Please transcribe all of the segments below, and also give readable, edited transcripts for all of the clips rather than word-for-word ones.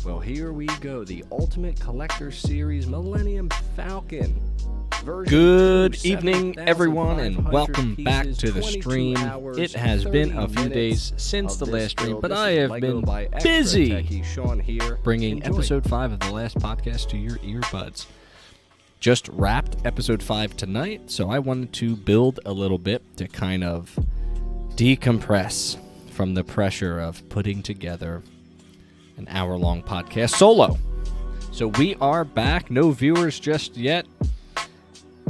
Well, here we go. The Ultimate Collector Series Millennium Falcon. Good evening, everyone, and welcome back to the stream. It has been a few days since the last stream, but I have been busy bringing episode 5 of the last podcast to your earbuds. Just wrapped episode 5 tonight, so I wanted to build a little bit to kind of decompress from the pressure of putting together an hour-long podcast solo. So we are back. No viewers just yet.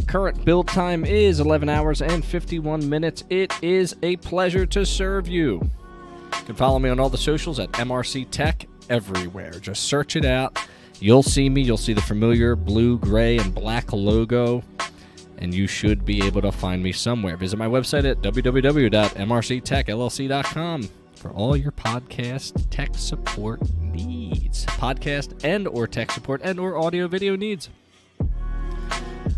Current build time is 11 hours and 51 minutes. It is a pleasure to serve you. You can follow me on all the socials at MRC Tech everywhere. Just search it out. You'll see me. You'll see the familiar blue, gray, and black logo, and you should be able to find me somewhere. Visit my website at www.mrctechllc.com for all your podcast tech support needs. Podcast and or tech support and or audio video needs.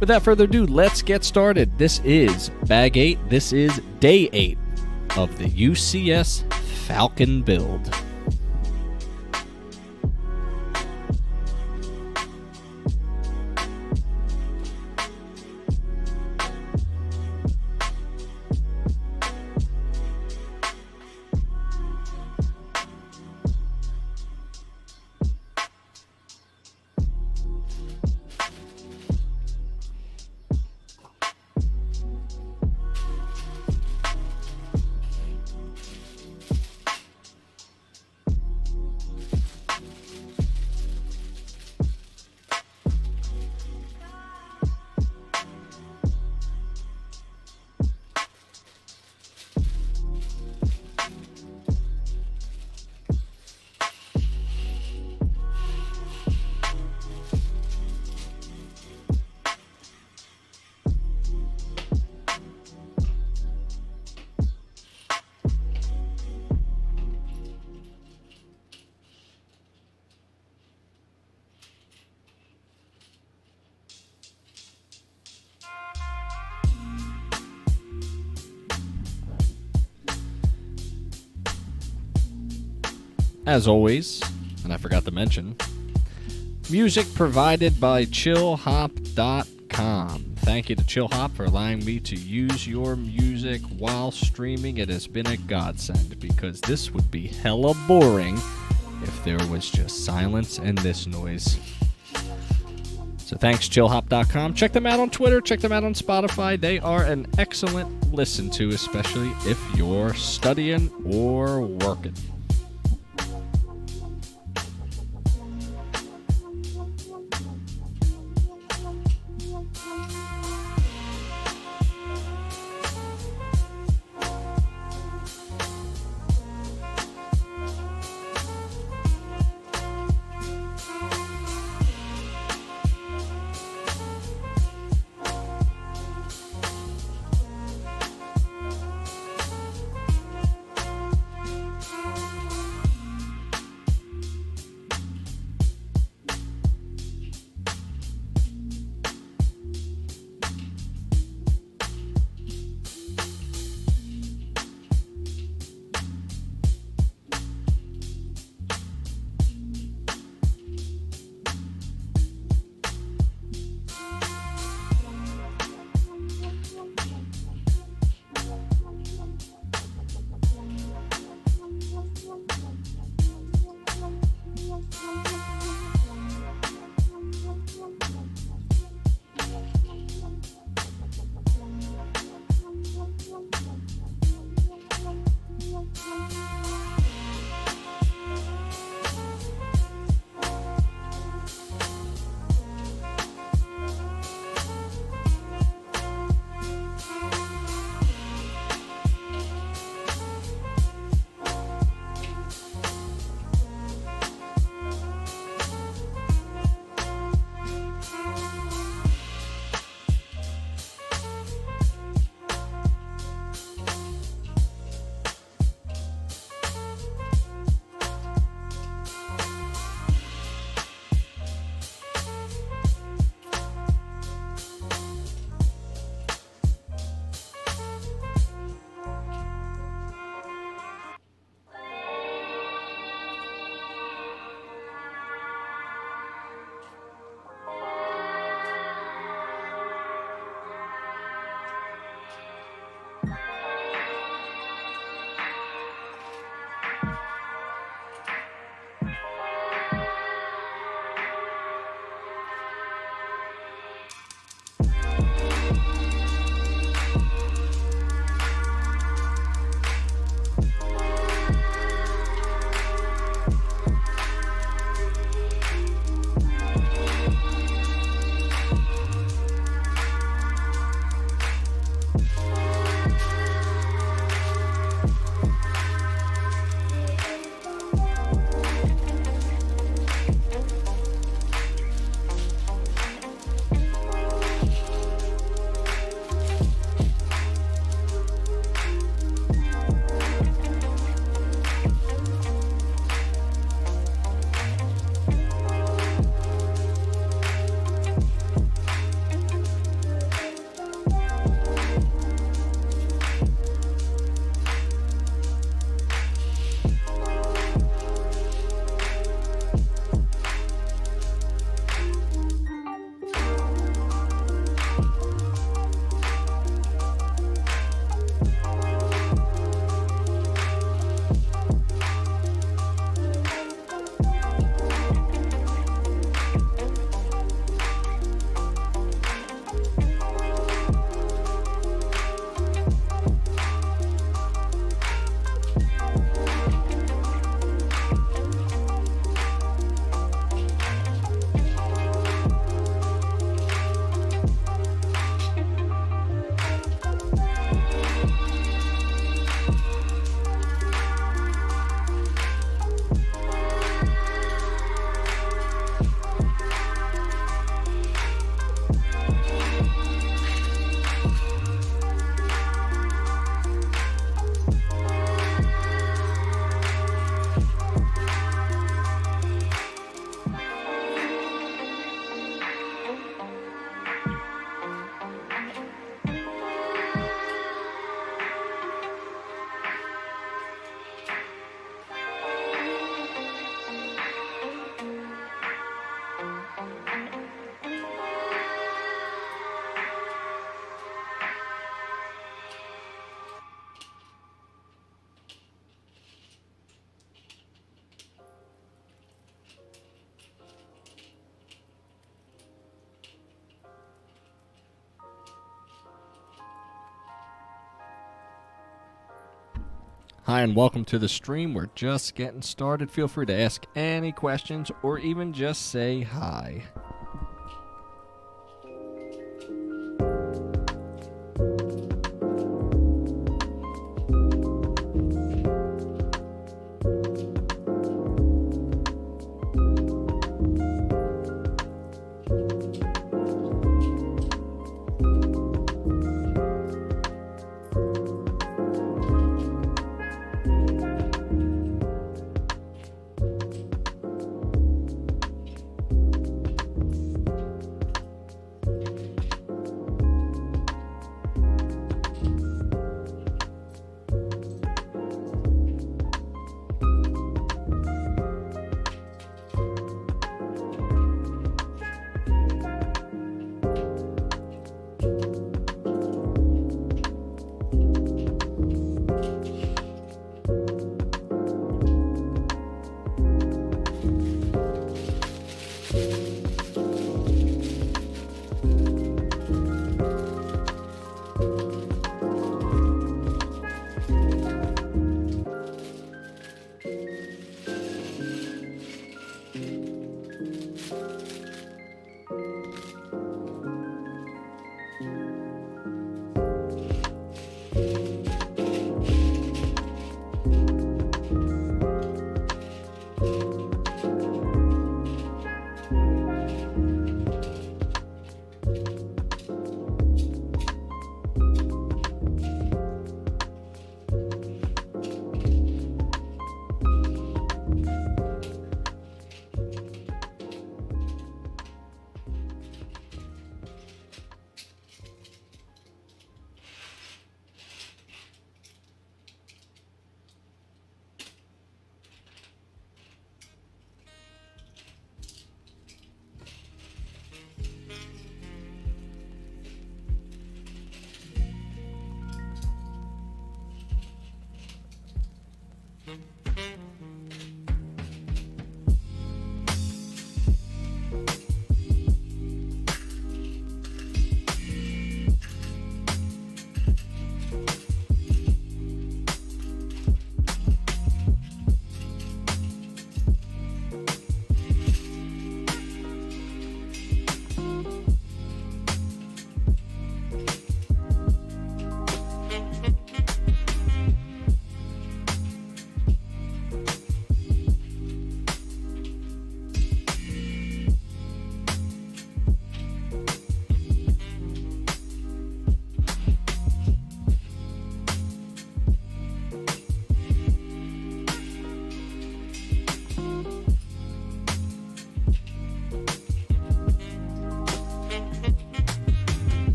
Without further ado, let's get started. This is Bag 8. This is Day 8 of the UCS Falcon build. As always, and I forgot to mention, music provided by chillhop.com. Thank you to Chillhop for allowing me to use your music while streaming. It has been a godsend because this would be hella boring if there was just silence and this noise. So thanks, chillhop.com. Check them out on Twitter. Check them out on Spotify. They are an excellent listen to, especially if you're studying or working. Hi and welcome to the stream. We're just getting started. Feel free to ask any questions or even just say hi.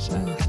set.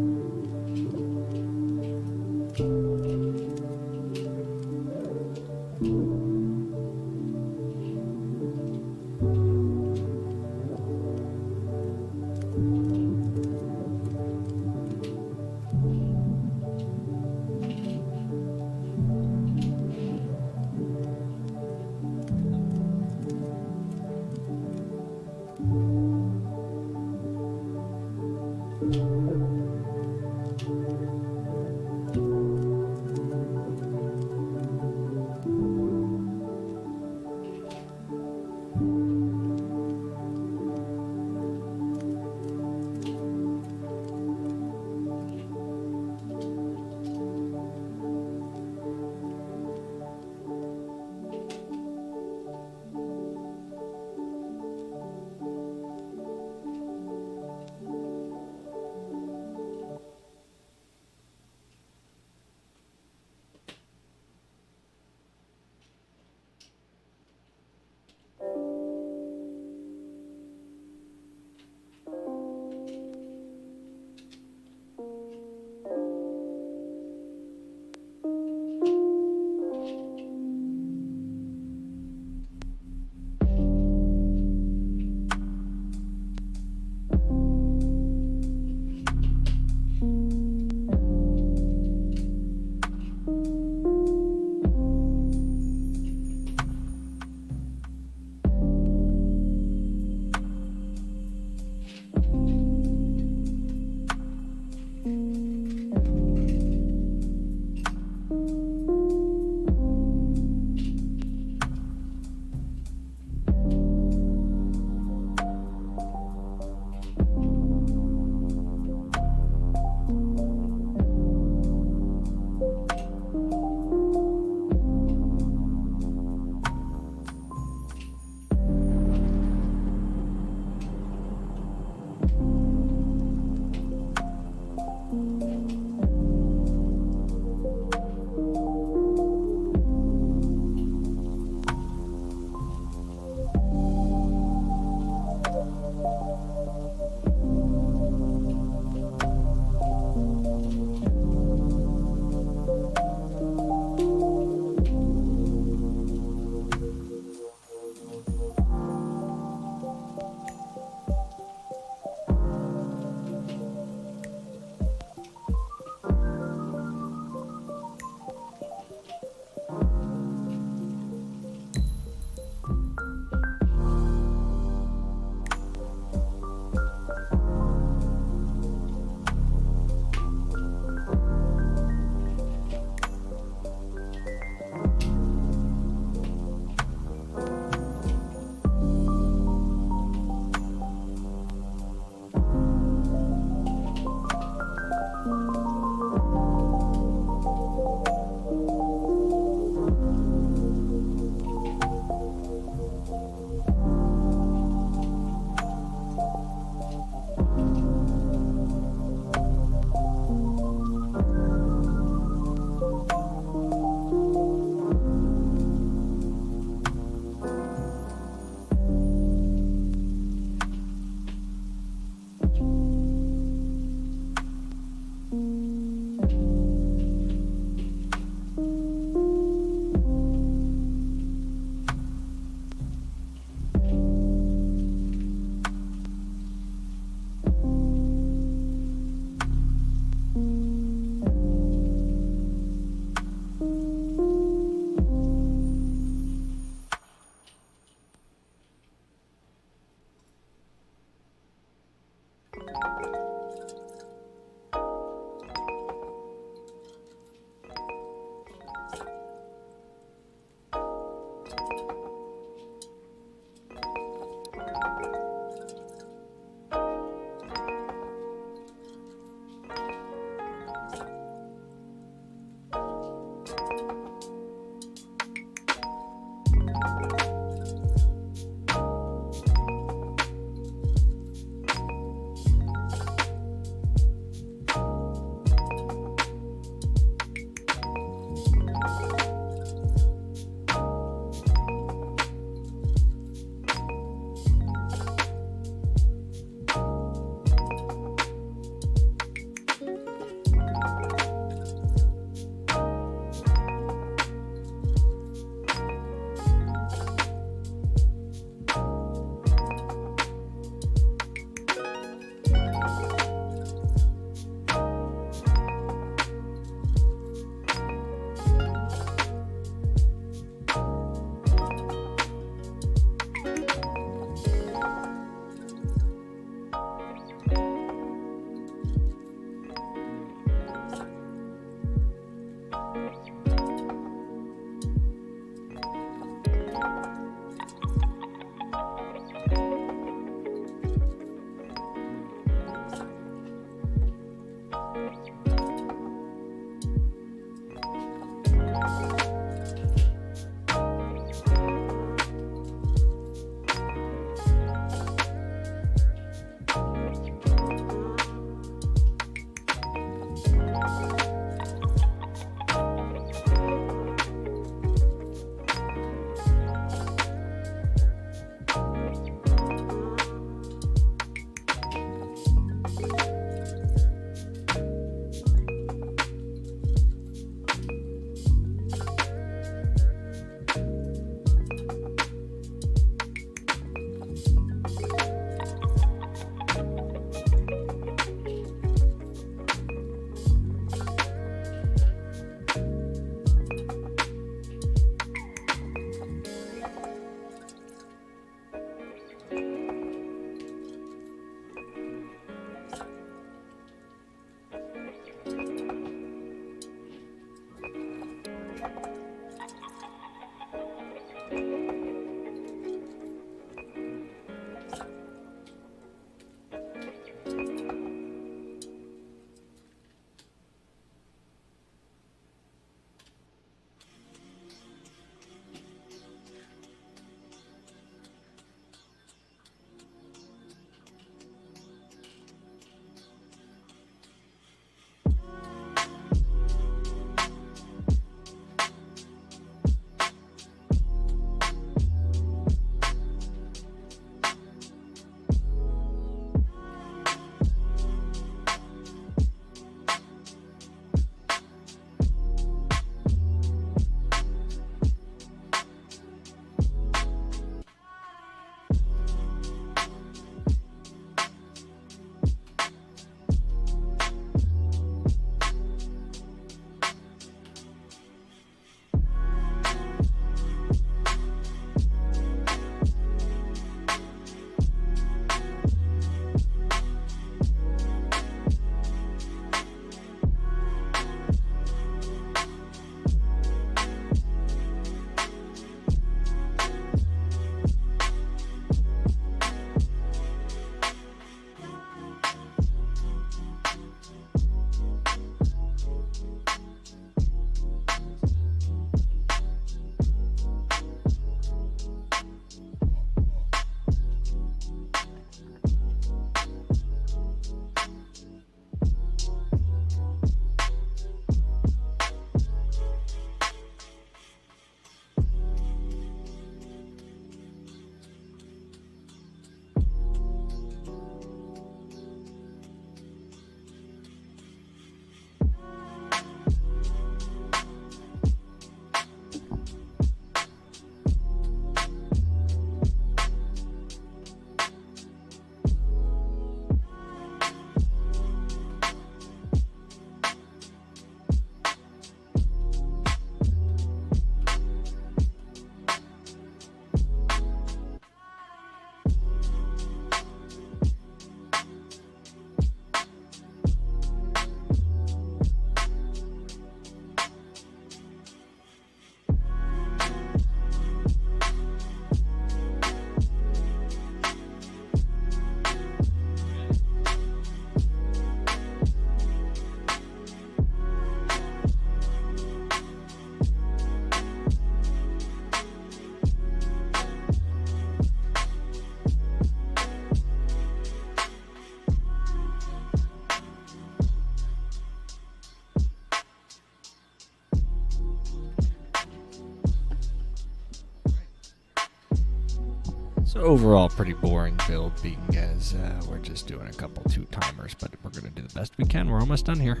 So overall, pretty boring build, being as we're just doing a couple 2-timers, but we're going to do the best we can. We're almost done here.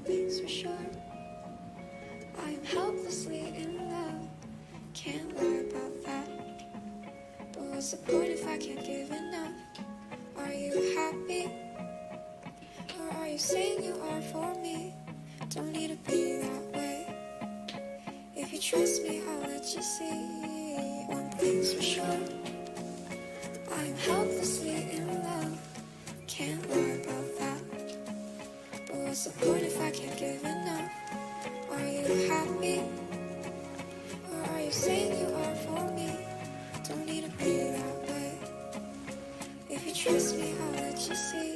things for sure. I am helplessly in love, can't lie about that. But what's the point if I can't give enough? Are you happy? Or are you saying you are for me? Don't need to be that way. If you trust me, I'll let you see. One thing's for sure, I am helplessly in love, can't lie about that. But what's the point if I can't give enough? Are you happy? Or are you saying you are for me? Don't need to be that way. If you trust me, I'll let you see.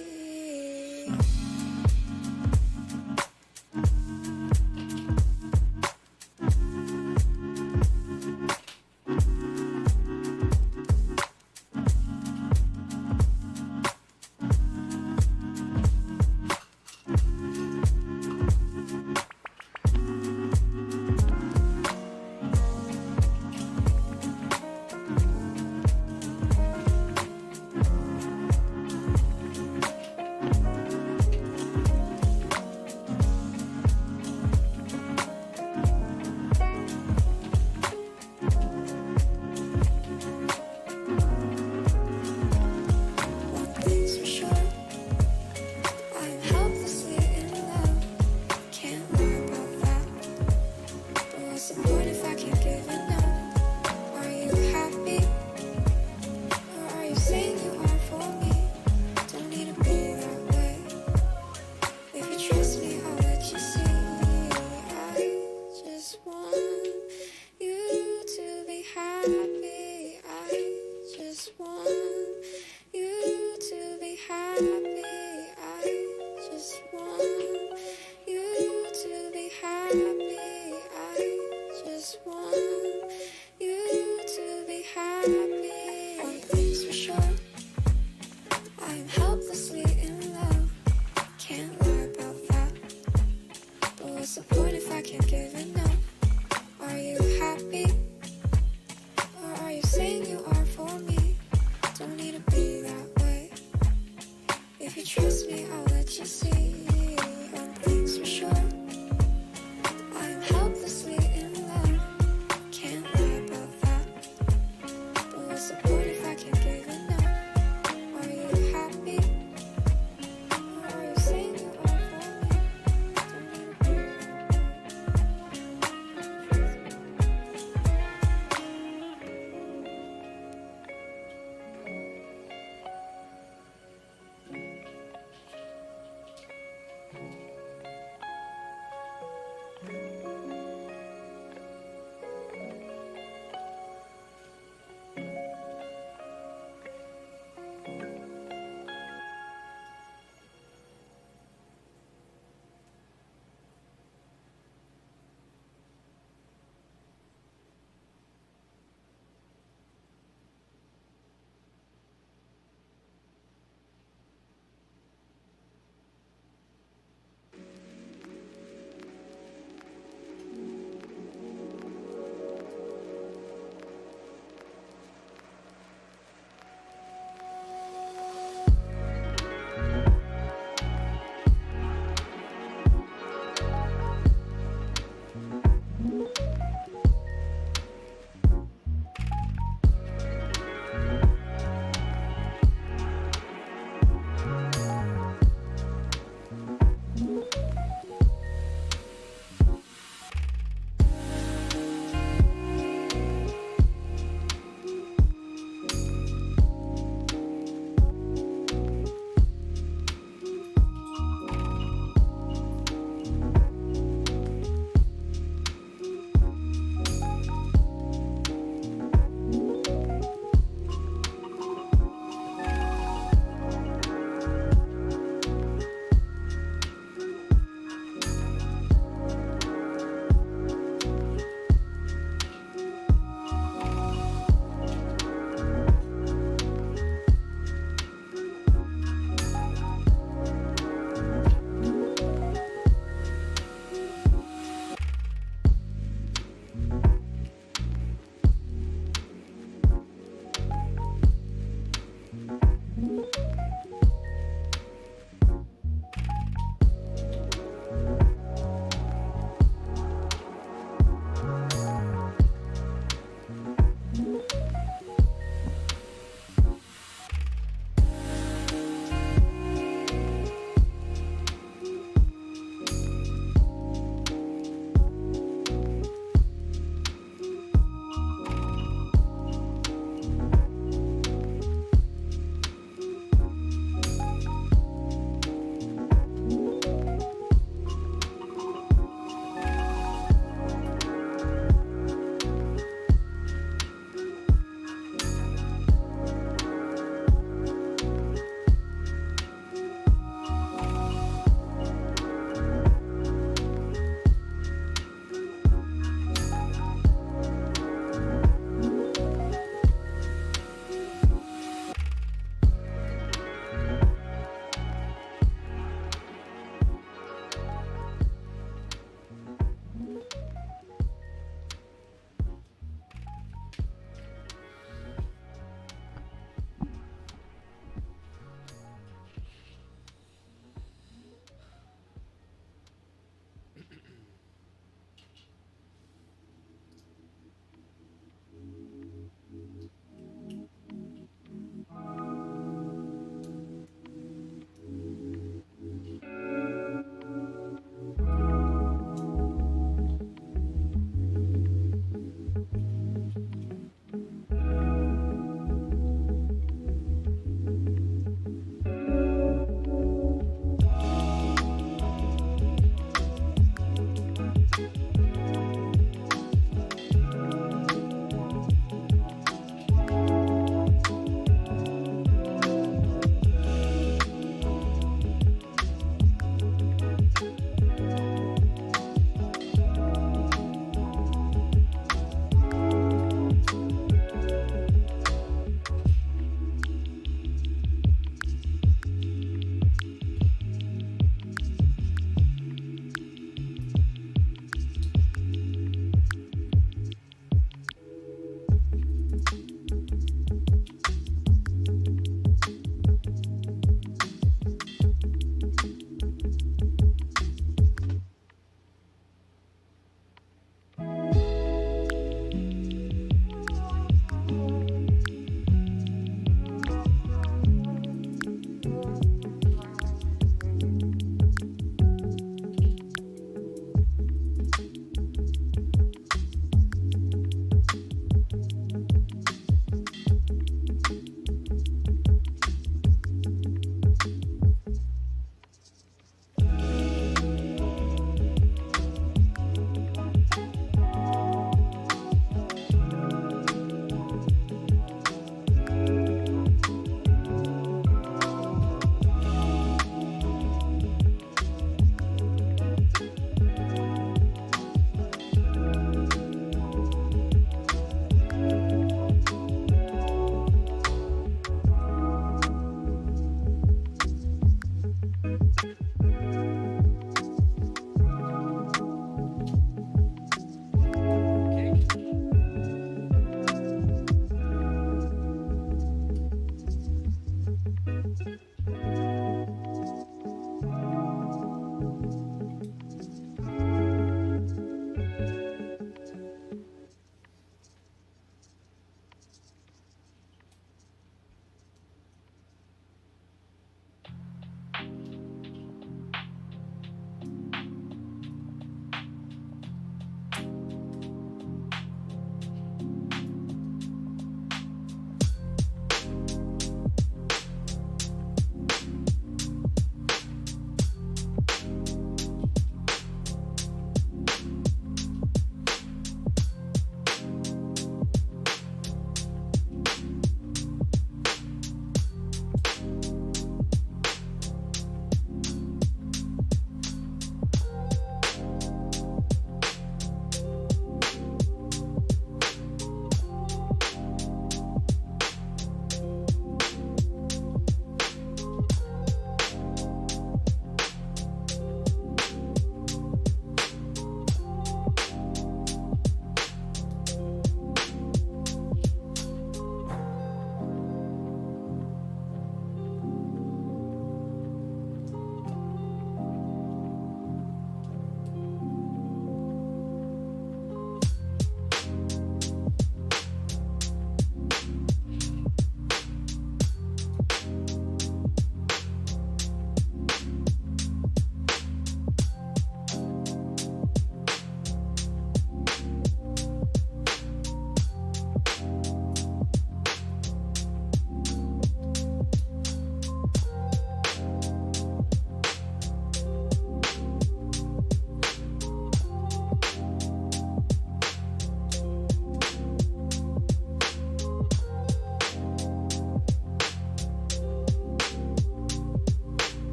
Happy?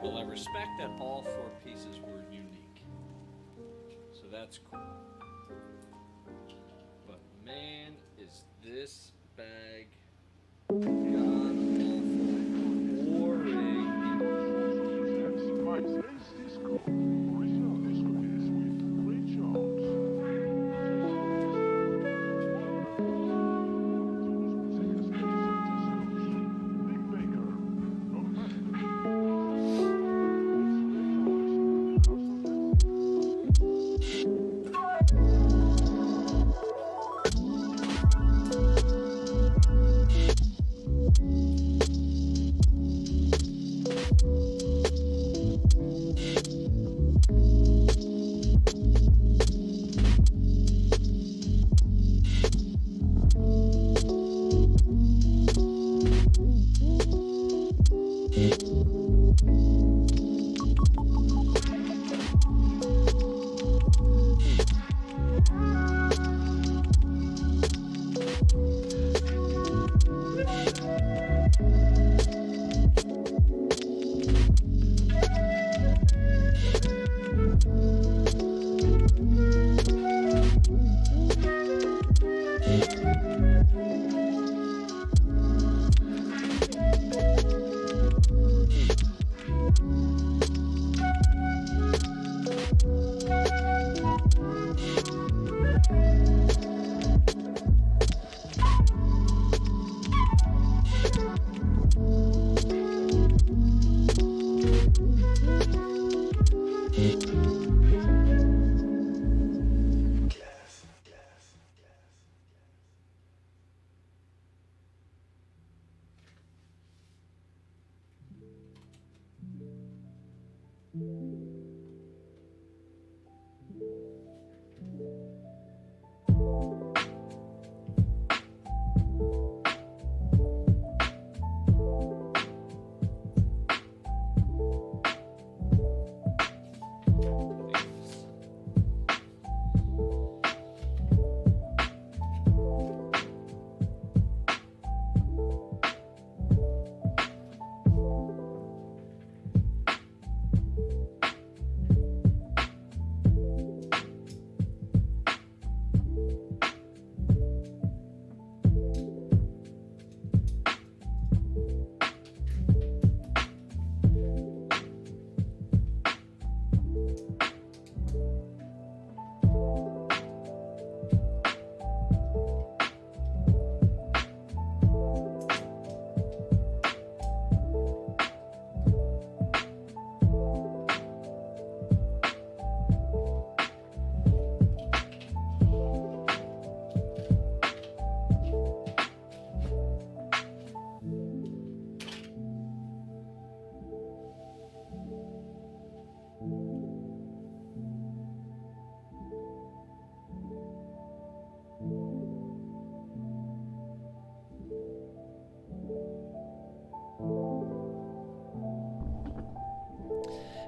Well, I respect that all 4 pieces were unique. So that's cool. But man, is this bag god-awful boring. That's my today's disco. Original disco hits with great jobs. Big Maker.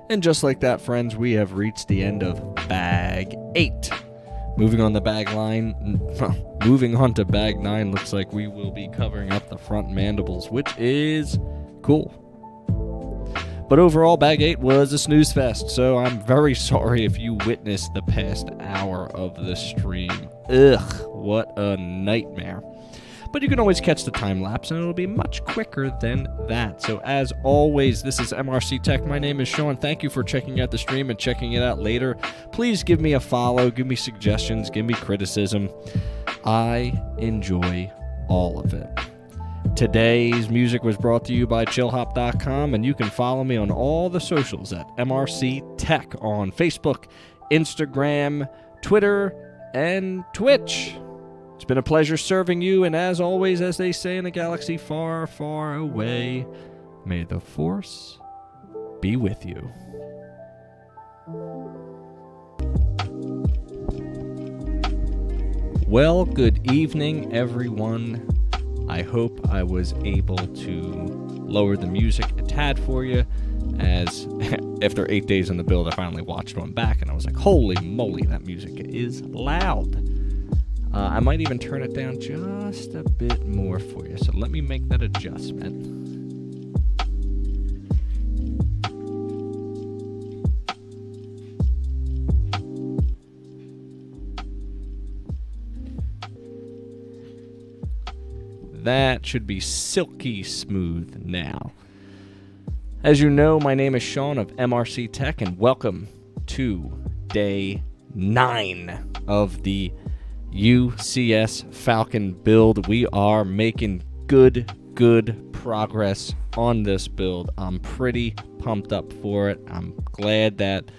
And just like that, friends, we have reached the end of Bag 8. Moving on to Bag 9, looks like we will be covering up the front mandibles, which is cool. But overall, Bag 8 was a snooze fest, so I'm very sorry if you witnessed the past hour of the stream. Ugh, what a nightmare. But you can always catch the time lapse, and it'll be much quicker than that. So as always, this is MRC Tech. My name is Sean. Thank you for checking out the stream and checking it out later. Please give me a follow, give me suggestions, give me criticism. I enjoy all of it. Today's music was brought to you by chillhop.com, and you can follow me on all the socials at MRC Tech on Facebook, Instagram, Twitter, and Twitch. It's been a pleasure serving you, and as always, as they say in a galaxy far, far away, may the Force be with you. Well, good evening, everyone. I hope I was able to lower the music a tad for you, as after 8 days on the build, I finally watched one back, and I was like, holy moly, that music is loud. I might even turn it down just a bit more for you, so let me make that adjustment. That should be silky smooth now. As you know, my name is Sean of MRC Tech, and welcome to day 9 of the UCS Falcon build. We are making good progress on this build. I'm pretty pumped up for it. I'm glad that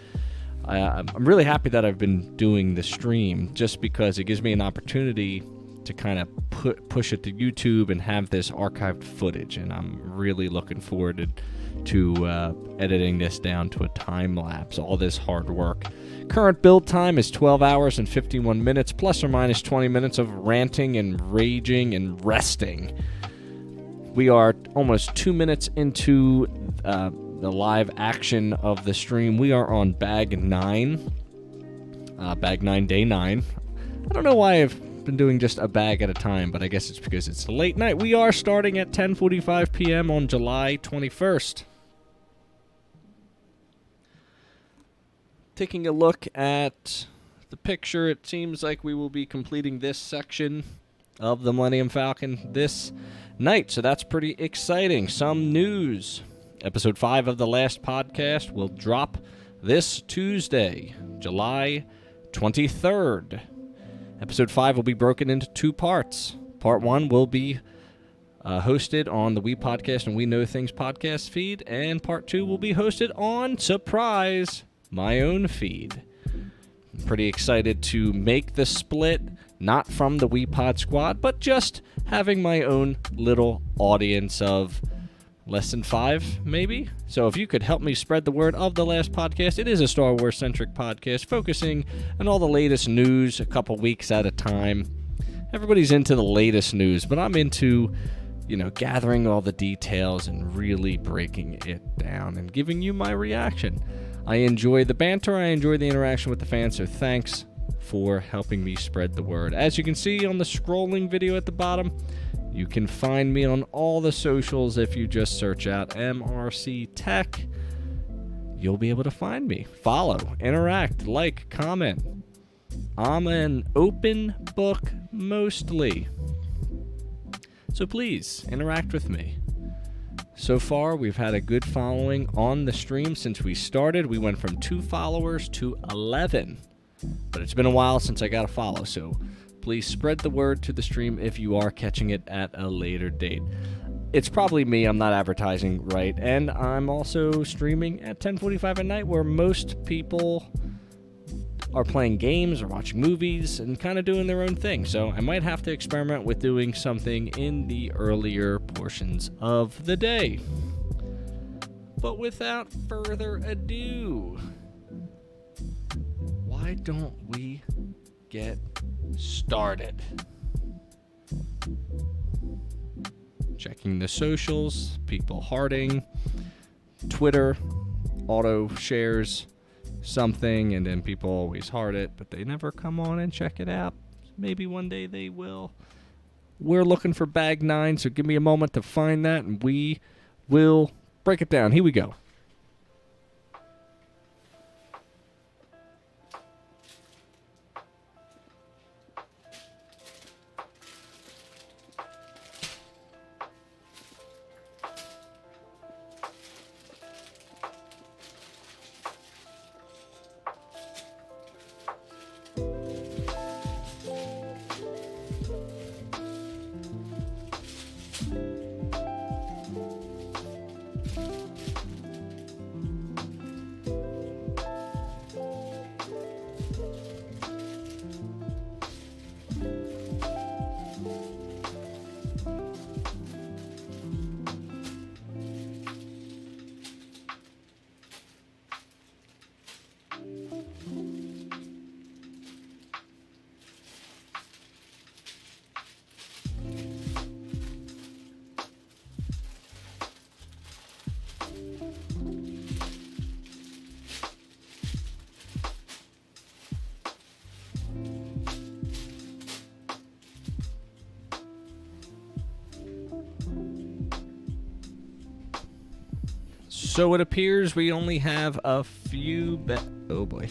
I'm really happy that I've been doing the stream, just because it gives me an opportunity to kind of push it to YouTube and have this archived footage, and I'm really looking forward to editing this down to a time lapse. All this hard work. Current build time is 12 hours and 51 minutes, plus or minus 20 minutes of ranting and raging and resting. We are almost 2 minutes into the live action of the stream. We are on bag 9. Bag 9, day 9. I don't know why I've been doing just a bag at a time, but I guess it's because it's late night. We are starting at 10:45 p.m. on July 21st. Taking a look at the picture, it seems like we will be completing this section of the Millennium Falcon this night, so that's pretty exciting. Some news. Episode 5 of the last podcast will drop this Tuesday, July 23rd. Episode 5 will be broken into 2 parts. Part 1 will be hosted on the We Podcast and We Know Things podcast feed, and Part 2 will be hosted on, surprise, my own feed. I'm pretty excited to make the split, not from the We Pod squad, but just having my own little audience of less than 5, maybe? So if you could help me spread the word of the last podcast, it is a Star Wars-centric podcast focusing on all the latest news a couple weeks at a time. Everybody's into the latest news, but I'm into, gathering all the details and really breaking it down and giving you my reaction. I enjoy the banter, I enjoy the interaction with the fans, so thanks for helping me spread the word. As you can see on the scrolling video at the bottom, you can find me on all the socials. If you just search out MRC Tech, you'll be able to find me. Follow, interact, like, comment. I'm an open book mostly, so please interact with me. So far, we've had a good following on the stream since we started. We went from 2 followers to 11, but it's been a while since I got a follow, so please spread the word to the stream if you are catching it at a later date. It's probably me, I'm not advertising right, and I'm also streaming at 10:45 at night, where most people are playing games or watching movies and kind of doing their own thing. So I might have to experiment with doing something in the earlier portions of the day. But without further ado, why don't we get started? Checking the socials, people hearting, Twitter auto shares something, and then people always heart it, but they never come on and check it out. Maybe one day they will. We're looking for bag 9, so give me a moment to find that, and we will break it down. Here we go. So it appears we only have a few oh boy.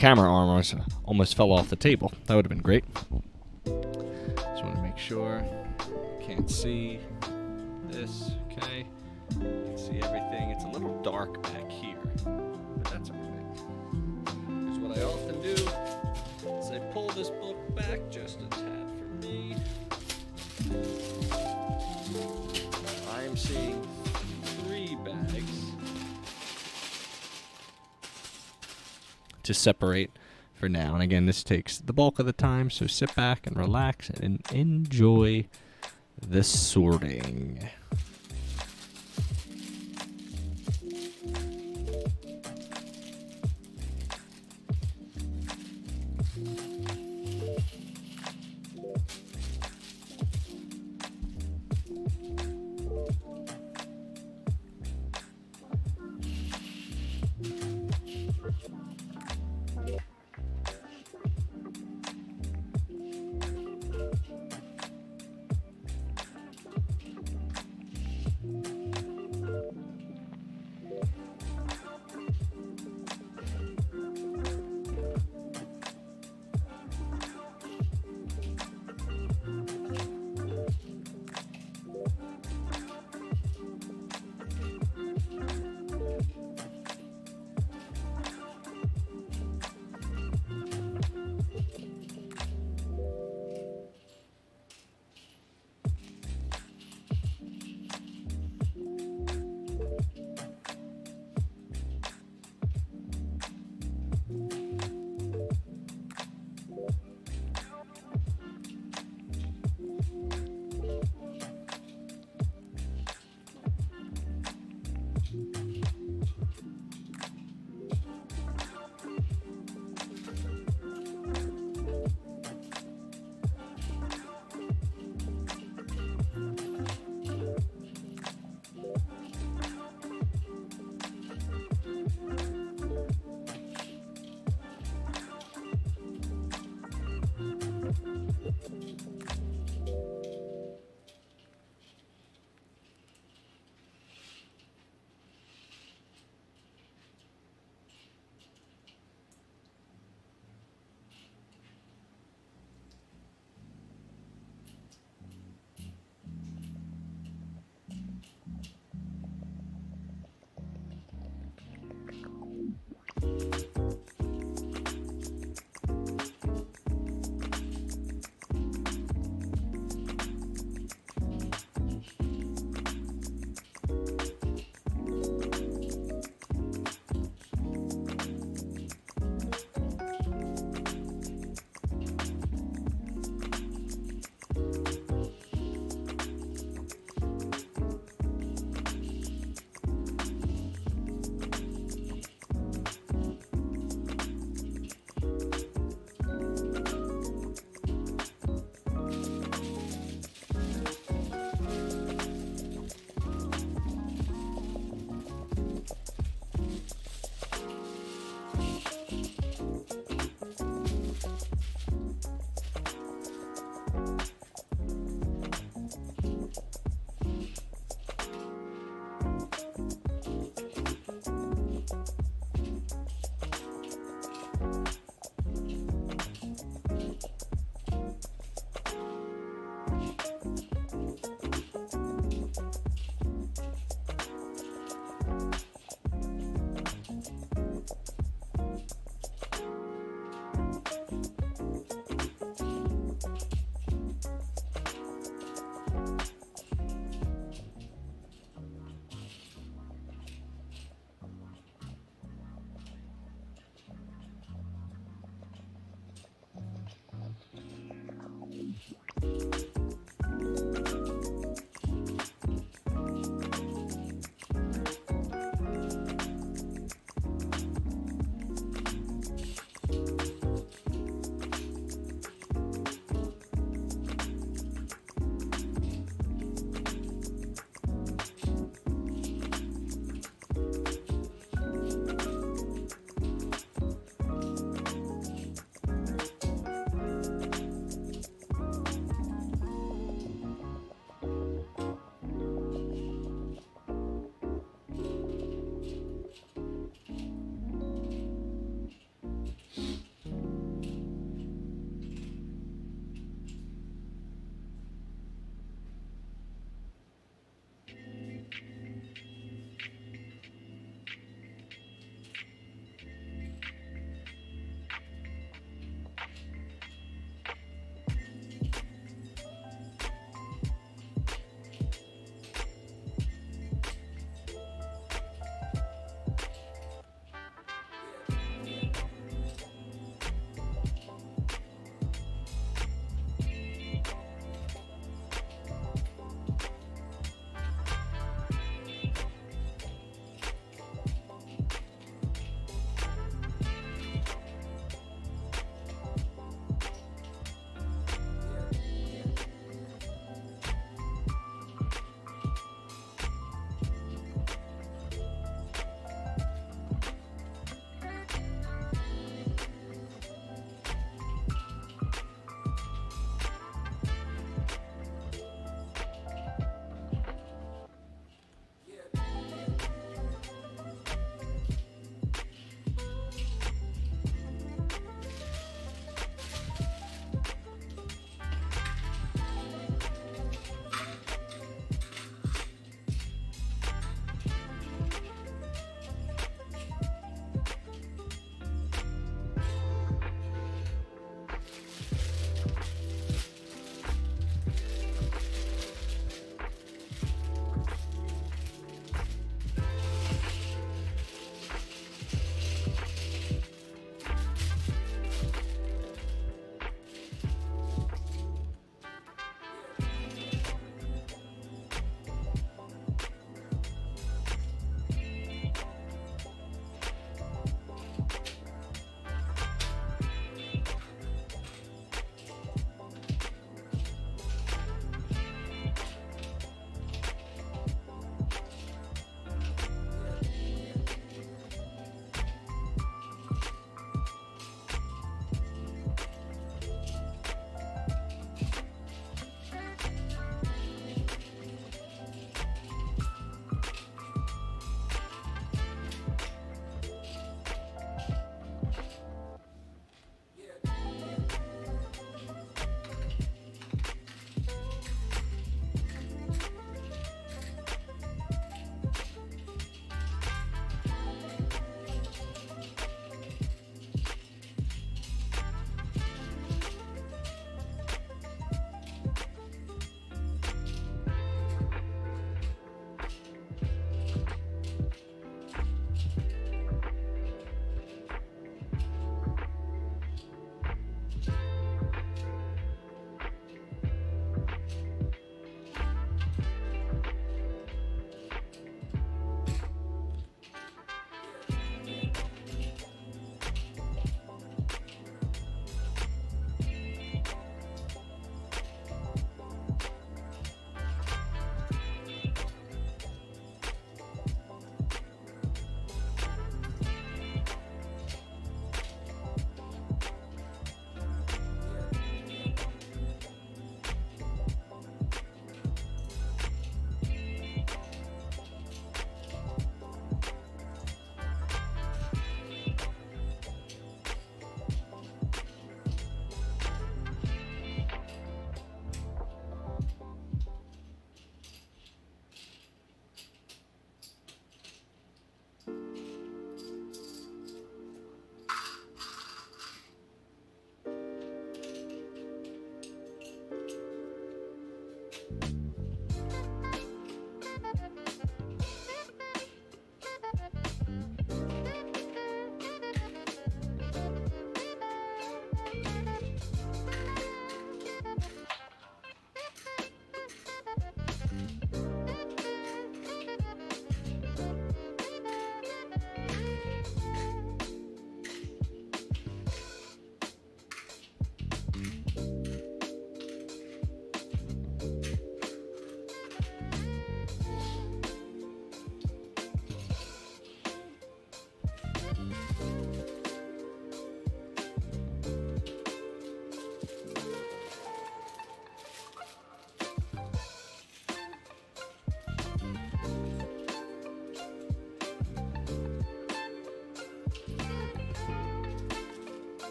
camera arm almost fell off the table. That would have been great. Just want to make sure. Can't see this. Okay. You can see everything. It's a little dark back here, but that's alright. Here's what I often do. Is I pull this book back just a tad for me. I am seeing 3 bags to separate for now. And again, this takes the bulk of the time, so sit back and relax and enjoy the sorting.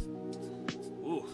Ooh.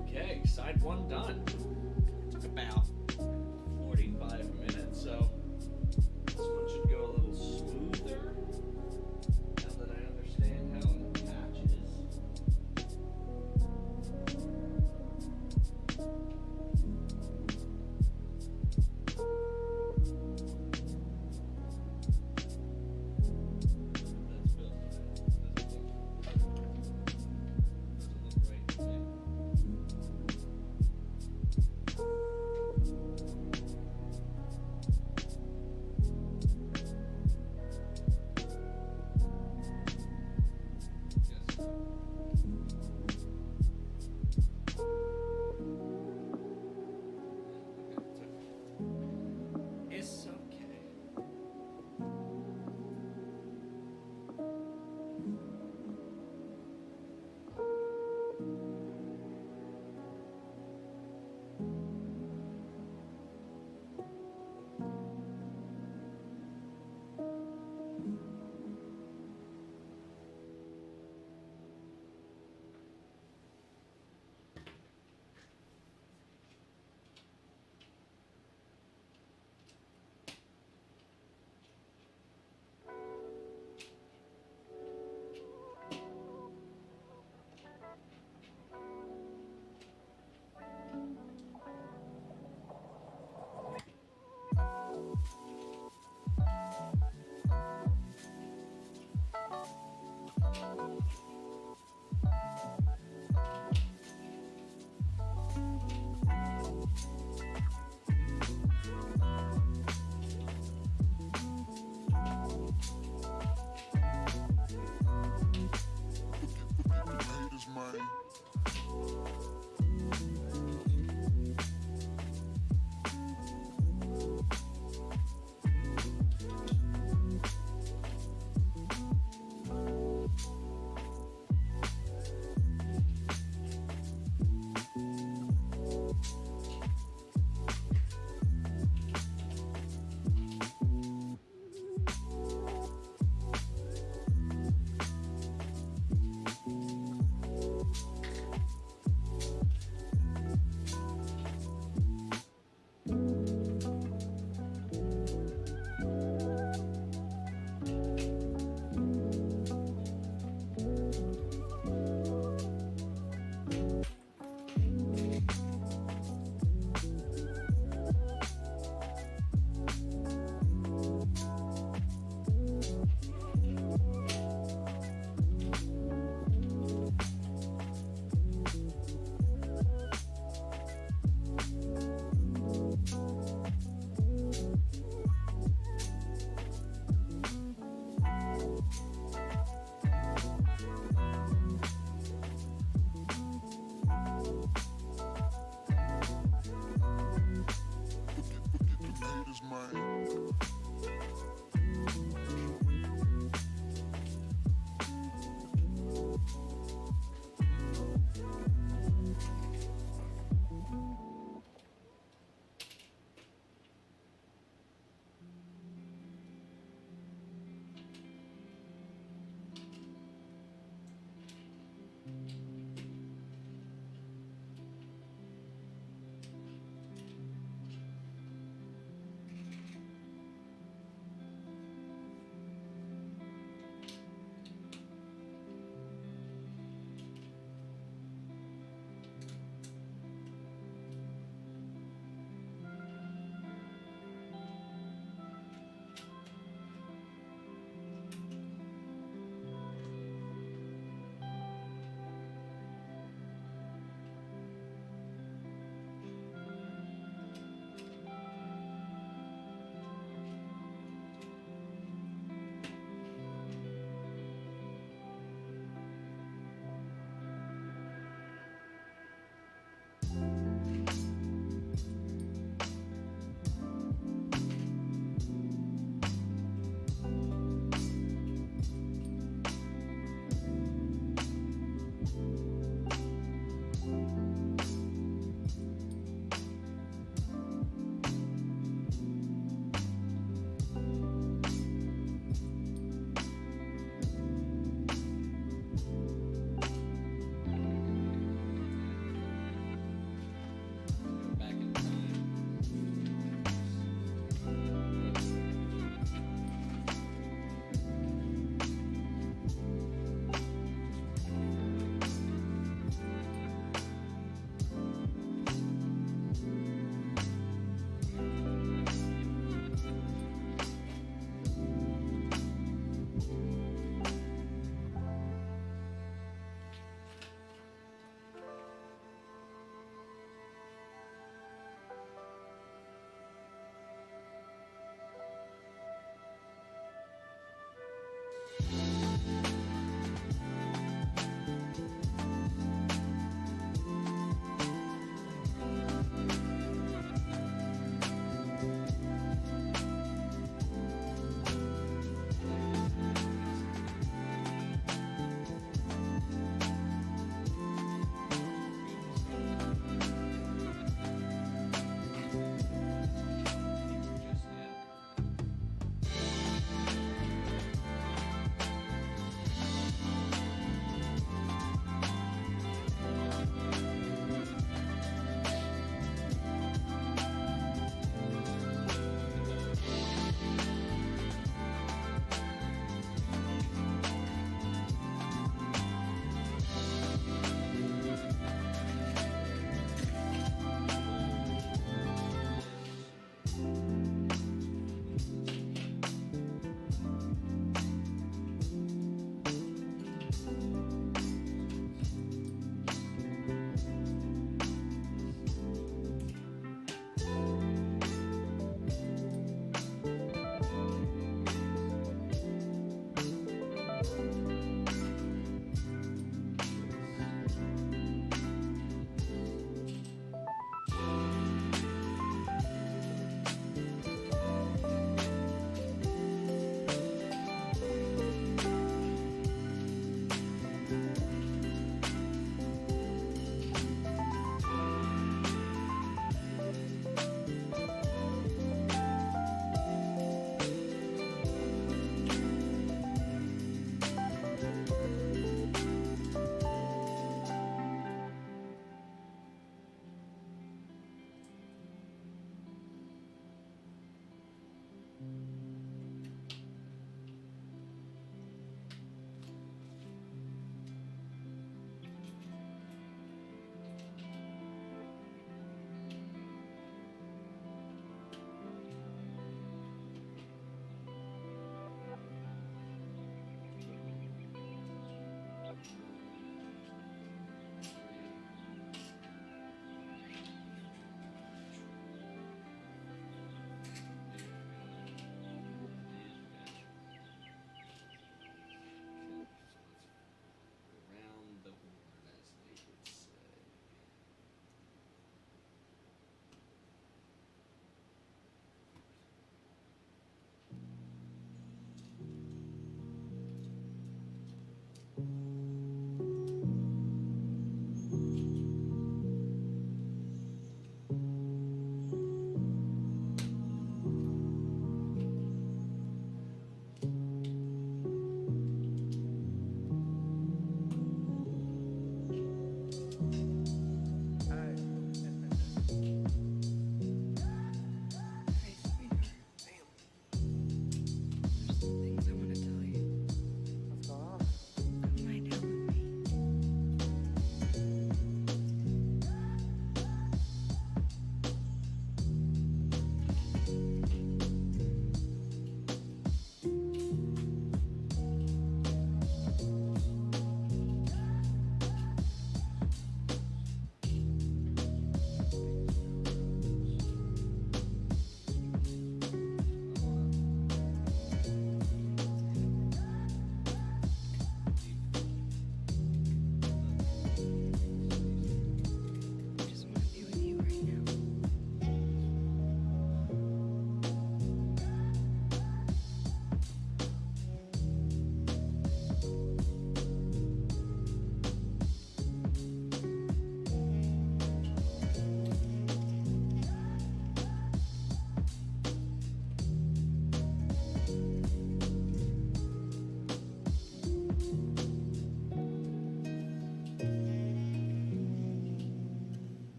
Okay, side one done. Took about 45 minutes, so this one should go a little smoother now that I understand how it attaches. That's built. Doesn't look right to me. Yes. It's okay. Haters, man. Haters, man.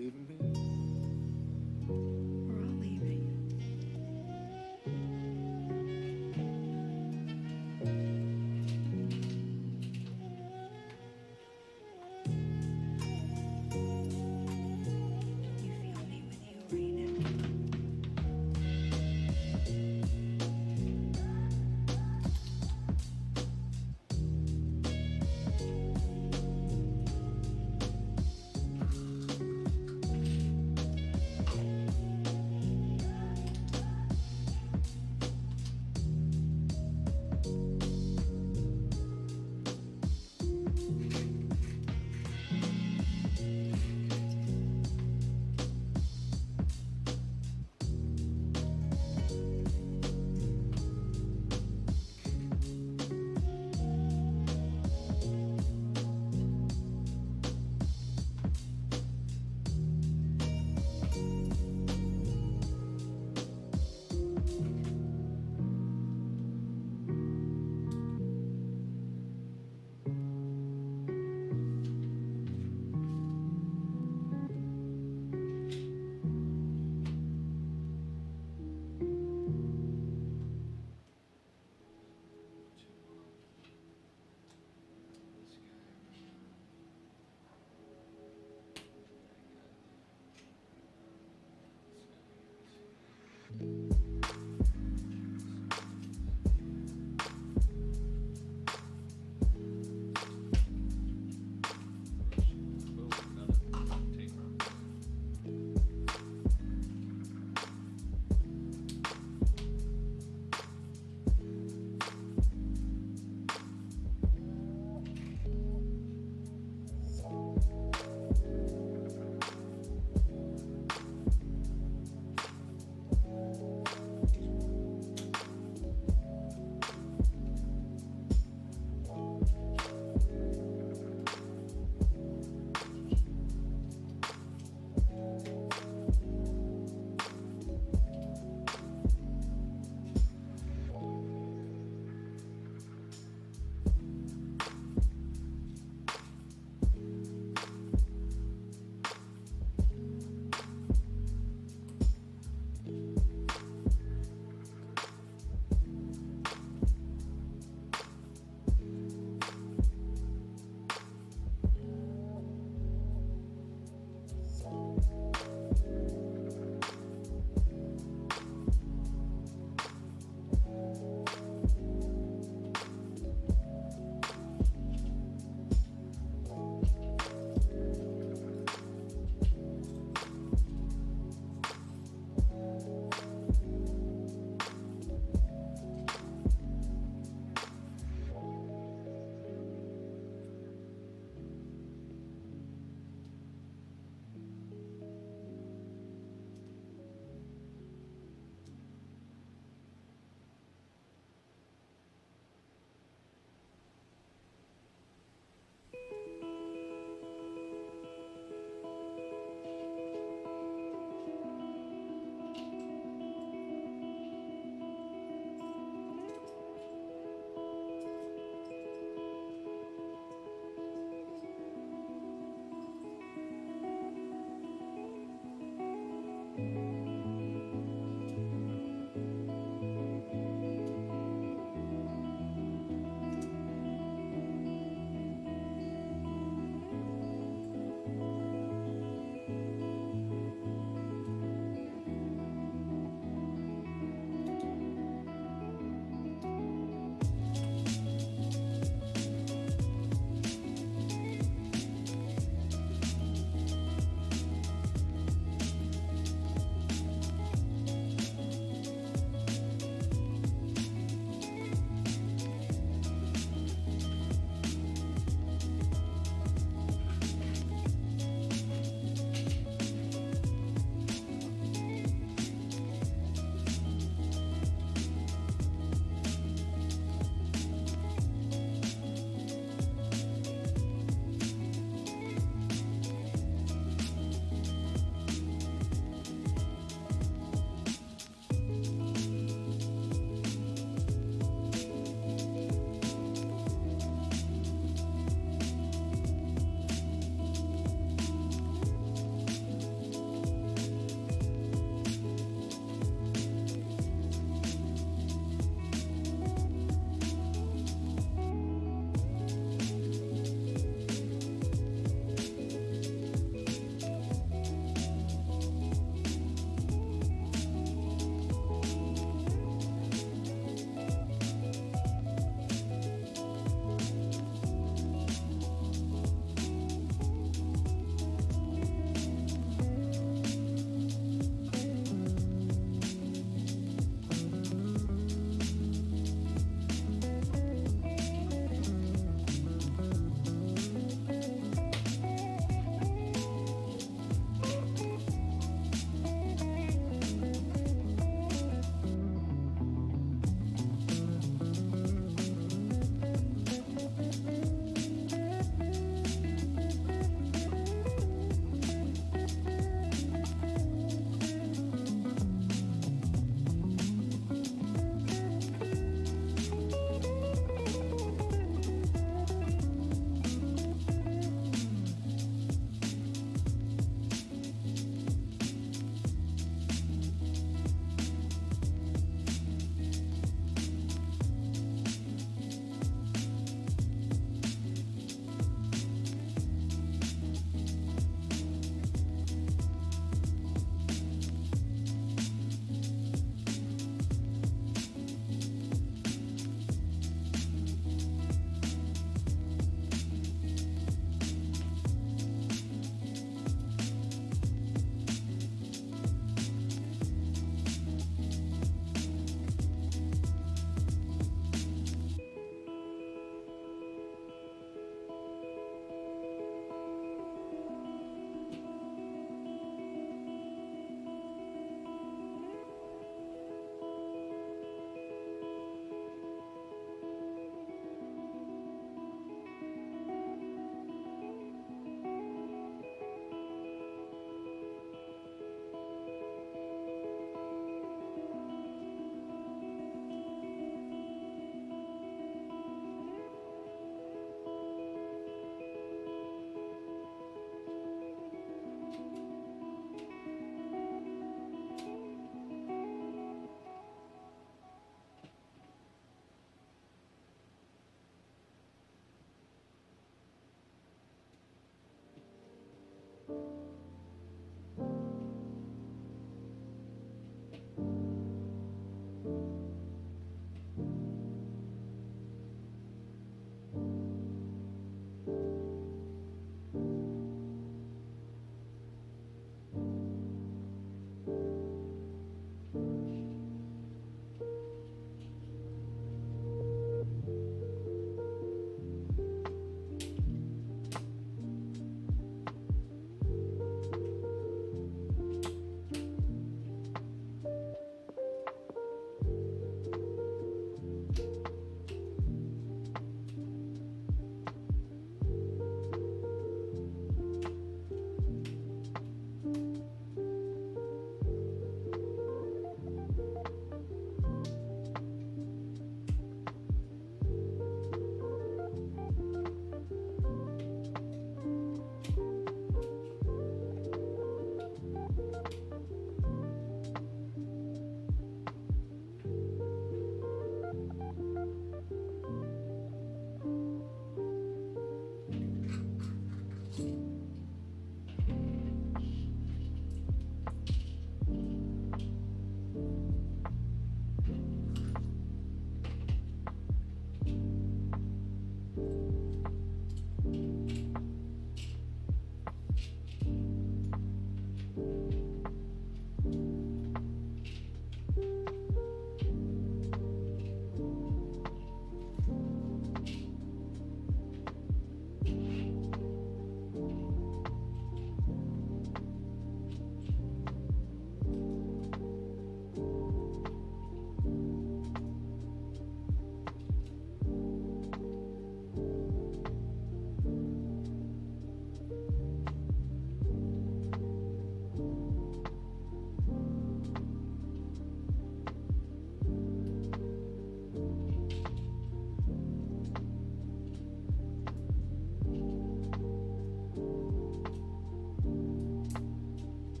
leaving me? We're all leaving. You feel me with you right now.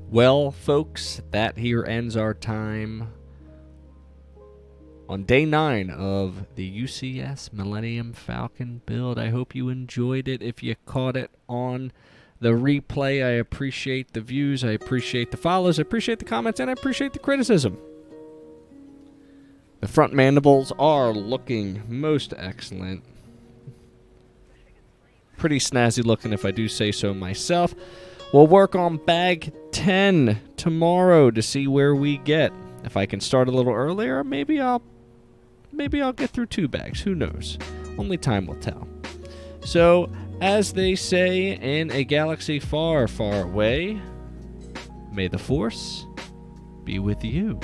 Well, folks, that here ends our time on day 9 of the UCS Millennium Falcon build. I hope you enjoyed it. If you caught it on the replay, I appreciate the views, I appreciate the follows, I appreciate the comments, and I appreciate the criticism. The front mandibles are looking most excellent. Pretty snazzy looking, if I do say so myself. We'll work on bag 10 tomorrow to see where we get. If I can start a little earlier, maybe I'll get through 2 bags. Who knows? Only time will tell. So, as they say in a galaxy far, far away, may the Force be with you.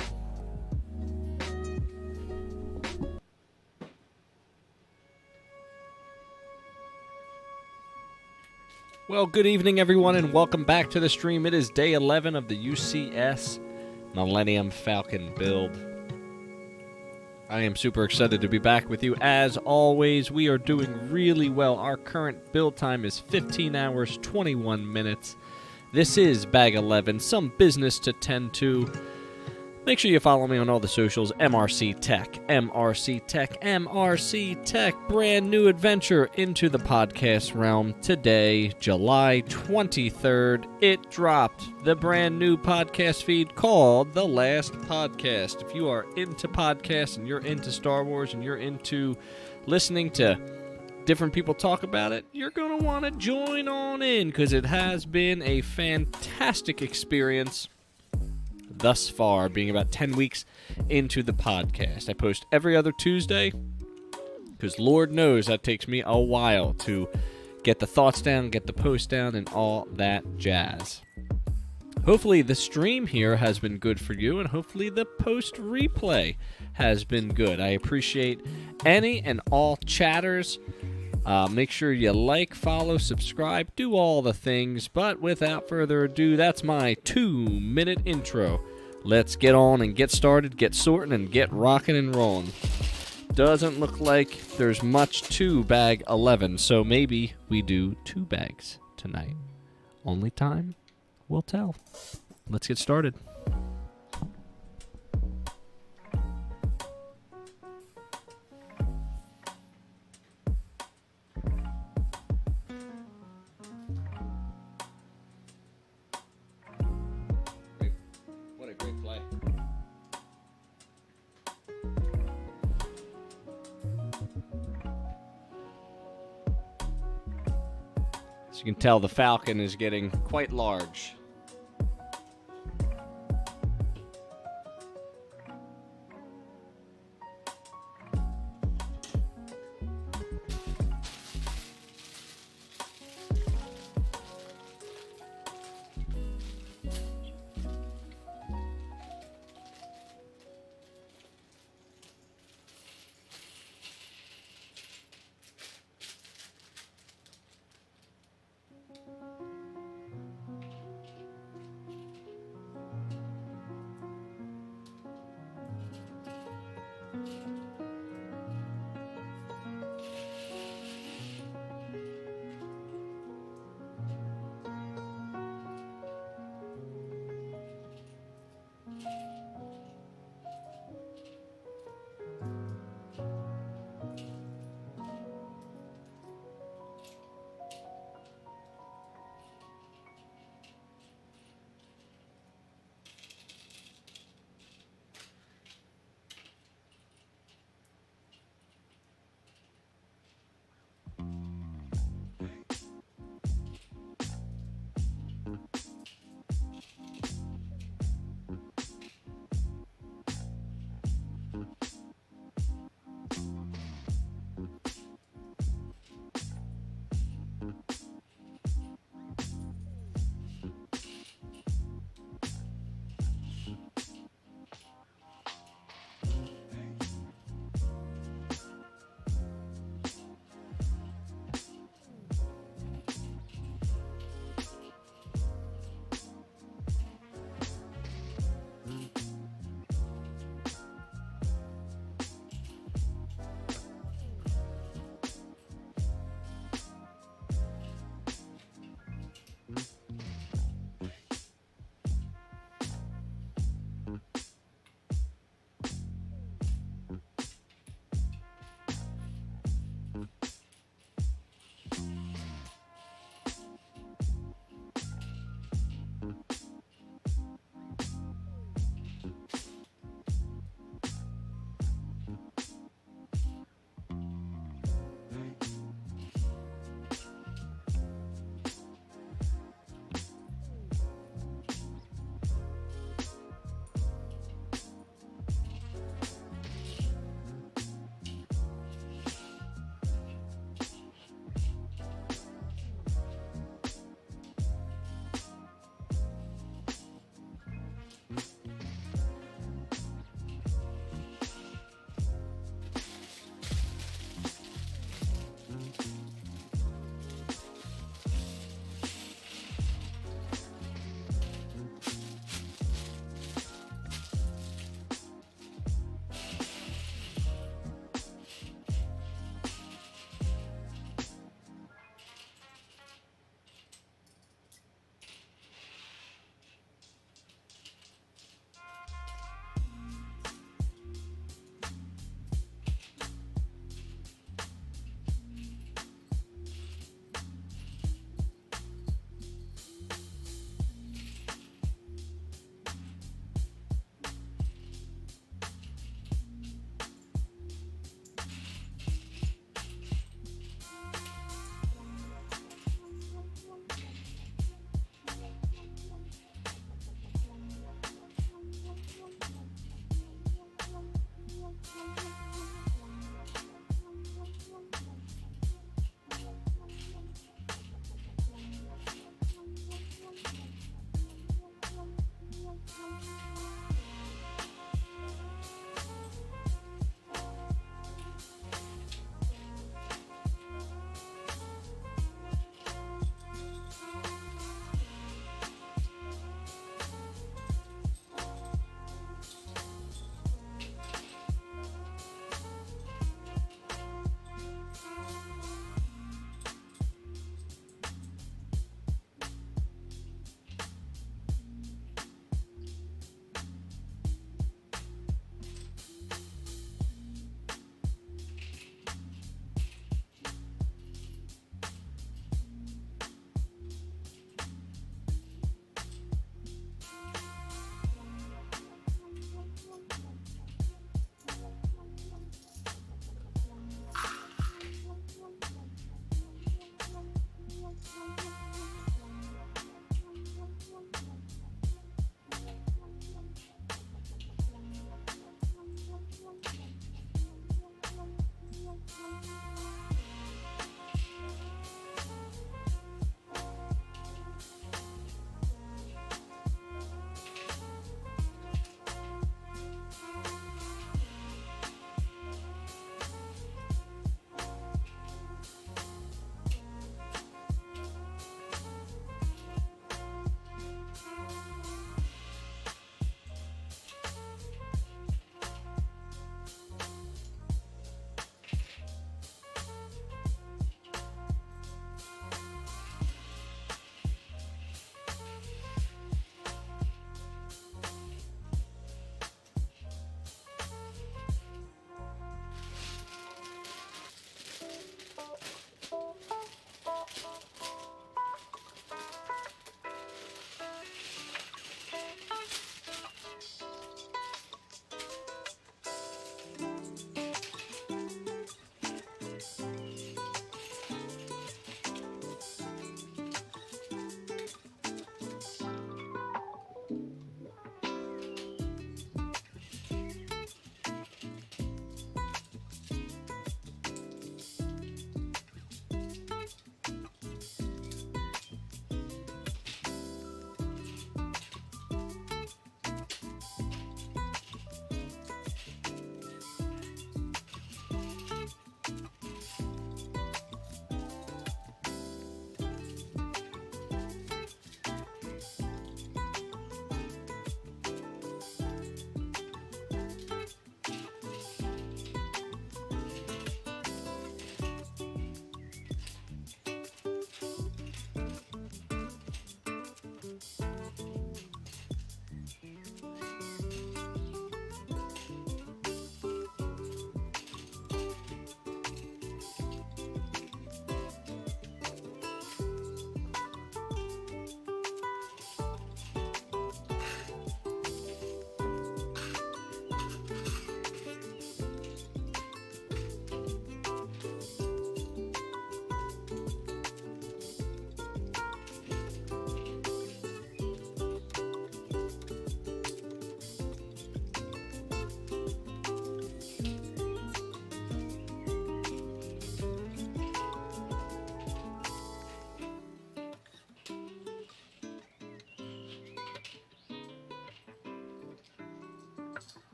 Well, good evening, everyone, and welcome back to the stream. It is day 11 of the UCS Millennium Falcon build. I am super excited to be back with you. As always, we are doing really well. Our current build time is 15 hours, 21 minutes. This is bag 11, some business to tend to. Make sure you follow me on all the socials, MRC Tech, MRC Tech, MRC Tech. Brand new adventure into the podcast realm today, July 23rd. It dropped the brand new podcast feed called The Last Podcast. If you are into podcasts and you're into Star Wars and you're into listening to different people talk about it, you're going to want to join on in because it has been a fantastic experience thus far, being about 10 weeks into the podcast. I post every other Tuesday because Lord knows that takes me a while to get the thoughts down, get the post down, and all that jazz. Hopefully the stream here has been good for you, and hopefully the post replay has been good. I appreciate any and all chatters. Make sure you like, follow, subscribe, do all the things. But without further ado, that's my 2-minute intro. Let's get on and get started, get sorting, and get rocking and rolling. Doesn't look like there's much to bag 11, so maybe we do 2 bags tonight. Only time will tell. Let's get started. you can tell, the Falcon is getting quite large.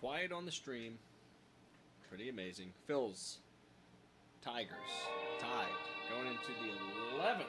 quiet on the stream. Pretty amazing. Phil's Tigers tied going into the 11th.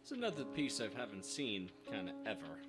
It's another piece I haven't seen kind of ever.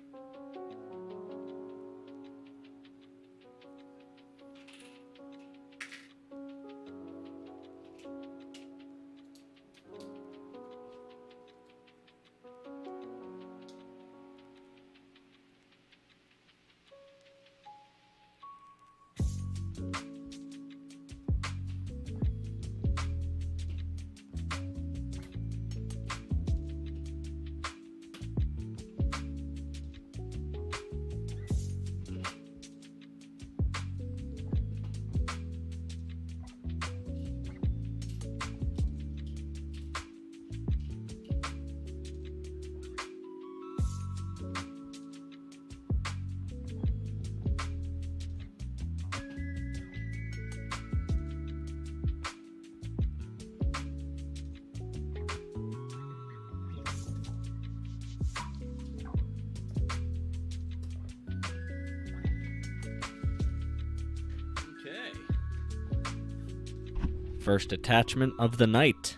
First attachment of the night.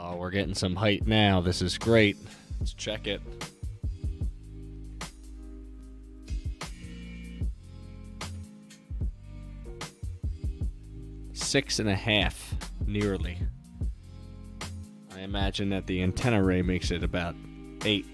Oh, we're getting some height now. This is great. Let's check it. Six and a half, nearly. I imagine that the antenna array makes it about 8.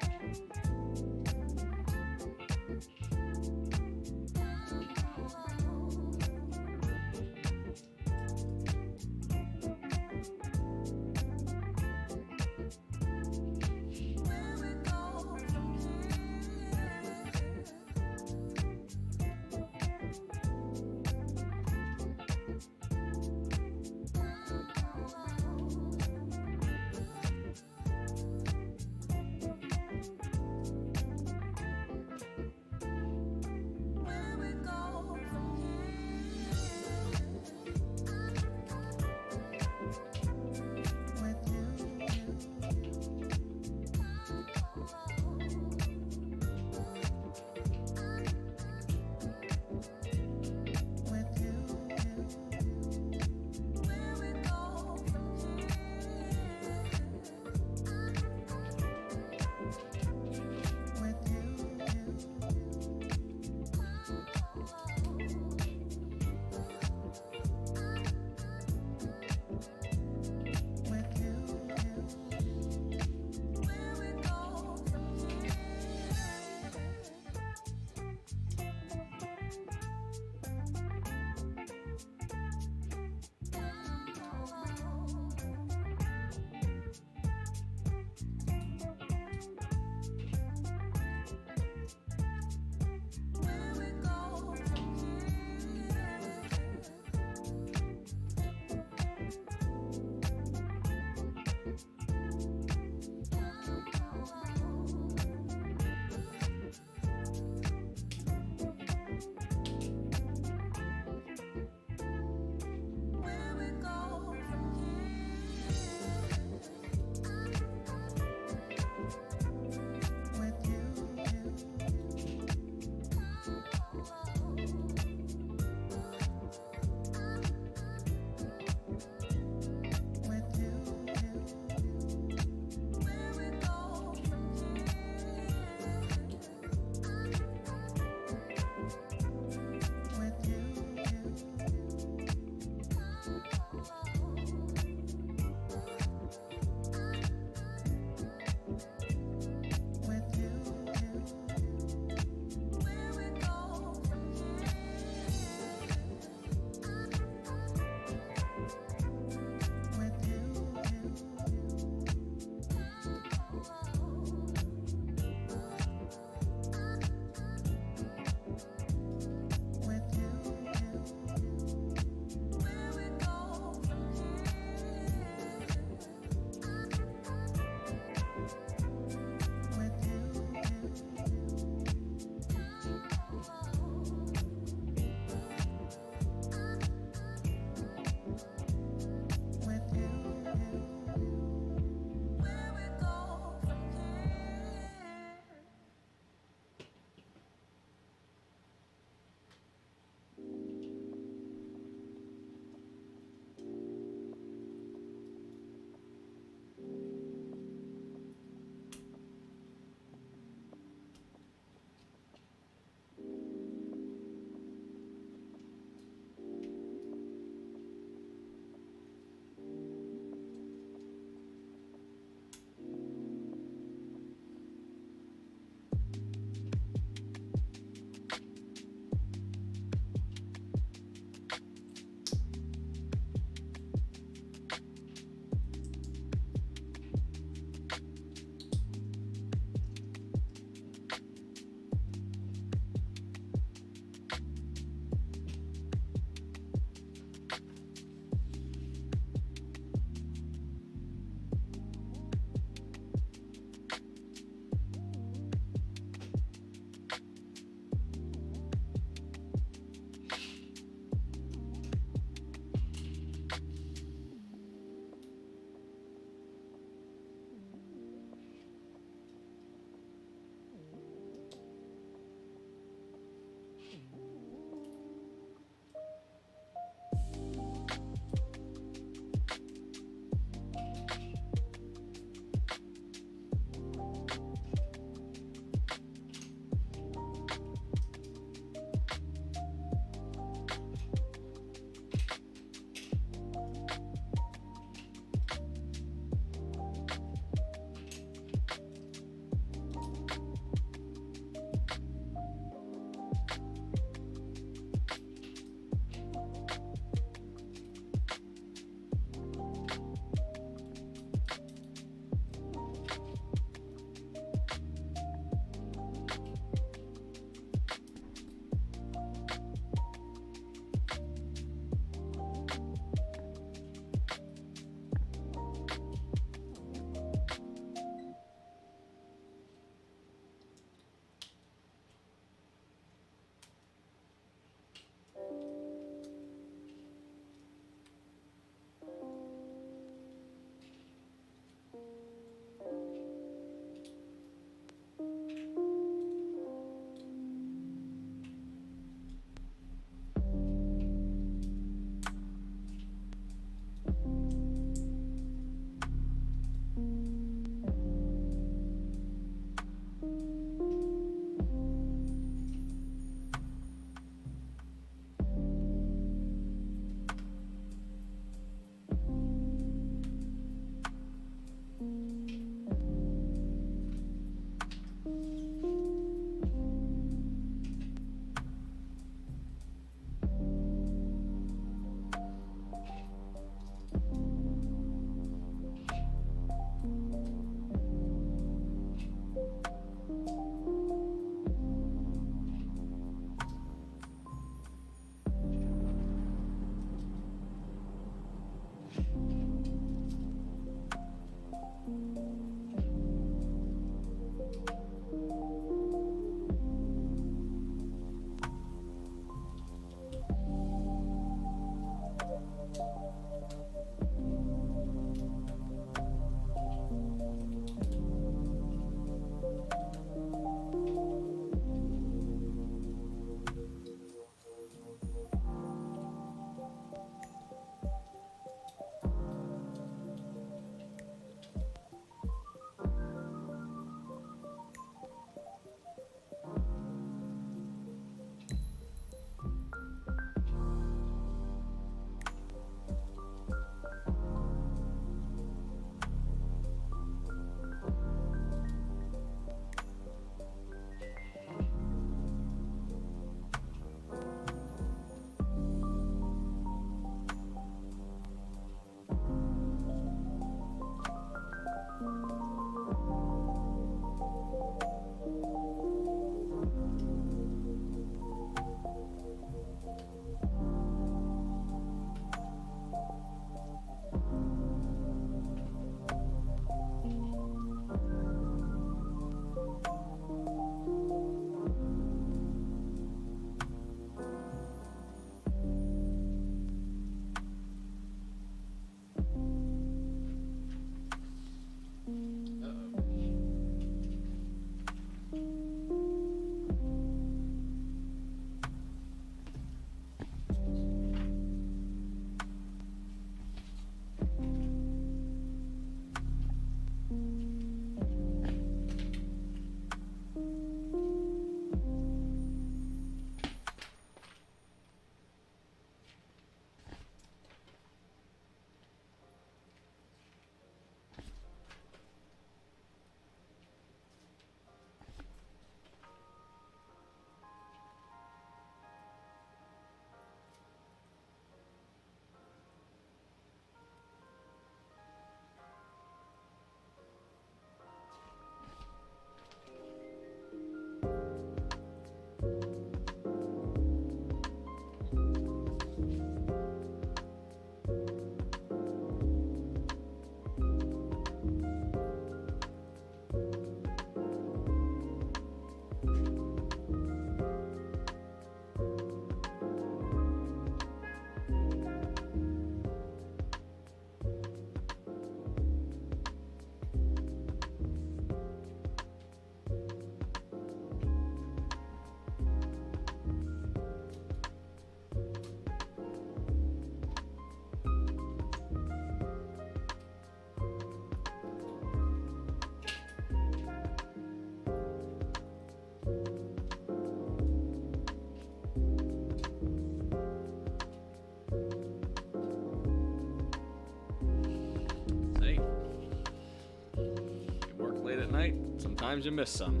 Sometimes you miss some.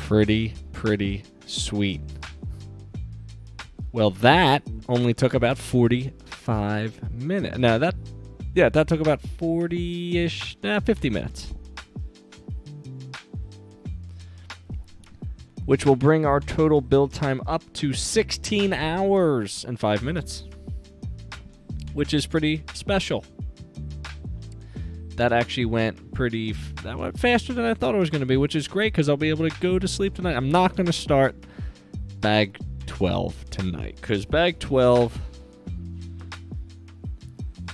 Pretty sweet. Well, that only took about 45 minutes. No, that took about 40-ish, 50 minutes. Which will bring our total build time up to 16 hours and 5 minutes. Which is pretty special. That actually went faster than I thought it was going to be, which is great because I'll be able to go to sleep tonight. I'm not going to start bag 12 tonight because bag 12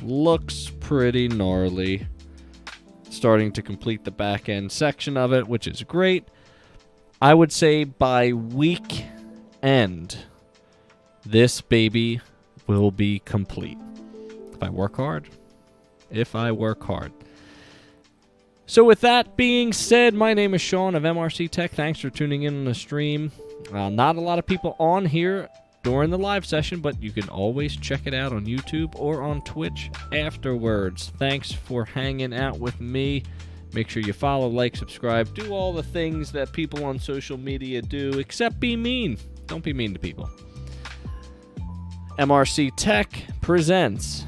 looks pretty gnarly. Starting to complete the back end section of it, which is great. I would say by week end, this baby will be complete. If I work hard. So with that being said, my name is Sean of MRC Tech. Thanks for tuning in on the stream. Not a lot of people on here during the live session, but you can always check it out on YouTube or on Twitch afterwards. Thanks for hanging out with me. Make sure you follow, like, subscribe, do all the things that people on social media do, except be mean. Don't be mean to people. MRC Tech presents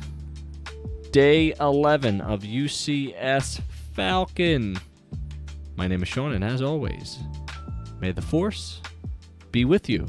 Day 11 of UCS Falcon. My name is Sean, and as always, may the Force be with you.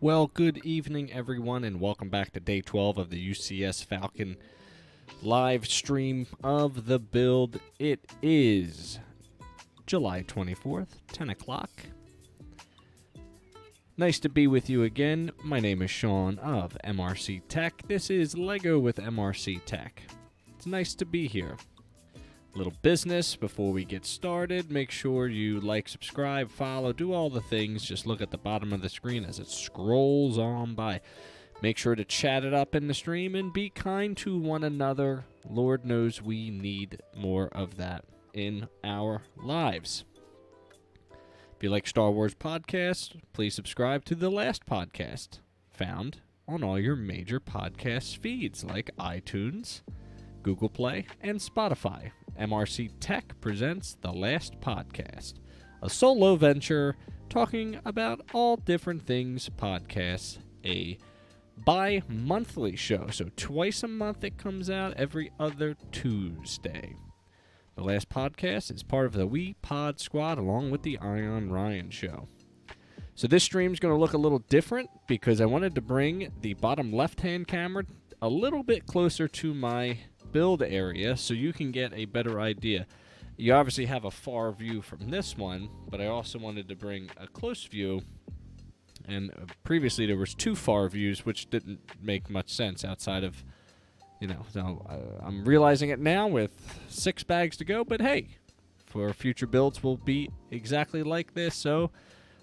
Well, good evening, everyone, and welcome back to Day 12 of the UCS Falcon live stream of the build. It is July 24th, 10 o'clock. Nice to be with you again. My name is Sean of MRC Tech. This is Lego with MRC Tech. It's nice to be here. Little business before we get started. Make sure you like, subscribe, follow, do all the things. Just look at the bottom of the screen as it scrolls on by. Make sure to chat it up in the stream and be kind to one another. Lord knows we need more of that in our lives. If you like Star Wars podcasts, please subscribe to the last podcast, found on all your major podcast feeds like iTunes, Google Play, and Spotify. MRC Tech presents The Last Podcast, a solo venture talking about all different things podcasts, a bi-monthly show, so twice a month it comes out, every other Tuesday. The Last Podcast is part of the We Pod Squad along with the Ion Ryan Show. So this stream's going to look a little different because I wanted to bring the bottom left-hand camera a little bit closer to my build area so you can get a better idea. You obviously have a far view from this one, but I also wanted to bring a close view. And previously there was two far views, which didn't make much sense outside of, so I'm realizing it now with 6 bags to go. But hey, for future builds will be exactly like this. So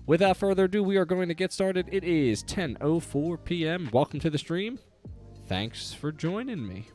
without further ado, we are going to get started. It is 10:04 p.m. Welcome to the stream. Thanks for joining me.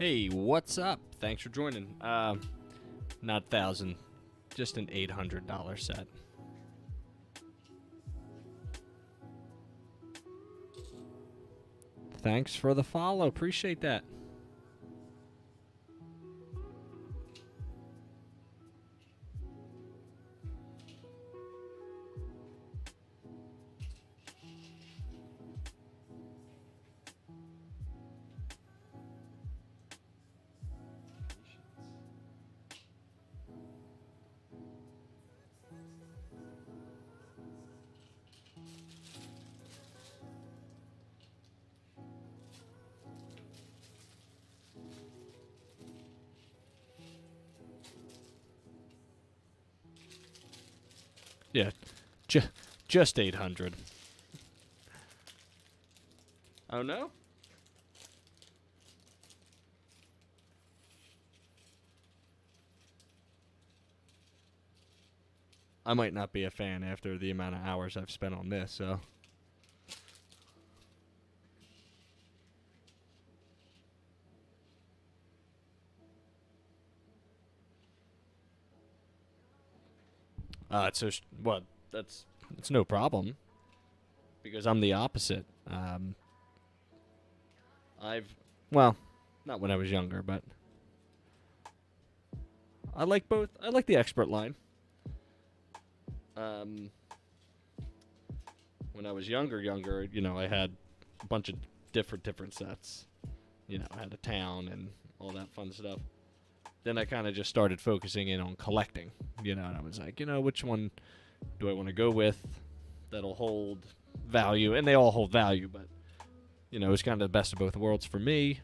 Hey, what's up? Thanks for joining. Not 1,000, just an $800 set. Thanks for the follow. Appreciate that. Yeah, just 800. Oh no? I might not be a fan after the amount of hours I've spent on this, so. Well, it's no problem because I'm the opposite. Well, not when I was younger, but I like both. I like the expert line. When I was younger, you know, I had a bunch of different sets. You know, I had a town and all that fun stuff. Then I kind of just started focusing in on collecting, you know, and I was like, you know, which one do I want to go with that'll hold value? And they all hold value, but, you know, it's kind of the best of both worlds for me.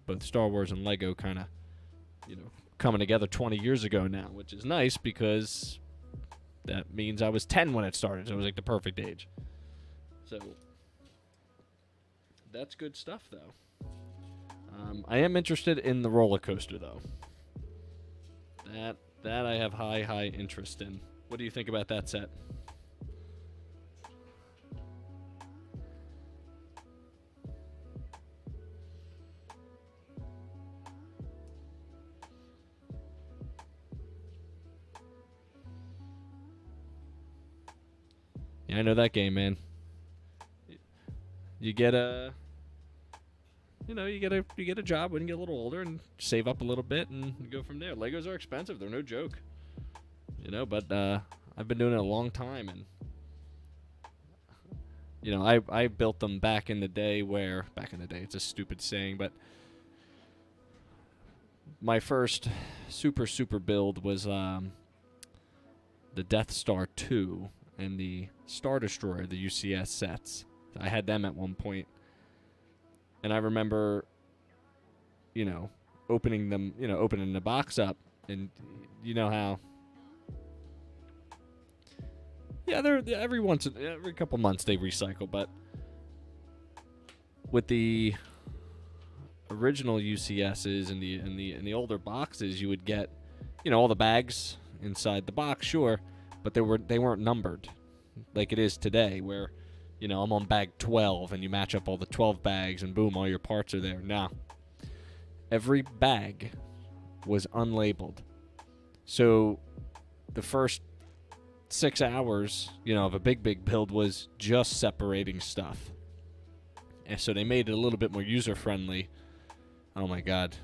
Both Star Wars and Lego kind of, you know, coming together 20 years ago now, which is nice because that means I was 10 when it started, so it was like the perfect age. So that's good stuff, though. I am interested in the roller coaster, though. That I have high interest in. What do you think about that set? Yeah, I know that game, man. You get a job when you get a little older and save up a little bit and go from there. Legos are expensive; they're no joke. You know, but I've been doing it a long time, and you know, I built them back in the day. It's a stupid saying, but my first super build was the Death Star 2 and the Star Destroyer, the UCS sets. I had them at one point. And I remember, you know, opening the box up, and you know how, yeah, every couple months they recycle, but with the original UCSs and the older boxes, you would get, you know, all the bags inside the box, sure, but they weren't numbered like it is today, where, you know, I'm on bag 12, and you match up all the 12 bags, and boom, all your parts are there. Now, every bag was unlabeled. So the first 6 hours, you know, of a big build was just separating stuff. And so they made it a little bit more user-friendly. Oh, my God.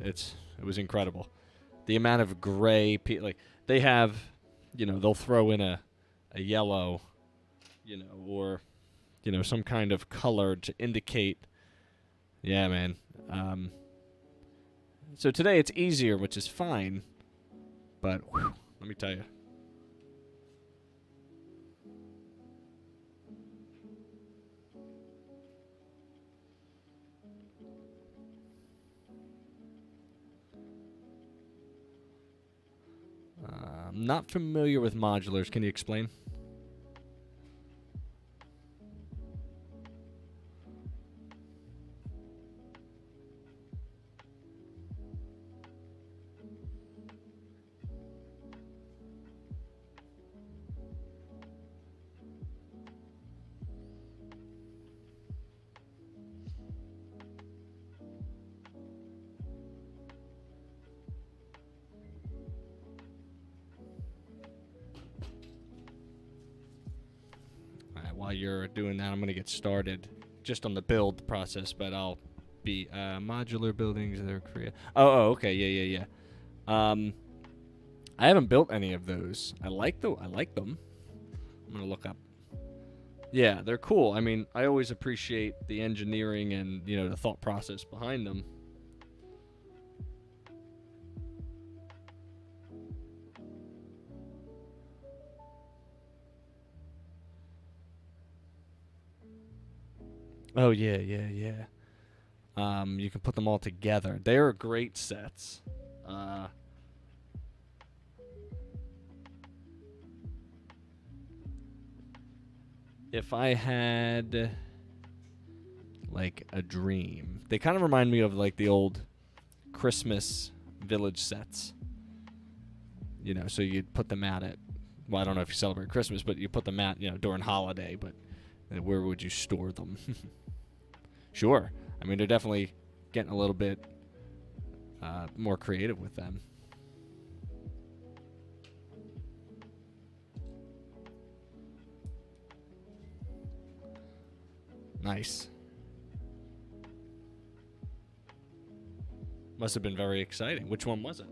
It was incredible. The amount of gray, like, they have, you know, they'll throw in a yellow, you know, or, you know, some kind of color to indicate. Yeah, man. So today it's easier, which is fine. But whew, let me tell you. I'm not familiar with modulars. Can you explain? while you're doing that, I'm going to get started just on the build process, but I'll be modular buildings. They're Korea. Oh, okay. Yeah. I haven't built any of those. I like them. I'm going to look up. Yeah, they're cool. I mean, I always appreciate the engineering and, you know, the thought process behind them. Oh, yeah. You can put them all together. They're great sets. If I had, like, a dream, they kind of remind me of, like, the old Christmas village sets. You know, so you'd put them out at, well, I don't know if you celebrate Christmas, but you put them out, you know, during holiday, but where would you store them? Sure. I mean, they're definitely getting a little bit more creative with them. Nice. Must have been very exciting. Which one was it?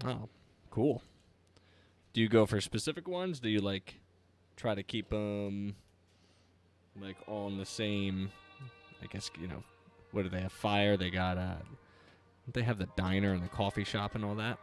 Oh, cool. Do you go for specific ones? Do you, like, try to keep them, like, on the same, I guess, you know, what do they have? Fire. They got, they have the diner and the coffee shop and all that.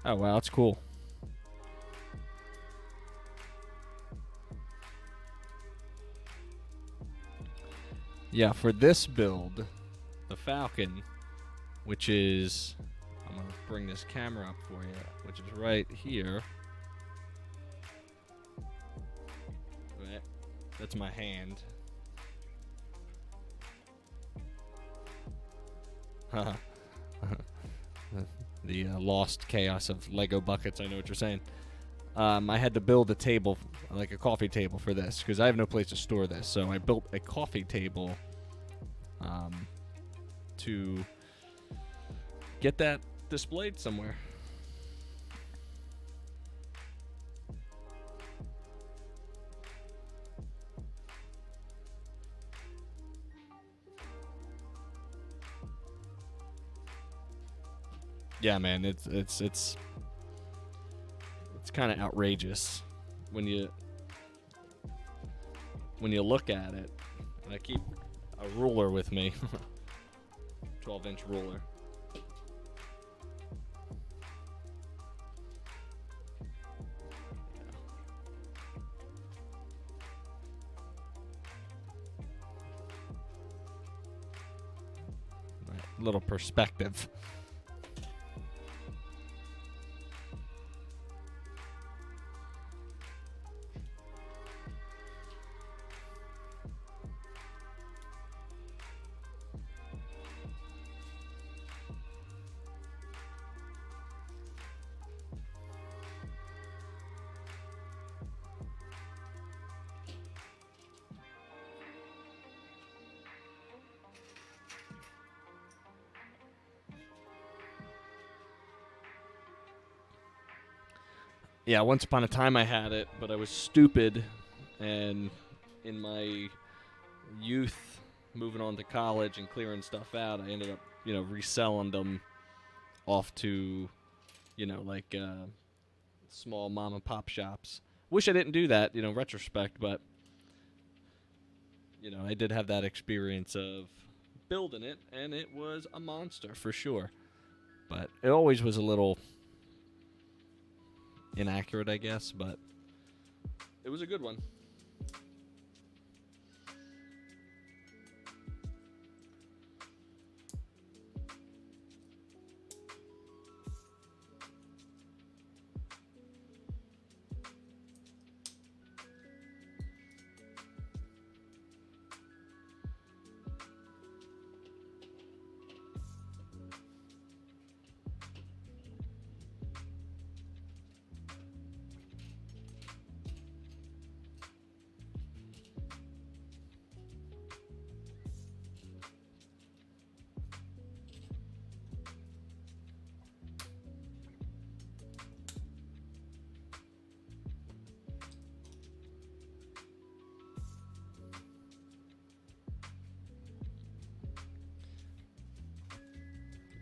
Oh, wow, that's cool. Yeah, for this build, the Falcon, which is, I'm going to bring this camera up for you, which is right here. Right. That's my hand. The lost chaos of Lego buckets. I know what you're saying. I had to build a table, like a coffee table for this, because I have no place to store this. So I built a coffee table to get that displayed somewhere. Yeah, man, it's kind of outrageous when you look at it. And I keep a ruler with me, 12-inch ruler. Right, little perspective. Yeah, once upon a time I had it, but I was stupid, and in my youth, moving on to college and clearing stuff out, I ended up, you know, reselling them off to, you know, like small mom and pop shops. Wish I didn't do that, you know, retrospect, but, you know, I did have that experience of building it, and it was a monster for sure. But it always was a little inaccurate, I guess, but it was a good one.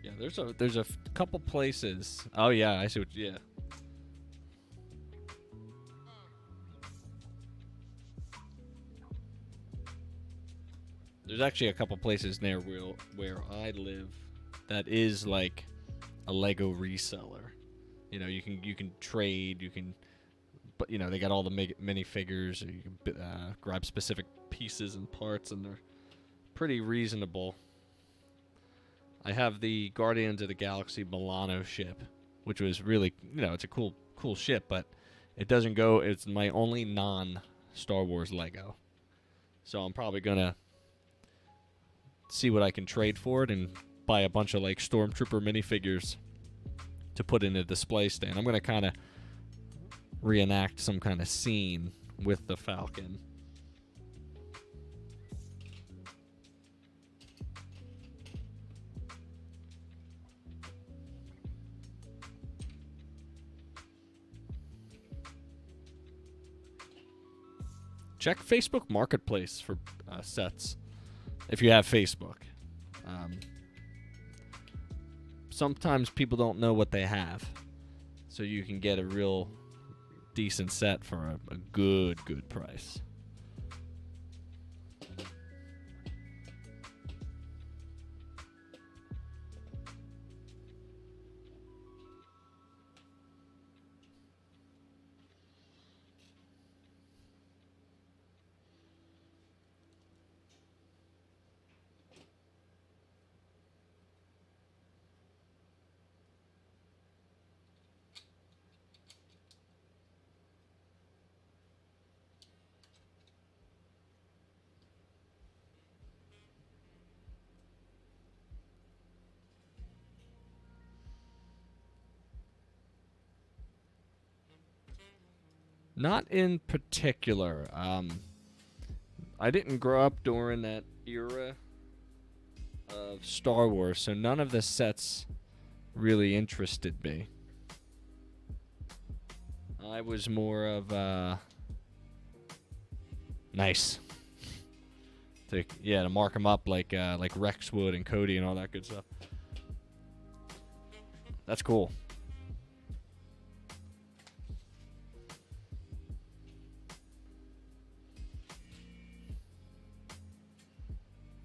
Yeah, there's a couple places. Oh yeah, I see what. Yeah. There's actually a couple places near where I live that is like a Lego reseller. You know, you can trade, but you know they got all the minifigures. You can grab specific pieces and parts, and they're pretty reasonable. I have the Guardians of the Galaxy Milano ship, which was really, you know, it's a cool ship, but it doesn't go. It's my only non-Star Wars Lego, so I'm probably gonna see what I can trade for it and buy a bunch of like Stormtrooper minifigures to put in a display stand. I'm gonna kind of reenact some kind of scene with the Falcon. Check Facebook Marketplace for sets if you have Facebook. Sometimes people don't know what they have, so you can get a real decent set for a good price. Not in particular. I didn't grow up during that era of Star Wars, so none of the sets really interested me. I was more of nice. To mark them up like Rexwood and Cody and all that good stuff. That's cool.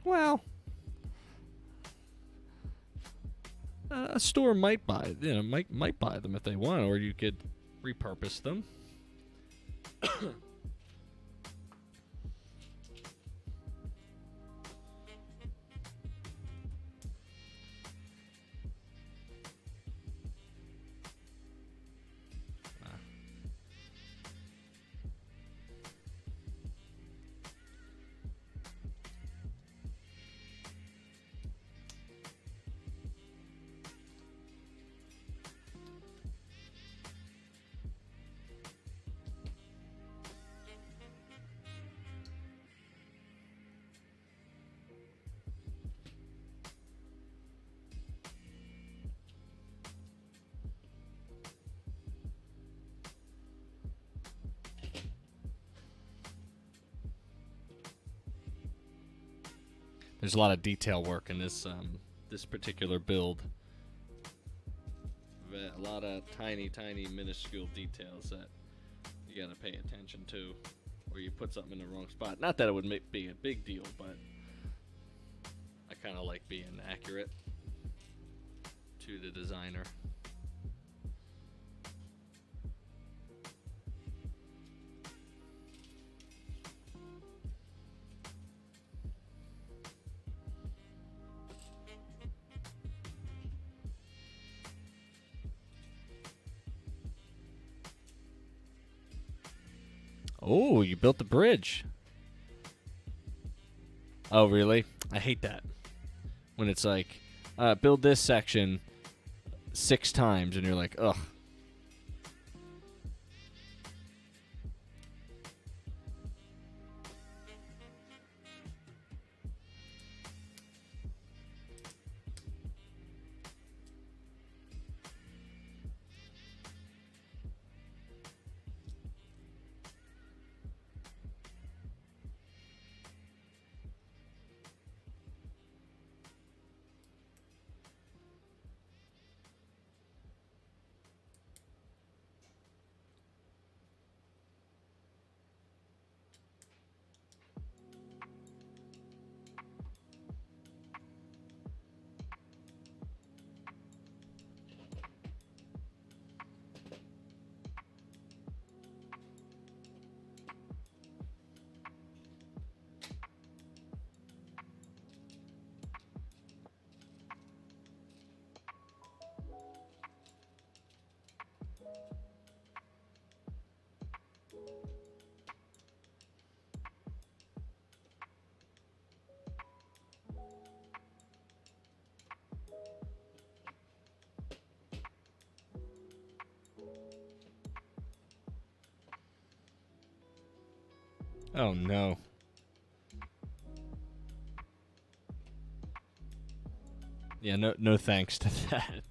Well, a store might buy, might buy them if they want, or you could repurpose them. There's a lot of detail work in this this particular build. A lot of tiny minuscule details that you gotta pay attention to, or you put something in the wrong spot. Not that it would be a big deal, but I kind of like being accurate to the designer. Oh, you built the bridge. Oh, really? I hate that. When it's like, build this section 6 times, and you're like, ugh. Oh, no. Yeah, no thanks to that.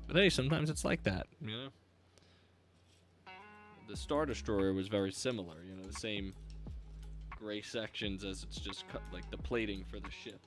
But hey, sometimes it's like that, you know? The Star Destroyer was very similar, you know, the same gray sections as it's just cut, like the plating for the ship.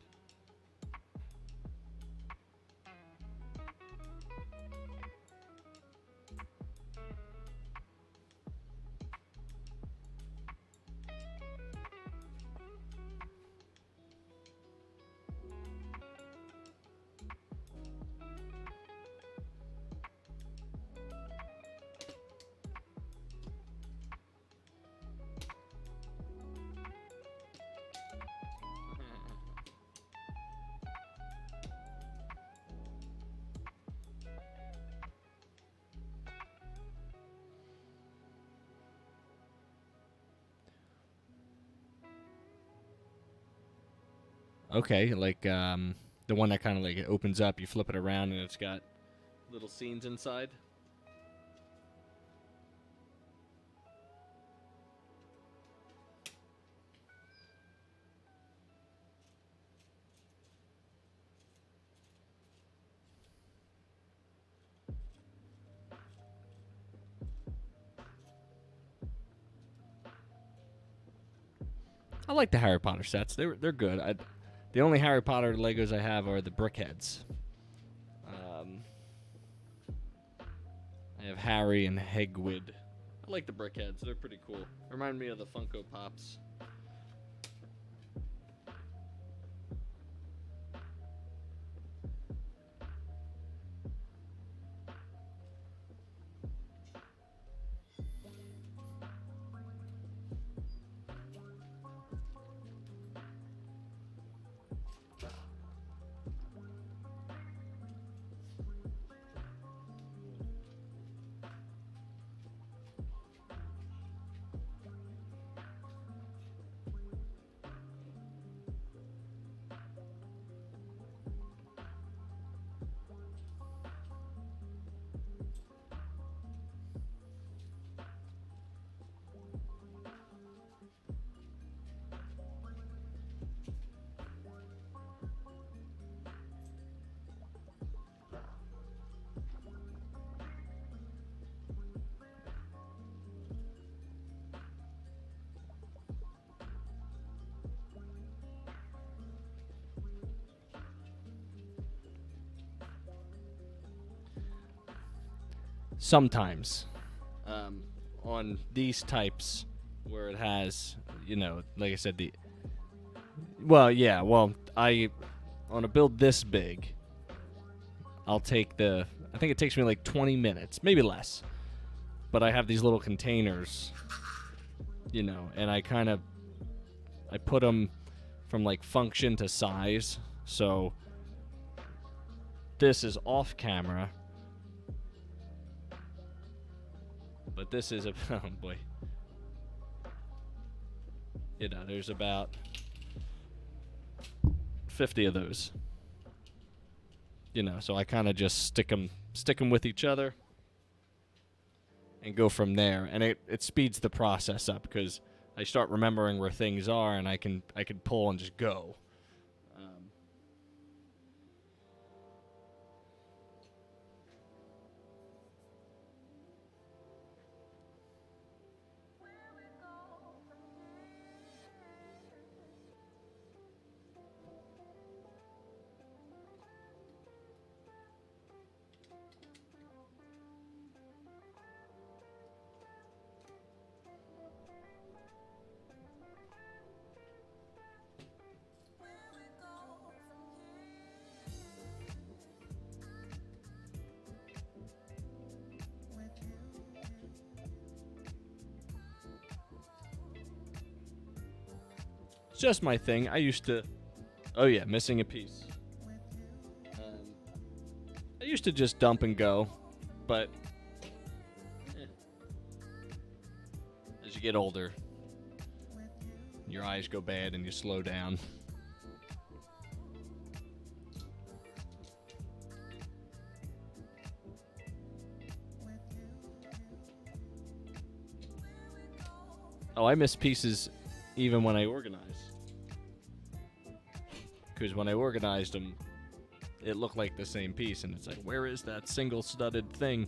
Okay, like the one that kind of like it opens up, you flip it around, and it's got little scenes inside. I like the Harry Potter sets. They're good. The only Harry Potter Legos I have are the Brickheads. I have Harry and Hagrid. I like the Brickheads. They're pretty cool. Remind me of the Funko Pops. Sometimes. on these types where it has, like I said, on a build this big, I think it takes me like 20 minutes, maybe less. But I have these little containers, and I put them from like function to size. So this is off camera, but this is oh boy. There's about 50 of those. So I kind of just stick them with each other and go from there. And it speeds the process up because I start remembering where things are, and I can pull and just go. It's just my thing. I used to... Oh, yeah, missing a piece. I used to just dump and go, but... As you get older, your eyes go bad and you slow down. Oh, I miss pieces even when I organize. Because when I organized them, it looked like the same piece, and it's like, where is that single studded thing?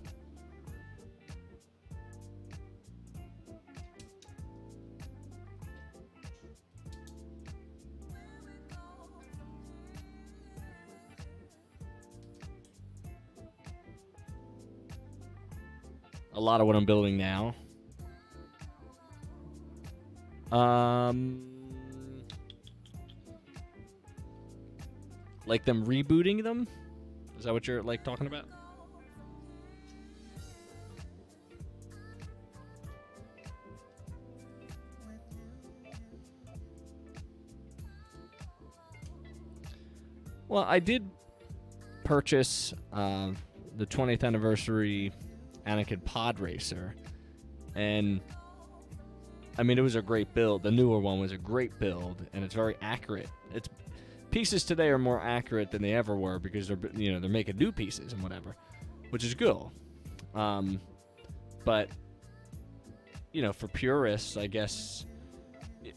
A lot of what I'm building now. Like them rebooting them? Is that what you're like talking about? Well, I did purchase the 20th anniversary Anakin Pod Racer, and I mean, it was a great build. The newer one was a great build, and it's very accurate. Pieces today are more accurate than they ever were because they're making new pieces and whatever, which is good. But for purists, I guess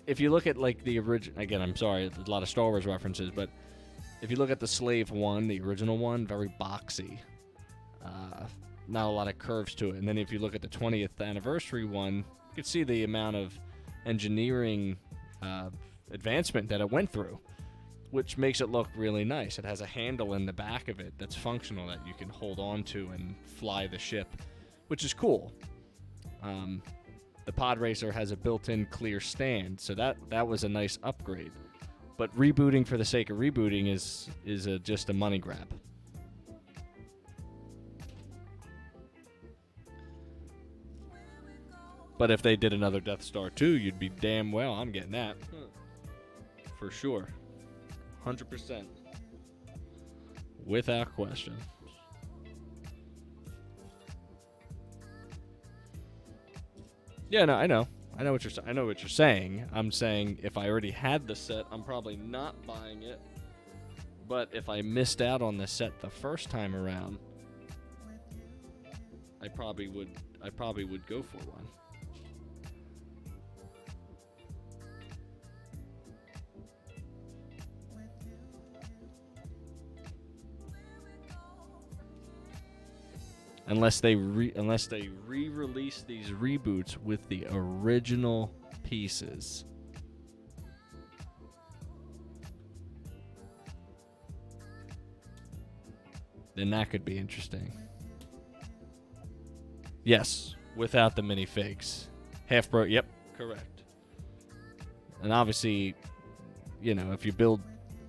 if you look at like the original, again, I'm sorry, a lot of Star Wars references, but if you look at the Slave one, the original one, very boxy, not a lot of curves to it. And then if you look at the 20th anniversary one, you can see the amount of engineering advancement that it went through, which makes it look really nice. It has a handle in the back of it that's functional that you can hold on to and fly the ship, which is cool. The Pod Racer has a built-in clear stand, so that was a nice upgrade. But rebooting for the sake of rebooting is just a money grab. But if they did another Death Star 2, you'd be damn well, I'm getting that. For sure. 100%. Without question. Yeah, no, I know. I know what you're saying. I'm saying if I already had the set, I'm probably not buying it. But if I missed out on the set the first time around, I probably would go for one. Unless they re-release these reboots with the original pieces. Then that could be interesting. Yes, without the minifigs. Half broke. Yep, correct. And obviously, you know, if you build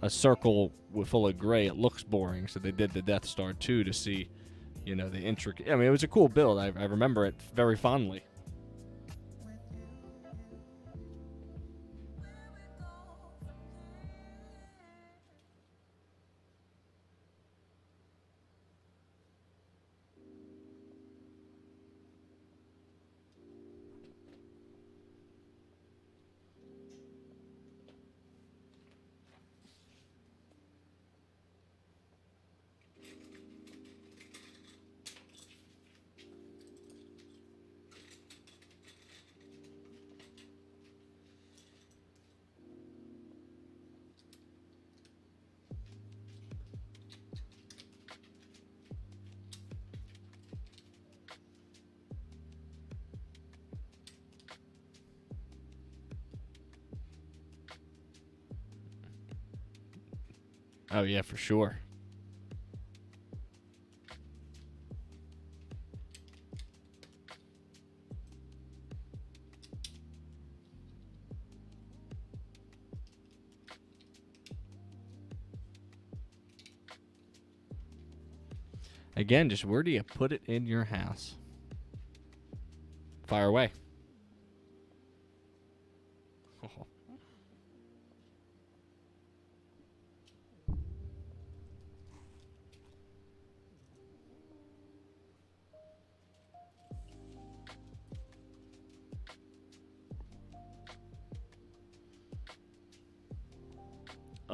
a circle full of gray, it looks boring. So they did the Death Star too to see, you know, the intricate. I mean, it was a cool build. I remember it very fondly. Oh, yeah, for sure. Again, just where do you put it in your house? Fire away.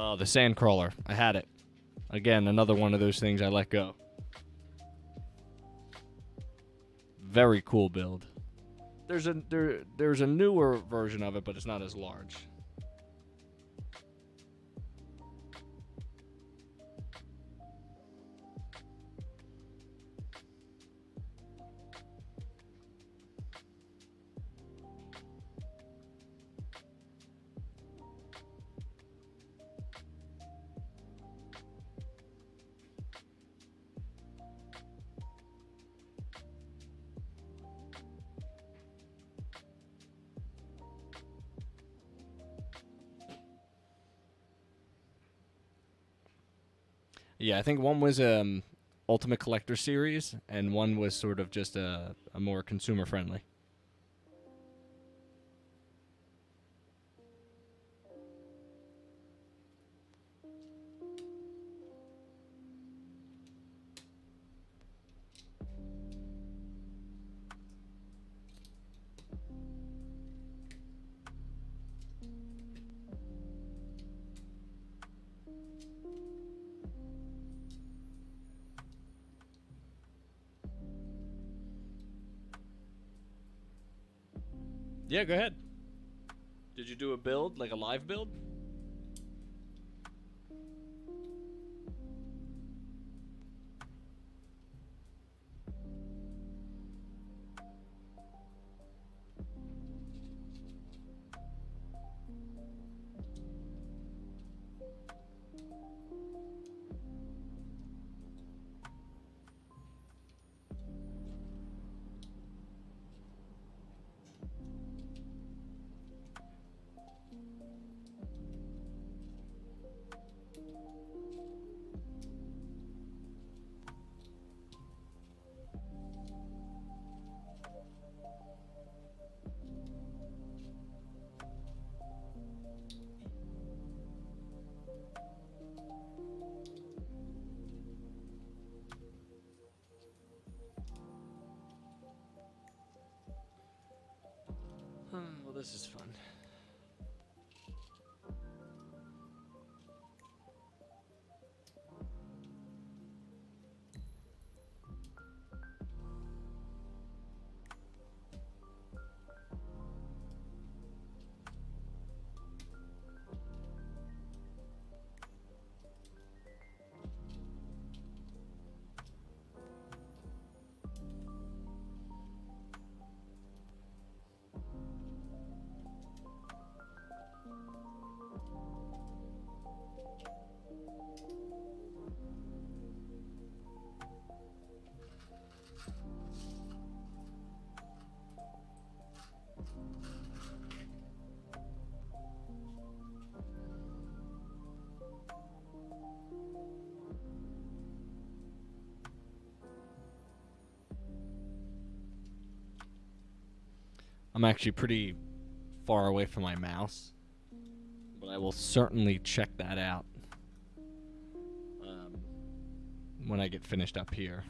Oh, the sandcrawler. I had it. Again, another one of those things I let go. Very cool build. There's a newer version of it, but it's not as large. Yeah, I think one was Ultimate Collector Series, and one was sort of just a more consumer friendly. Yeah, go ahead. Did you do a build, like a live build? Well, this is fun. I'm actually pretty far away from my mouse, but I will certainly check that out when I get finished up here.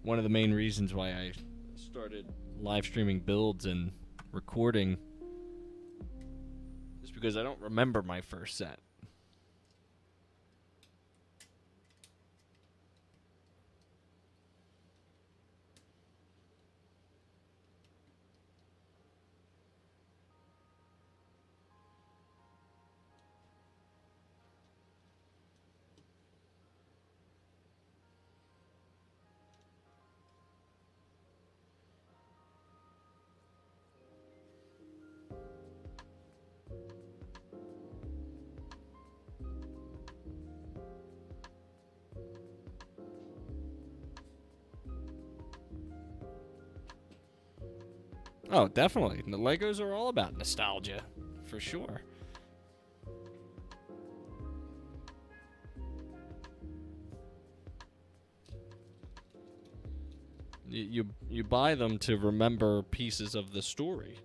One of the main reasons why I started live streaming builds and recording is because I don't remember my first set. Oh, definitely. The Legos are all about nostalgia, for sure. You buy them to remember pieces of the story.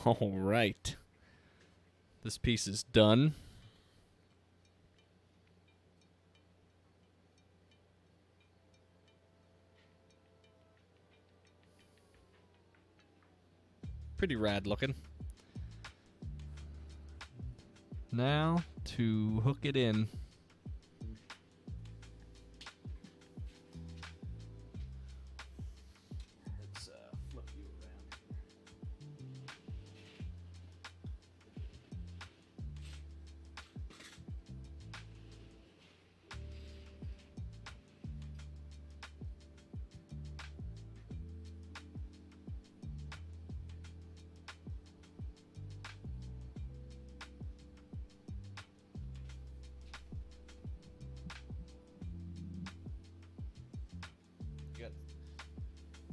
All right. This piece is done. Pretty rad looking. Now to hook it in. Let's flip you around.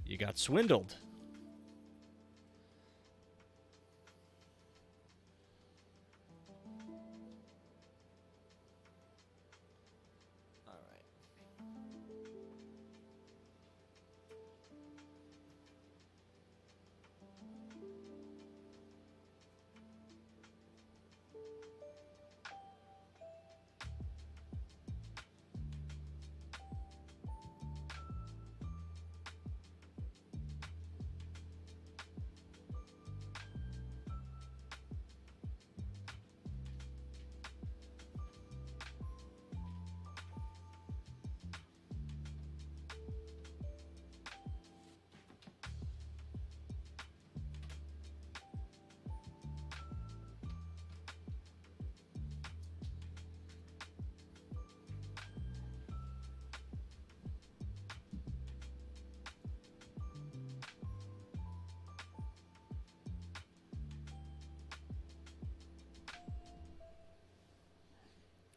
You got swindled. All right.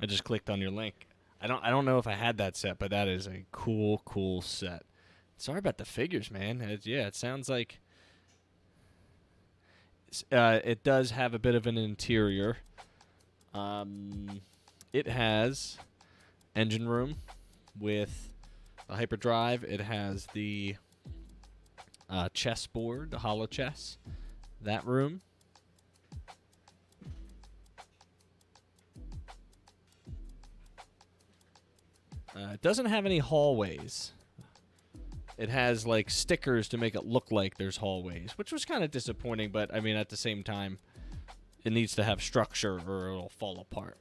I just clicked on your link. I don't know if I had that set, but that is a cool set. Sorry about the figures, man. It sounds like it does have a bit of an interior. It has engine room with a hyperdrive. It has the chessboard, the hollow chess. That room. It doesn't have any hallways. It has like stickers to make it look like there's hallways, which was kind of disappointing, but I mean at the same time it needs to have structure or it'll fall apart.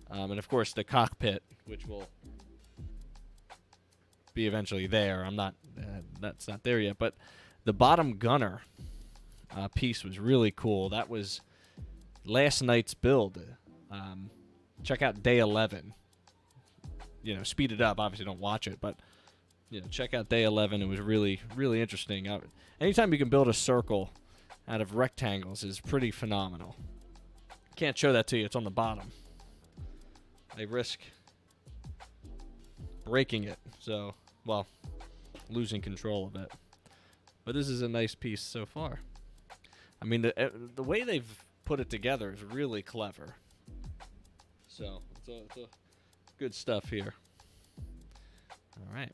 And of course the cockpit, which will be eventually there. I'm not that's not there yet, but the bottom gunner piece was really cool. That was last night's build. Check out day 11. You know, speed it up. Obviously, don't watch it, but you know, check out day 11. It was really, really interesting. Anytime you can build a circle out of rectangles is pretty phenomenal. Can't show that to you. It's on the bottom. They risk breaking it, so well, losing control of it. But this is a nice piece so far. I mean, the way they've put it together is really clever. So it's a good stuff here. All right.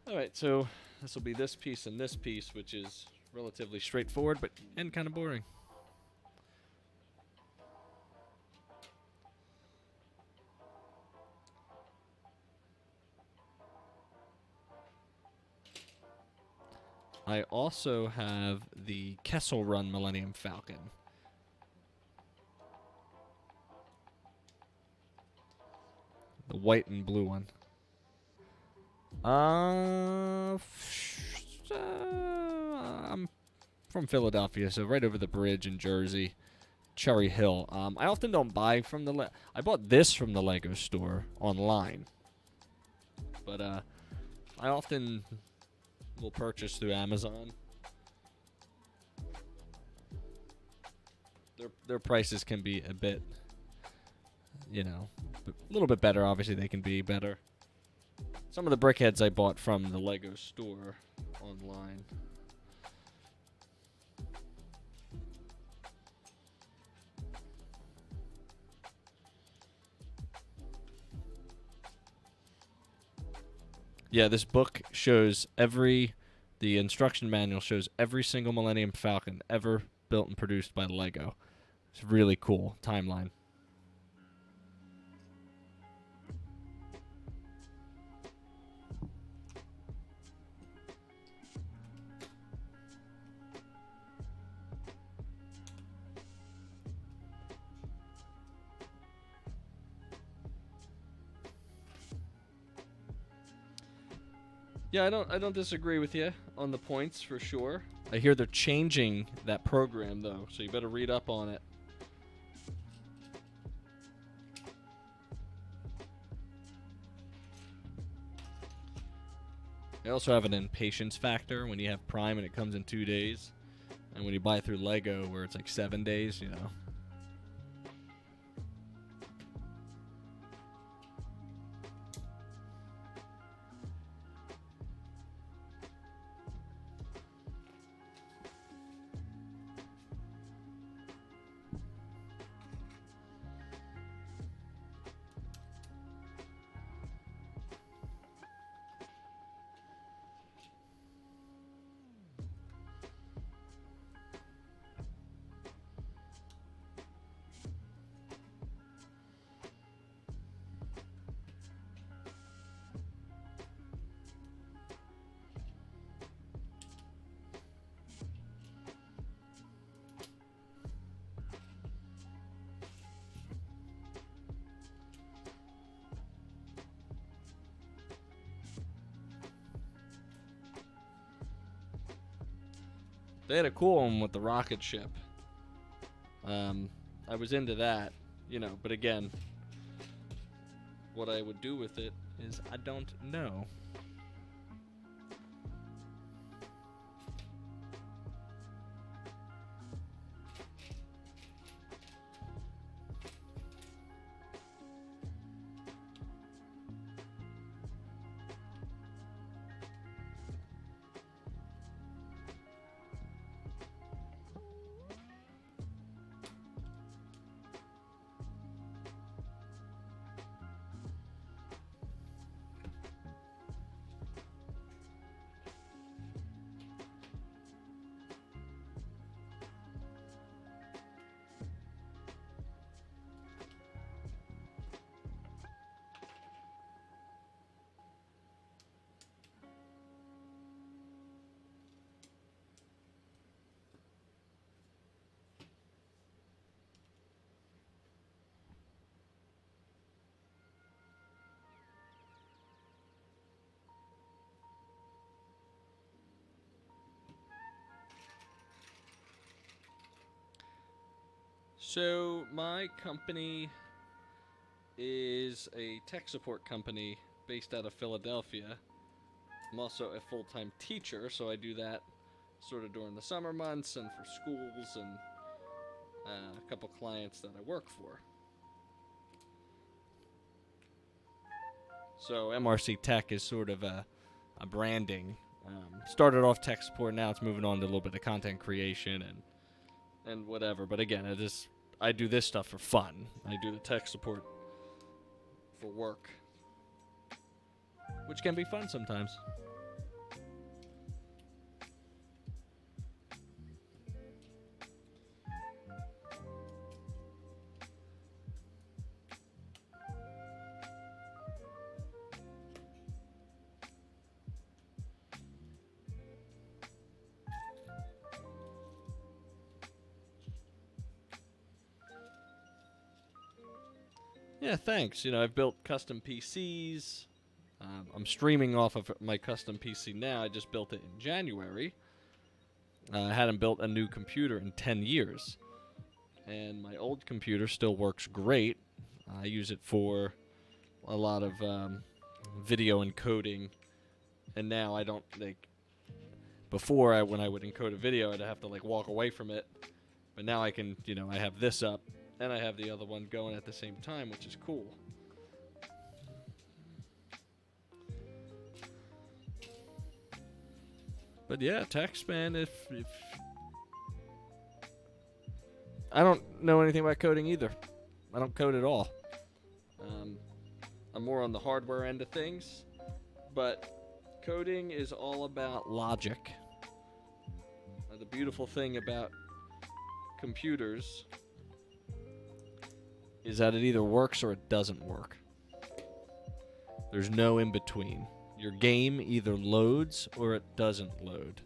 All right, so this will be this piece and this piece, which is relatively straightforward, but and kind of boring. I also have the Kessel Run Millennium Falcon. The white and blue one. I'm from Philadelphia, so right over the bridge in Jersey, Cherry Hill. I often don't buy from the I bought this from the Lego store online. But I often will purchase through Amazon. Their prices can be a bit, you know, a little bit better. Obviously, they can be better. Some of the brickheads I bought from the Lego store online. Yeah, this book shows the instruction manual shows every single Millennium Falcon ever built and produced by Lego. It's really cool timeline. Yeah, I don't disagree with you on the points for sure. I hear they're changing that program though, so you better read up on it. I also have an impatience factor when you have Prime and it comes in 2 days, and when you buy through Lego where it's like 7 days, you know. They had a cool one with the rocket ship. I was into that, you know, but again, what I would do with it is I don't know. So my company is a tech support company based out of Philadelphia. I'm also a full-time teacher, so I do that sort of during the summer months and for schools and a couple clients that I work for. So MRC Tech is sort of a branding. Started off tech support, now it's moving on to a little bit of content creation and whatever. But again, I do this stuff for fun. I do the tech support for work, which can be fun sometimes. Yeah, thanks. I've built custom PCs. I'm streaming off of my custom PC now. I just built it in January. I hadn't built a new computer in 10 years. And my old computer still works great. I use it for a lot of video encoding. And now I don't, before when I would encode a video, I'd have to walk away from it. But now I can, I have this up. And I have the other one going at the same time, which is cool. But yeah, text, man, if I don't know anything about coding either. I don't code at all. I'm more on the hardware end of things. But coding is all about logic. The beautiful thing about computers is that it either works or it doesn't work. There's no in between. Your game either loads or it doesn't load.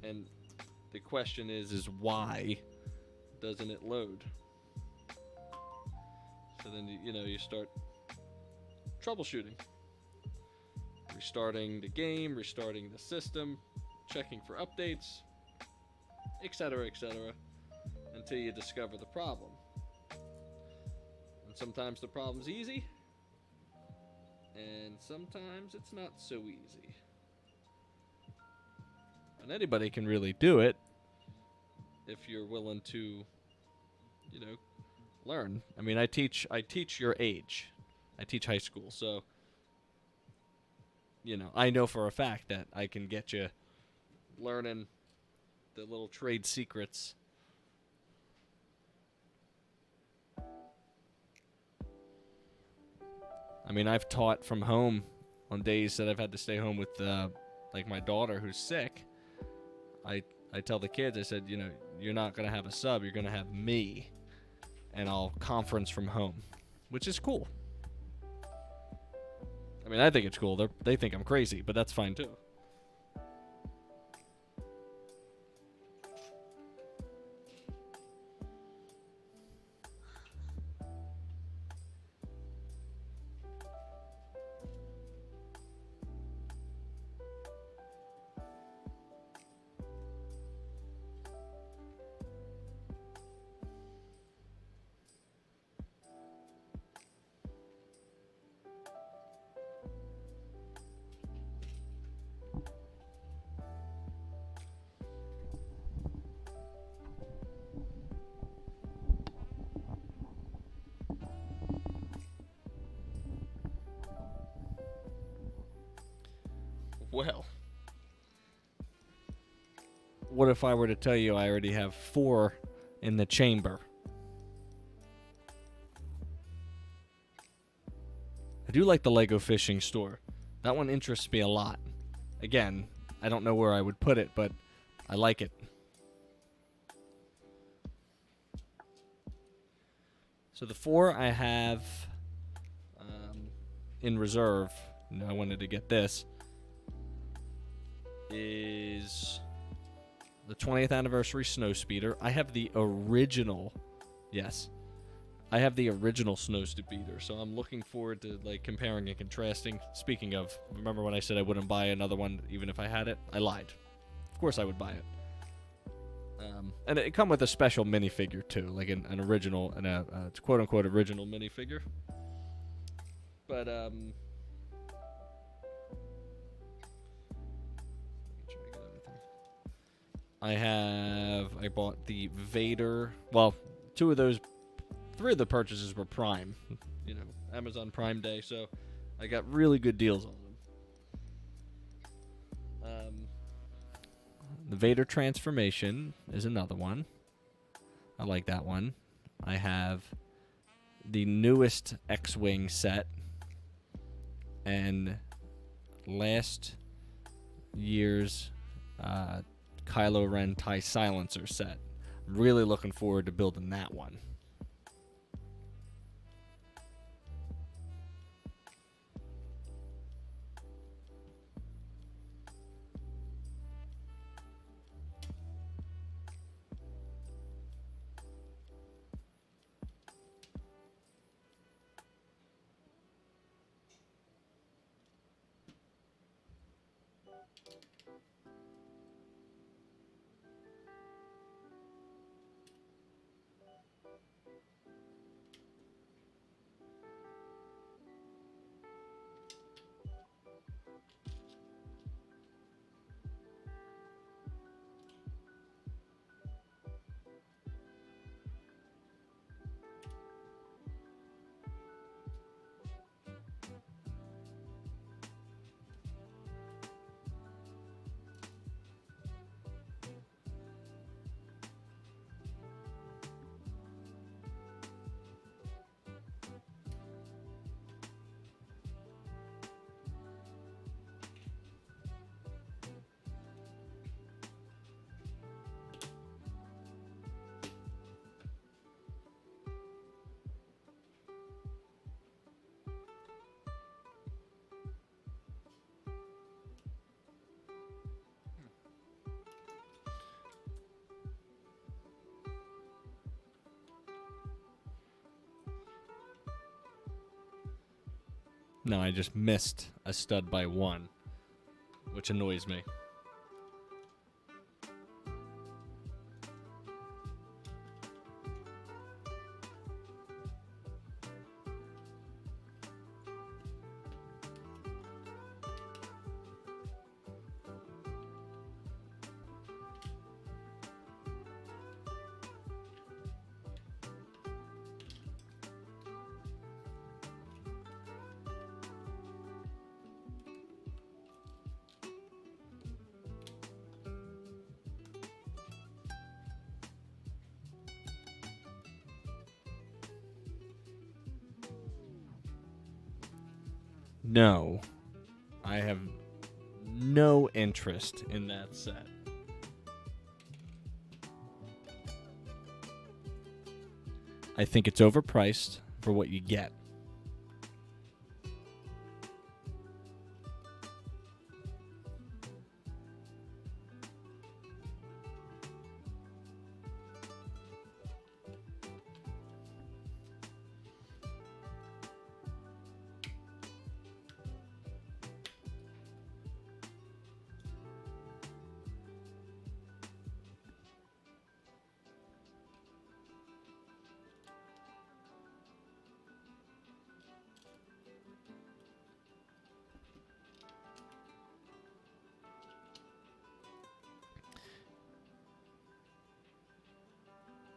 And the question is why doesn't it load? So then you start troubleshooting. Restarting the game, restarting the system, checking for updates, etc., etc., until you discover the problem. And sometimes the problem's easy, and sometimes it's not so easy. And anybody can really do it if you're willing to, learn. I mean, I teach your age. I teach high school, so I know for a fact that I can get you learning the little trade secrets. I mean, I've taught from home on days that I've had to stay home with, my daughter who's sick. I tell the kids, I said, you're not going to have a sub, you're going to have me, and I'll conference from home, which is cool. I mean, I think it's cool. They think I'm crazy, but that's fine too. Well, what if I were to tell you I already have 4 in the chamber? I do like the Lego fishing store. That one interests me a lot. Again, I don't know where I would put it, but I like it. So the 4 I have in reserve, I wanted to get this, is the 20th anniversary Snowspeeder. I have the original, yes, I have the original Snowspeeder, so I'm looking forward to comparing and contrasting. Speaking of, remember when I said I wouldn't buy another one even if I had it? I lied. Of course I would buy it. And it come with a special minifigure too, like an original, it's quote unquote original minifigure. But I bought the Vader. Well, 3 of the purchases were Prime, Amazon Prime Day, so I got really good deals on them. The Vader transformation is another one. I like that one. I have the newest X-Wing set and last year's Kylo Ren TIE Silencer set. I'm really looking forward to building that one. No, I just missed a stud by 1, which annoys me. No, I have no interest in that set. I think it's overpriced for what you get.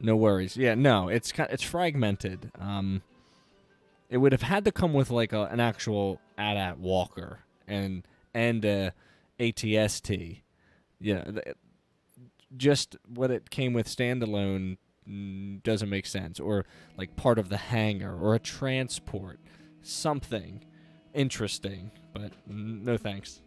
No worries. Yeah, no, it's fragmented. It would have had to come with like an actual AT-AT walker and a ATST. Yeah, just what it came with standalone doesn't make sense, or like part of the hangar or a transport, something interesting. But no thanks.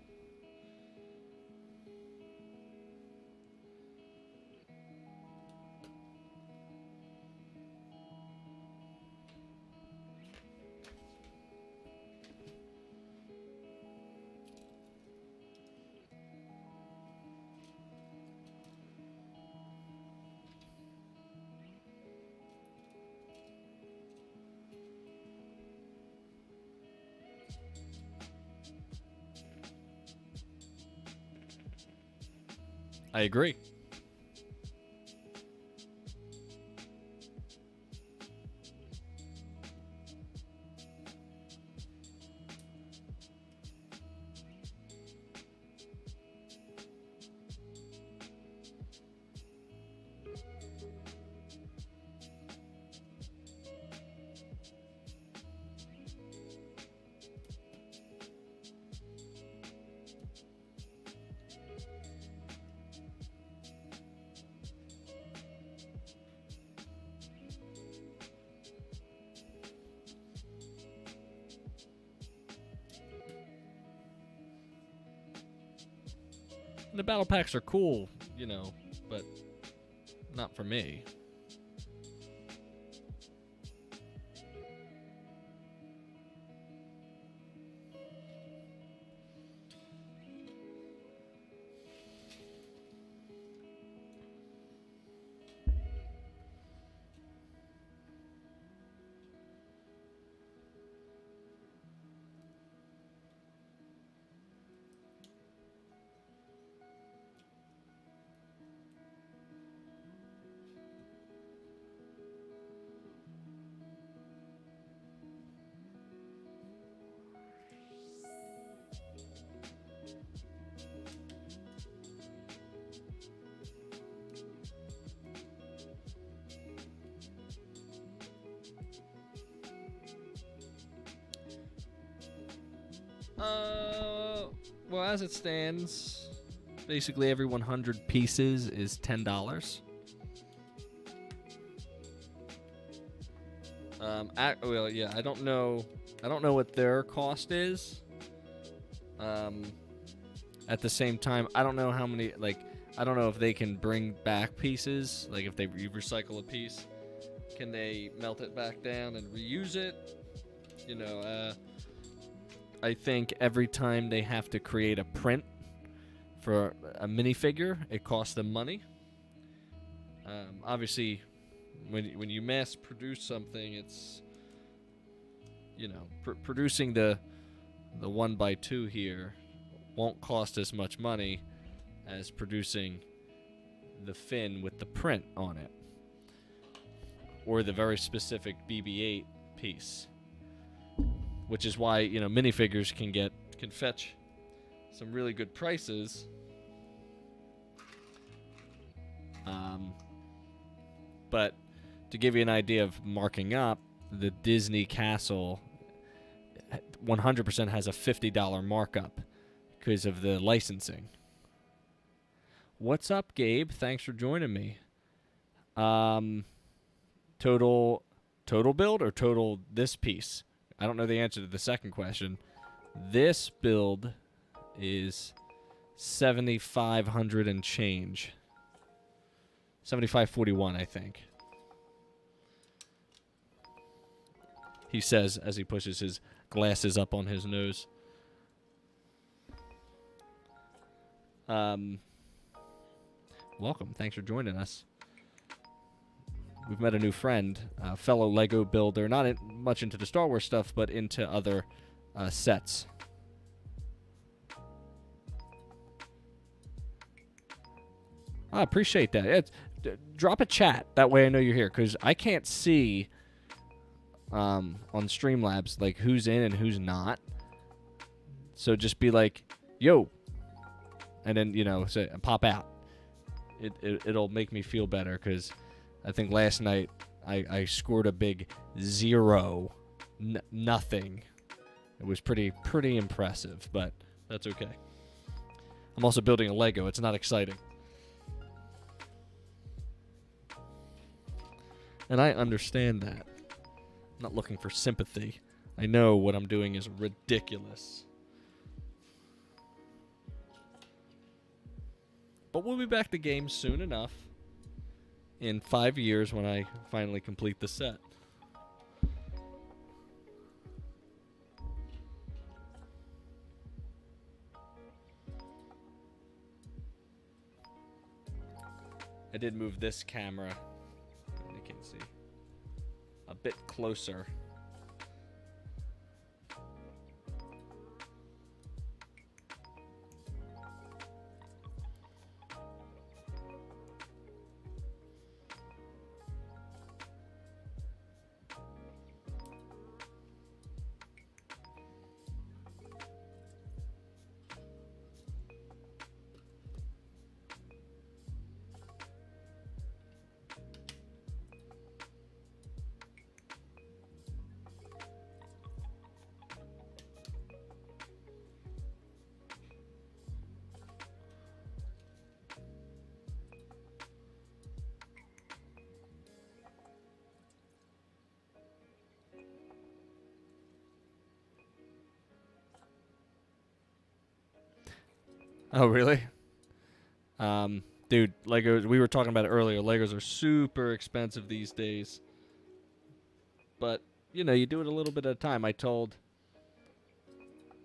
I agree. The battle packs are cool, you know, but not for me. Well, as it stands, basically every 100 pieces is $10. Well, yeah, I don't know what their cost is. At the same time, I don't know how many, like, I don't know if they can bring back pieces. Like, if they recycle a piece, can they melt it back down and reuse it? You know, I think every time they have to create a print for a minifigure, it costs them money. Obviously, when you mass produce something, it's, you know, producing the 1x2 here won't cost as much money as producing the fin with the print on it, or the very specific BB-8 piece. Which is why, you know, minifigures can fetch some really good prices. But to give you an idea of marking up, the Disney Castle 100% has a $50 markup because of the licensing. What's up, Gabe? Thanks for joining me. Total build or total this piece? I don't know the answer to the second question. This build is 7,500 and change. 7,541, I think. He says as he pushes his glasses up on his nose. Welcome. Thanks for joining us. We've met a new friend, a fellow Lego builder, not much into the Star Wars stuff, but into other sets. I appreciate that. Drop a chat. That way I know you're here, because I can't see on Streamlabs like who's in and who's not. So just be like, yo, and then, you know, say, pop out. It'll make me feel better, because I think last night I scored a big 0, nothing. It was pretty impressive, but that's okay. I'm also building a Lego. It's not exciting. And I understand that. I'm not looking for sympathy. I know what I'm doing is ridiculous. But we'll be back to games soon enough. In 5 years when I finally complete the set. I did move this camera, you can see, a bit closer. Oh, really? Dude, Legos, we were talking about it earlier. Legos are super expensive these days. But, you do it a little bit at a time. I told,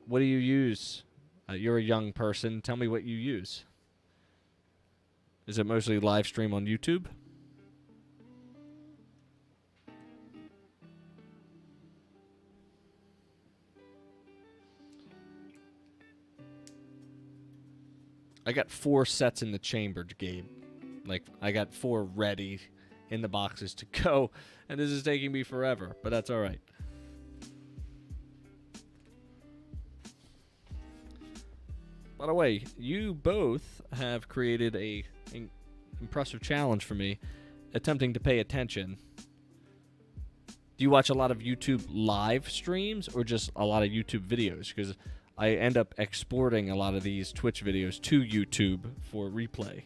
what do you use? You're a young person. Tell me what you use. Is it mostly live stream on YouTube? I got 4 sets in the chamber, Gabe. Like, I got 4 ready in the boxes to go, and this is taking me forever, but that's all right. By the way, you both have created a impressive challenge for me, attempting to pay attention. Do you watch a lot of YouTube live streams or just a lot of YouTube videos? Because I end up exporting a lot of these Twitch videos to YouTube for replay.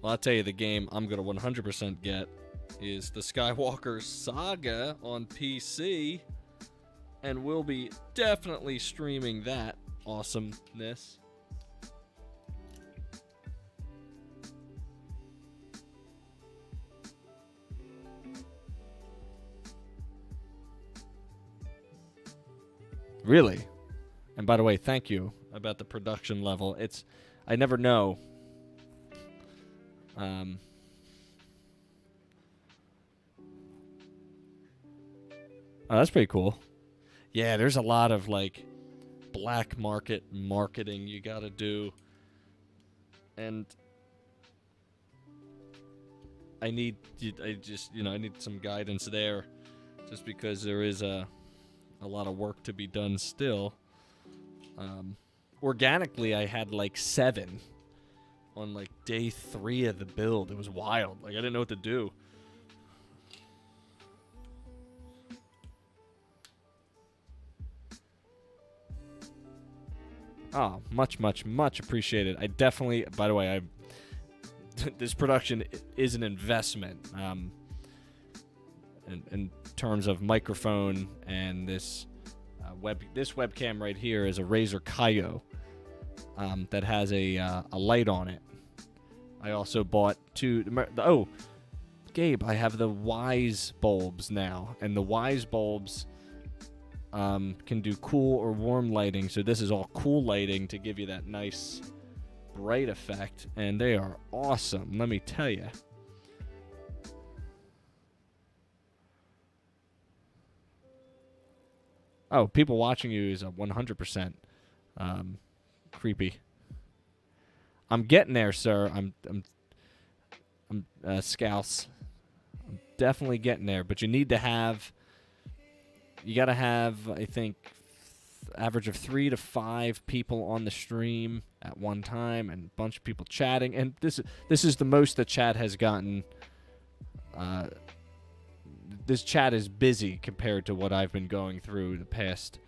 Well, I'll tell you, the game I'm going to 100% get is the Skywalker Saga on PC, and we'll be definitely streaming that awesomeness. Really? And by the way, thank you about the production level. I never know. Oh, that's pretty cool. Yeah, there's a lot of like black market marketing you got to do, and I need some guidance there, just because there is a lot of work to be done still. Organically, I had like 7 on like day 3 of the build. It was wild. Like, I didn't know what to do. Oh, much, much, much appreciated. I definitely, by the way, this production is an investment in terms of microphone, and this webcam right here is a Razer Kaio that has a light on it. I also bought 2. Oh, Gabe, I have the Wise bulbs now, and the Wise bulbs can do cool or warm lighting. So this is all cool lighting to give you that nice bright effect, and they are awesome, let me tell you. Oh, people watching you is a 100% creepy. I'm getting there, sir. I'm Scouse. I'm definitely getting there, but you need to have. You got to have, I think, average of 3 to 5 people on the stream at one time, and a bunch of people chatting. And this is the most the chat has gotten. This chat is busy compared to what I've been going through the past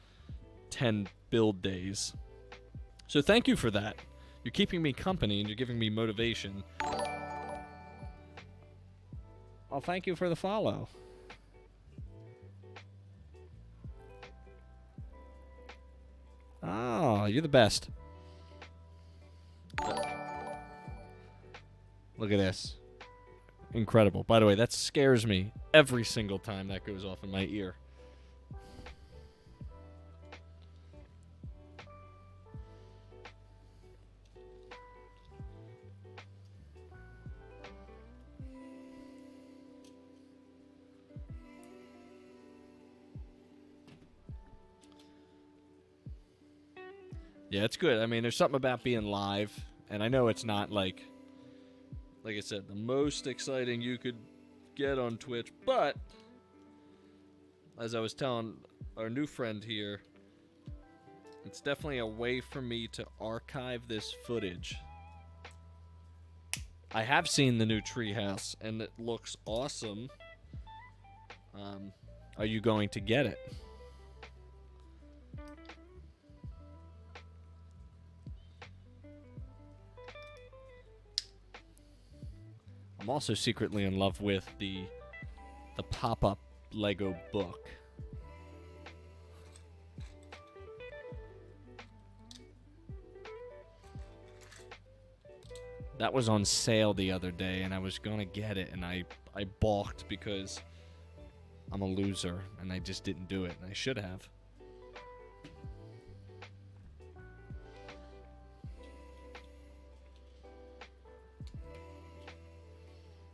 10 build days. So thank you for that. You're keeping me company, and you're giving me motivation. Well, thank you for the follow. Oh, you're the best. Look at this. Incredible. By the way, that scares me every single time that goes off in my ear. Yeah, it's good. I mean, there's something about being live, and I know it's not like I said, the most exciting you could get on Twitch, but as I was telling our new friend here, it's definitely a way for me to archive this footage. I have seen the new treehouse, and it looks awesome. Are you going to get it? I'm also secretly in love with the pop-up Lego book. That was on sale the other day, and I was going to get it, and I balked because I'm a loser, and I just didn't do it, and I should have.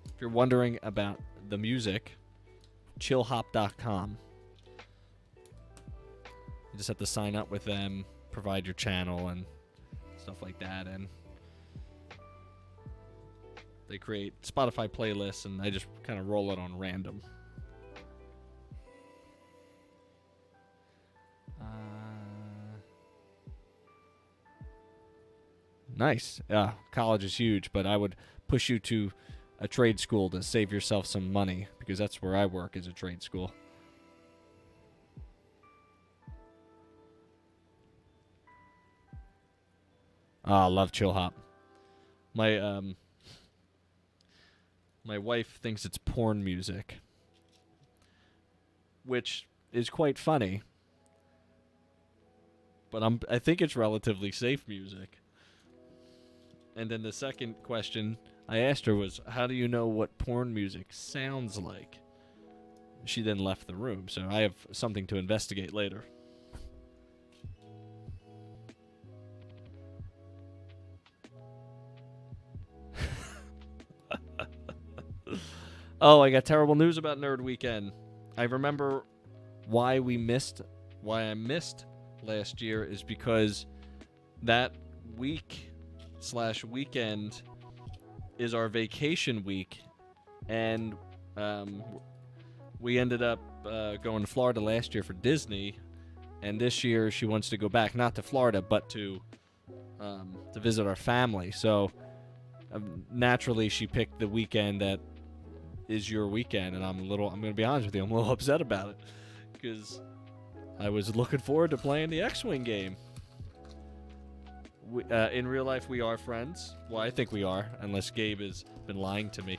If you're wondering about the music, chillhop.com. You just have to sign up with them, provide your channel, and stuff like that, and they create Spotify playlists, and I just kind of roll it on random. Nice. College is huge, but I would push you to a trade school to save yourself some money, because that's where I work, is a trade school. I love Chill Hop. My wife thinks it's porn music, which is quite funny, but I think it's relatively safe music. And then the second question I asked her was, how do you know what porn music sounds like? She then left the room, so I have something to investigate later. Oh, I got terrible news about Nerd Weekend. I remember why I missed last year is because that week/weekend is our vacation week, and we ended up going to Florida last year for Disney, and this year she wants to go back, not to Florida, but to visit our family. So naturally, she picked the weekend that is your weekend, and I'm going to be honest with you, I'm a little upset about it, because I was looking forward to playing the X-Wing game. In real life, we are friends. Well, I think we are, unless Gabe has been lying to me.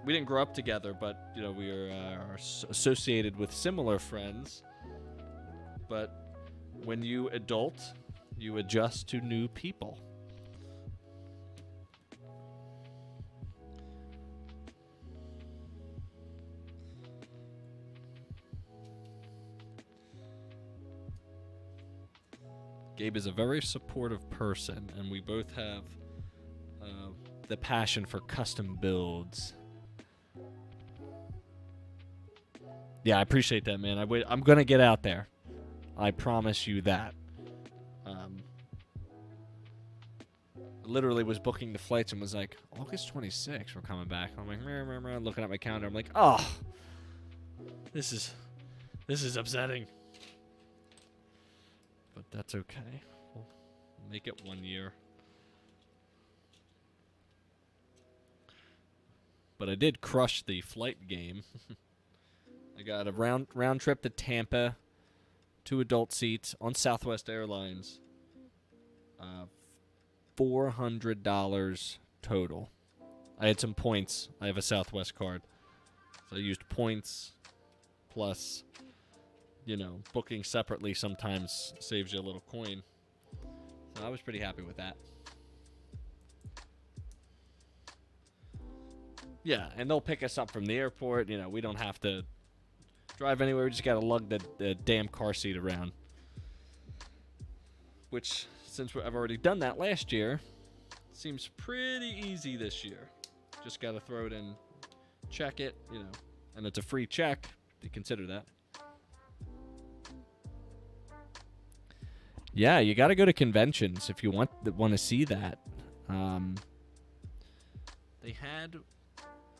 We didn't grow up together, but we are associated with similar friends. But when you adult, you adjust to new people. Gabe is a very supportive person, and we both have the passion for custom builds. Yeah, I appreciate that, man. I'm going to get out there. I promise you that. I literally was booking the flights and was like, August 26th, we're coming back. I'm like, looking at my calendar. I'm like, oh, this is upsetting. But that's okay. We'll make it 1 year. But I did crush the flight game. I got a round trip to Tampa, 2 adult seats on Southwest Airlines. $400 total. I had some points. I have a Southwest card. So I used points plus, booking separately sometimes saves you a little coin. So I was pretty happy with that. Yeah, and they'll pick us up from the airport. We don't have to drive anywhere. We just got to lug the damn car seat around. Which, since I've already done that last year, seems pretty easy this year. Just got to throw it in, check it, and it's a free check. You consider that. Yeah, you got to go to conventions if you want to see that. I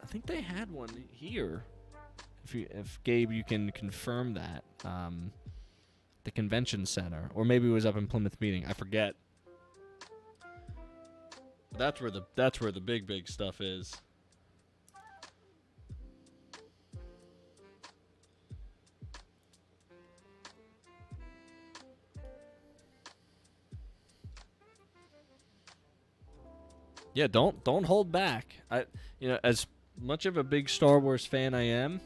think they had one here. If Gabe, you can confirm that. The convention center, or maybe it was up in Plymouth Meeting. I forget. That's where the big stuff is. Yeah, don't hold back. As much of a big Star Wars fan I am,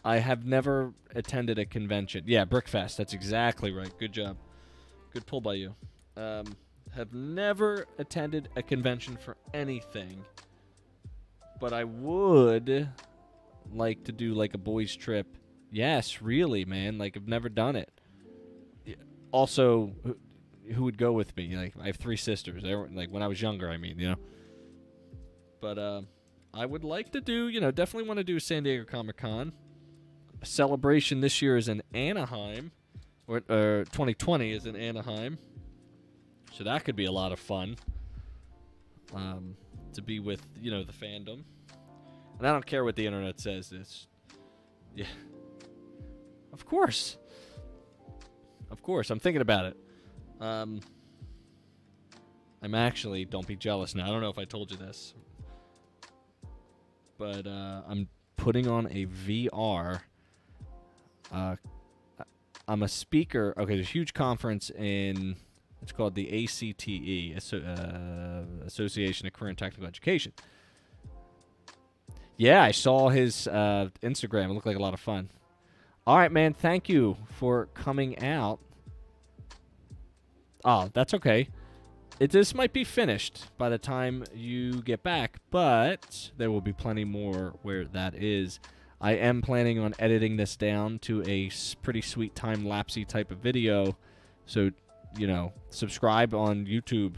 I have never attended a convention. Yeah, Brickfest. That's exactly right. Good job. Good pull by you. Have never attended a convention for anything, but I would like to do like a boys trip. Yes, really, man. Like, I've never done it. Also, who would go with me? Like, I have 3 sisters. They were, like, when I was younger, I mean, But I would like to do, definitely want to do San Diego Comic-Con. Celebration this year is in Anaheim, or 2020 is in Anaheim. So that could be a lot of fun to be with, the fandom. And I don't care what the internet says. Yeah. Of course. I'm thinking about it. I'm actually, don't be jealous now. I don't know if I told you this. But I'm putting on a VR. I'm a speaker. Okay, there's a huge conference in, it's called the ACTE, Association of Career and Technical Education. Yeah, I saw his Instagram. It looked like a lot of fun. All right, man. Thank you for coming out. Oh, that's okay. This might be finished by the time you get back, but there will be plenty more where that is. I am planning on editing this down to a pretty sweet time-lapsey type of video. So, subscribe on YouTube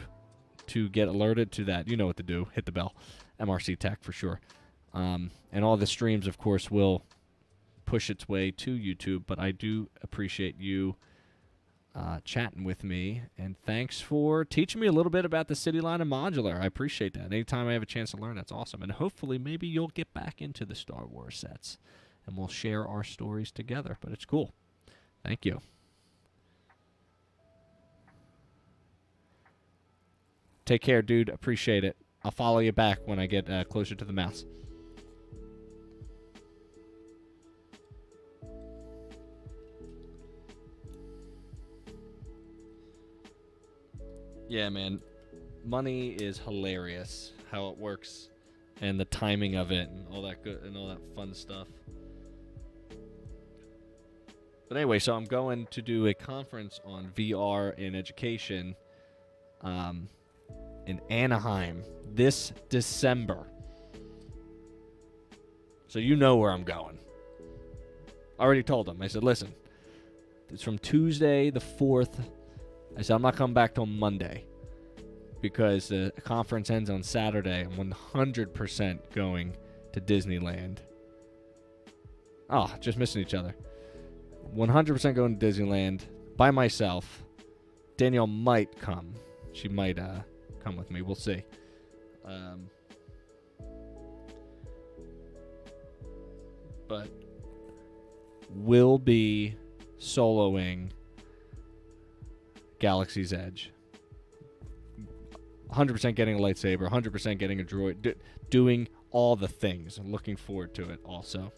to get alerted to that. You know what to do. Hit the bell. MRC Tech for sure. And all the streams, of course, will push its way to YouTube. But I do appreciate you chatting with me. And thanks for teaching me a little bit about the City Line and Modular. I appreciate that. Anytime I have a chance to learn, that's awesome. And hopefully maybe you'll get back into the Star Wars sets. And we'll share our stories together. But it's cool. Thank you. Take care, dude. Appreciate it. I'll follow you back when I get closer to the mouse. Yeah, man. Money is hilarious. How it works, and the timing of it, and all that good, and all that fun stuff. But anyway, so I'm going to do a conference on VR in education, in Anaheim this December. So you know where I'm going. I already told them. I said, listen, it's from Tuesday the 4th. I said, I'm not coming back till Monday because the conference ends on Saturday. I'm 100% going to Disneyland. Oh, just missing each other. 100% going to Disneyland by myself. Danielle might come. She might come with me. We'll see. But will be soloing Galaxy's Edge. 100% getting a lightsaber, 100% getting a droid, doing all the things. I'm looking forward to it also.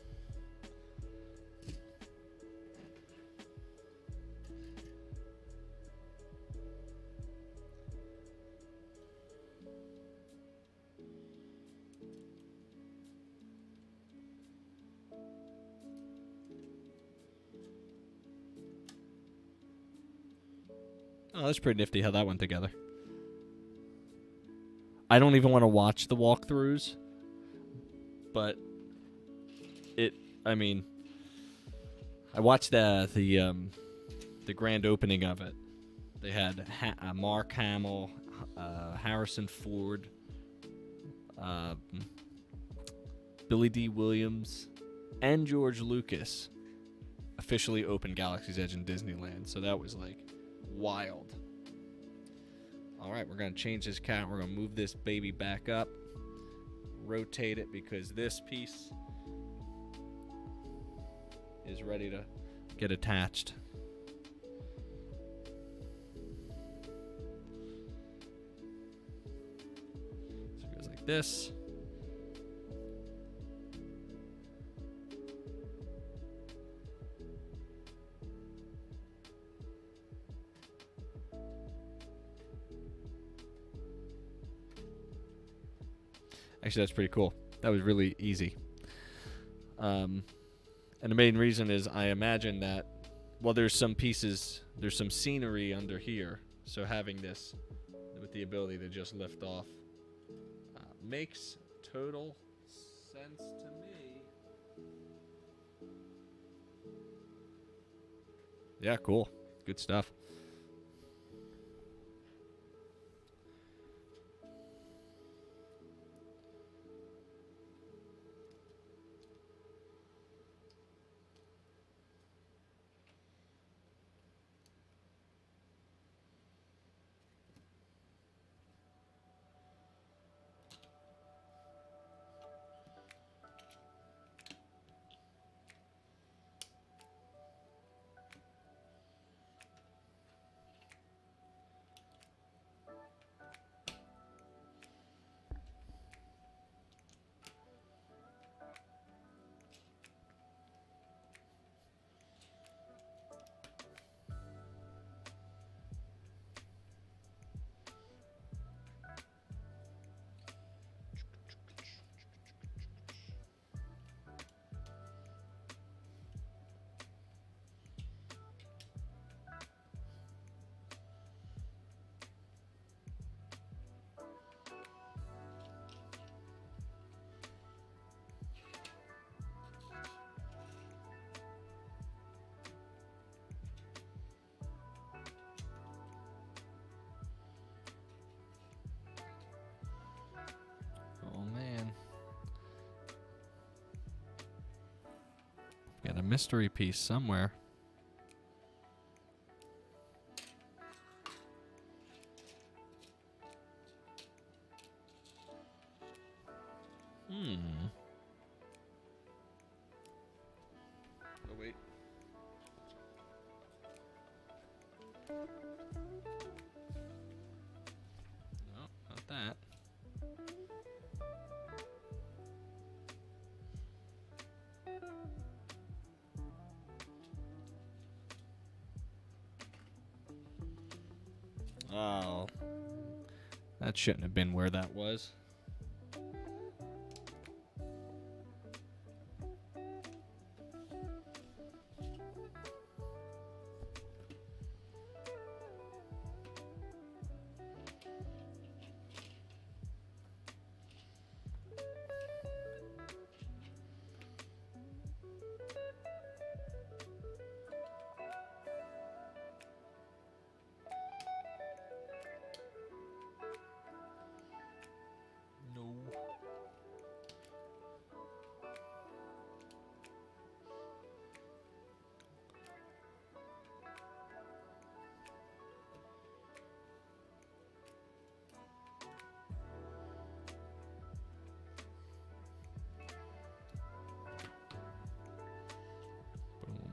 Oh, that's pretty nifty how that went together. I don't even want to watch the walkthroughs, but I watched the grand opening of it. They had Mark Hamill, Harrison Ford, Billy D. Williams, and George Lucas officially opened Galaxy's Edge in Disneyland. So that was like wild. All right, we're going to change this count. We're going to move this baby back up, rotate it because this piece is ready to get attached. So it goes like this. Actually, that's pretty cool. That was really easy. And the main reason is I imagine that, well, there's some scenery under here. So having this with the ability to just lift off makes total sense to me. Yeah, cool. Good stuff. Oh, man. Got a mystery piece somewhere. Oh, wait. No, not that. Oh. That shouldn't have been where that was. No. Boom.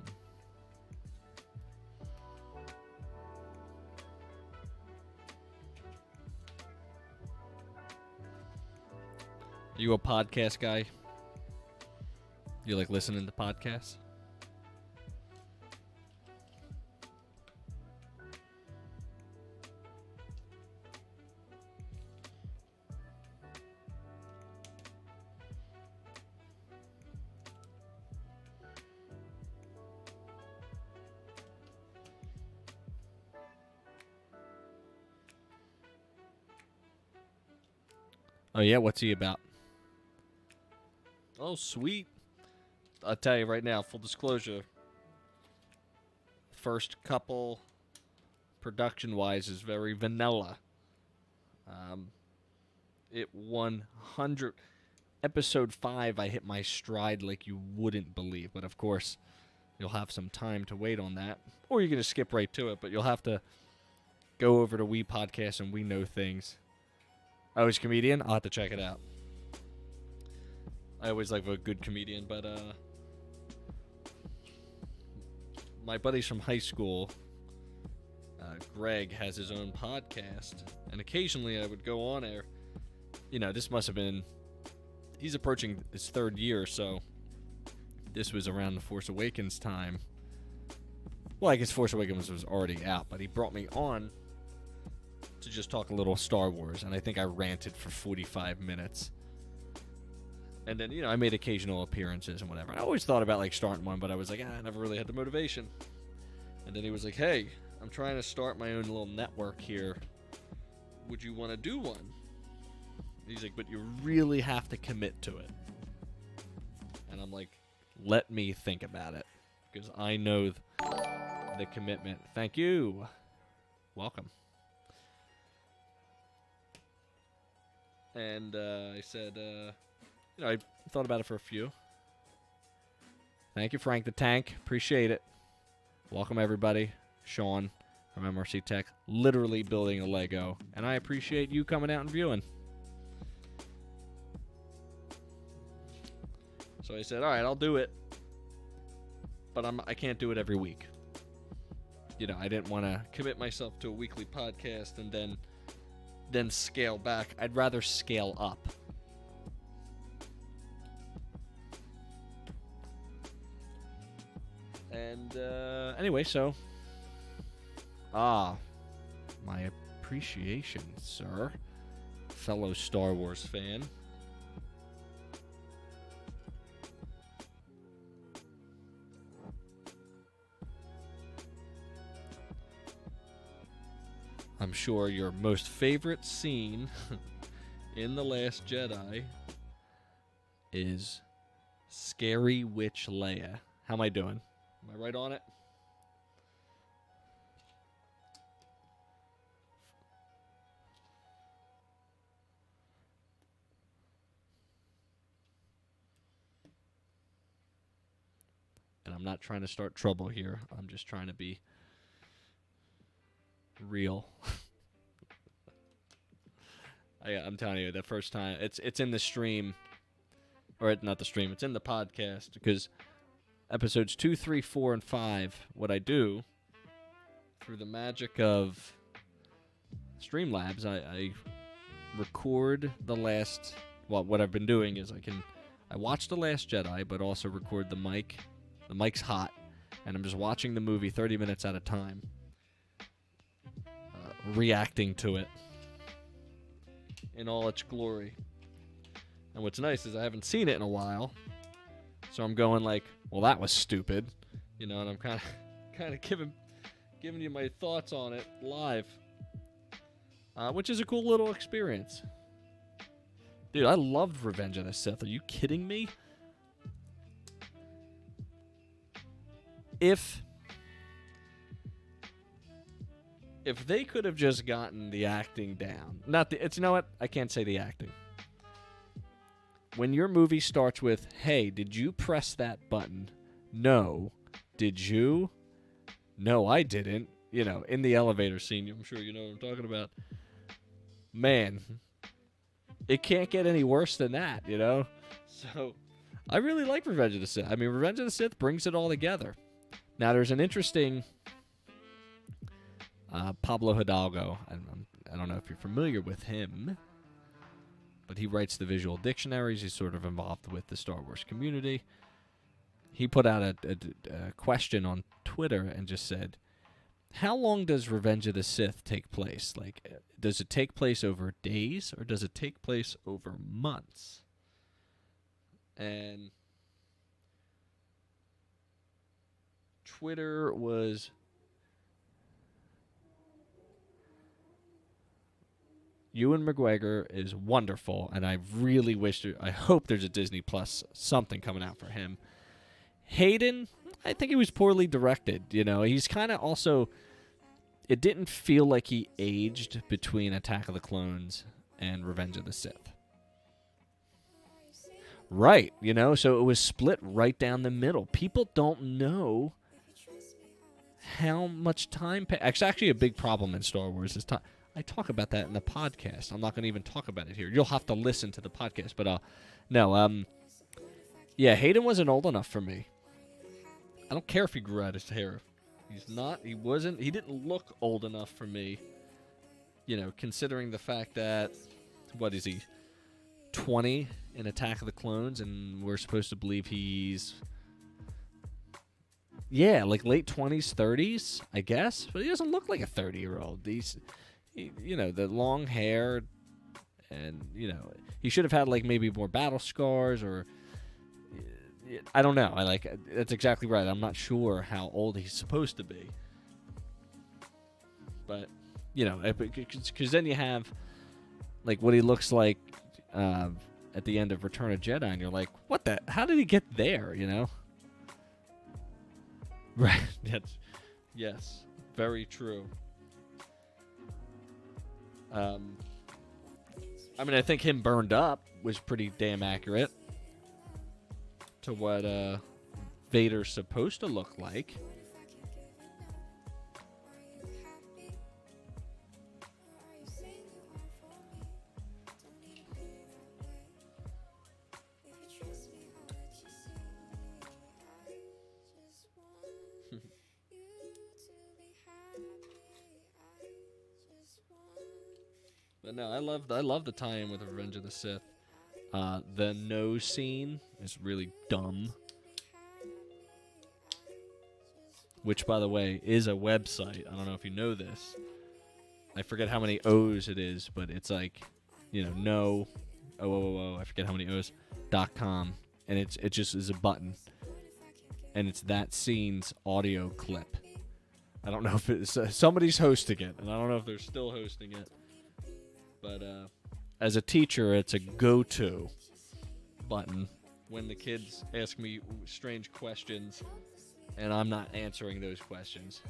Are you a podcast guy? You like listening to podcasts? Oh yeah, what's he about? Oh, sweet. I'll tell you right now, full disclosure. First couple, production-wise, is very vanilla. It 100... Episode 5, I hit my stride like you wouldn't believe. But of course, you'll have some time to wait on that. Or you're going to skip right to it, but you'll have to go over to We Podcast and We Know Things. Oh, he's a comedian? I'll have to check it out. I always like a good comedian, but my buddies from high school, Greg has his own podcast, and occasionally I would go on there. You know, this must have been, he's approaching his 3rd year, so this was around the Force Awakens time. Well, I guess Force Awakens was already out, but he brought me on to just talk a little Star Wars, and I think I ranted for 45 minutes. And then, I made occasional appearances and whatever. I always thought about, like, starting one, but I was like, I never really had the motivation. And then he was like, hey, I'm trying to start my own little network here. Would you want to do one? And he's like, but you really have to commit to it. And I'm like, let me think about it. Because I know the commitment. Thank you. Welcome. And I said, I thought about it for a few. Thank you, Frank the Tank. Appreciate it. Welcome, everybody. Sean from MRC Tech, literally building a Lego. And I appreciate you coming out and viewing. So I said, all right, I'll do it. But I can't do it every week. I didn't want to commit myself to a weekly podcast and then scale back. I'd rather scale up. And anyway, so my appreciation, sir, fellow Star Wars fan. I'm sure your most favorite scene in The Last Jedi is Scary Witch Leia. How am I doing? Am I right on it? And I'm not trying to start trouble here. I'm just trying to be real. I'm telling you, the first time it's in the stream, or not the stream, it's in the podcast, because episodes 2, 3, 4, and 5, what I do through the magic of Streamlabs, I record the last. Well, what I've been doing is I watch The Last Jedi, but also record the mic. The mic's hot, and I'm just watching the movie 30 minutes at a time. Reacting to it in all its glory. And what's nice is I haven't seen it in a while, so I'm going like, well, that was stupid, and I'm kind of giving you my thoughts on it live, which is a cool little experience. Dude, I loved Revenge of the Sith. Are you kidding me? If they could have just gotten the acting down, you know what? I can't say the acting. When your movie starts with, hey, did you press that button? No. Did you? No, I didn't. In the elevator scene, I'm sure you know what I'm talking about. Man, it can't get any worse than that, So, I really like Revenge of the Sith. I mean, Revenge of the Sith brings it all together. Now, there's an interesting Pablo Hidalgo. I don't know if you're familiar with him, but he writes the visual dictionaries. He's sort of involved with the Star Wars community. He put out a question on Twitter and just said, how long does Revenge of the Sith take place? Like, does it take place over days, or does it take place over months? And Twitter was... Ewan McGregor is wonderful, and I really I hope there's a Disney Plus something coming out for him. Hayden, I think he was poorly directed. He's kind of also... It didn't feel like he aged between Attack of the Clones and Revenge of the Sith. Right, so it was split right down the middle. People don't know how much time... It's actually a big problem in Star Wars is time. I talk about that in the podcast. I'm not going to even talk about it here. You'll have to listen to the podcast. But, yeah, Hayden wasn't old enough for me. I don't care if he grew out his hair. He didn't look old enough for me, considering the fact that, what is he, 20 in Attack of the Clones, and we're supposed to believe he's, like late 20s, 30s, I guess. But he doesn't look like a 30-year-old. The long hair, And, you know, he should have had, like, maybe more battle scars or... I don't know. That's exactly right. I'm not sure how old he's supposed to be. But, you know, because then you have, like, what he looks like at the end of Return of Jedi, and you're like, what the... How did he get there, you know? Right. Yes. Very true. I mean, I think him burned up was pretty damn accurate to what Vader's supposed to look like. But no, I love the tie-in with Revenge of the Sith. The nose scene is really dumb. Which, by the way, is a website. I don't know if you know this. I forget how many O's it is, but it's like, you know, no, I forget how many O's, .com. And it just is a button. And it's that scene's audio clip. I don't know if it's... somebody's hosting it, and I don't know if they're still hosting it. But as a teacher, it's a go-to button when the kids ask me strange questions and I'm not answering those questions.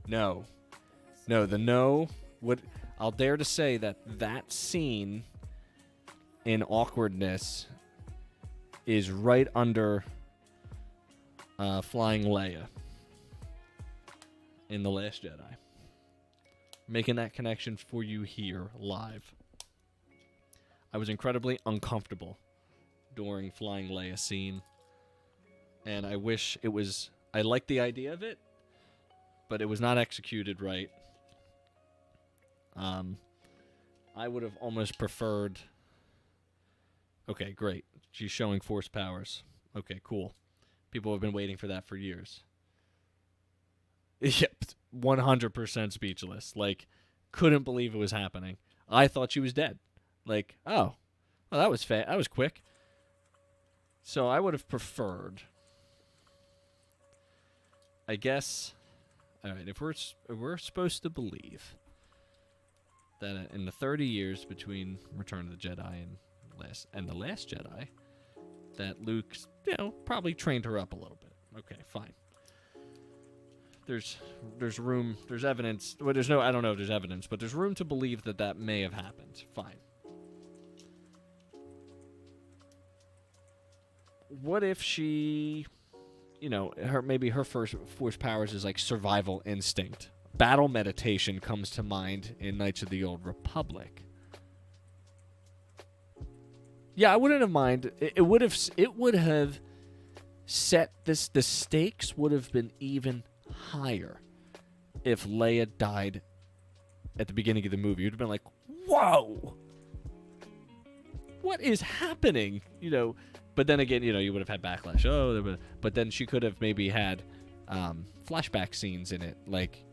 No. I'll dare to say that scene in awkwardness is right under Flying Leia in The Last Jedi. Making that connection for you here live. I was incredibly uncomfortable during Flying Leia scene, and I wish it was... I liked the idea of it, but it was not executed right. I would have almost preferred... Okay, great. She's showing force powers. Okay, cool. People have been waiting for that for years. Yep, 100% speechless. Like, couldn't believe it was happening. I thought she was dead. Like, oh, well, that was that was quick. So I would have preferred, I guess. All right, if we're supposed to believe that in the 30 years between Return of the Jedi and the Last Jedi, that Luke, you know, probably trained her up a little bit. Okay, fine. There's room, there's evidence. Well, I don't know if there's evidence, but there's room to believe that may have happened. Fine. What if she, you know, maybe her first force powers is like survival instinct. Battle meditation comes to mind in Knights of the Old Republic. Yeah, I wouldn't have minded. It would have set this. The stakes would have been even higher if Leia died at the beginning of the movie. You'd have been like, whoa, what is happening? You know, but then again, you know, you would have had backlash. But then she could have maybe had flashback scenes in it, like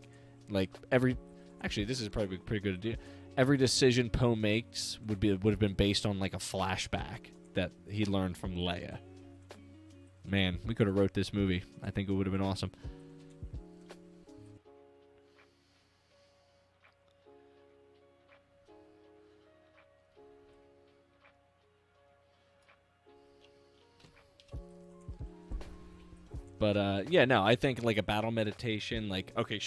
every. Actually, this is probably a pretty good idea. Every decision Poe makes would have been based on like a flashback that he learned from Leia. Man, we could have wrote this movie. I think it would have been awesome. But yeah, no, I think like a battle meditation, like okay,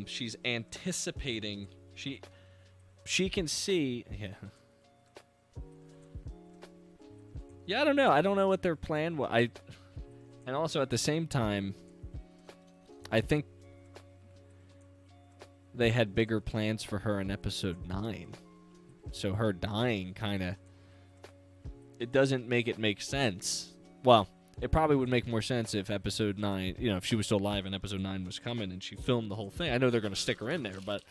she's anticipating. She can see. Yeah. Yeah, I don't know. I don't know what their plan was. And also at the same time, I think they had bigger plans for her in episode 9. So her dying kind of, it doesn't make sense. Well, it probably would make more sense if episode 9, you know, if she was still alive and episode 9 was coming and she filmed the whole thing. I know they're going to stick her in there, but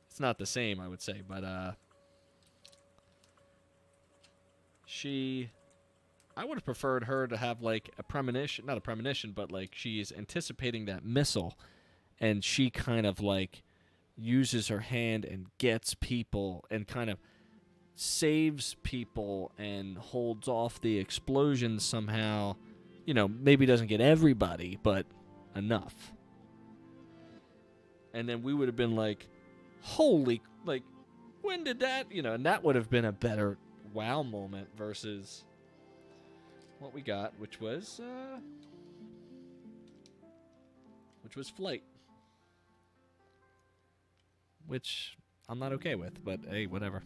it's not the same, I would say. But I would have preferred her to have like a premonition, not a premonition, but like she's anticipating that missile, and she kind of like uses her hand and gets people and kind of saves people and holds off the explosion somehow. You know, maybe doesn't get everybody, but enough. And then we would have been like, holy, like, when did that, you know, and that would have been a better wow moment versus what we got, which was Flight. Which I'm not okay with, but hey, whatever.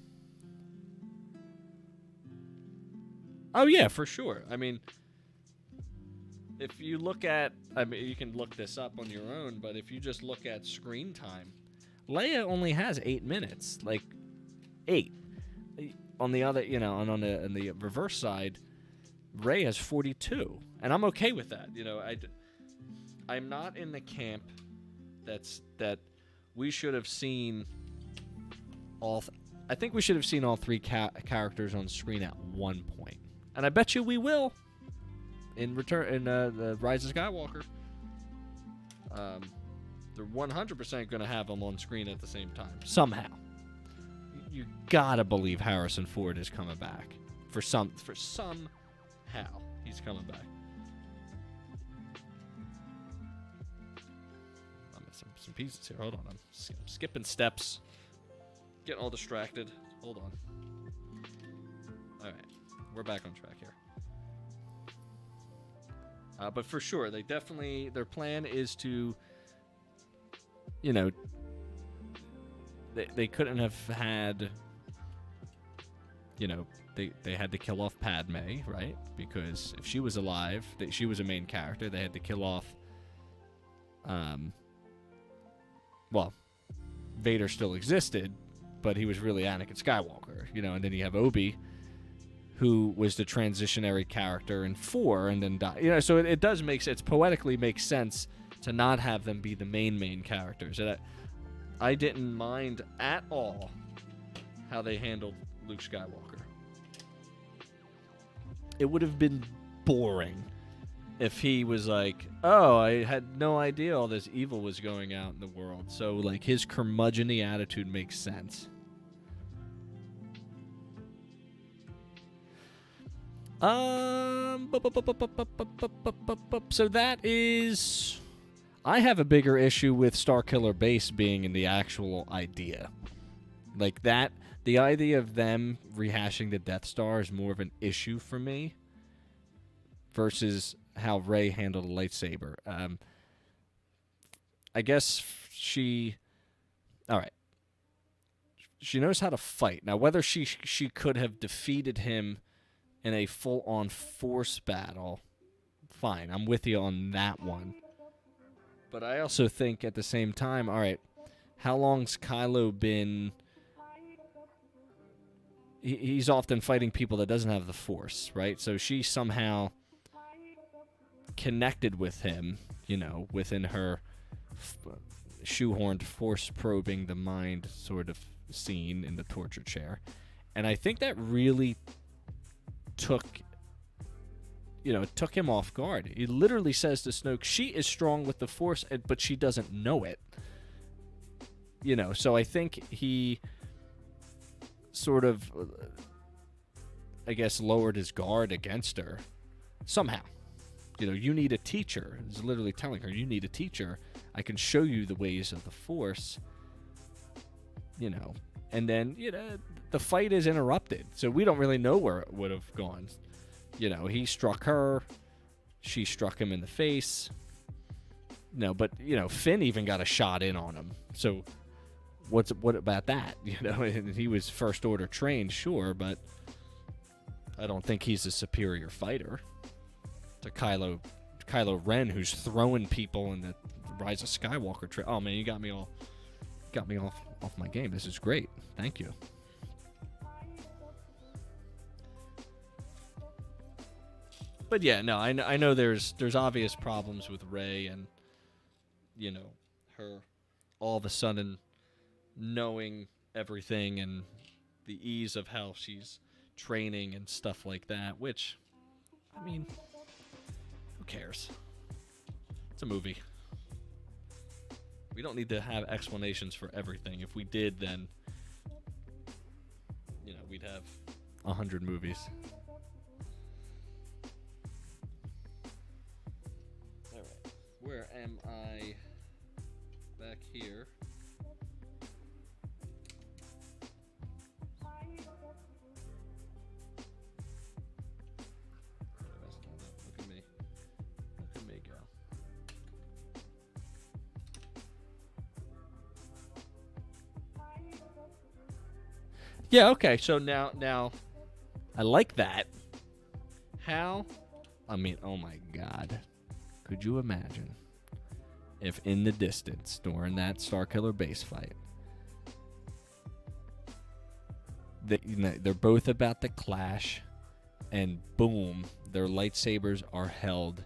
Oh, yeah, for sure. I mean, if you look at, I mean, you can look this up on your own, but if you just look at screen time, Leia only has 8 minutes, like 8. On the other, you know, and on the reverse side, Rey has 42, and I'm okay with that. You know, I'm not in the camp that we should have seen all. I think we should have seen all 3 characters on screen at one point, and I bet you we will. In the Rise of Skywalker, they're 100% going to have them on screen at the same time somehow. You gotta believe Harrison Ford is coming back for somehow he's coming back. I'm missing some pieces here. Hold on, I'm skipping steps, getting all distracted. Hold on. All right, we're back on track here. But for sure, they definitely, their plan is to, you know, they couldn't have had, you know, they had to kill off Padme, right? Because if she was alive, she was a main character. They had to kill off, well, Vader still existed, but he was really Anakin Skywalker, you know, and then you have Obi, who was the transitionary character in 4 and then died. You know, so it does make sense. It poetically makes sense to not have them be the main characters. And I didn't mind at all how they handled Luke Skywalker. It would have been boring if he was like, oh, I had no idea all this evil was going out in the world. So, like, his curmudgeon-y attitude makes sense. So that is, I have a bigger issue with Starkiller Base being in the actual idea. Like that, the idea of them rehashing the Death Star is more of an issue for me versus how Rey handled a lightsaber. I guess all right. She knows how to fight. Now, whether she could have defeated him in a full-on Force battle, fine, I'm with you on that one. But I also think at the same time, all right, how long's Kylo been... He's often fighting people that doesn't have the Force, right? So she somehow connected with him, you know, within her shoehorned Force probing the mind sort of scene in the torture chair. And I think that really took him off guard. He literally says to Snoke, she is strong with the Force, but she doesn't know it. You know, so I think he sort of, I guess, lowered his guard against her somehow. You know, you need a teacher. He's literally telling her, you need a teacher. I can show you the ways of the Force. You know, and then, you know, the fight is interrupted, so we don't really know where it would have gone. You know, he struck her, she struck him in the face. No, but, you know, Finn even got a shot in on him. So what about that? You know, and he was First Order trained, sure, but I don't think he's a superior fighter to Kylo Ren, who's throwing people in the Rise of Skywalker. Oh man, you got me off my game. This is great. Thank you. But yeah, no, I know there's obvious problems with Rey and, you know, her all of a sudden knowing everything and the ease of how she's training and stuff like that, which, I mean, who cares? It's a movie. We don't need to have explanations for everything. If we did, then, we'd have 100 movies. All right. Where am I? Back here. Look at me. Look at me go. Yeah, okay. So now I like that. How? I mean, oh my God. Could you imagine if in the distance during that Starkiller base fight, they're both about to clash, and boom, their lightsabers are held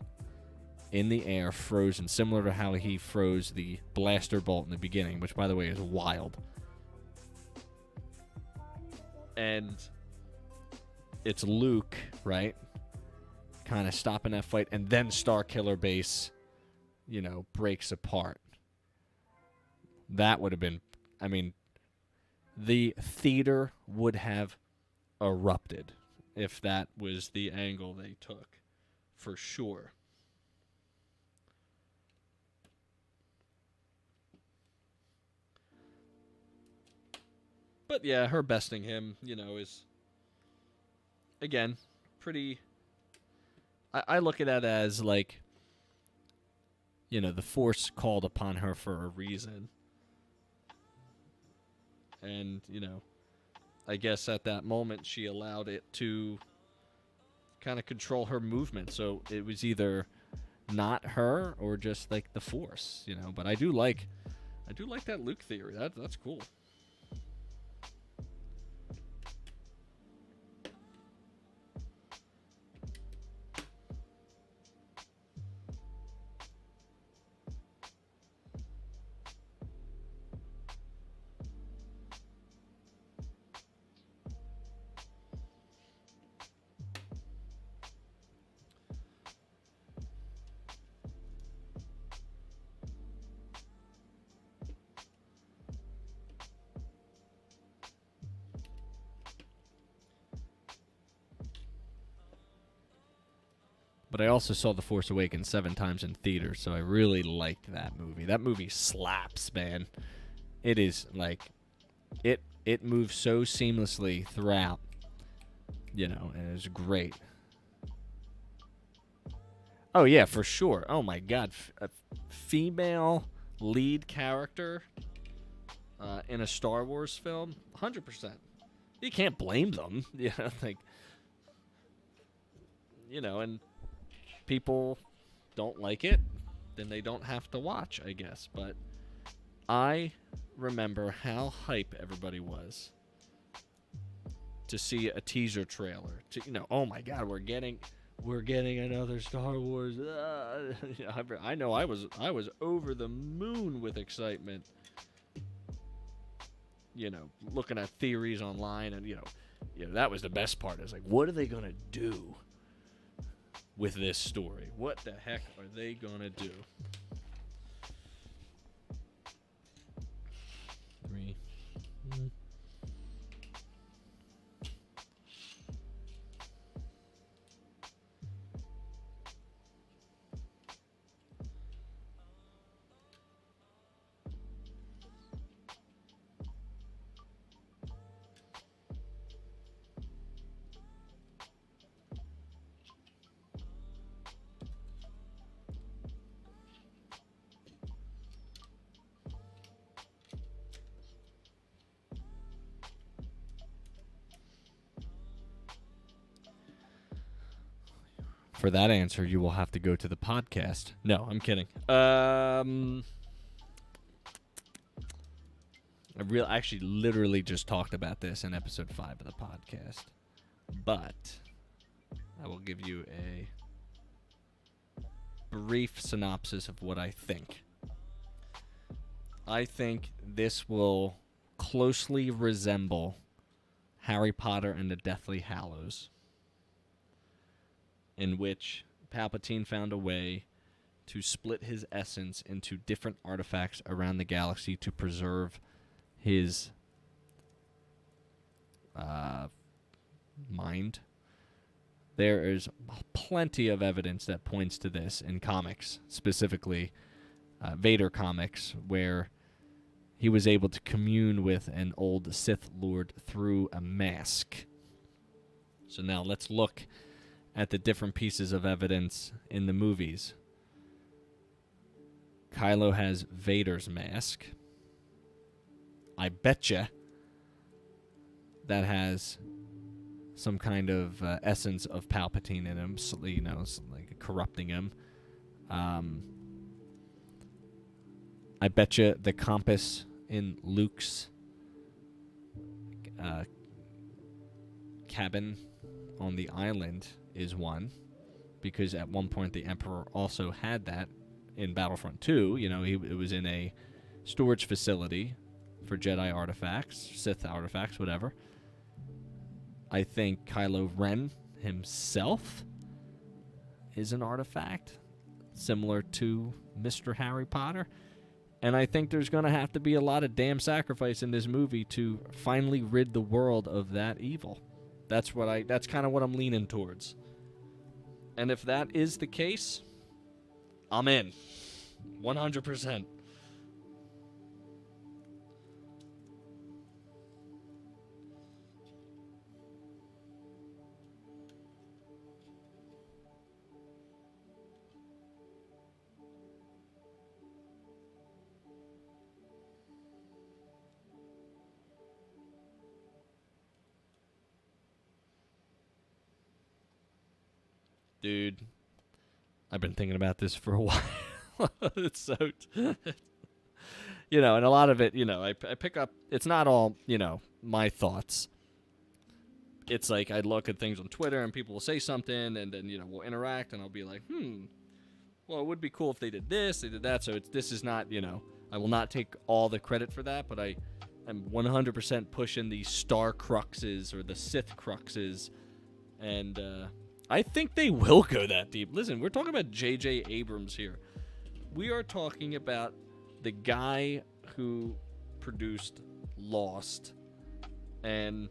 in the air, frozen, similar to how he froze the blaster bolt in the beginning, which, by the way, is wild. And it's Luke, right, kind of stopping that fight, and then Starkiller base, breaks apart. That would have been, I mean, the theater would have erupted if that was the angle they took, for sure. But yeah, her besting him, is, again, pretty. I look at that as like, the Force called upon her for a reason. And, I guess at that moment she allowed it to kind of control her movement. So it was either not her or just like the Force, But I do like that Luke theory. That's cool. But I also saw The Force Awakens 7 times in theaters, so I really liked that movie. That movie slaps, man. It is like it moves so seamlessly throughout, and it's great. Oh yeah, for sure. Oh my God, a female lead character in a Star Wars film, 100%. You can't blame them, and people don't like it, then they don't have to watch, I guess. But I remember how hype everybody was to see a teaser trailer. Oh my God, we're getting another Star Wars. I know I was over the moon with excitement. Looking at theories online, and that was the best part. It's like, what are they gonna do with this story? What the heck are they gonna do? 3. For that answer, you will have to go to the podcast. No, I'm kidding. I actually literally just talked about this in episode 5 of the podcast. But I will give you a brief synopsis of what I think. I think this will closely resemble Harry Potter and the Deathly Hallows, in which Palpatine found a way to split his essence into different artifacts around the galaxy to preserve his mind. There is plenty of evidence that points to this in comics, specifically Vader comics, where he was able to commune with an old Sith Lord through a mask. So now let's look at the different pieces of evidence in the movies. Kylo has Vader's mask. I betcha that has some kind of essence of Palpatine in him, so, you know, like corrupting him. I betcha the compass in Luke's cabin on the island is one, because at one point the Emperor also had that in Battlefront 2. You know, it was in a storage facility for Jedi artifacts, Sith artifacts, whatever. I think Kylo Ren himself is an artifact similar to Mr. Harry Potter. And I think there's going to have to be a lot of damn sacrifice in this movie to finally rid the world of that evil. That's kind of what I'm leaning towards. And if that is the case, I'm in. 100%. Dude, I've been thinking about this for a while. It's so, you know, and a lot of it, you know, I pick up, it's not all, you know, my thoughts. It's like I look at things on Twitter and people will say something and then, you know, we'll interact and I'll be like, well, it would be cool if they did this, they did that. So this is not, you know, I will not take all the credit for that, but I'm 100% pushing the Star Cruxes or the Sith Cruxes, and I think they will go that deep. Listen, we're talking about J.J. Abrams here. We are talking about the guy who produced Lost, and,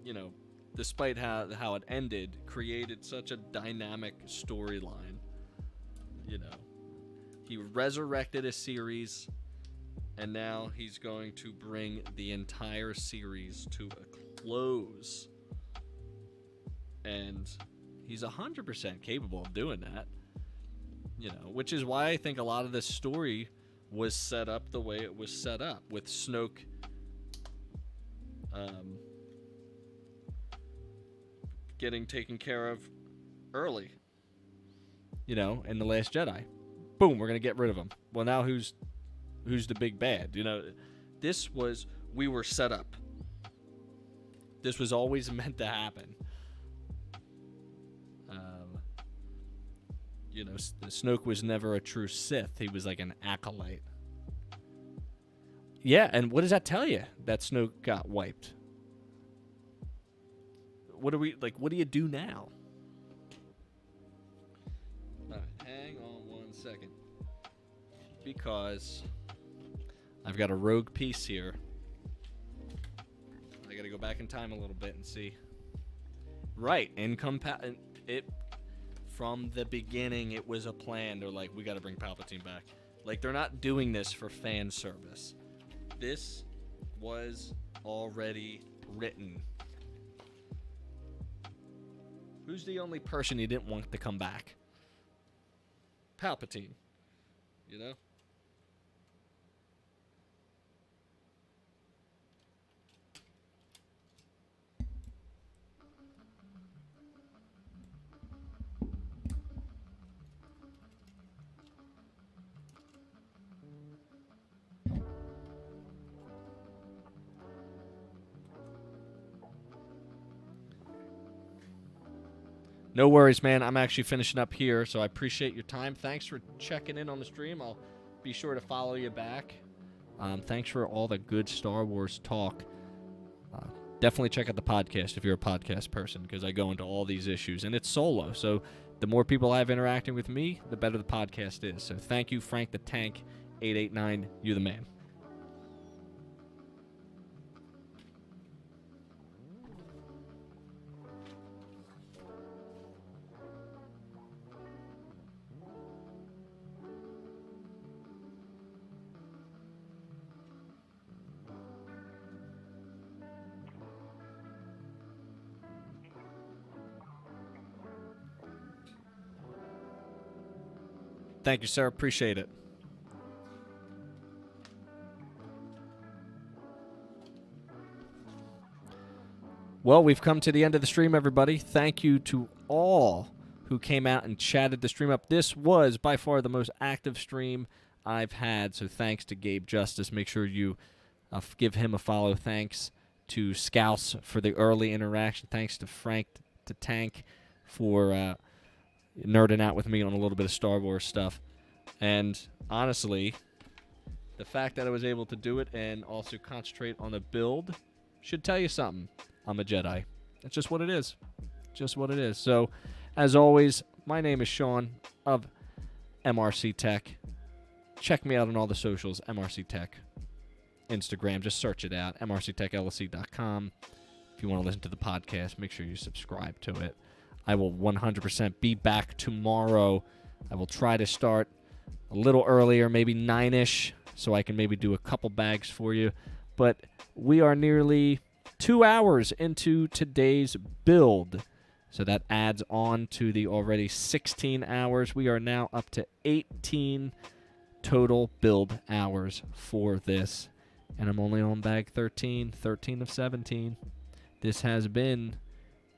you know, despite how it ended, created such a dynamic storyline. You know, he resurrected a series, and now he's going to bring the entire series to a close. And he's 100% capable of doing that, you know, which is why I think a lot of this story was set up the way it was set up, with Snoke getting taken care of early, you know, in The Last Jedi. Boom, we're going to get rid of him. Well, now who's the big bad? You know, we were set up. This was always meant to happen. You know, Snoke was never a true Sith. He was like an acolyte. Yeah, and what does that tell you? That Snoke got wiped. What do you do now? All right, hang on 1 second. Because I've got a rogue piece here. I got to go back in time a little bit and see. Right, from the beginning, it was a plan. They're like, we got to bring Palpatine back. Like, they're not doing this for fan service. This was already written. Who's the only person you didn't want to come back? Palpatine. You know? No worries, man. I'm actually finishing up here, so I appreciate your time. Thanks for checking in on the stream. I'll be sure to follow you back. Thanks for all the good Star Wars talk. definitely check out the podcast if you're a podcast person, because I go into all these issues, and it's solo. So the more people I have interacting with me, the better the podcast is. So thank you, Frank the Tank 889. You the man. Thank you, sir. Appreciate it. Well, we've come to the end of the stream, everybody. Thank you to all who came out and chatted the stream up. This was by far the most active stream I've had, so thanks to Gabe Justice. Make sure you give him a follow. Thanks to Scouse for the early interaction. Thanks to Frank the Tank for nerding out with me on a little bit of Star Wars stuff. And honestly, the fact that I was able to do it and also concentrate on the build should tell you something. I'm a Jedi. It's just what it is. Just what it is. So, as always, my name is Sean of MRC Tech. Check me out on all the socials, MRC Tech. Instagram, just search it out, mrctechllc.com. If you want to listen to the podcast, make sure you subscribe to it. I will 100% be back tomorrow. I will try to start a little earlier, maybe 9-ish, so I can maybe do a couple bags for you. But we are nearly 2 hours into today's build. So that adds on to the already 16 hours. We are now up to 18 total build hours for this. And I'm only on bag 13 of 17. This has been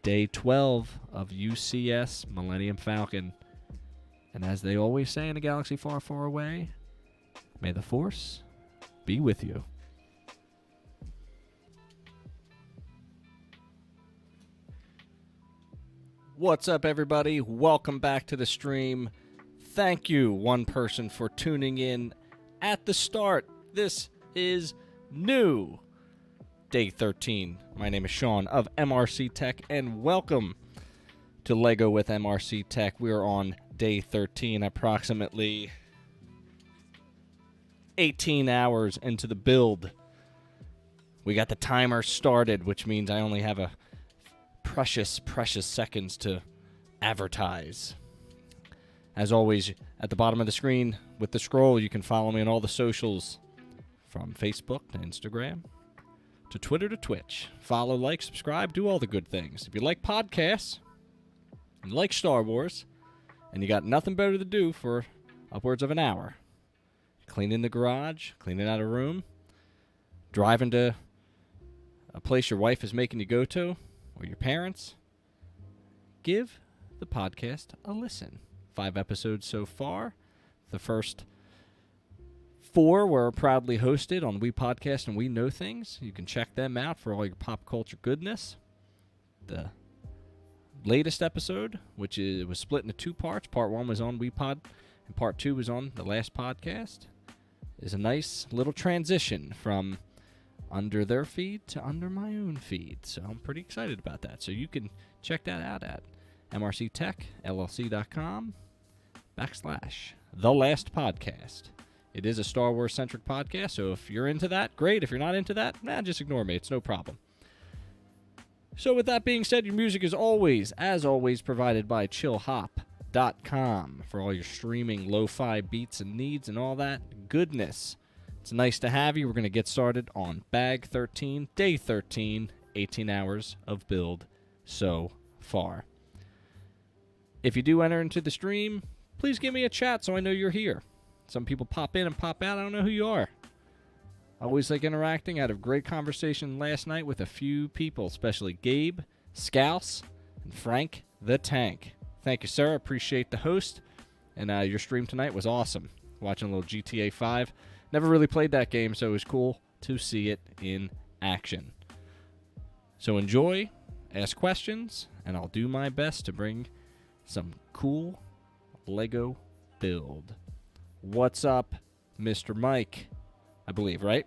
Day 12 of UCS Millennium Falcon. And as they always say in a galaxy far, far away, may the Force be with you. What's up, everybody? Welcome back to the stream. Thank you, one person, for tuning in at the start. This is new. Day 13. My name is Sean of MRC Tech, and welcome to LEGO with MRC Tech. We are on Day 13, approximately 18 hours into the build. We got the timer started, which means I only have a precious seconds to advertise. As always, at the bottom of the screen with the scroll, you can follow me on all the socials, from Facebook to Instagram to Twitter to Twitch. Follow, like, subscribe, do all the good things. If you like podcasts, and you like Star Wars, and you got nothing better to do for upwards of an hour, cleaning the garage, cleaning out a room, driving to a place your wife is making you go to, or your parents, give the podcast a listen. 5 episodes so far. The first 4 were proudly hosted on We Podcast and We Know Things. You can check them out for all your pop culture goodness. The latest episode, which was split into 2 parts. Part 1 was on We Pod, and Part 2 was on the last podcast, is a nice little transition from under their feed to under my own feed. So I'm pretty excited about that. So you can check that out at mrctechllc.com/The Last Podcast. It is a Star Wars centric podcast, so if you're into that, great. If you're not into that, just ignore me. It's no problem. So with that being said, your music is always, as always, provided by chillhop.com for all your streaming lo-fi beats and needs and all that goodness. It's nice to have you. We're going to get started on Bag 13, Day 13, 18 hours of build so far. If you do enter into the stream, please give me a chat so I know you're here. Some people pop in and pop out. I don't know who you are. I always like interacting. I had a great conversation last night with a few people, especially Gabe, Scouse, and Frank the Tank. Thank you, sir. Appreciate the host. And your stream tonight was awesome. Watching a little GTA 5. Never really played that game, so it was cool to see it in action. So enjoy, ask questions, and I'll do my best to bring some cool LEGO build. What's up, Mr. Mike? I believe, right?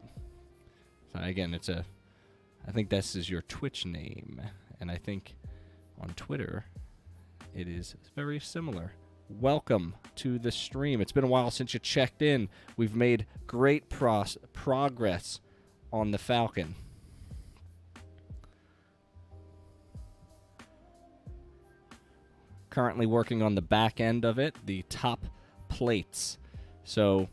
So again, it's a I think this is your Twitch name, and I think on Twitter it is very similar. Welcome to the stream. It's been a while since you checked in. We've made great progress on the Falcon. Currently working on the back end of it, the top plates. So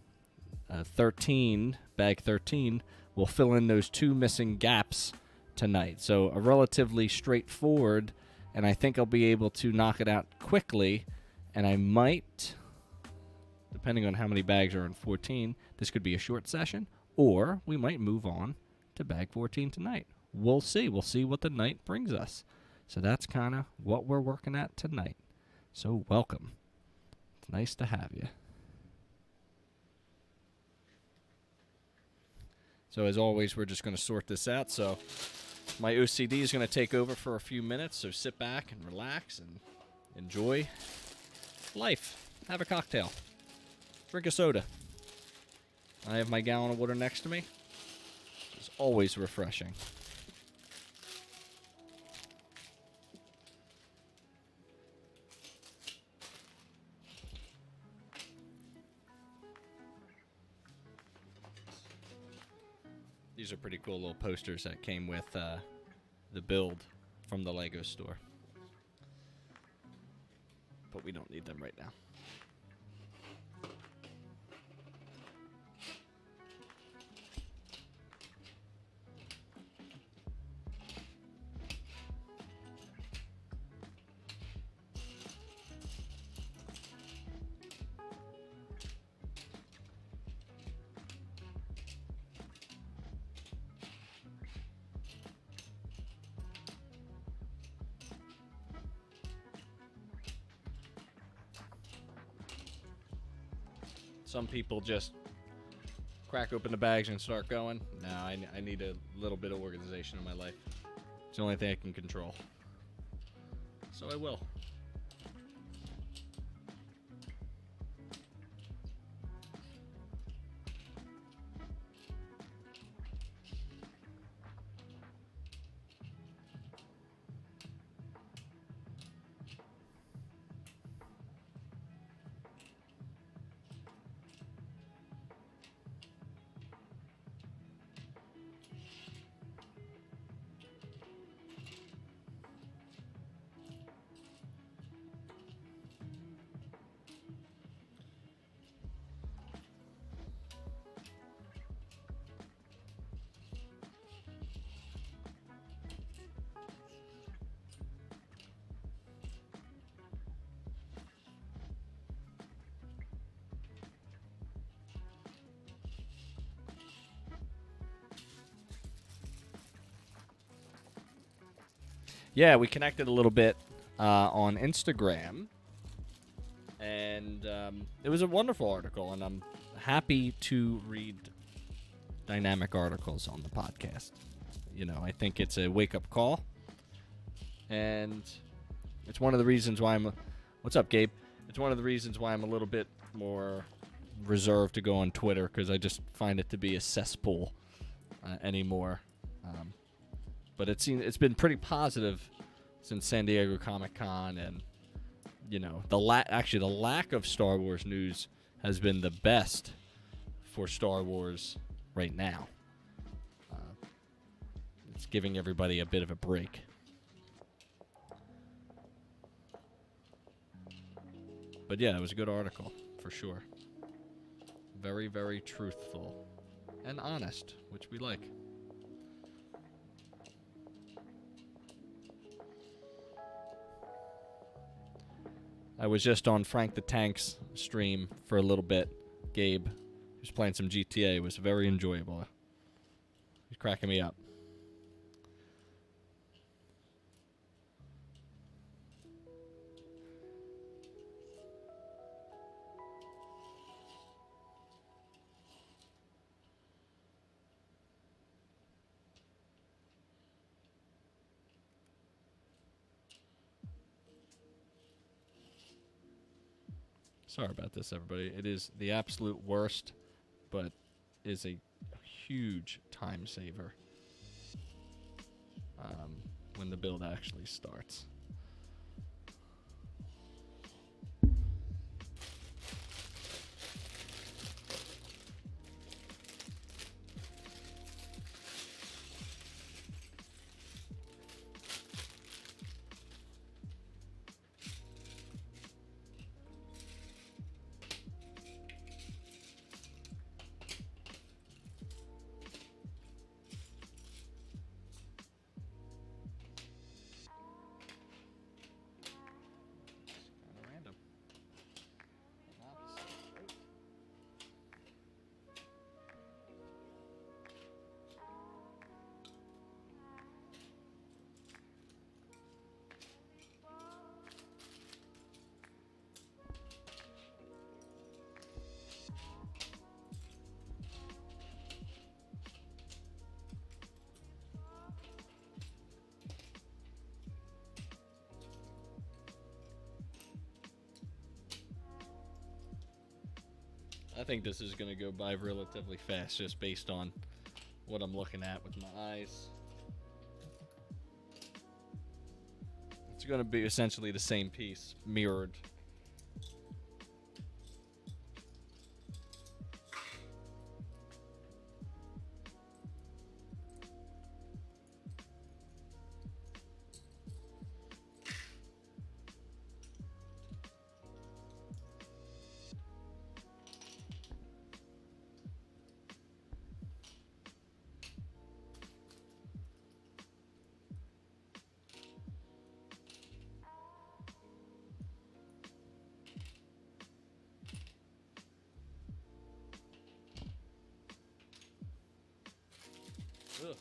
13, bag 13, will fill in those 2 missing gaps tonight. So a relatively straightforward, and I think I'll be able to knock it out quickly. And I might, depending on how many bags are in 14, this could be a short session, or we might move on to bag 14 tonight. We'll see. We'll see what the night brings us. So that's kind of what we're working at tonight. So welcome. It's nice to have you. So as always, we're just going to sort this out. So my OCD is going to take over for a few minutes. So sit back and relax and enjoy life. Have a cocktail. Drink a soda. I have my gallon of water next to me. It's always refreshing. These are pretty cool little posters that came with the build from the Lego store. But we don't need them right now. Some people just crack open the bags and start going. No, I need a little bit of organization in my life. It's the only thing I can control. So I will. Yeah, we connected a little bit on Instagram, and it was a wonderful article, and I'm happy to read dynamic articles on the podcast. You know, I think it's a wake-up call, and it's one of the reasons why I'm... What's up, Gabe? It's one of the reasons why I'm a little bit more reserved to go on Twitter, because I just find it to be a cesspool anymore. But it's been pretty positive since San Diego Comic-Con, and you know, the lack of Star Wars news has been the best for Star Wars right now. It's giving everybody a bit of a break. But yeah, it was a good article for sure. Very, very truthful and honest, which we like. I was just on Frank the Tank's stream for a little bit. Gabe, he was playing some GTA. It was very enjoyable. He's cracking me up. Sorry about this, everybody. It is the absolute worst, but is a huge time saver. when the build actually starts. Random. I think this is going to go by relatively fast just based on what I'm looking at with my eyes. It's going to be essentially the same piece, mirrored. Ugh.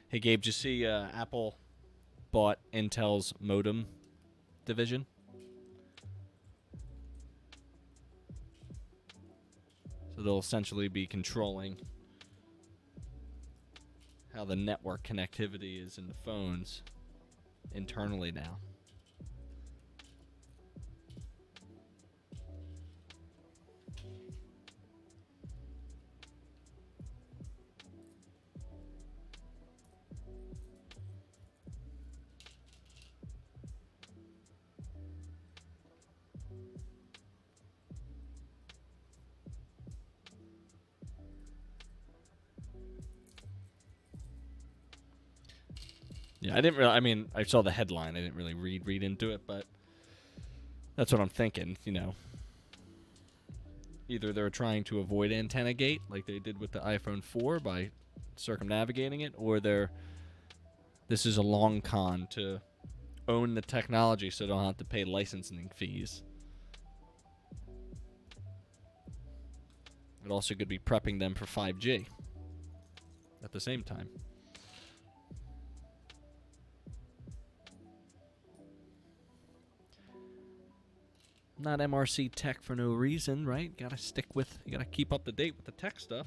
Hey Gabe, did you see Apple bought Intel's modem division? So they'll essentially be controlling how the network connectivity is in the phones internally now. Yeah, I didn't really. I mean, I saw the headline. I didn't really read into it, but that's what I'm thinking. You know, either they're trying to avoid antenna gate, like they did with the iPhone 4 by circumnavigating it, or this is a long con to own the technology, so they don't have to pay licensing fees. It also could be prepping them for 5G at the same time. Not MRC tech for no reason, right? You gotta keep up to date with the tech stuff.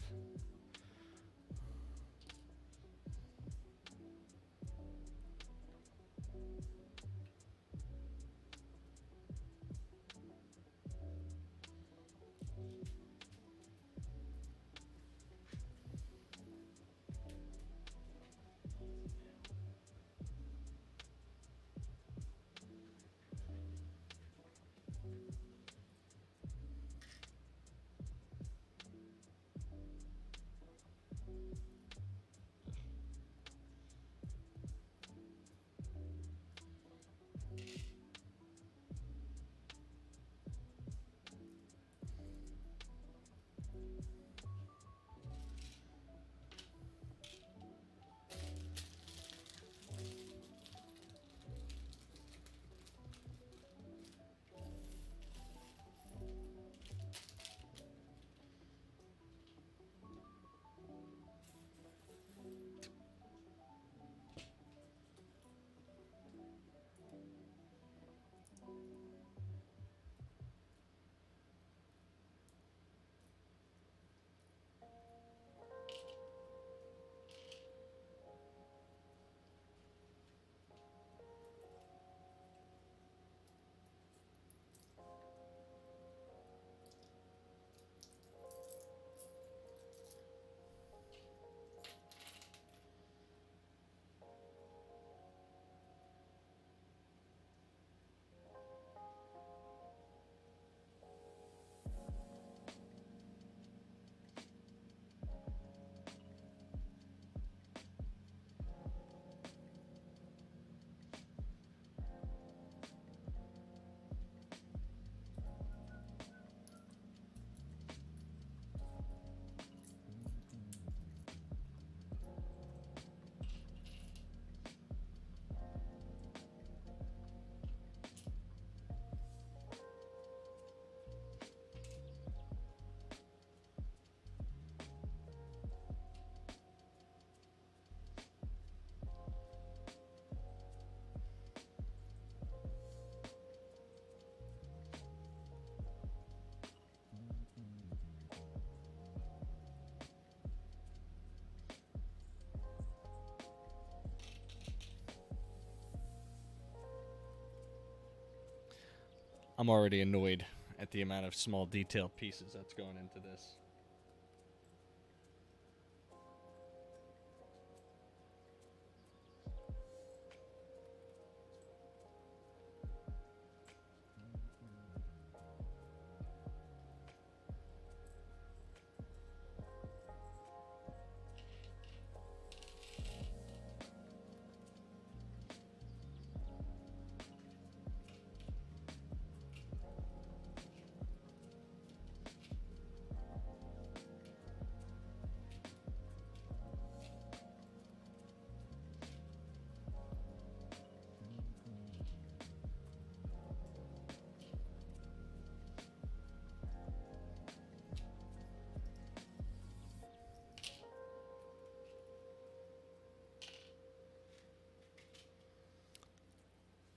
I'm already annoyed at the amount of small detailed pieces that's going into this.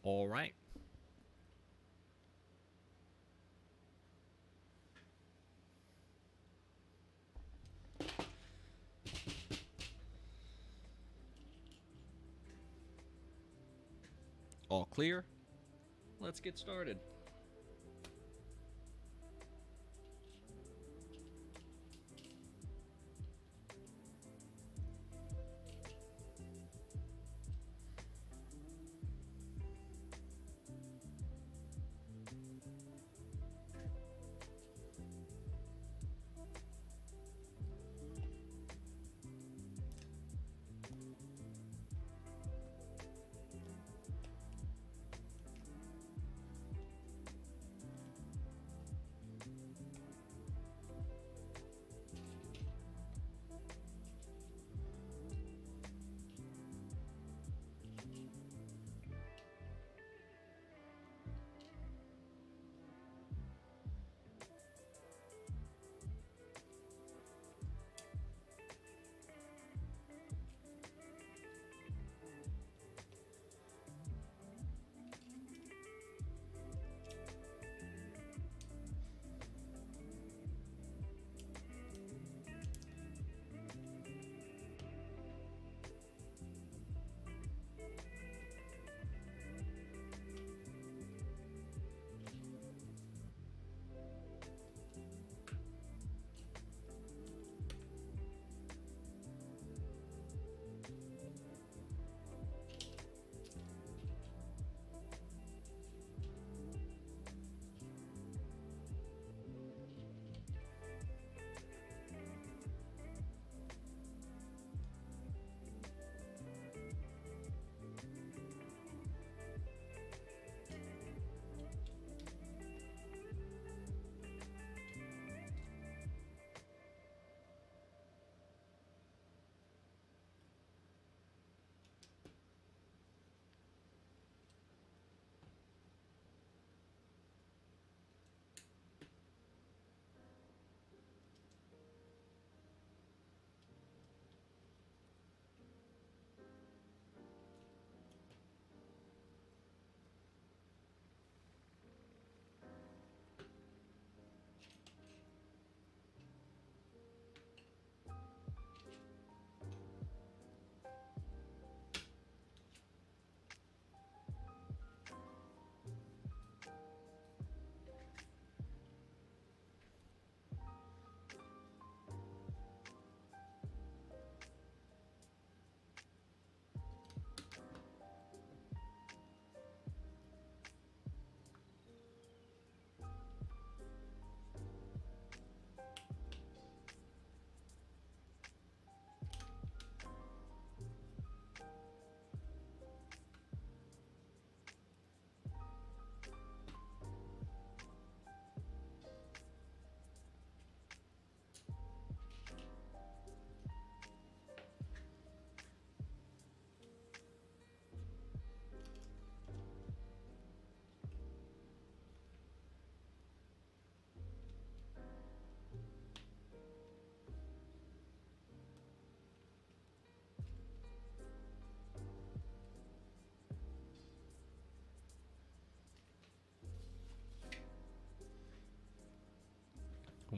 All right. All clear. Let's get started.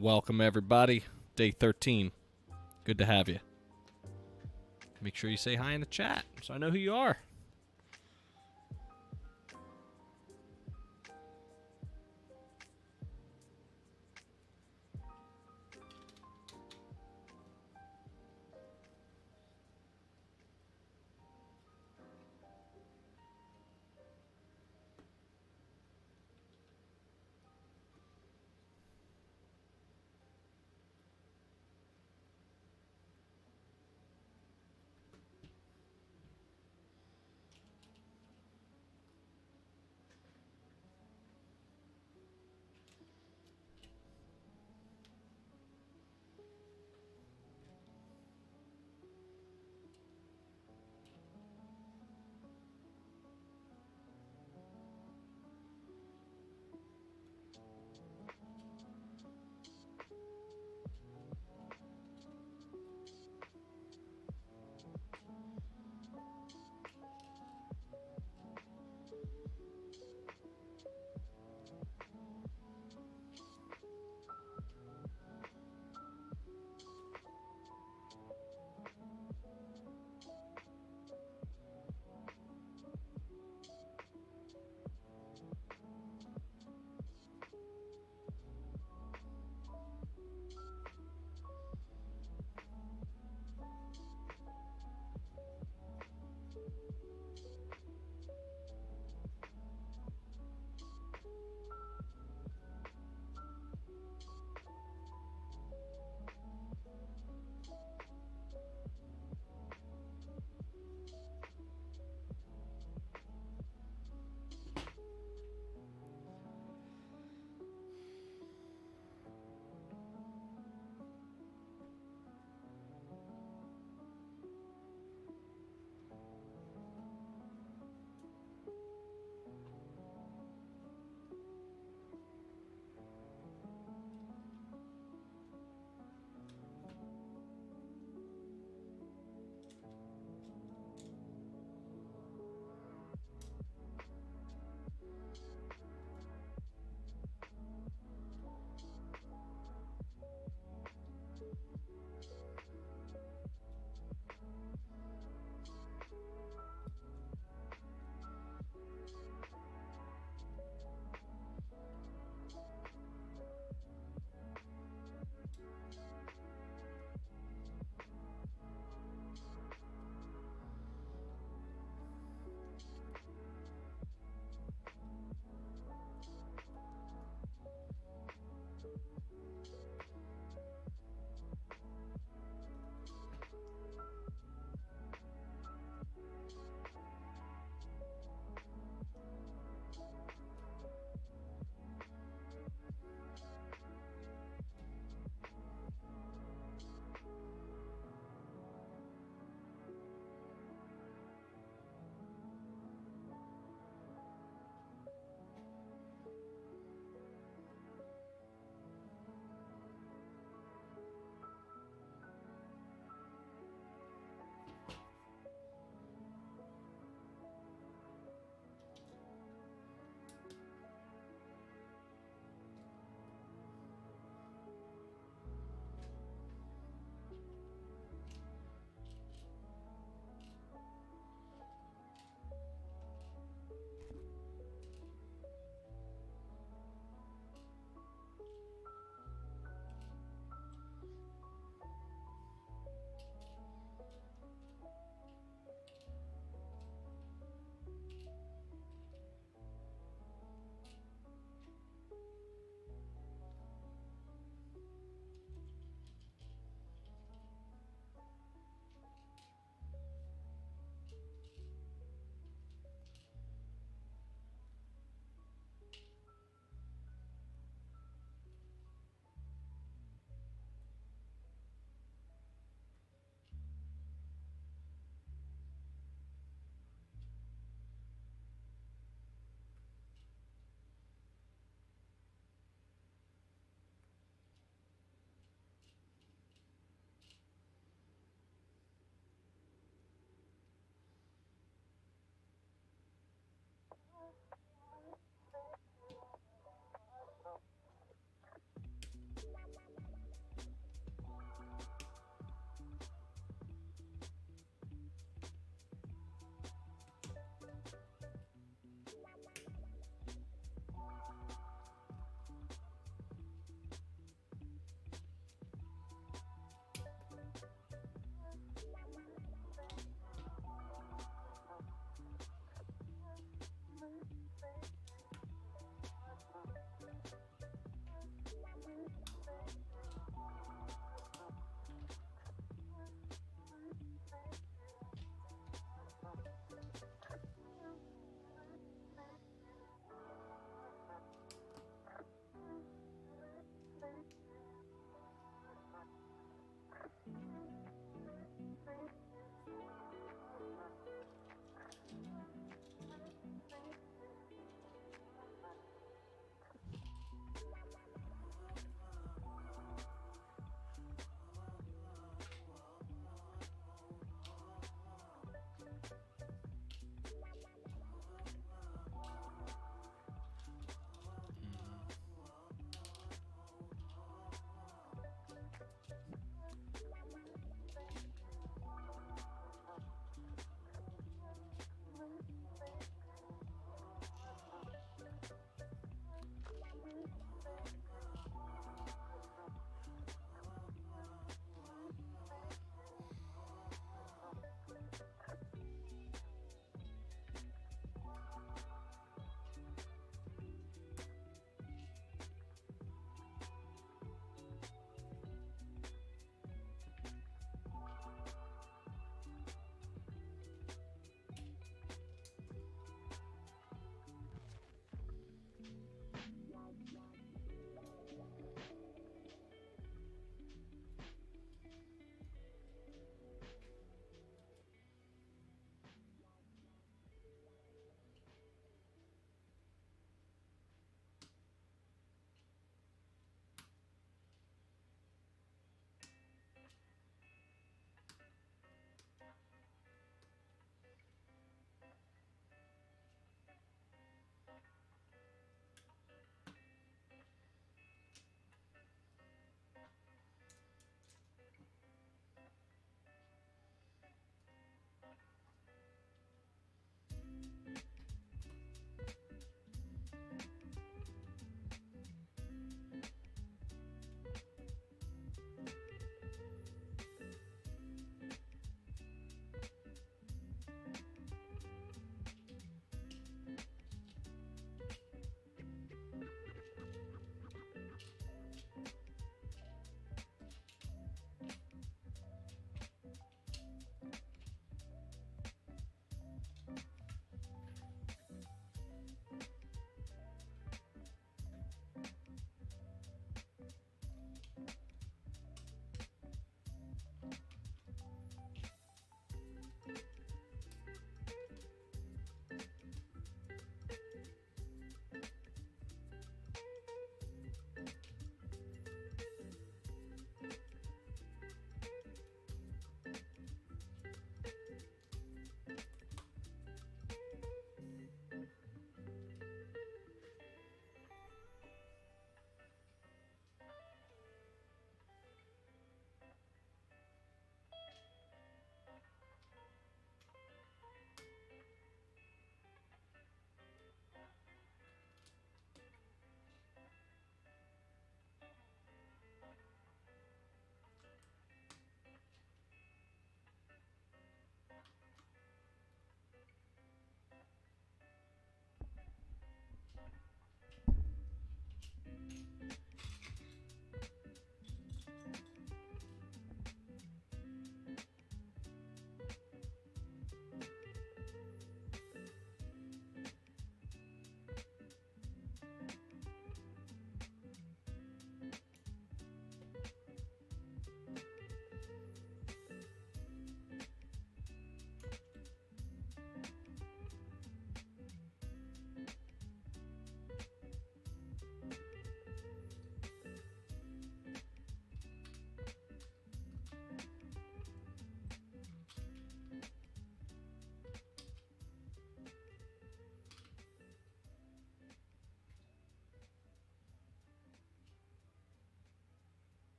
Welcome, everybody. Day 13. Good to have you. Make sure you say hi in the chat so I know who you are.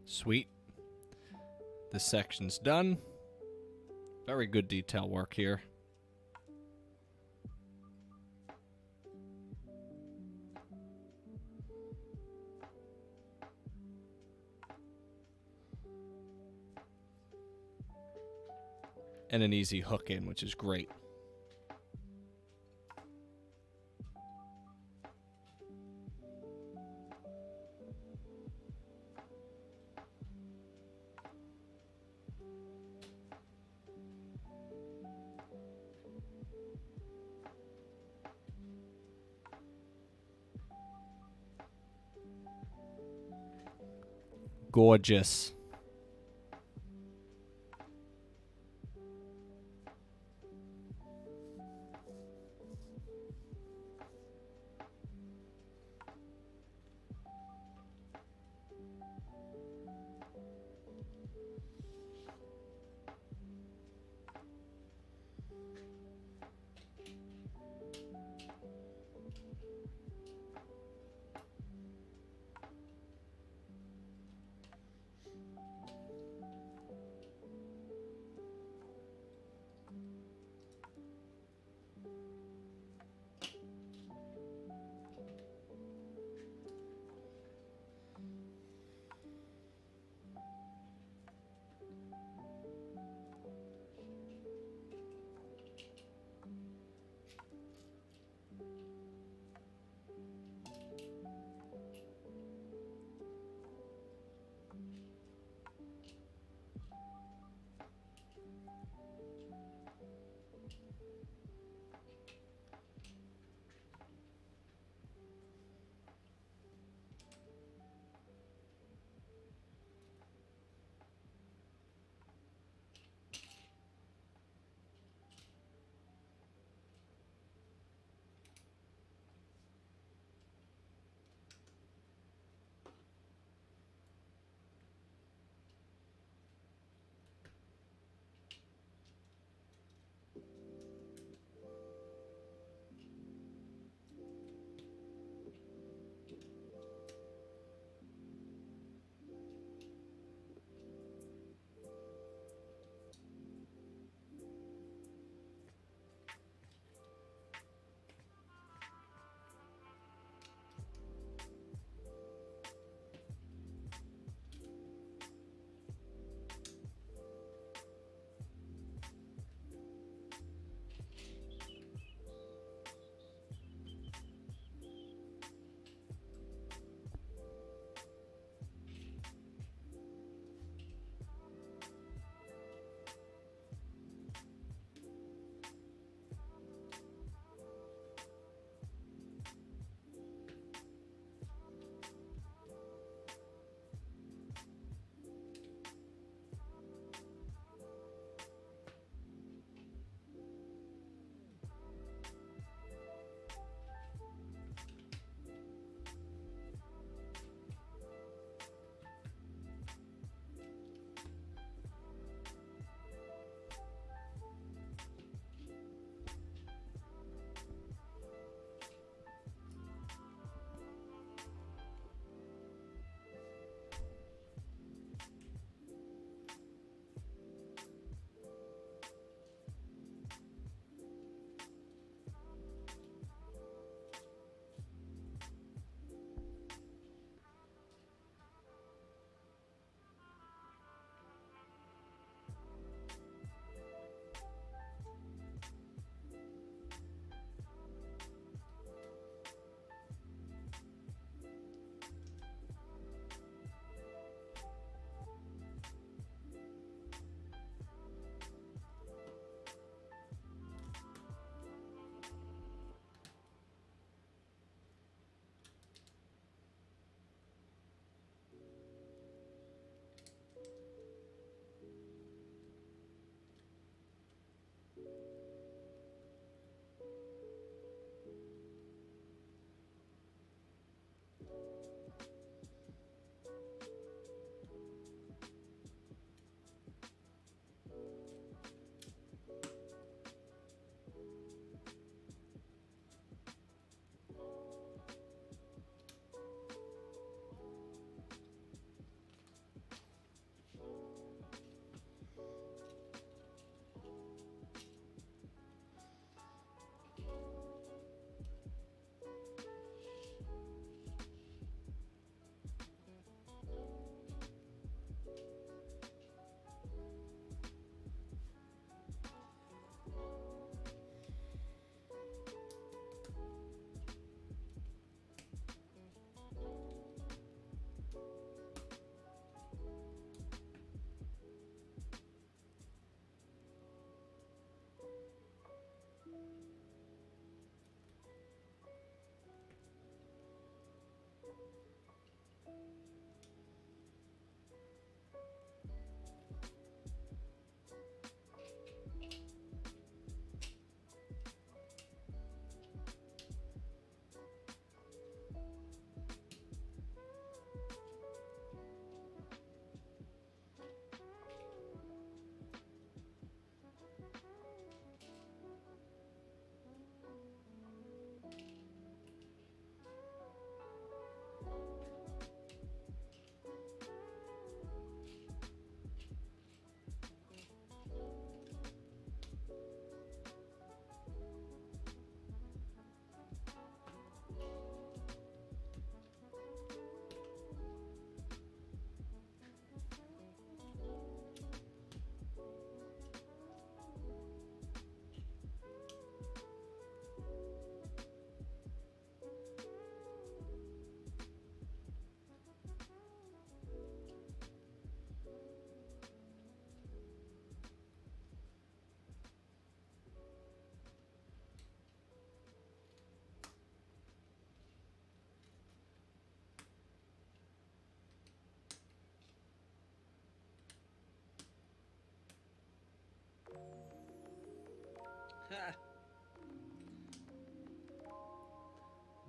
Sweet. This section's done. Very good detail work here. And an easy hook in, which is great. Gorgeous.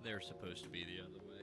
They're supposed to be the other way.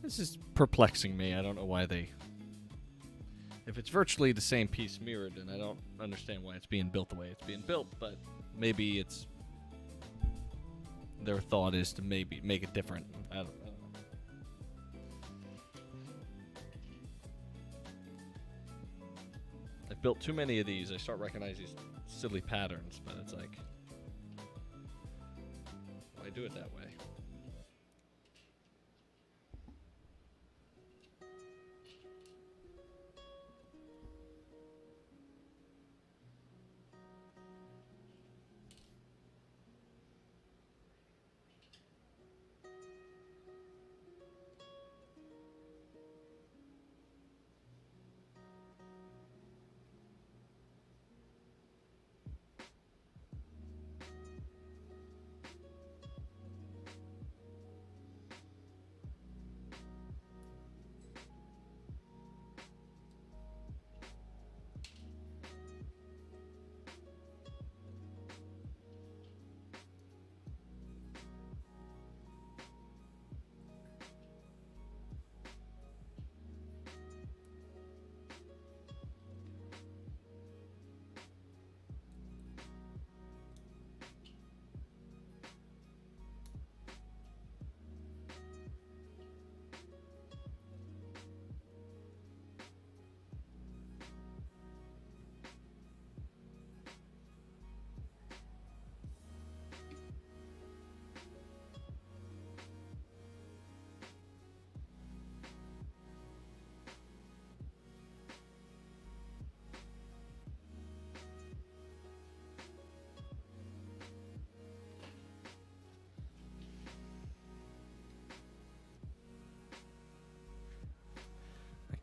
This is perplexing me. I don't know why they... If it's virtually the same piece mirrored, then I don't understand why it's being built the way it's being built, but maybe it's... Their thought is to maybe make it different. I don't know. I've built too many of these. I start recognizing these silly patterns, but it's like... do it that way.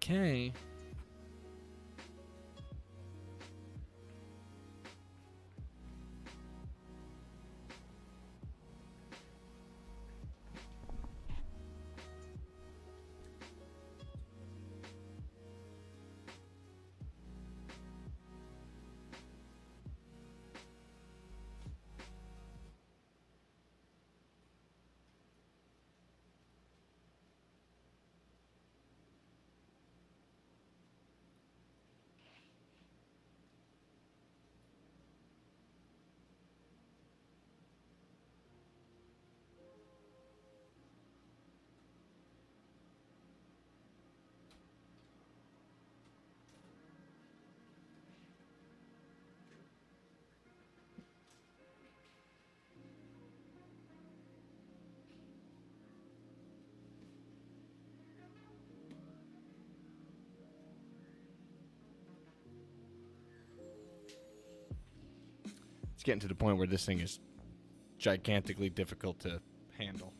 Okay. It's getting to the point where this thing is gigantically difficult to handle.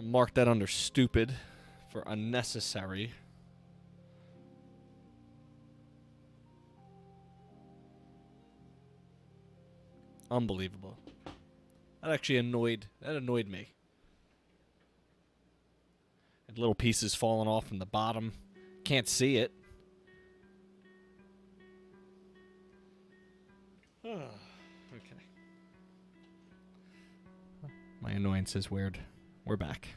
I'll mark that under stupid for unnecessary. Unbelievable. That actually annoyed me. And little pieces falling off from the bottom. Can't see it. Okay. My annoyance is weird. We're back.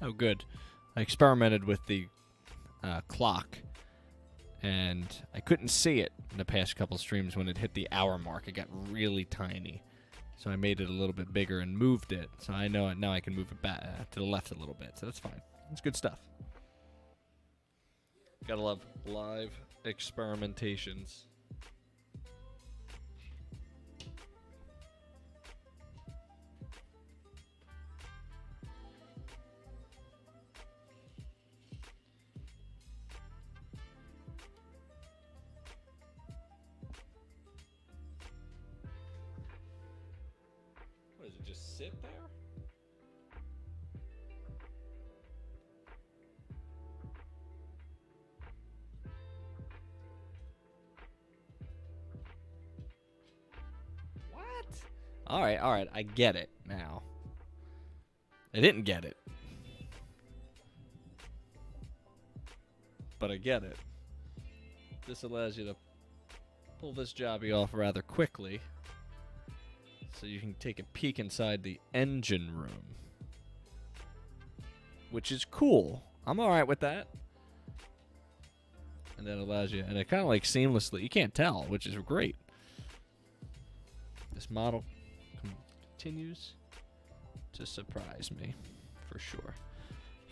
Oh, good. I experimented with the clock, and I couldn't see it in the past couple streams when it hit the hour mark. It got really tiny. So I made it a little bit bigger and moved it. So I know now I can move it back to the left a little bit. So that's fine. It's good stuff. Gotta love live experimentations. What, does it just sit there? All right, I get it now. I didn't get it, but I get it. This allows you to pull this jobby off rather quickly, so you can take a peek inside the engine room, which is cool. I'm all right with that. And that allows you, and it kind of like seamlessly, you can't tell, which is great. This model continues to surprise me, for sure.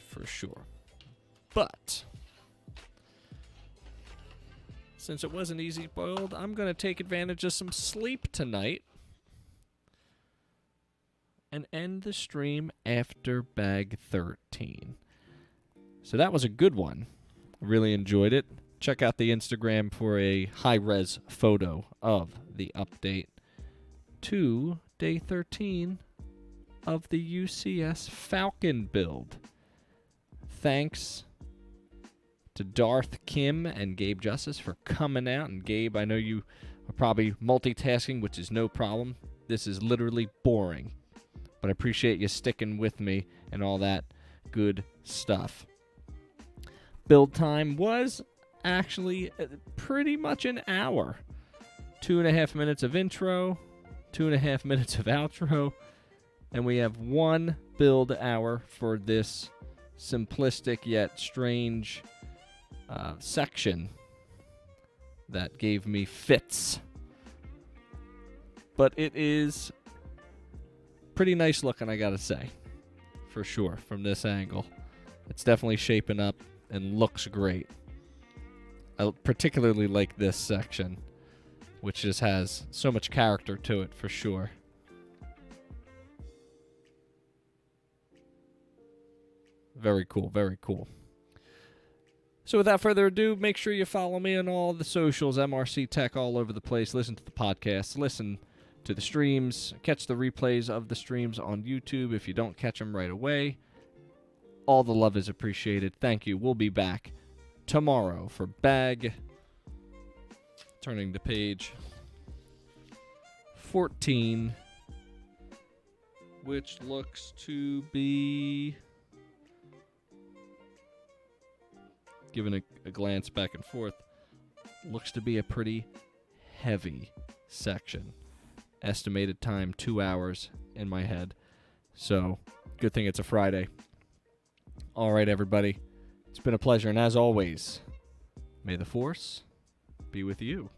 For sure. But since it wasn't easy boiled, I'm going to take advantage of some sleep tonight and end the stream after bag 13. So that was a good one. I really enjoyed it. Check out the Instagram for a high-res photo of the update to day 13 of the UCS Falcon build. Thanks to Darth Kim and Gabe Justice for coming out. And Gabe, I know you are probably multitasking, which is no problem. This is literally boring. But I appreciate you sticking with me and all that good stuff. Build time was actually pretty much an hour. 2.5 minutes of intro, 2.5 minutes of outro, and we have one build hour for this simplistic yet strange section that gave me fits. But it is pretty nice looking, I gotta say, for sure, from this angle. It's definitely shaping up and looks great. I particularly like this section, which just has so much character to it, for sure. Very cool, very cool. So without further ado, make sure you follow me on all the socials, MRC Tech all over the place. Listen to the podcast, listen to the streams, catch the replays of the streams on YouTube if you don't catch them right away. All the love is appreciated. Thank you. We'll be back tomorrow for bag, turning to page 14, which looks to be, given a glance back and forth, looks to be a pretty heavy section. Estimated time 2 hours in my head. So, good thing it's a Friday. All right, everybody. It's been a pleasure, and as always, may the Force be with you.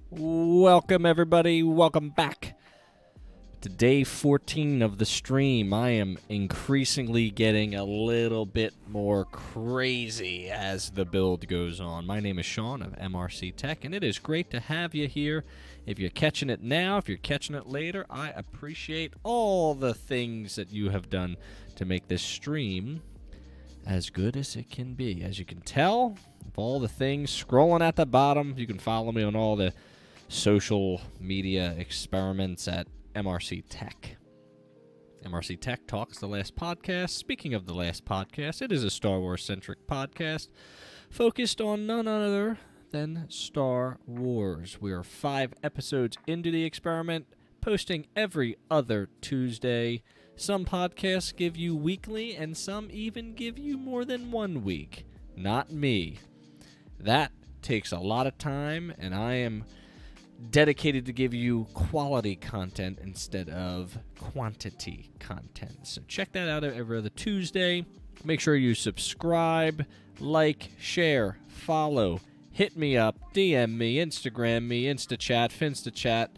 Welcome, everybody. Welcome back to day 14 of the stream. I am increasingly getting a little bit more crazy as the build goes on. My name is Sean of MRC Tech, and it is great to have you here. If you're catching it now, if you're catching it later, I appreciate all the things that you have done to make this stream as good as it can be. As you can tell, of all the things scrolling at the bottom, you can follow me on all the social media experiments at MRC Tech. MRC Tech Talks, the last podcast. Speaking of the last podcast, it is a Star Wars-centric podcast focused on none other than Star Wars. We are 5 episodes into the experiment, posting every other Tuesday. Some podcasts give you weekly, and some even give you more than 1 week. Not me. That takes a lot of time, and I am dedicated to give you quality content instead of quantity content. So check that out every other Tuesday. Make sure you subscribe, like, share, follow, hit me up, DM me, Instagram me, InstaChat, FinstaChat,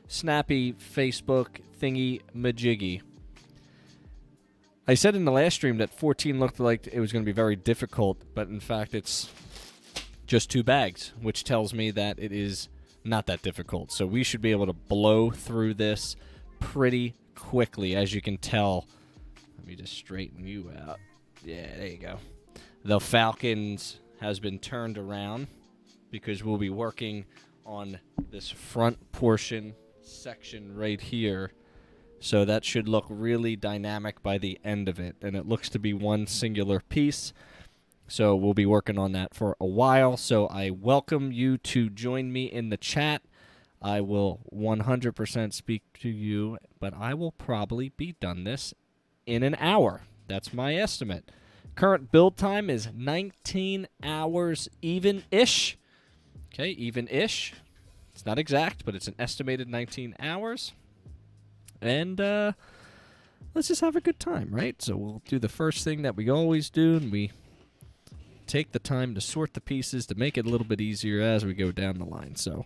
Snappy, Facebook, thingy, majiggy. I said in the last stream that 14 looked like it was going to be very difficult, but in fact it's just 2 bags, which tells me that it is not that difficult. So we should be able to blow through this pretty quickly, as you can tell. Let me just straighten you out. Yeah, there you go. The Falcons has been turned around because we'll be working on this front portion section right here. So that should look really dynamic by the end of it. And it looks to be one singular piece. So we'll be working on that for a while. So I welcome you to join me in the chat. I will 100% speak to you, but I will probably be done this in an hour. That's my estimate. Current build time is 19 hours even-ish. Okay, even-ish. It's not exact, but it's an estimated 19 hours. And let's just have a good time, right? So we'll do the first thing that we always do, and we take the time to sort the pieces to make it a little bit easier as we go down the line. So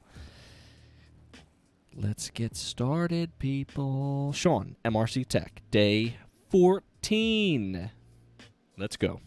let's get started, people. Sean, MRC Tech, day 14. Let's go.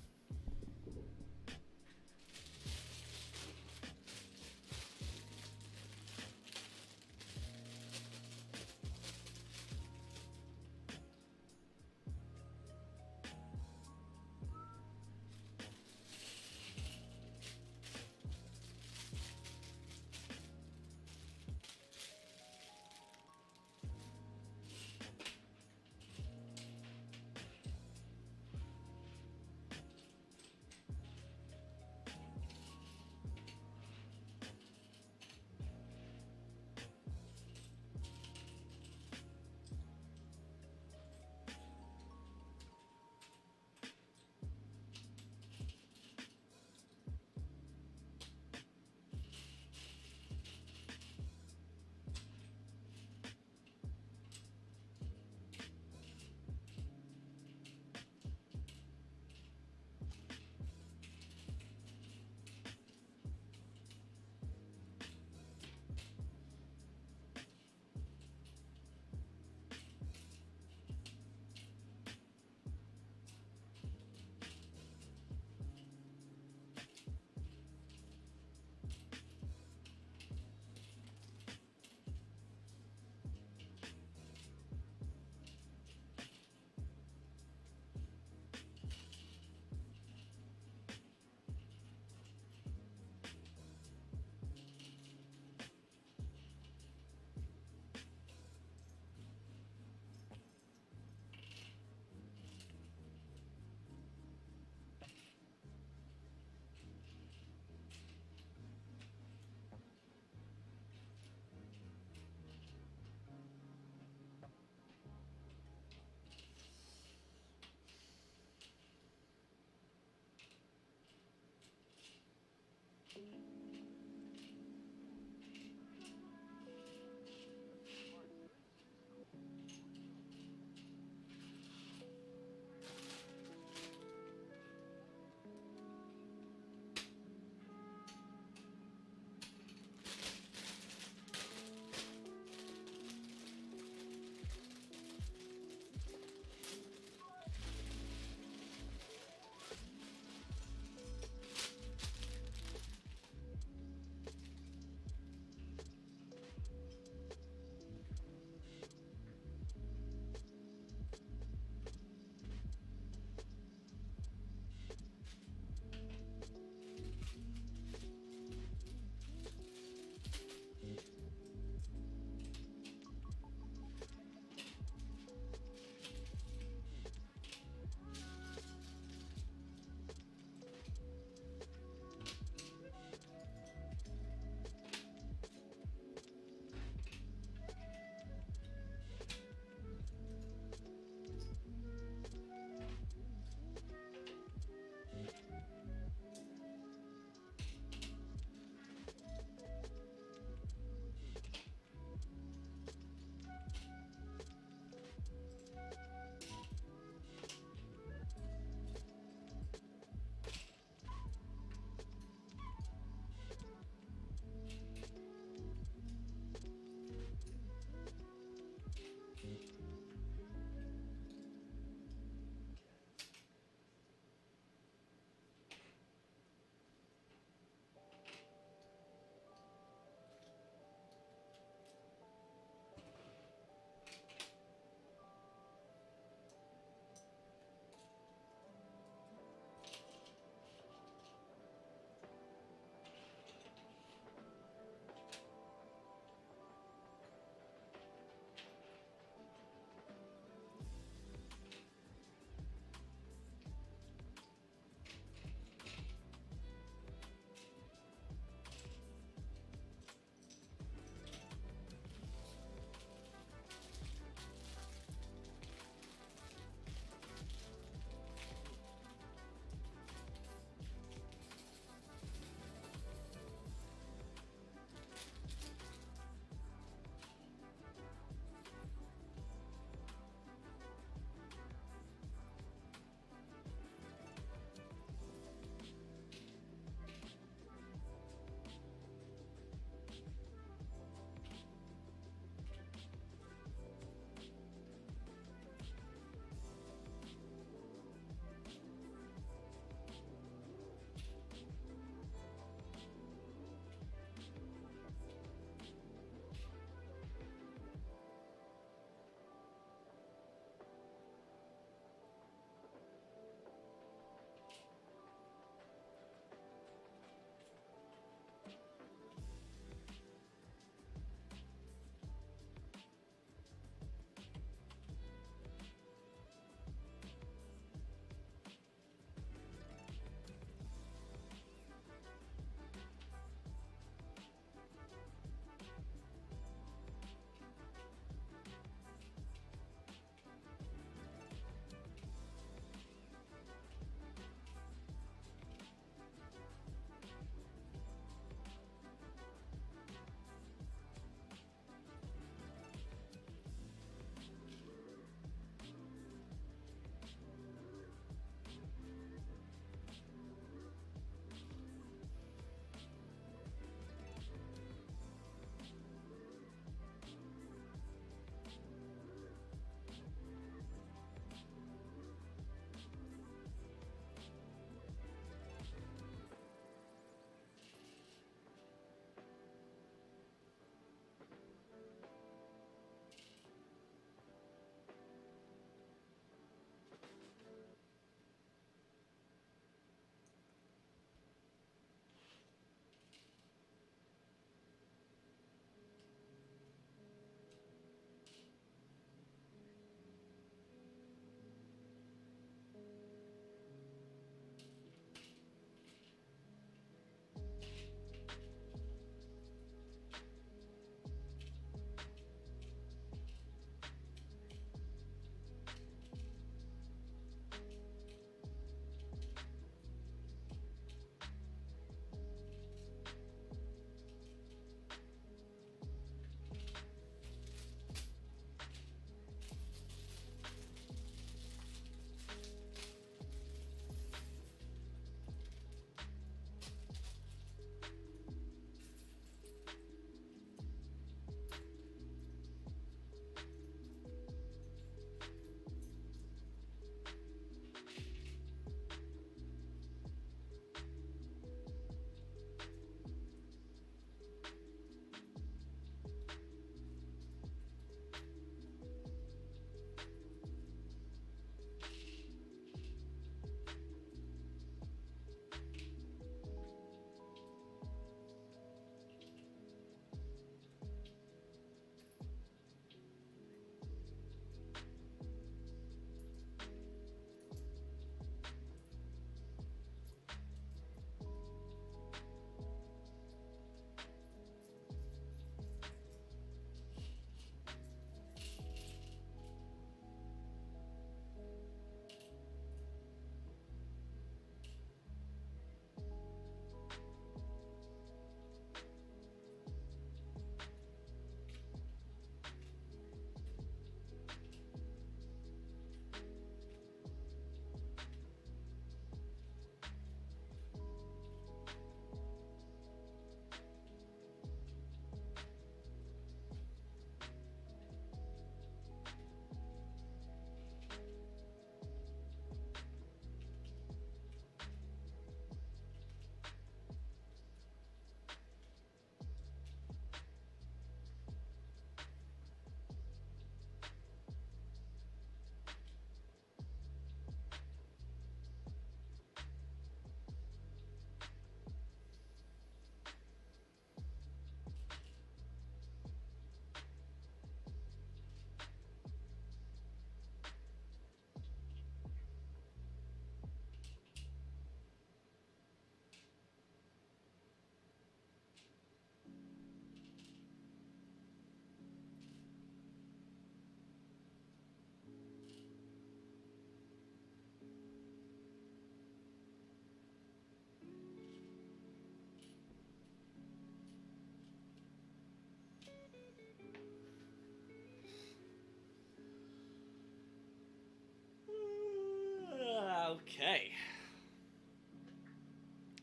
Okay.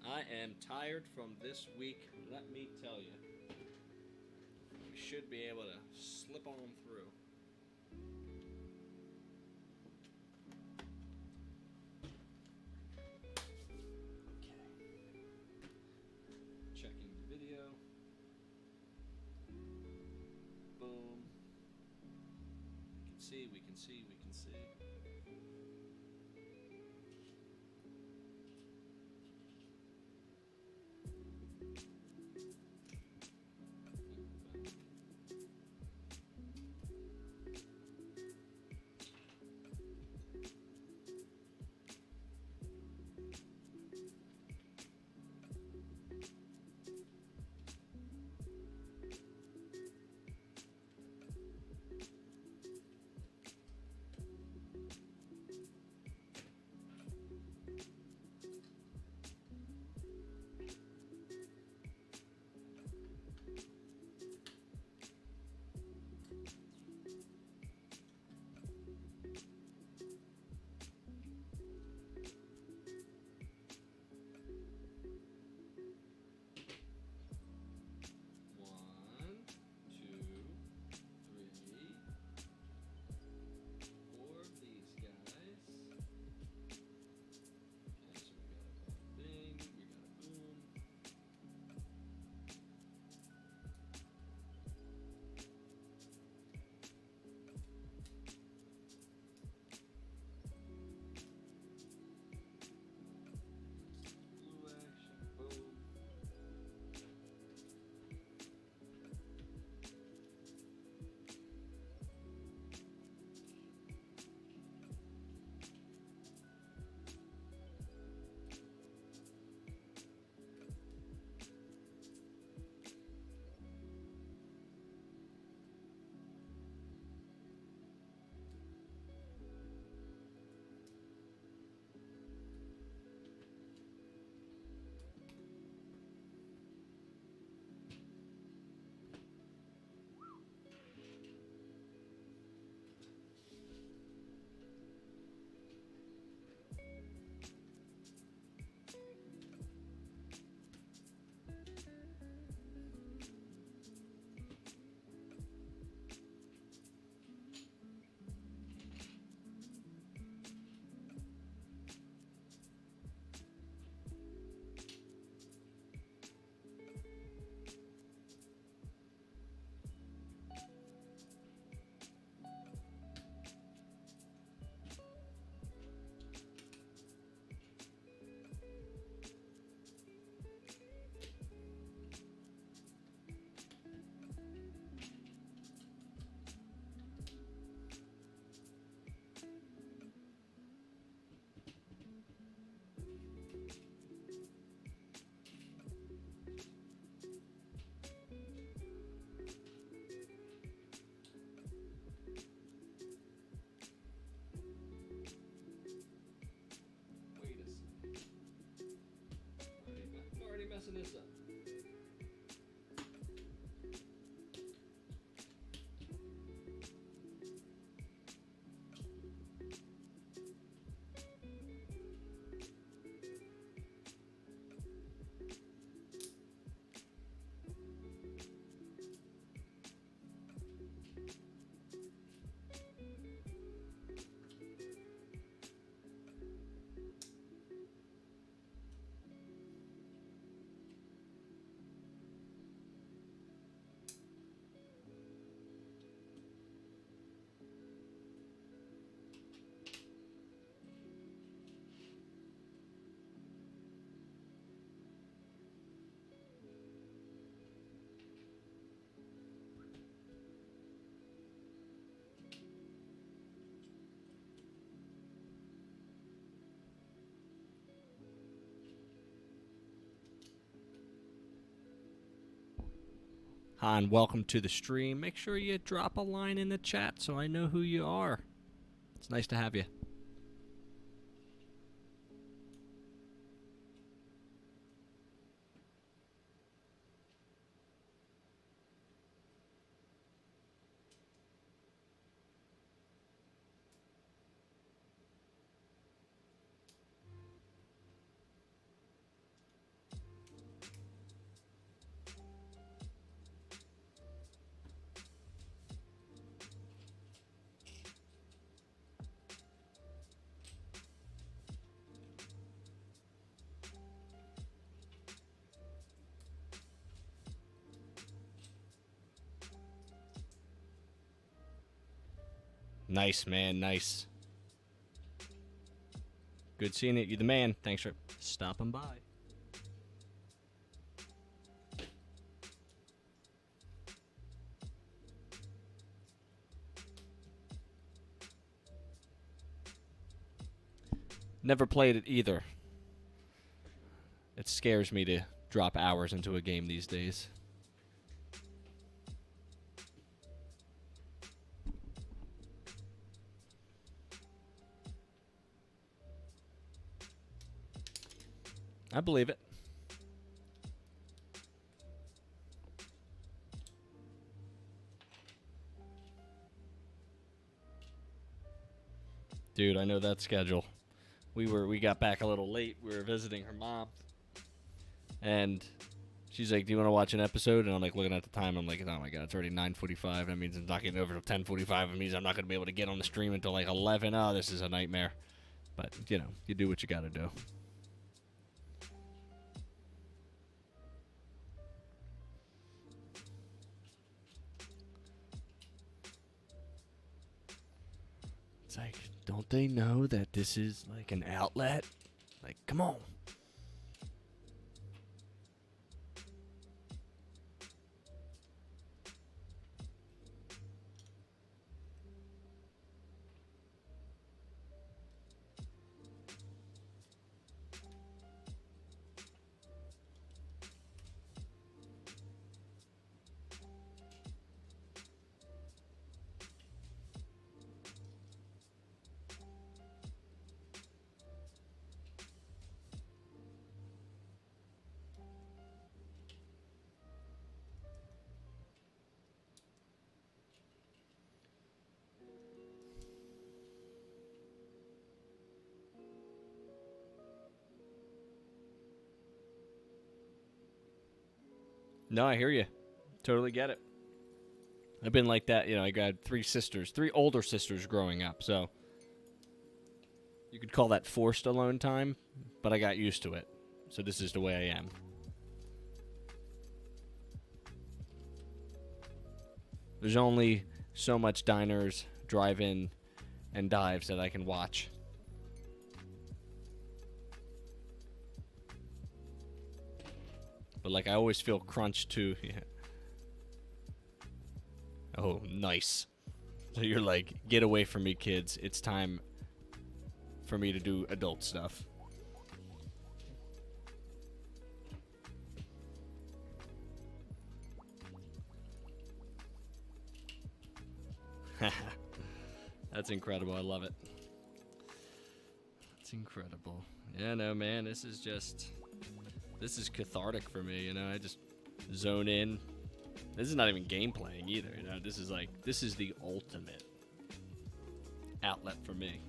I am tired from this week, let me tell you. We should be able to slip on through. Okay. Checking the video. Boom. We can see, we can see, we can see. One, two, three, four of these guys. Okay, so we got a bing, we got a boom. Blue action, boom. Wait a second. I'm already messing this up. Hi, and welcome to the stream. Make sure you drop a line in the chat so I know who you are. It's nice to have you. Nice, man. Nice. Good seeing it. You're the man. Thanks for stopping by. Never played it either. It scares me to drop hours into a game these days. I believe it. Dude, I know that schedule. We got back a little late. We were visiting her mom. And she's like, "Do you want to watch an episode?" And I'm like looking at the time. I'm like, "Oh my god, it's already 9:45. That means I'm not getting over till 10:45. It means I'm not going to be able to get on the stream until like 11. Oh, this is a nightmare." But, you know, you do what you got to do. It's like, don't they know that this is like an outlet? Like, come on. No, I hear you. Totally get it. I've been like that, you know, I got three older sisters growing up, so you could call that forced alone time, but I got used to it. So this is the way I am. There's only so much diners, drive-in, and dives that I can watch. But, like, I always feel crunched, too. Yeah. Oh, nice. So you're like, get away from me, kids. It's time for me to do adult stuff. That's incredible. I love it. That's incredible. Yeah, no, man. This is cathartic for me, you know. I just zone in. This is not even game playing either, you know. This is the ultimate outlet for me.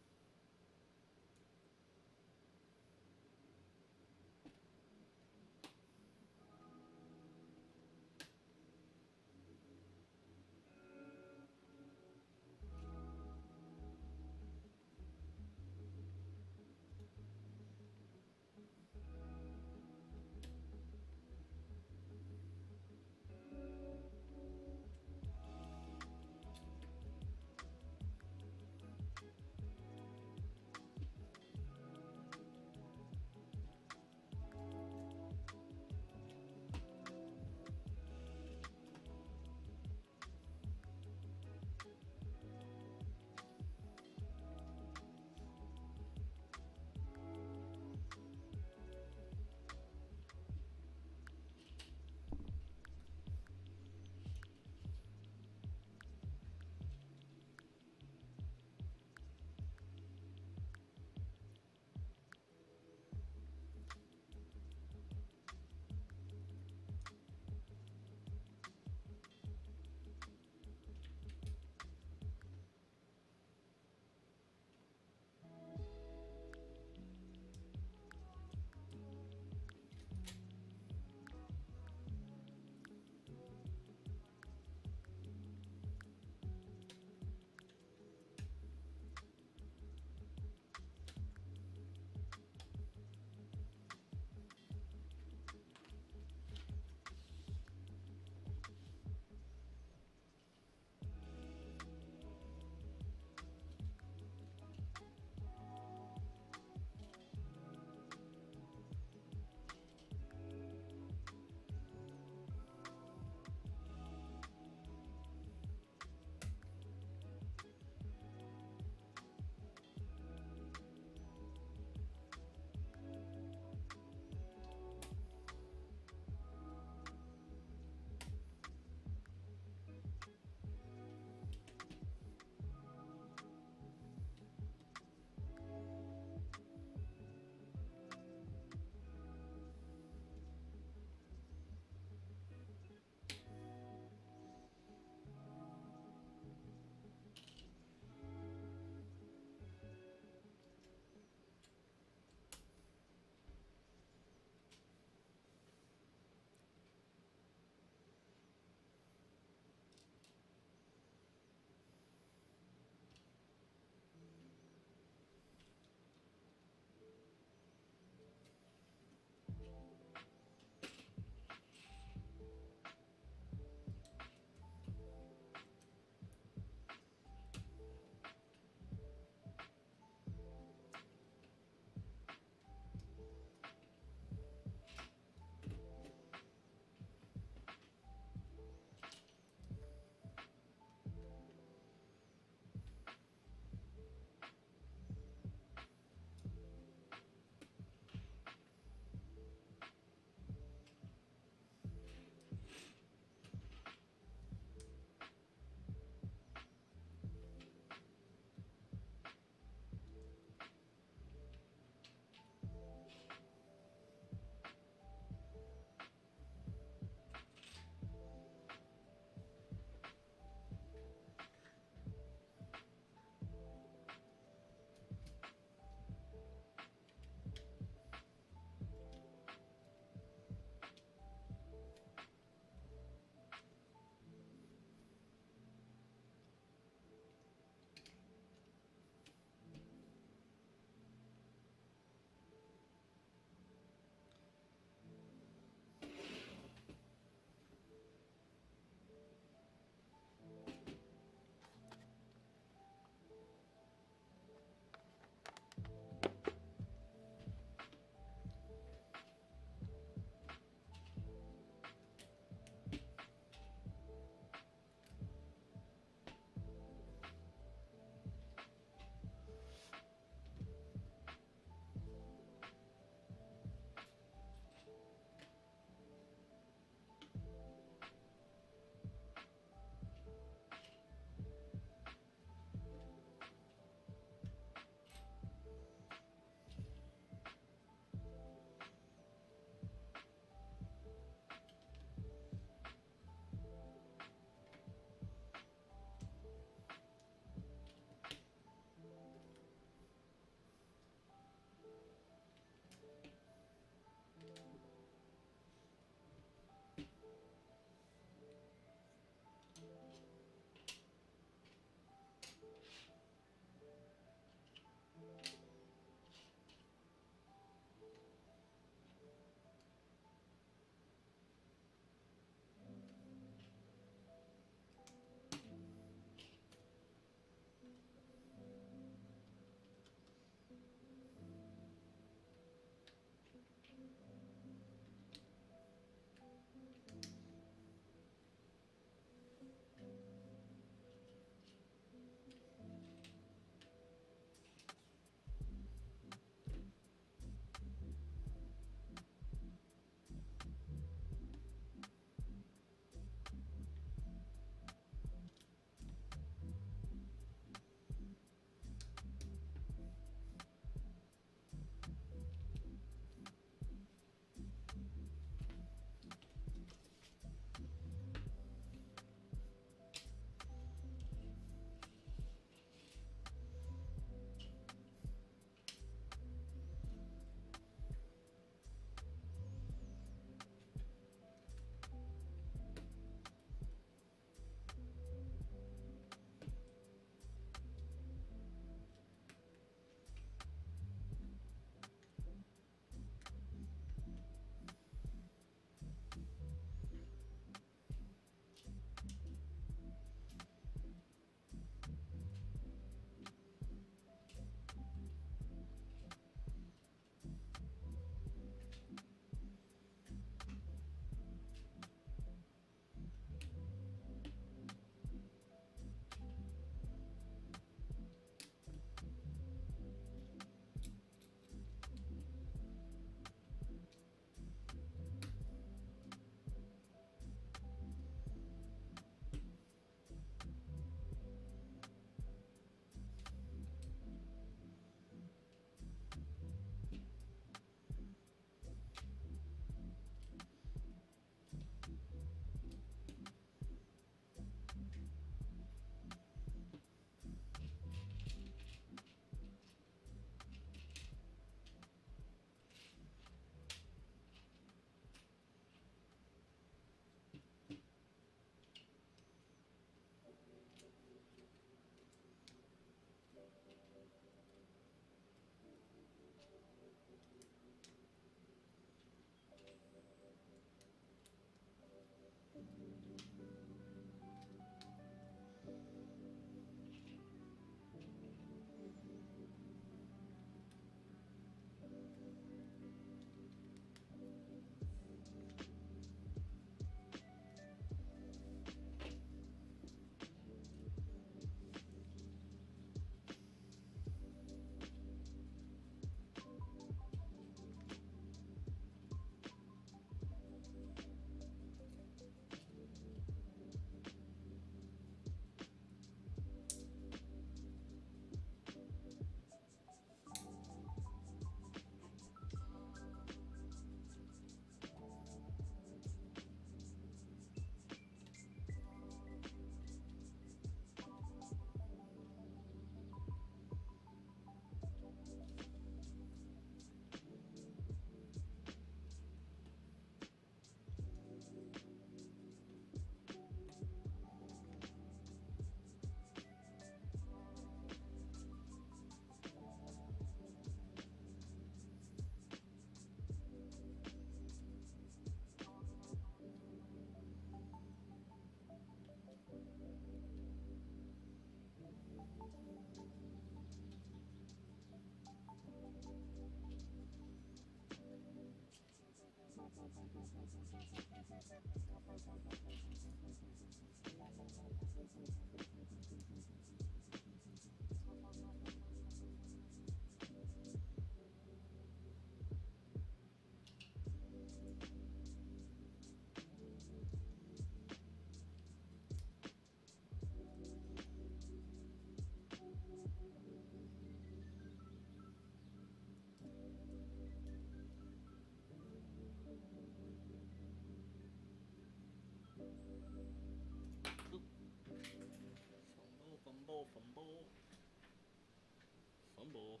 Humble.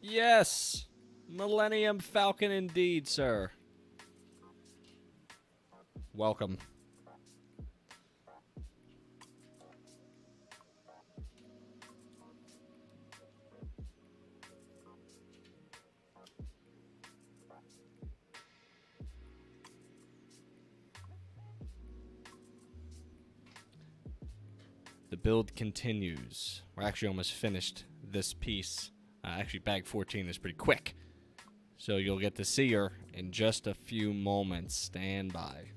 Yes! Millennium Falcon indeed, sir. Welcome. The build continues. We're actually almost finished this piece. Actually, bag 14 is pretty quick. So you'll get to see her in just a few moments. Stand by.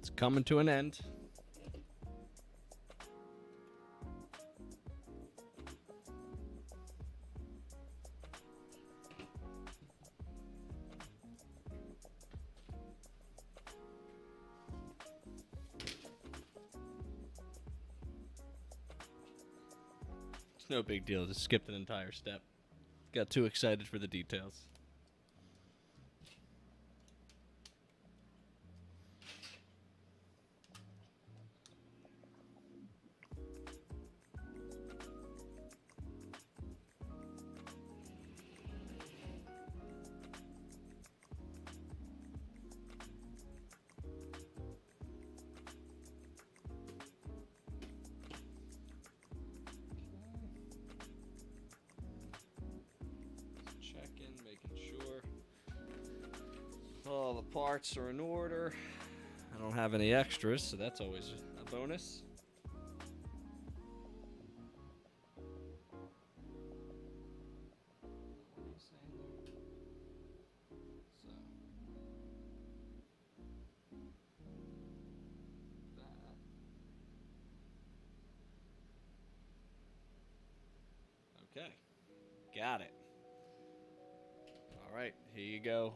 It's coming to an end. It's no big deal. Just skipped an entire step. Got too excited for the details. Checking, making sure all the parts are in order. I don't have any extras, so that's always a bonus. So, that. Okay, got it. All right, here you go.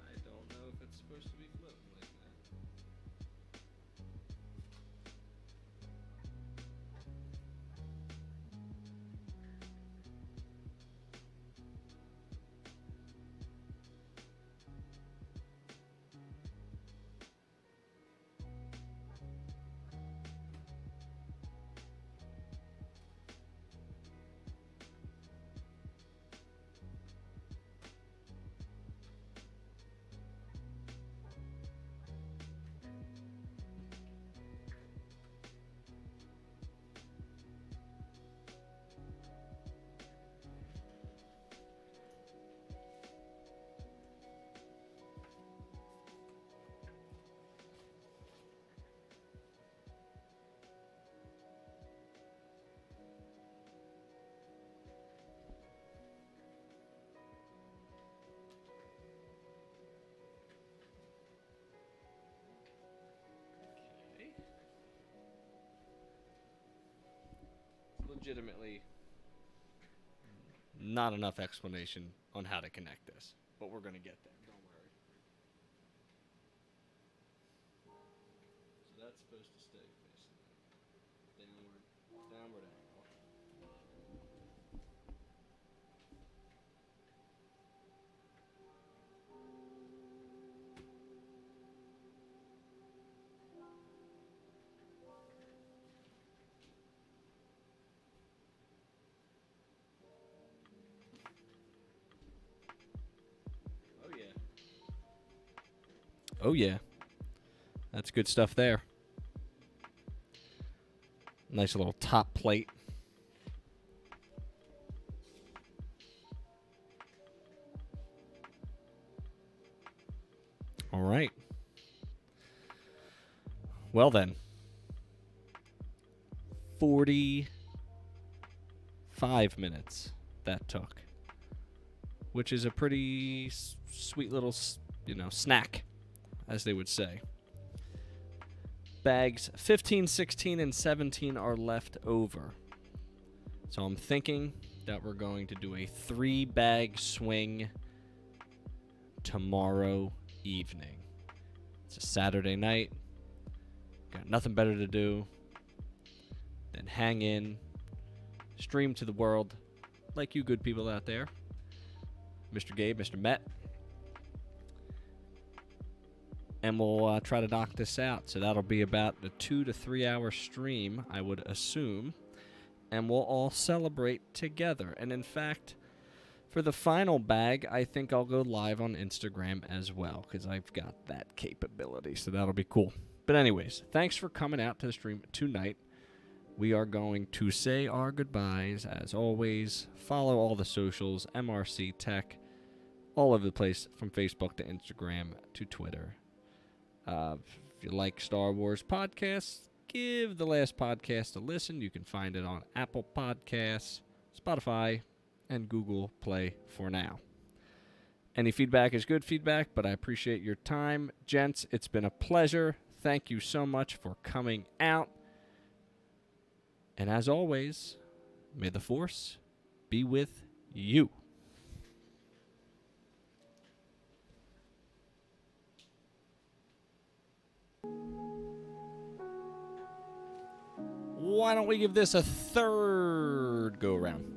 I don't know if it's supposed to be floating like that. Okay. Legitimately not enough explanation on how to connect this, but we're going to get there. Don't worry. So that's supposed to stay facing downward angle. Oh yeah. Oh yeah. That's good stuff there. Nice little top plate. All right. Well then. 45 minutes that took, which is a pretty sweet little, snack. as they would say. Bags 15, 16, and 17 are left over. So I'm thinking that we're going to do a 3-bag swing tomorrow evening. It's a Saturday night. Got nothing better to do than hang in, stream to the world like you good people out there. Mr. Gabe, Mr. Met. And we'll try to knock this out. So that'll be about a 2 to 3 hour stream, I would assume. And we'll all celebrate together. And in fact, for the final bag, I think I'll go live on Instagram as well, because I've got that capability. So that'll be cool. But anyways, thanks for coming out to the stream tonight. We are going to say our goodbyes, as always. Follow all the socials, MRC Tech, all over the place, from Facebook to Instagram to Twitter. If you like Star Wars podcasts, give the last podcast a listen. You can find it on Apple Podcasts, Spotify, and Google Play for now. Any feedback is good feedback, but I appreciate your time. Gents, it's been a pleasure. Thank you so much for coming out. And as always, may the Force be with you. Why don't we give this a third go-around?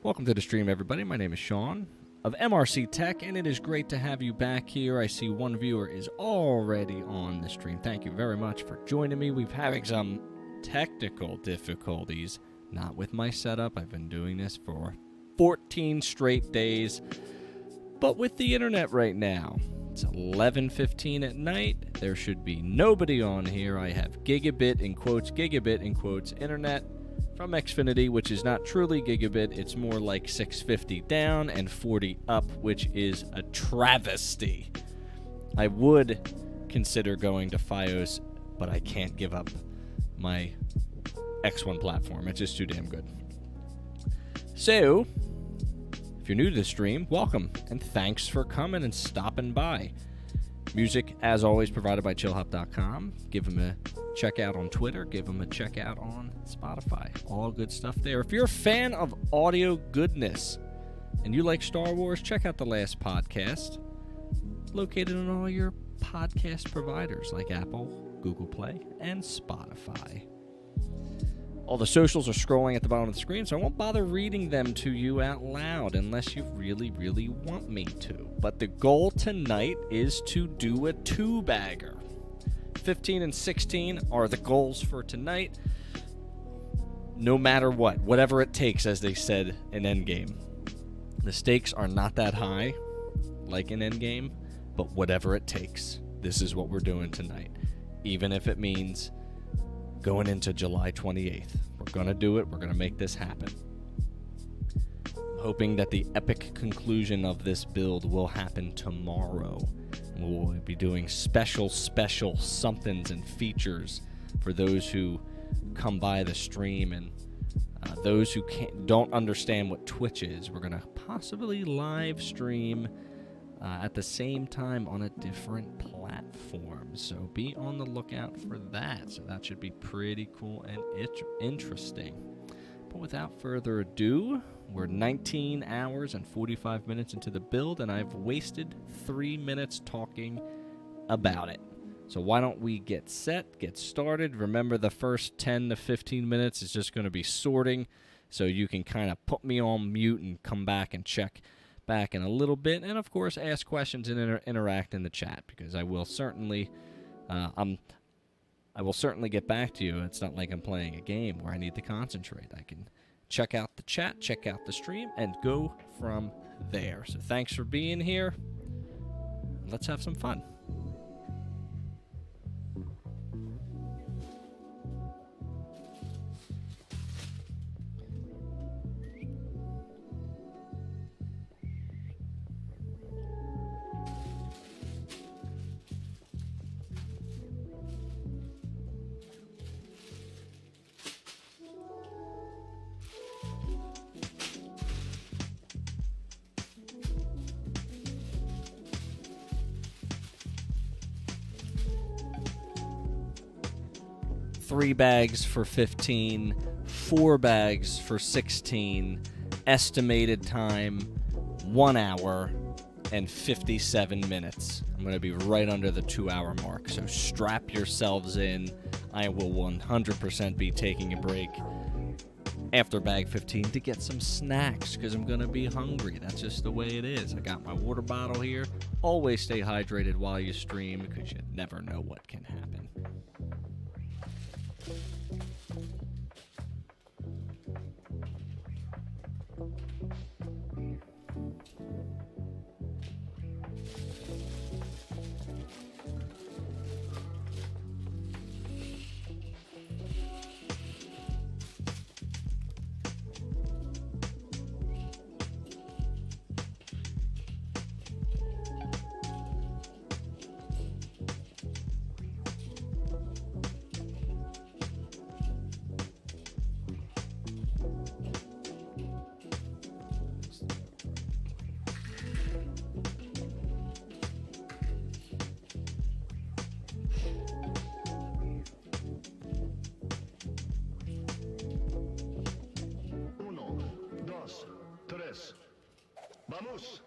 Welcome to the stream, everybody. My name is Sean of MRC Tech, and it is great to have you back here. I see one viewer is already on the stream. Thank you very much for joining me. We've having some technical difficulties, not with my setup. I've been doing this for 14 straight days, but with the internet right now. It's 11:15 at night. There should be nobody on here. I have gigabit in quotes, internet from Xfinity, which is not truly gigabit. It's more like 650 down and 40 up, which is a travesty. I would consider going to Fios, but I can't give up my X1 platform. It's just too damn good. So, if you're new to the stream, welcome, and thanks for coming and stopping by. Music, as always, provided by chillhop.com. Give them a check out on Twitter. Give them a check out on Spotify. All good stuff there. If you're a fan of audio goodness and you like Star Wars, check out the last podcast. Located on all your podcast providers like Apple, Google Play, and Spotify. All the socials are scrolling at the bottom of the screen, so I won't bother reading them to you out loud unless you really, really want me to. But the goal tonight is to do a 2-bagger. 15 and 16 are the goals for tonight. No matter what, whatever it takes, as they said in Endgame. The stakes are not that high, like in Endgame, but whatever it takes, this is what we're doing tonight. Even if it means going into July 28th. We're going to do it. We're going to make this happen. I'm hoping that the epic conclusion of this build will happen tomorrow. We'll be doing special somethings and features for those who come by the stream, and those who don't understand what Twitch is. We're going to possibly live stream at the same time on a different platform. So be on the lookout for that. So that should be pretty cool and interesting. But without further ado, we're 19 hours and 45 minutes into the build, and I've wasted 3 minutes talking about it. So why don't we get set, get started. Remember, the first 10 to 15 minutes is just going to be sorting, so you can kind of put me on mute and come back and check back in a little bit, and of course ask questions and interact in the chat, because I will certainly get back to you. It's not like I'm playing a game where I need to concentrate. I can check out the chat, check out the stream, and go from there. So thanks for being here. Let's have some fun. 3 bags for 15, 4 bags for 16, estimated time 1 hour and 57 minutes. I'm going to be right under the 2-hour mark, so strap yourselves in. I will 100% be taking a break after bag 15 to get some snacks because I'm going to be hungry. That's just the way it is. I got my water bottle here. Always stay hydrated while you stream because you never know what can happen. Uno, dos, tres. Vamos.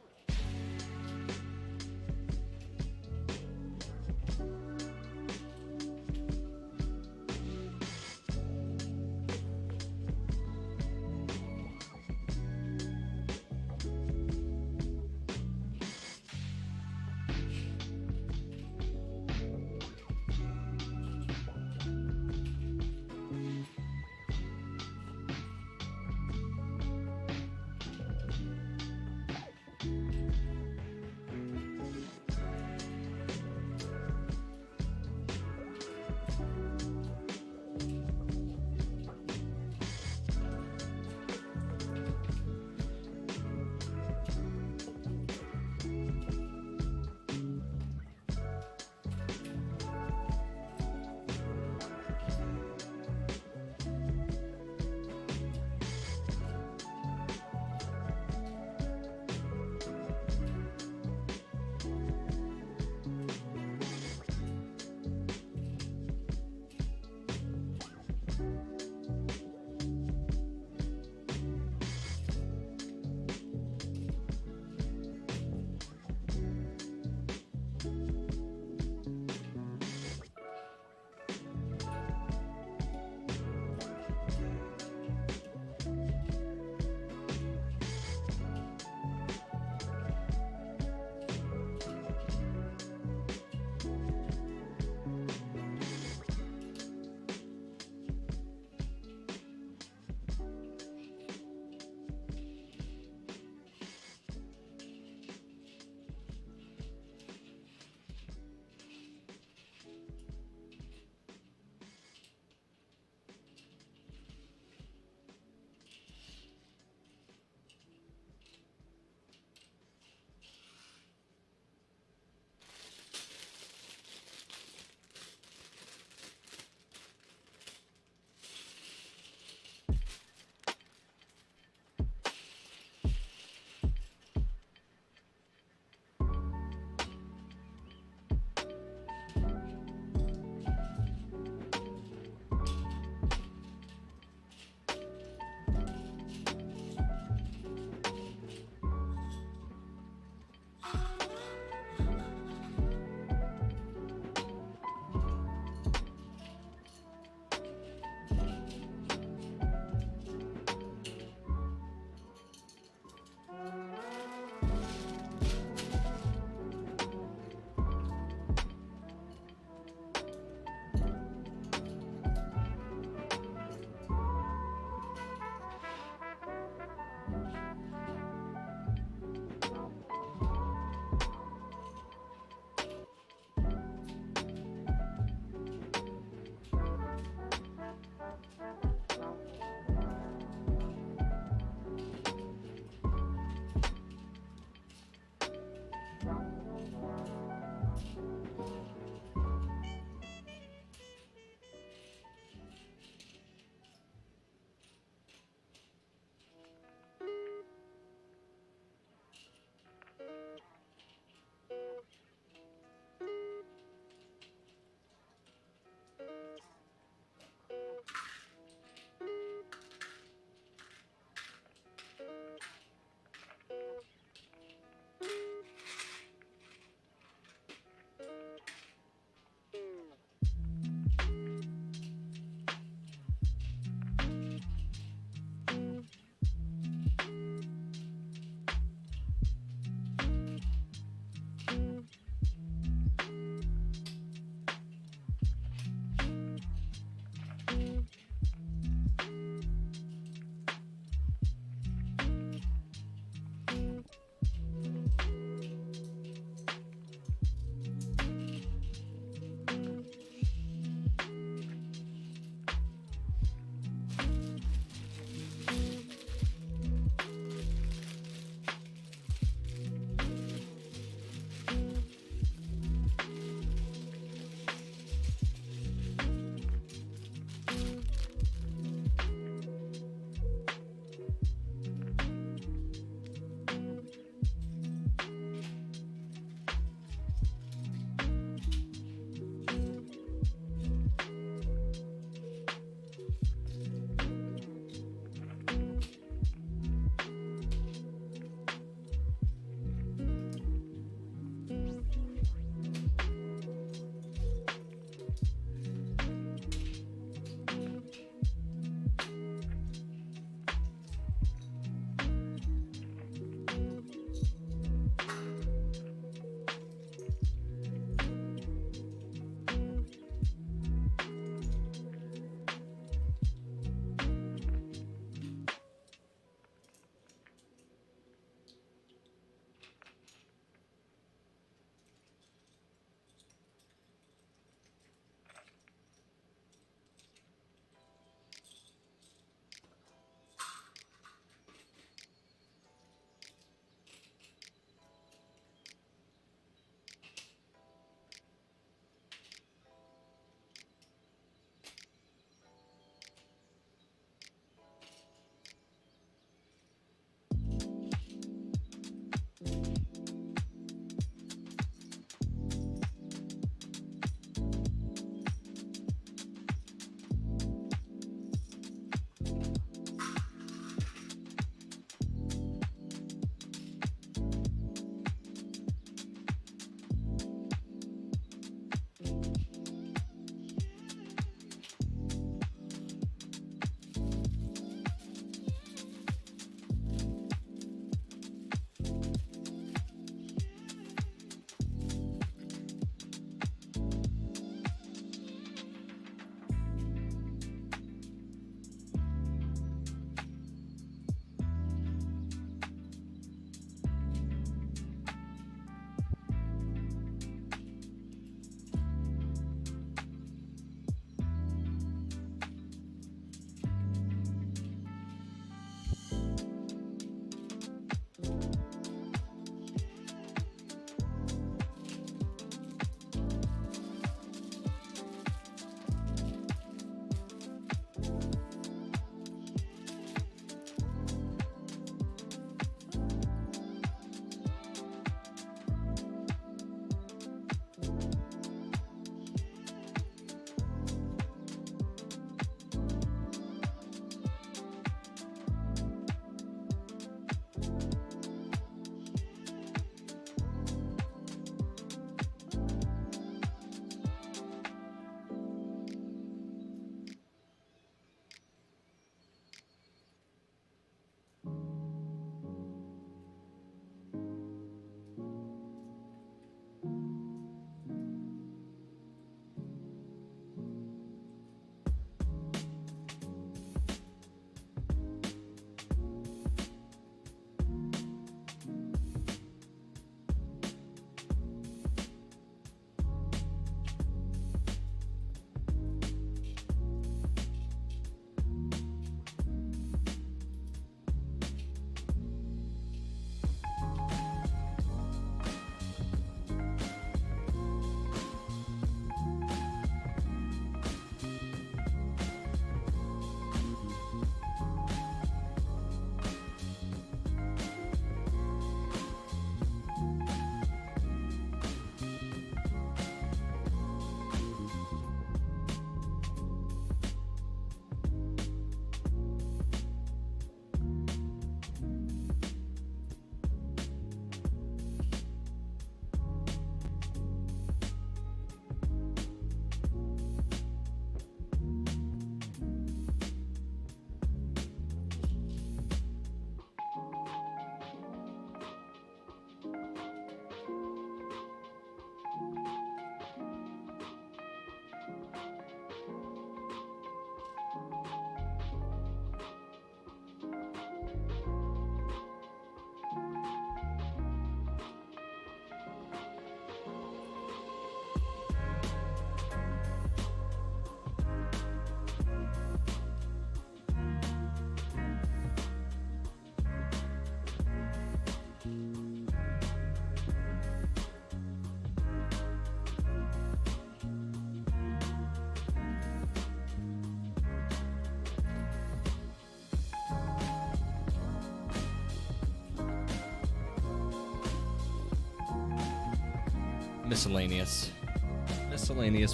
miscellaneous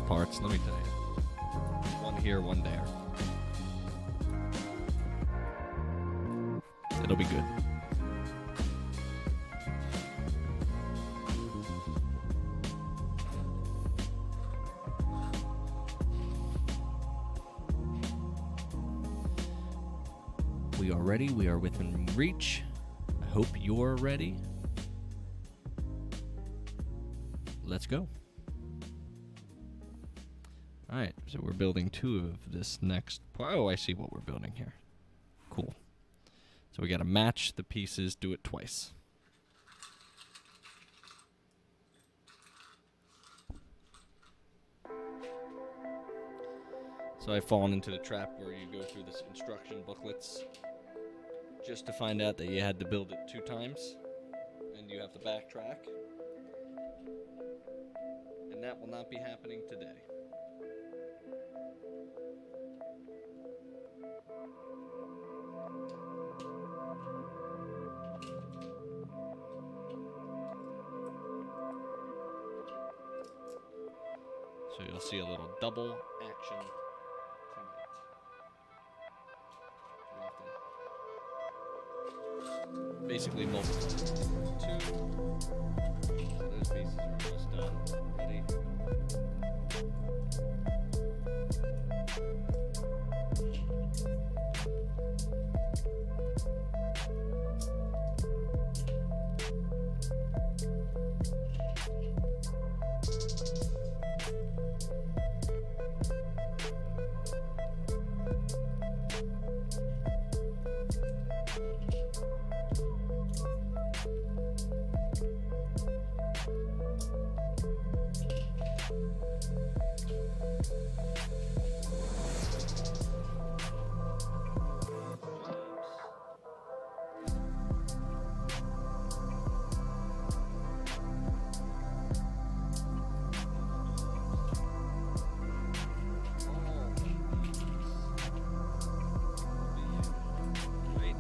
parts, let me tell you. One here, one there. It'll be good. We are ready. We are within reach. I hope you're ready. Let's go. Alright, so we're building 2 of this next. Oh, I see what we're building here. Cool. So we gotta match the pieces, do it twice. So I've fallen into the trap where you go through this instruction booklets just to find out that you had to build it 2 times and you have to backtrack. And that will not be happening today. So you'll see a little double action tonight. Basically multiple. 2. So those pieces are almost done. Ready?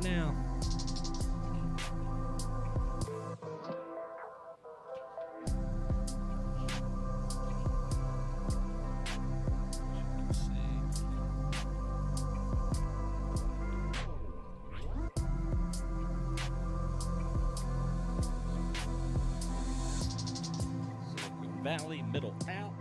Now. Silicon Valley, middle out.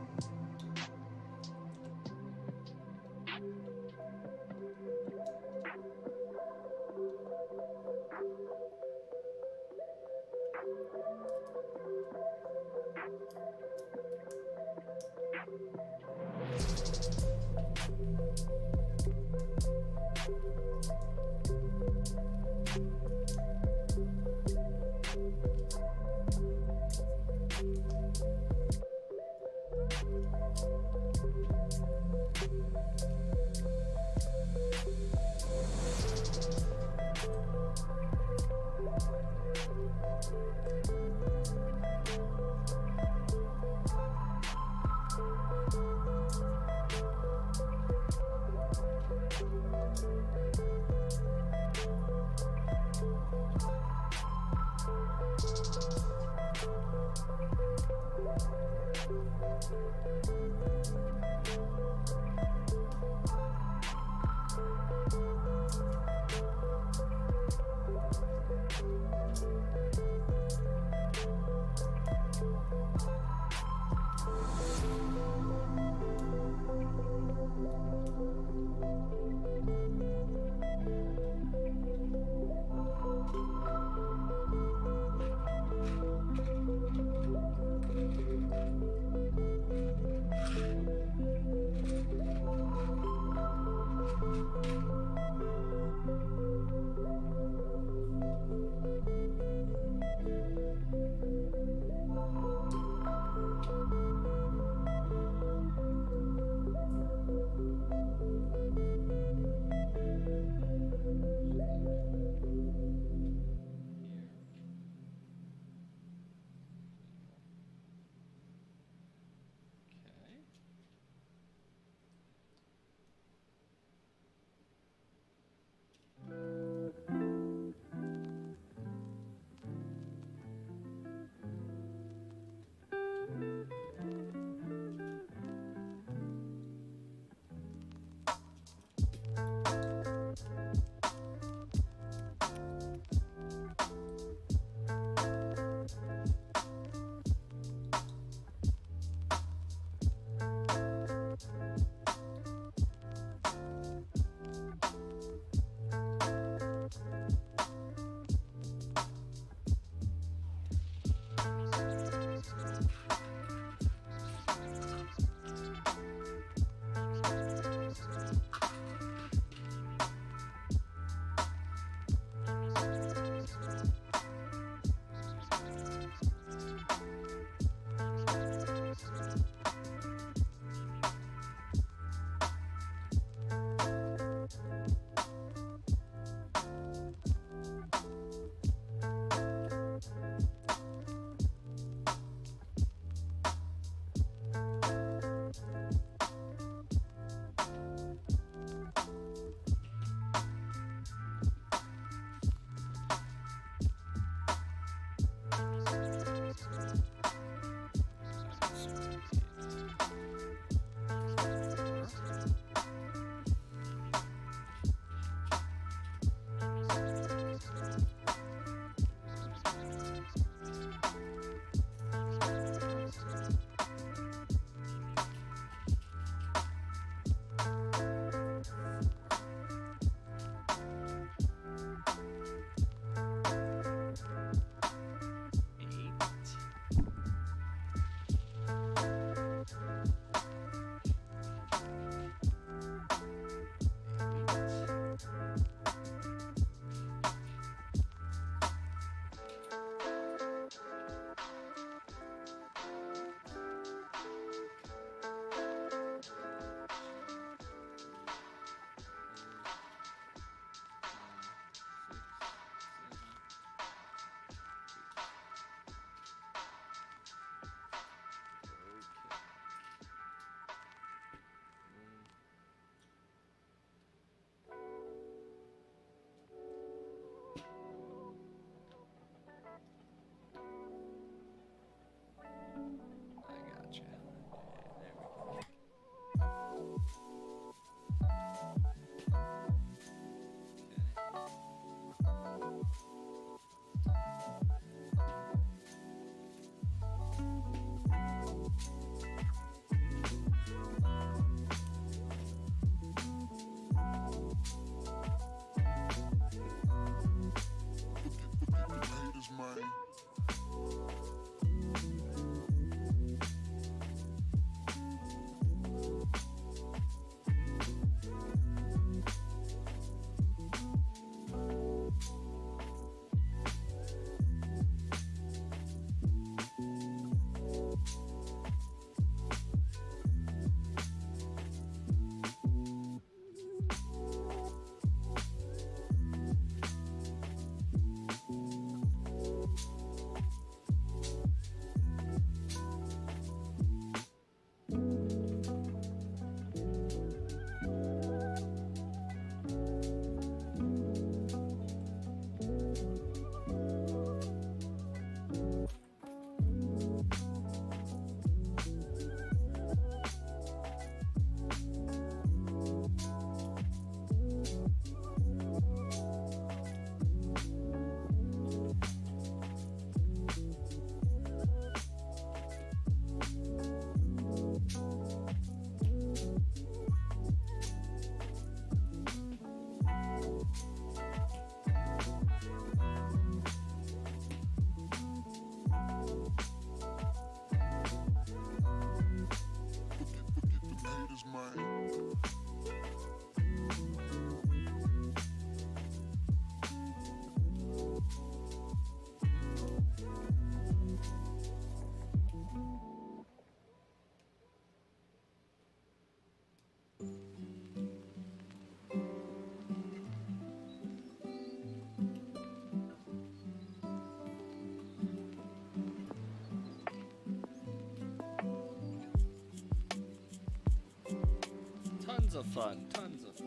of fun. Tons of fun.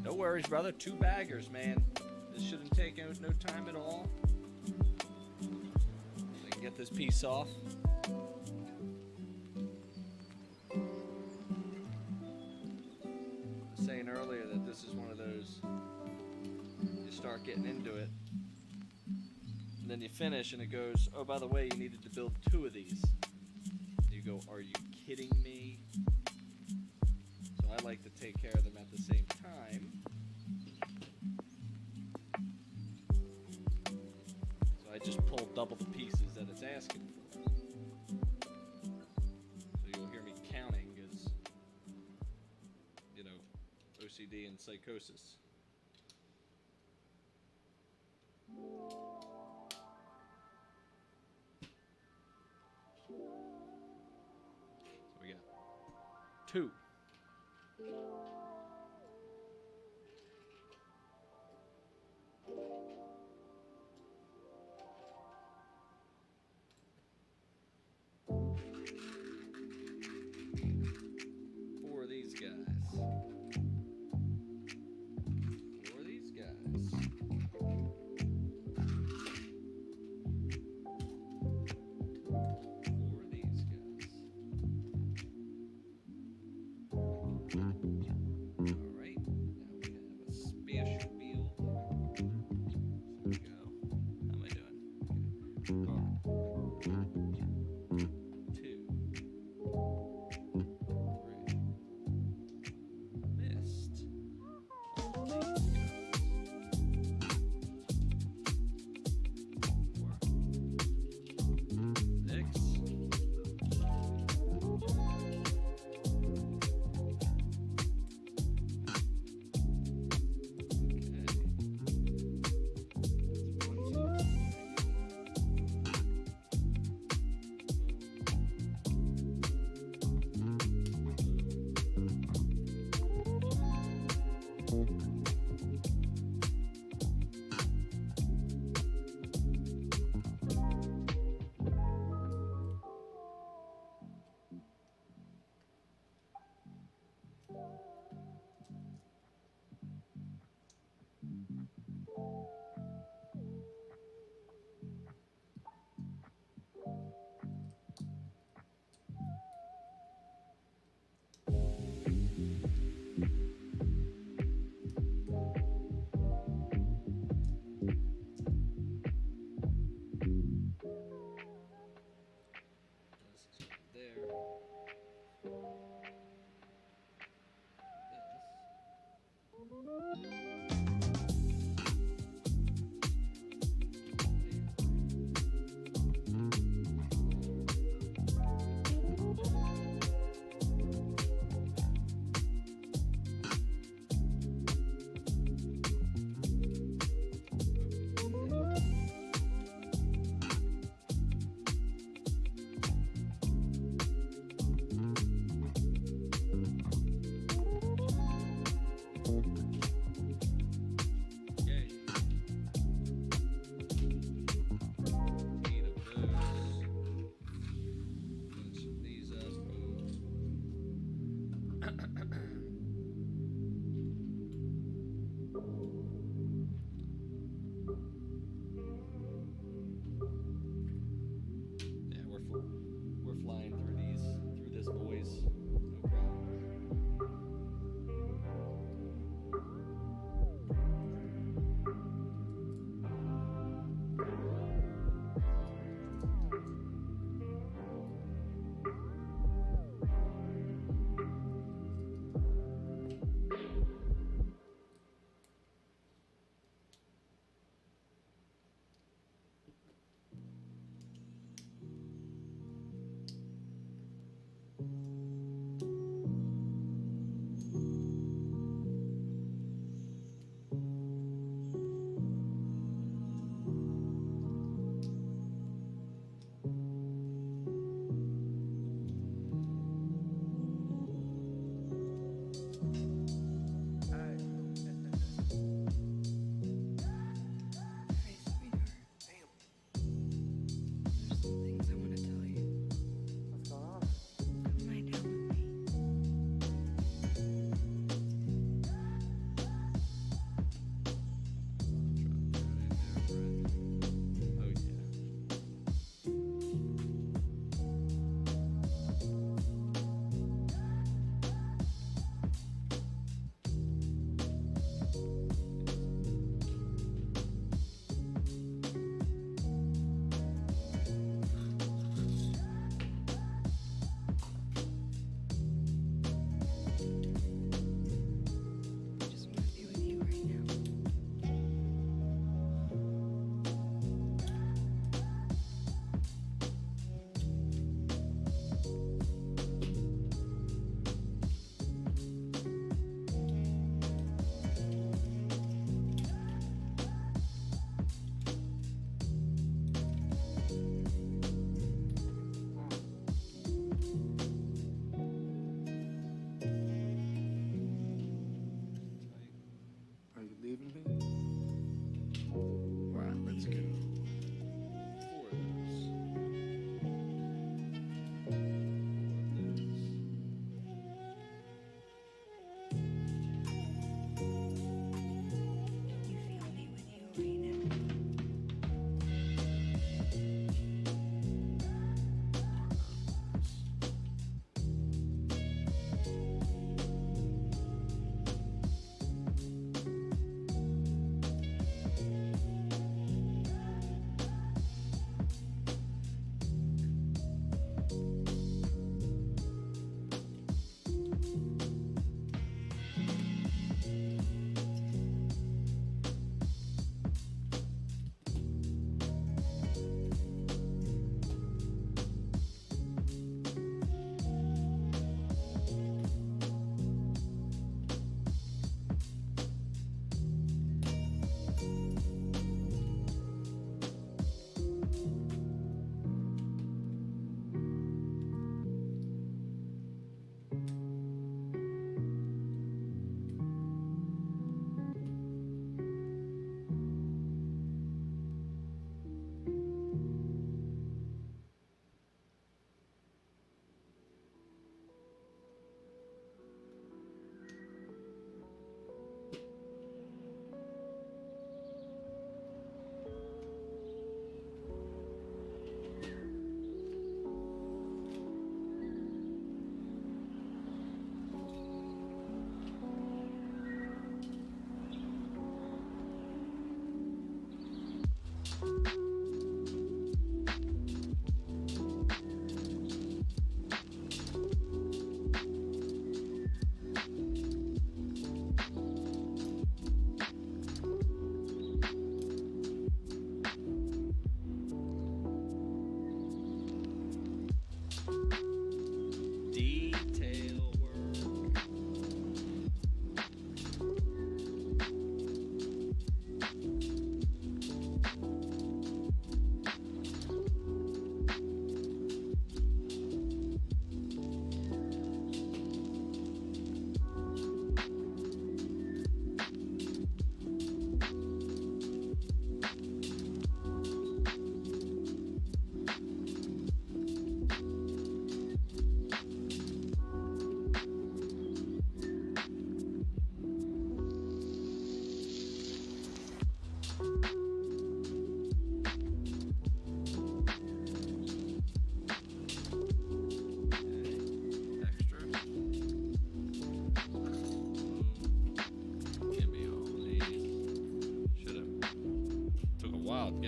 No worries, brother. 2 baggers, man. This shouldn't take no time at all. So I can get this piece off. I was saying earlier that this is one of those, you start getting into it, and then you finish and it goes, oh, by the way, you needed to build 2 of these. You go, are you kidding me? So I like to take care of them at the same time. So I just pull double the pieces that it's asking for. So you'll hear me counting as, you know, OCD and psychosis. So we got 2. For these guys. For these guys. For these guys. Alright, now we have a special build. So we go. How am I doing? Okay. 2, 3. Missed. All these guys. 4. 6.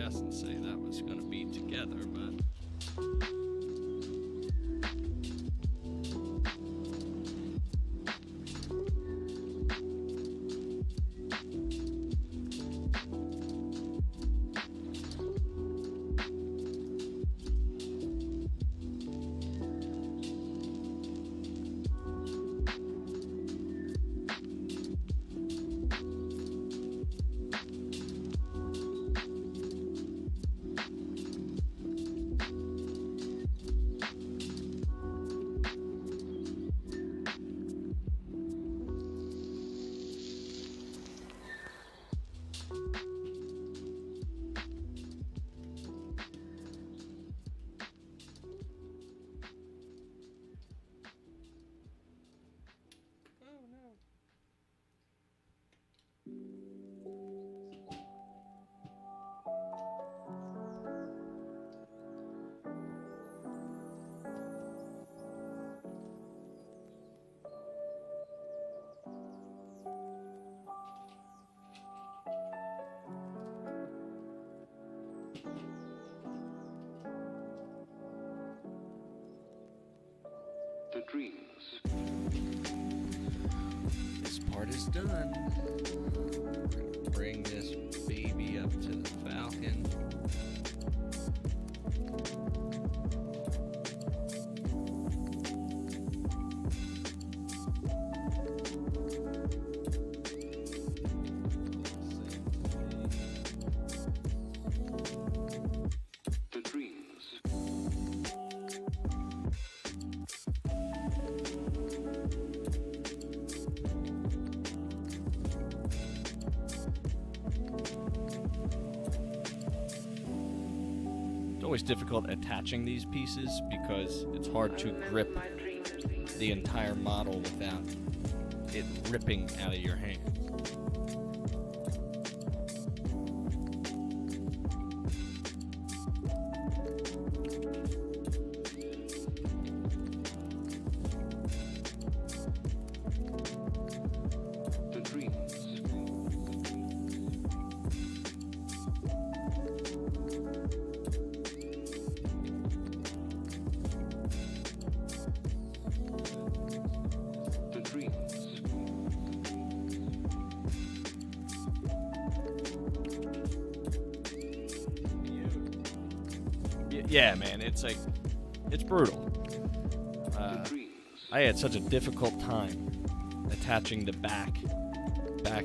guess and say that was going to be together, but... The dreams. This part is done. Bring this baby up to the Falcon. The dreams. It's always difficult attaching these pieces because it's hard to grip the entire model without it ripping out of your hand. The dreams. The dreams. Yeah, man, it's like, it's brutal. The dreams. I had such a difficult time attaching the back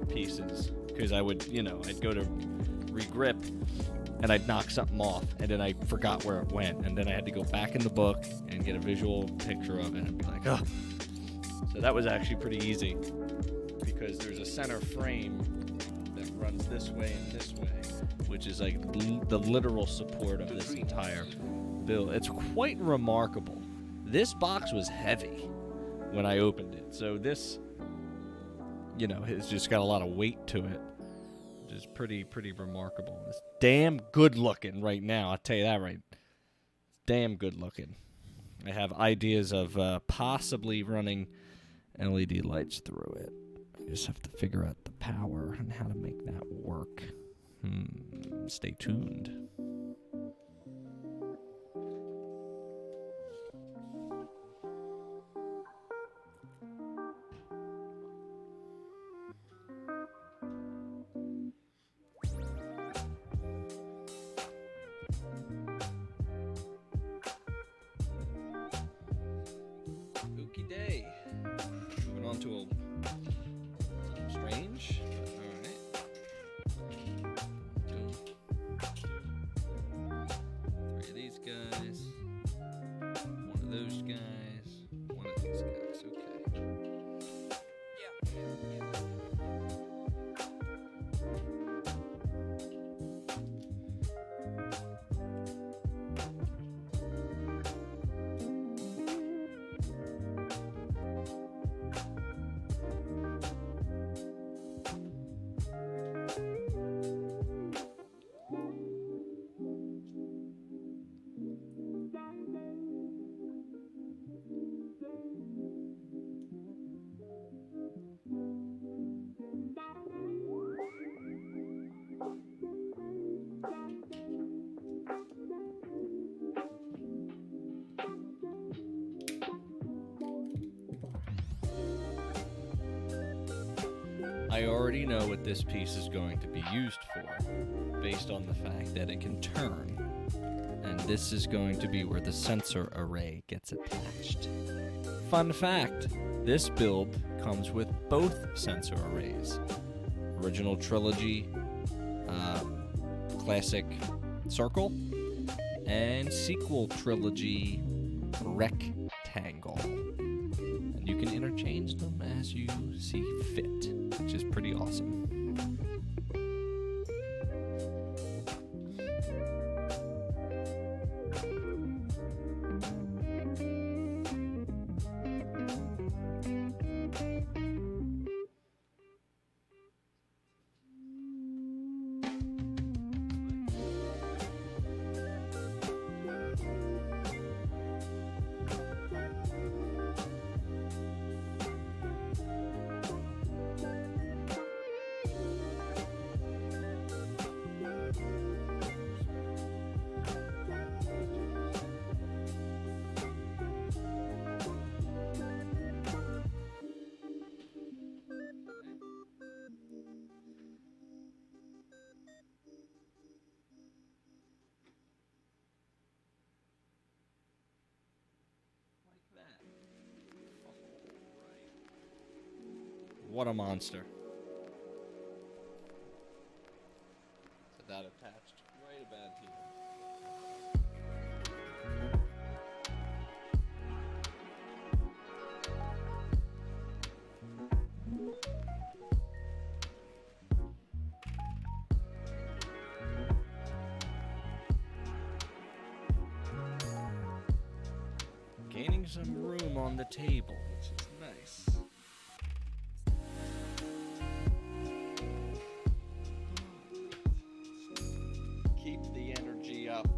pieces because I would, I'd go to regrip and I'd knock something off and then I forgot where it went and then I had to go back in the book and get a visual picture of it and be like, oh. So that was actually pretty easy because there's a center frame that runs this way and this way, which is like the literal support of this entire build. It's quite remarkable. This box was heavy when I opened it, so this, it's just got a lot of weight to it, which is pretty remarkable. It's damn good looking right now, I'll tell you that right. It's damn good looking. I have ideas of possibly running LED lights through it. I just have to figure out the power and how to make that work. Stay tuned. Spooky day. Moving on to something strange. Alright. Three of these guys. One of those guys. One of these guys. Okay. Yeah. I already know what this piece is going to be used for, based on the fact that it can turn. And this is going to be where the sensor array gets attached. Fun fact, this build comes with both sensor arrays. Original Trilogy, Classic Circle, and Sequel Trilogy Rectangle. And you can interchange them as you see fit, which is pretty awesome. What a monster. So that attached right about here. Gaining some room on the table, which is nice. Keep the energy up.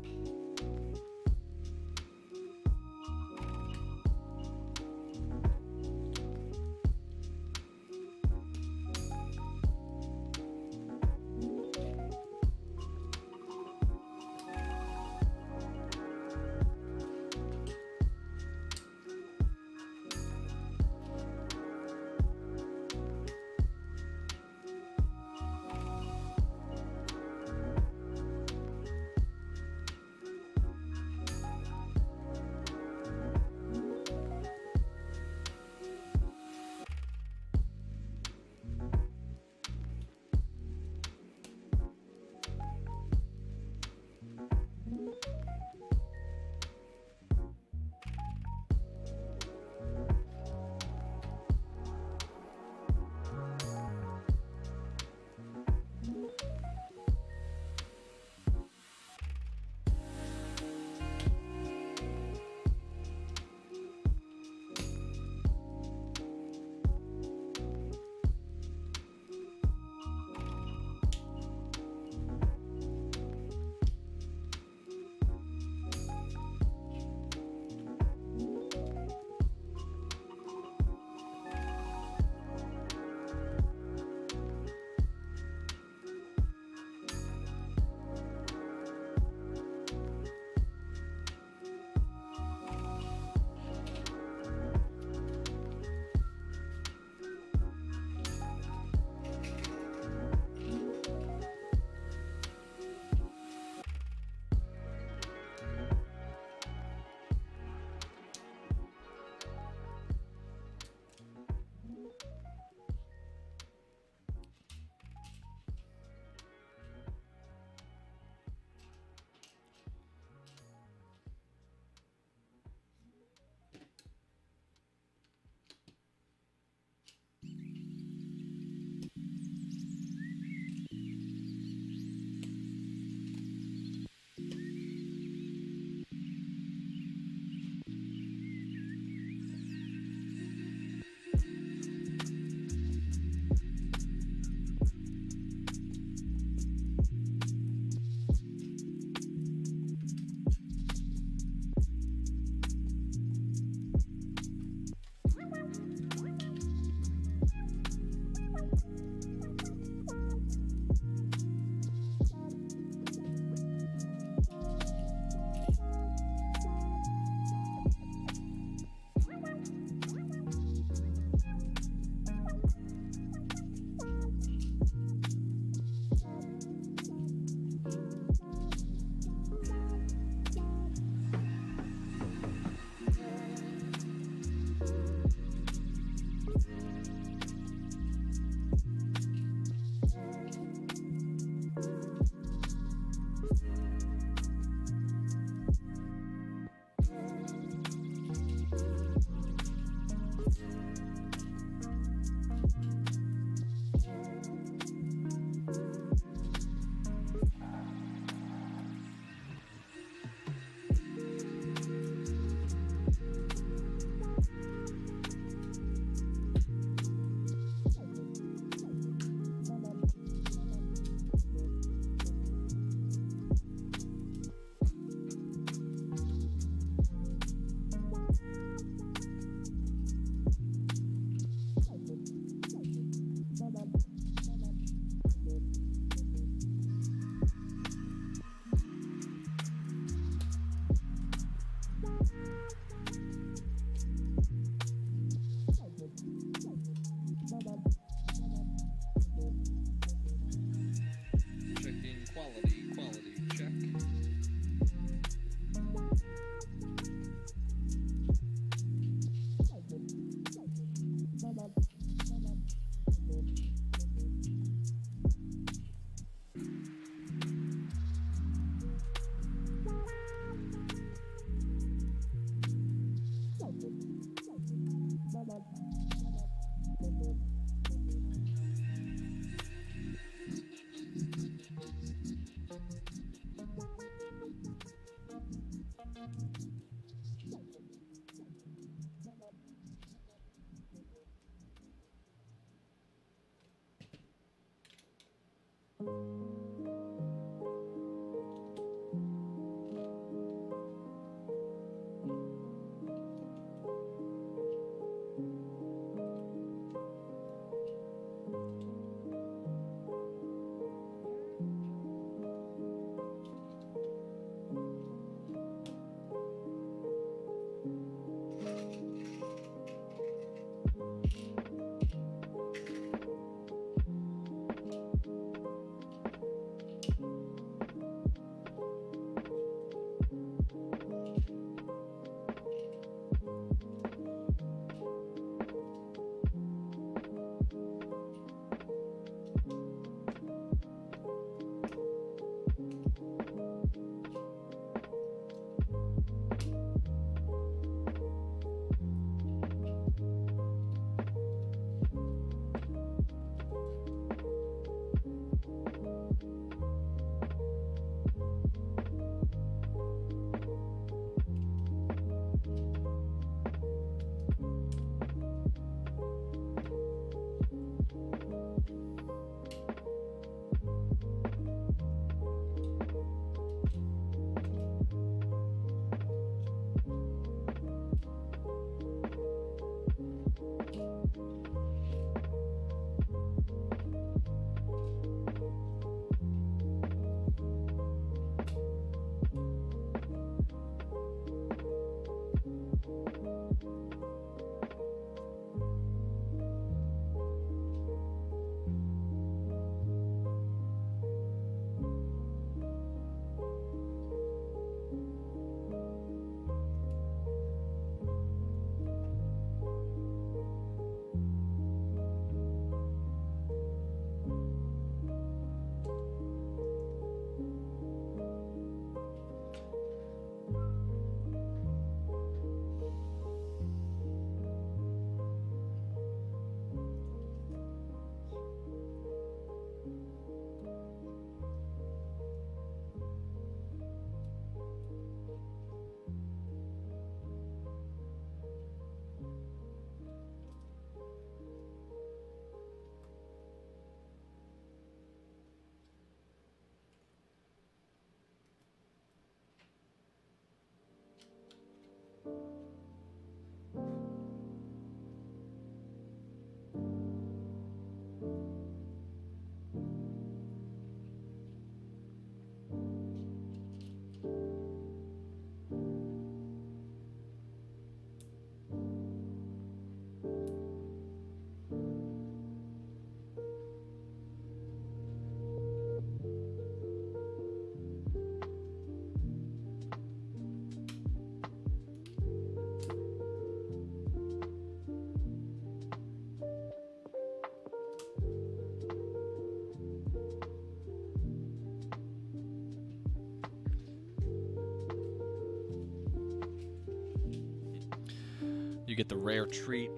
you get the rare treat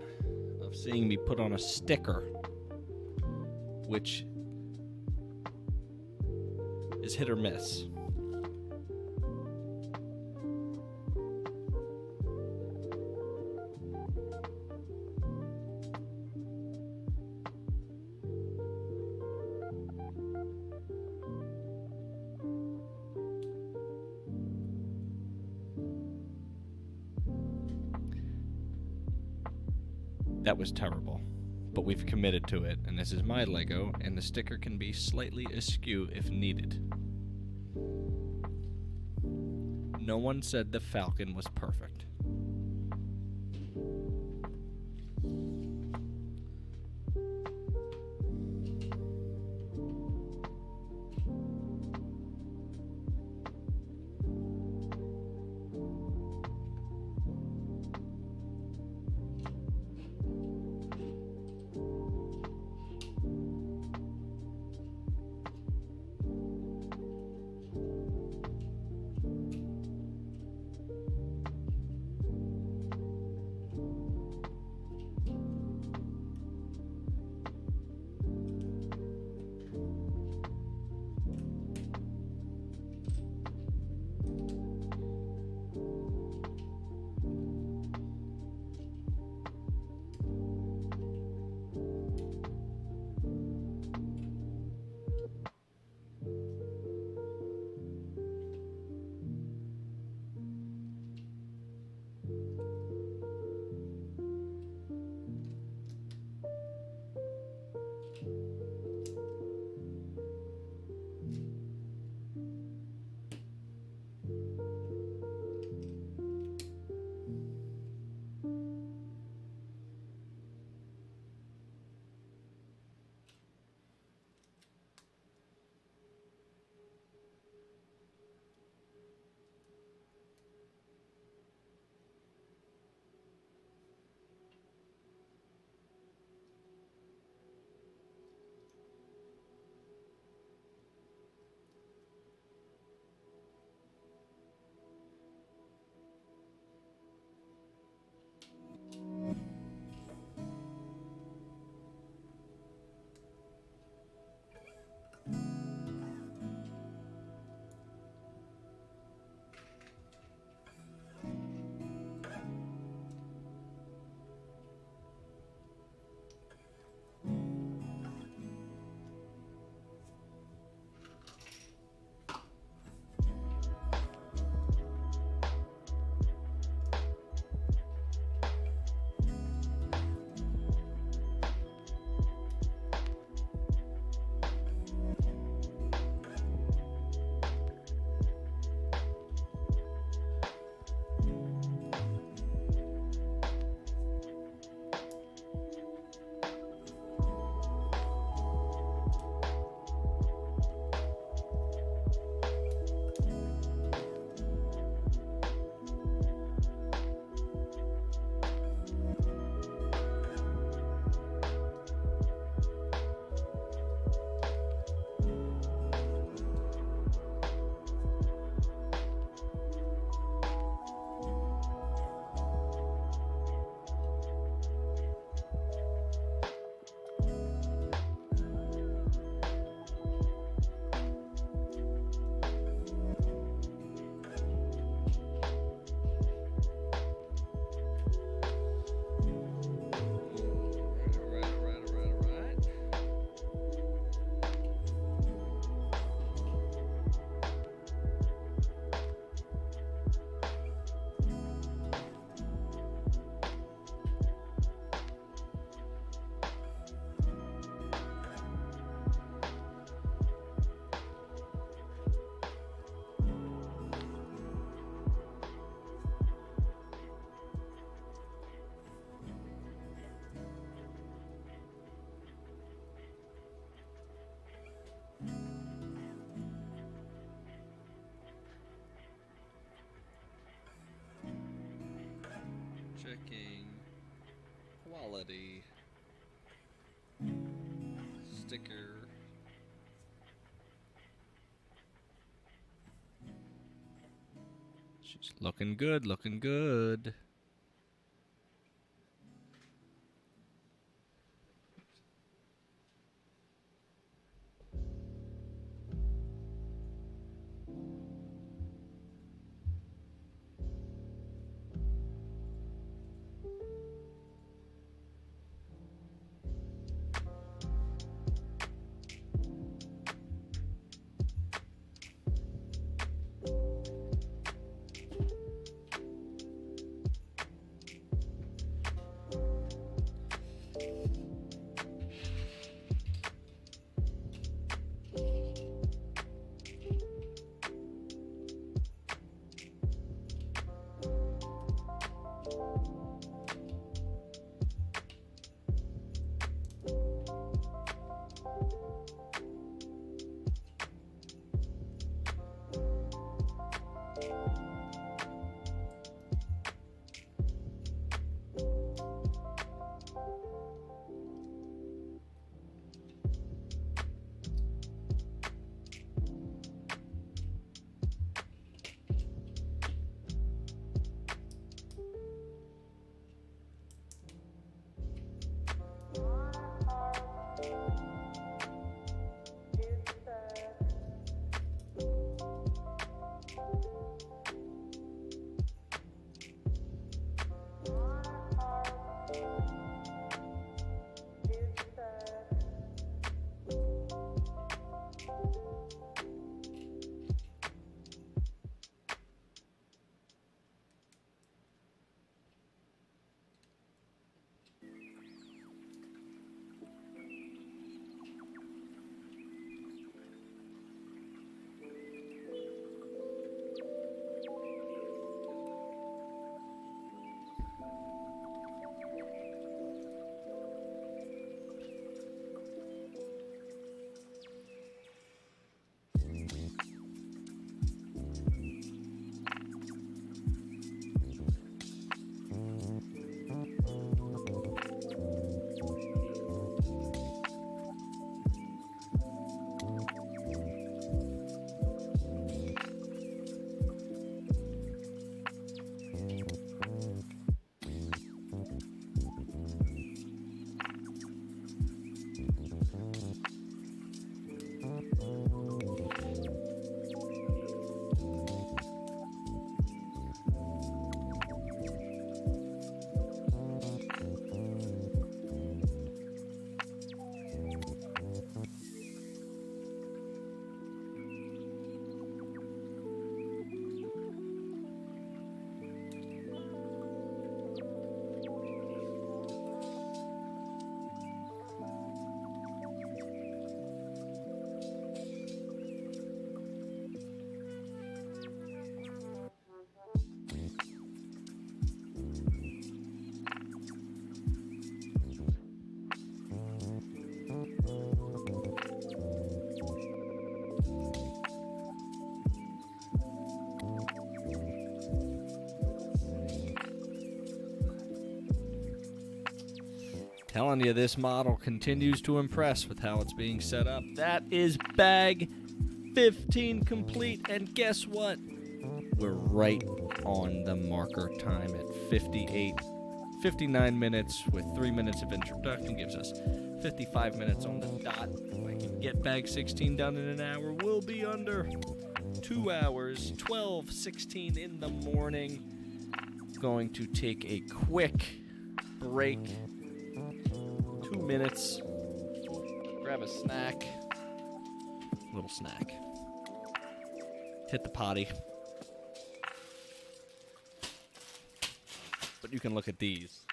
of seeing me put on a sticker, which is hit or miss. That was terrible, but we've committed to it, and this is my Lego, and the sticker can be slightly askew if needed. No one said the Falcon was perfect. Checking quality sticker. She's looking good, looking good. Telling you, this model continues to impress with how it's being set up. That is bag 15 complete, and guess what? We're right on the marker time at 59 minutes with 3 minutes of introduction. Gives us 55 minutes on the dot. If I can get bag 16 done in an hour, we'll be under 2 hours, 12:16 in the morning. Going to take a quick break. 2 minutes. Grab a snack. Little snack. Hit the potty. But you can look at these.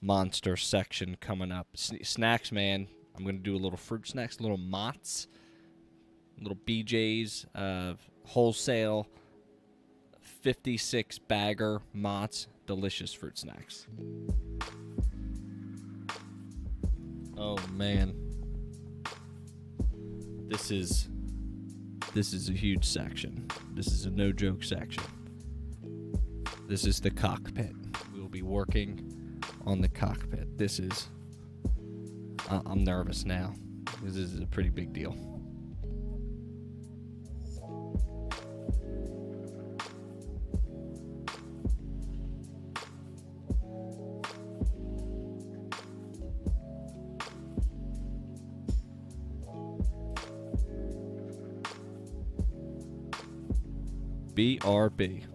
Monster section coming up. Snacks, man. I'm going to do a little fruit snacks, little Mott's, little BJ's, wholesale 56 bagger Mott's, delicious fruit snacks. Oh man, this is a huge section. This is a no joke section. This is the cockpit. We will be working on the cockpit. This is I'm nervous now. This is a pretty big deal. BRB.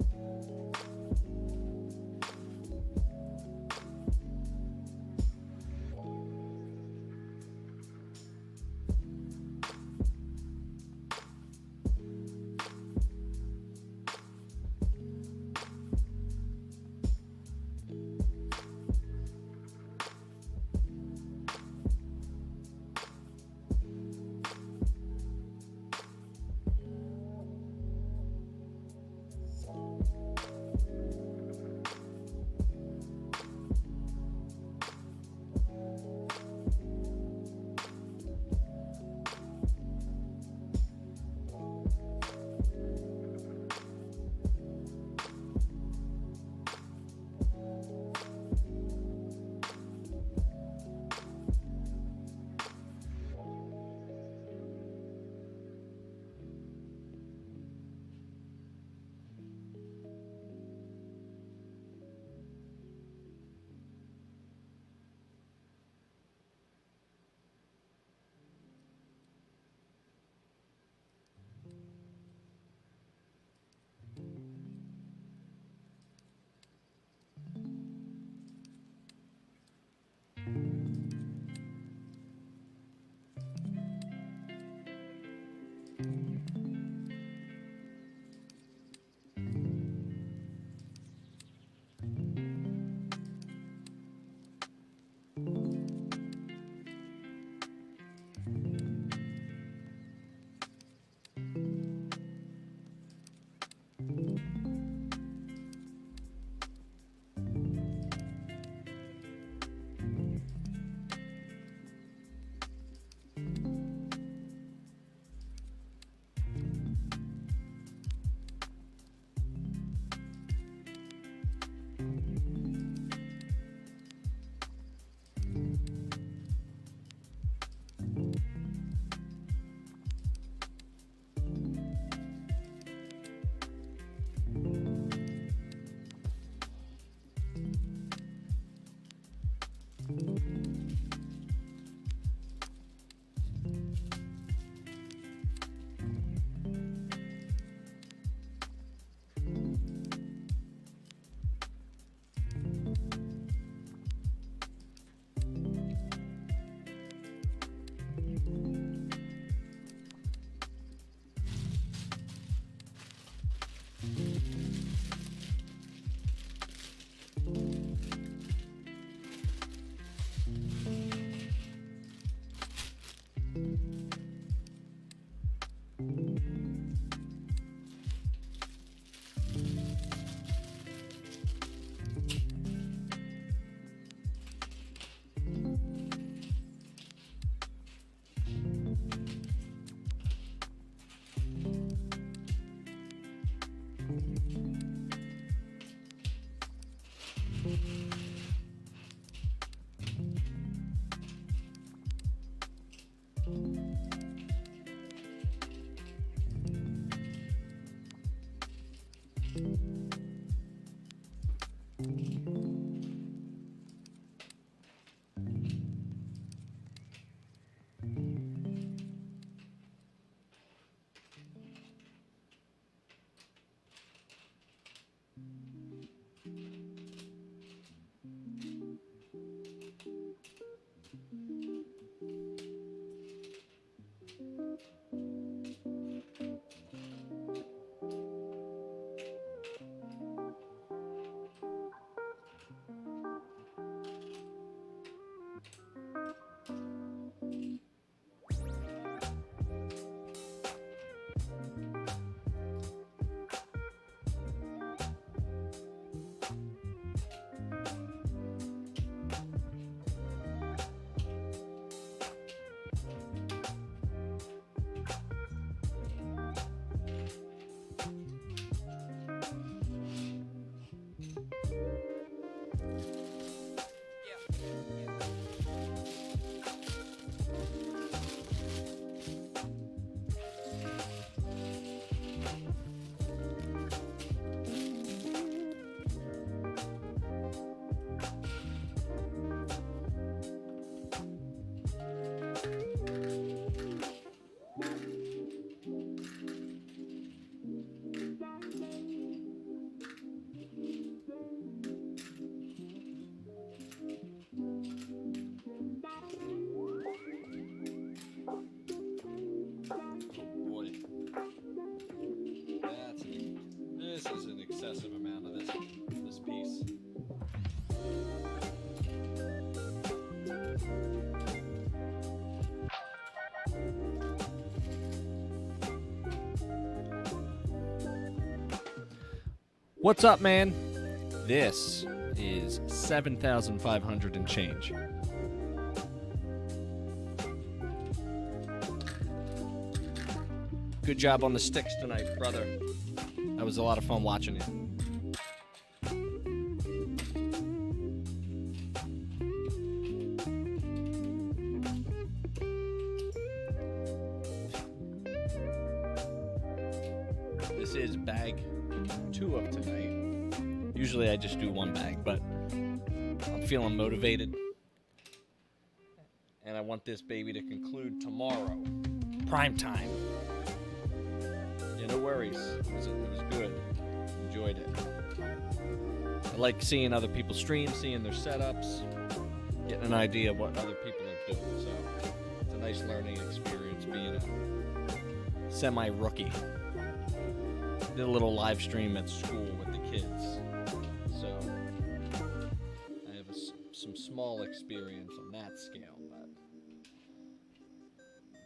Excessive amount of this piece. What's up, man? This is 7,500 and change. Good job on the sticks tonight, brother. That was a lot of fun watching you. This is bag 2 of tonight. Usually I just do 1 bag, but I'm feeling motivated. And I want this baby to conclude tomorrow. Prime time. Yeah, no worries. It was good. Enjoyed it. I like seeing other people stream, seeing their setups, getting an idea of what other people are doing. So it's a nice learning experience being a semi-rookie. Did a little live stream at school with the kids. So I have some small experience on that scale, but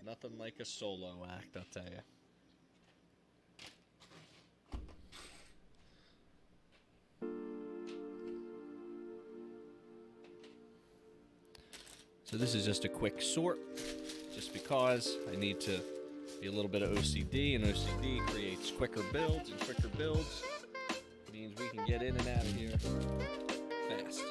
nothing like a solo act, I'll tell you. So this is just a quick sort, just because I need to be a little bit of OCD, and OCD creates quicker builds, and quicker builds means we can get in and out of here fast.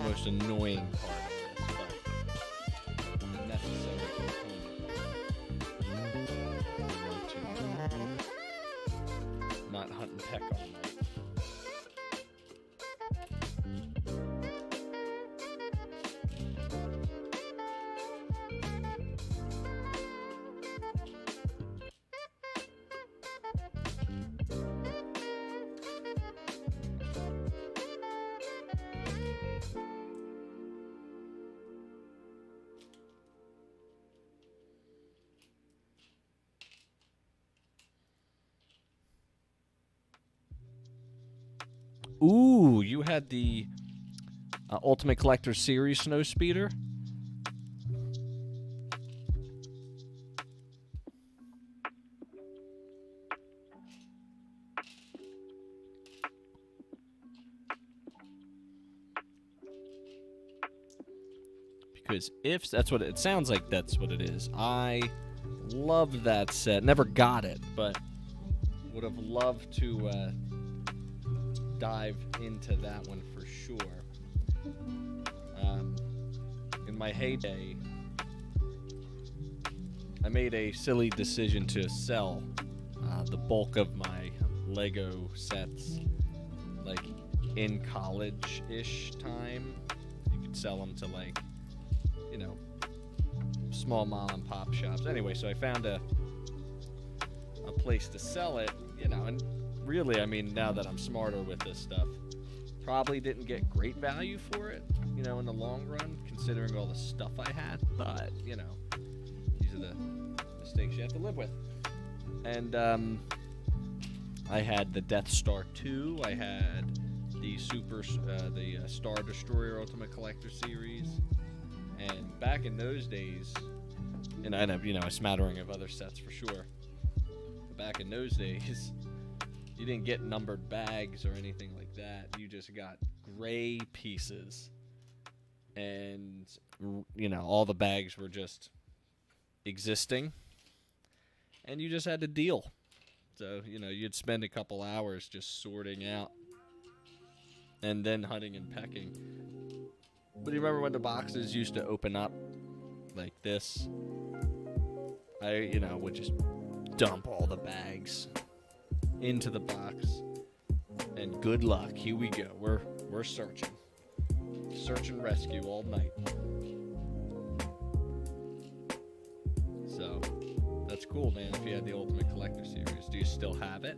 most annoying part of this, but a necessary component. Not hunt and peck all night. Ooh, you had the Ultimate Collector Series Snow Speeder. Because if that's what it sounds like, that's what it is. I love that set. Never got it, but would have loved to dive into that one for sure. In my heyday, I made a silly decision to sell the bulk of my Lego sets, like in college-ish time. You could sell them to, like, you know, small mom and pop shops. Anyway, so I found a place to sell it, you know, and really, I mean, now that I'm smarter with this stuff, probably didn't get great value for it, you know, in the long run, considering all the stuff I had. But, you know, these are the mistakes you have to live with. And I had the Death Star 2. I had the Star Destroyer Ultimate Collector Series. And back in those days, and I have, you know, a smattering of other sets for sure. But back in those days, you didn't get numbered bags or anything like that. You just got gray pieces. And, you know, all the bags were just existing. And you just had to deal. So, you know, you'd spend a couple hours just sorting out. And then hunting and pecking. But do you remember when the boxes used to open up like this? I, you know, would just dump all the bags into the box, and good luck. Here we go. We're searching, search and rescue all night. So that's cool, man. If you had the Ultimate Collector Series, do you still have it?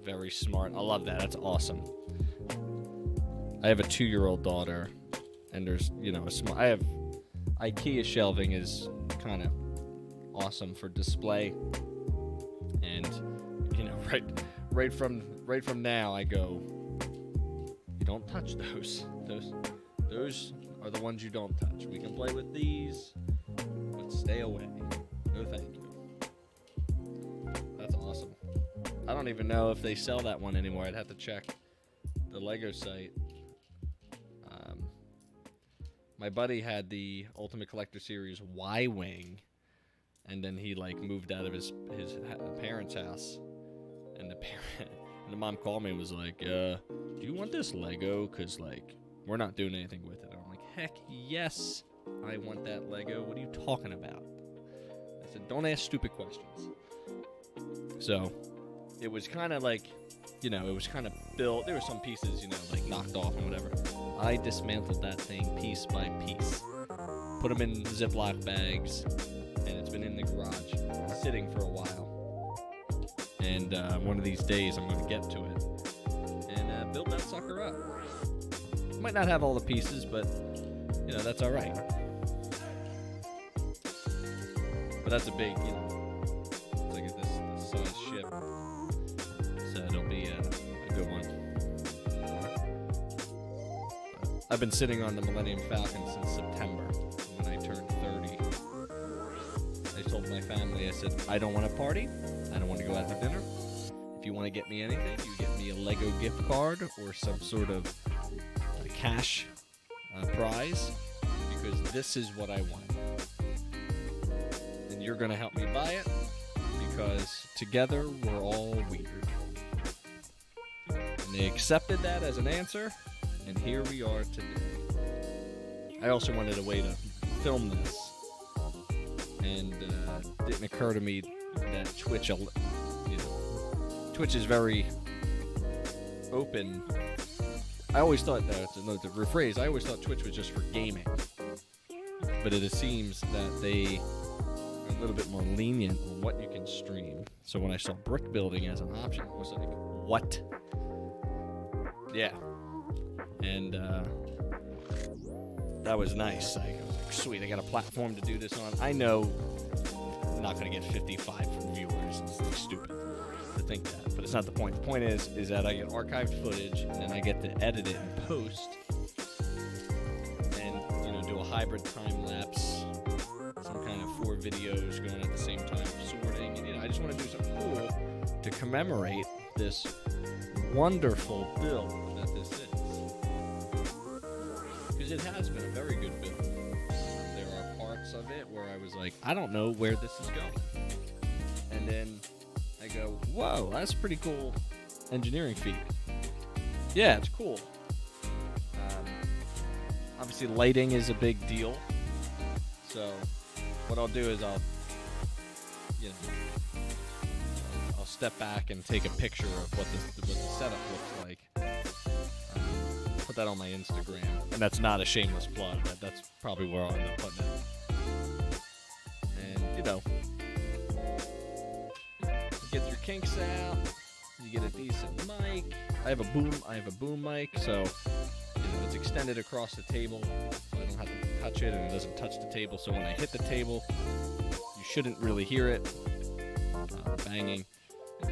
Very smart. I love that. That's awesome. I have a 2-year-old daughter, and there's, you know, I have IKEA shelving is kind of awesome for display, and, you know, right from now I go, you don't touch those. Those are the ones you don't touch. We can play with these, but stay away. No, thank you. That's awesome. I don't even know if they sell that one anymore. I'd have to check the Lego site. My buddy had the Ultimate Collector Series Y-Wing, and then he, like, moved out of his parents' house, and And the mom called me and was like, do you want this Lego? Because, like, we're not doing anything with it. And I'm like, heck yes, I want that Lego. What are you talking about? I said, don't ask stupid questions. So it was kind of like, you know, it was kind of built. There were some pieces, you know, like knocked off and whatever. I dismantled that thing piece by piece. Put them in Ziploc bags, and it's been in the garage sitting for a while. And one of these days I'm going to get to it and build that sucker up. Might not have all the pieces, but, you know, that's all right. But that's a big, you know, it's like this size ship. So it'll be a good one. But I've been sitting on the Millennium Falcon since September when I turned 30. I told my family, I said, I don't want to party. I don't want to go out to dinner. If you want to get me anything, you get me a Lego gift card or some sort of cash prize, because this is what I want. And you're going to help me buy it, because together we're all weird. And they accepted that as an answer, and here we are today. I also wanted a way to film this, and it didn't occur to me that Twitch, you know, Twitch is very open. I always thought, to rephrase, I always thought Twitch was just for gaming. But it seems that they are a little bit more lenient on what you can stream. So when I saw brick building as an option, I was like, what? Yeah. And that was nice. I was like, sweet, I got a platform to do this on. I know I'm not going to get 55 viewers. It's like stupid to think that, but it's not the point. The point is that I get archived footage, and then I get to edit it and post, and, you know, do a hybrid time lapse, some kind of 4 videos going at the same time, sorting, and, you know, I just want to do something cool to commemorate this wonderful build that this is, because it has been a very good build. There are parts of it where I was like, I don't know where this is going, and then I go, whoa, that's a pretty cool engineering feat. Yeah, it's cool. Obviously, lighting is a big deal. So, what I'll do is I'll step back and take a picture of what the setup looks like. Put that on my Instagram, and that's not a shameless plug. That's probably where I'll end up putting it. And, you know, get your kinks out, you get a decent mic. I have a boom mic, so, you know, it's extended across the table, so I don't have to touch it, and it doesn't touch the table. So when I hit the table, you shouldn't really hear it banging. So,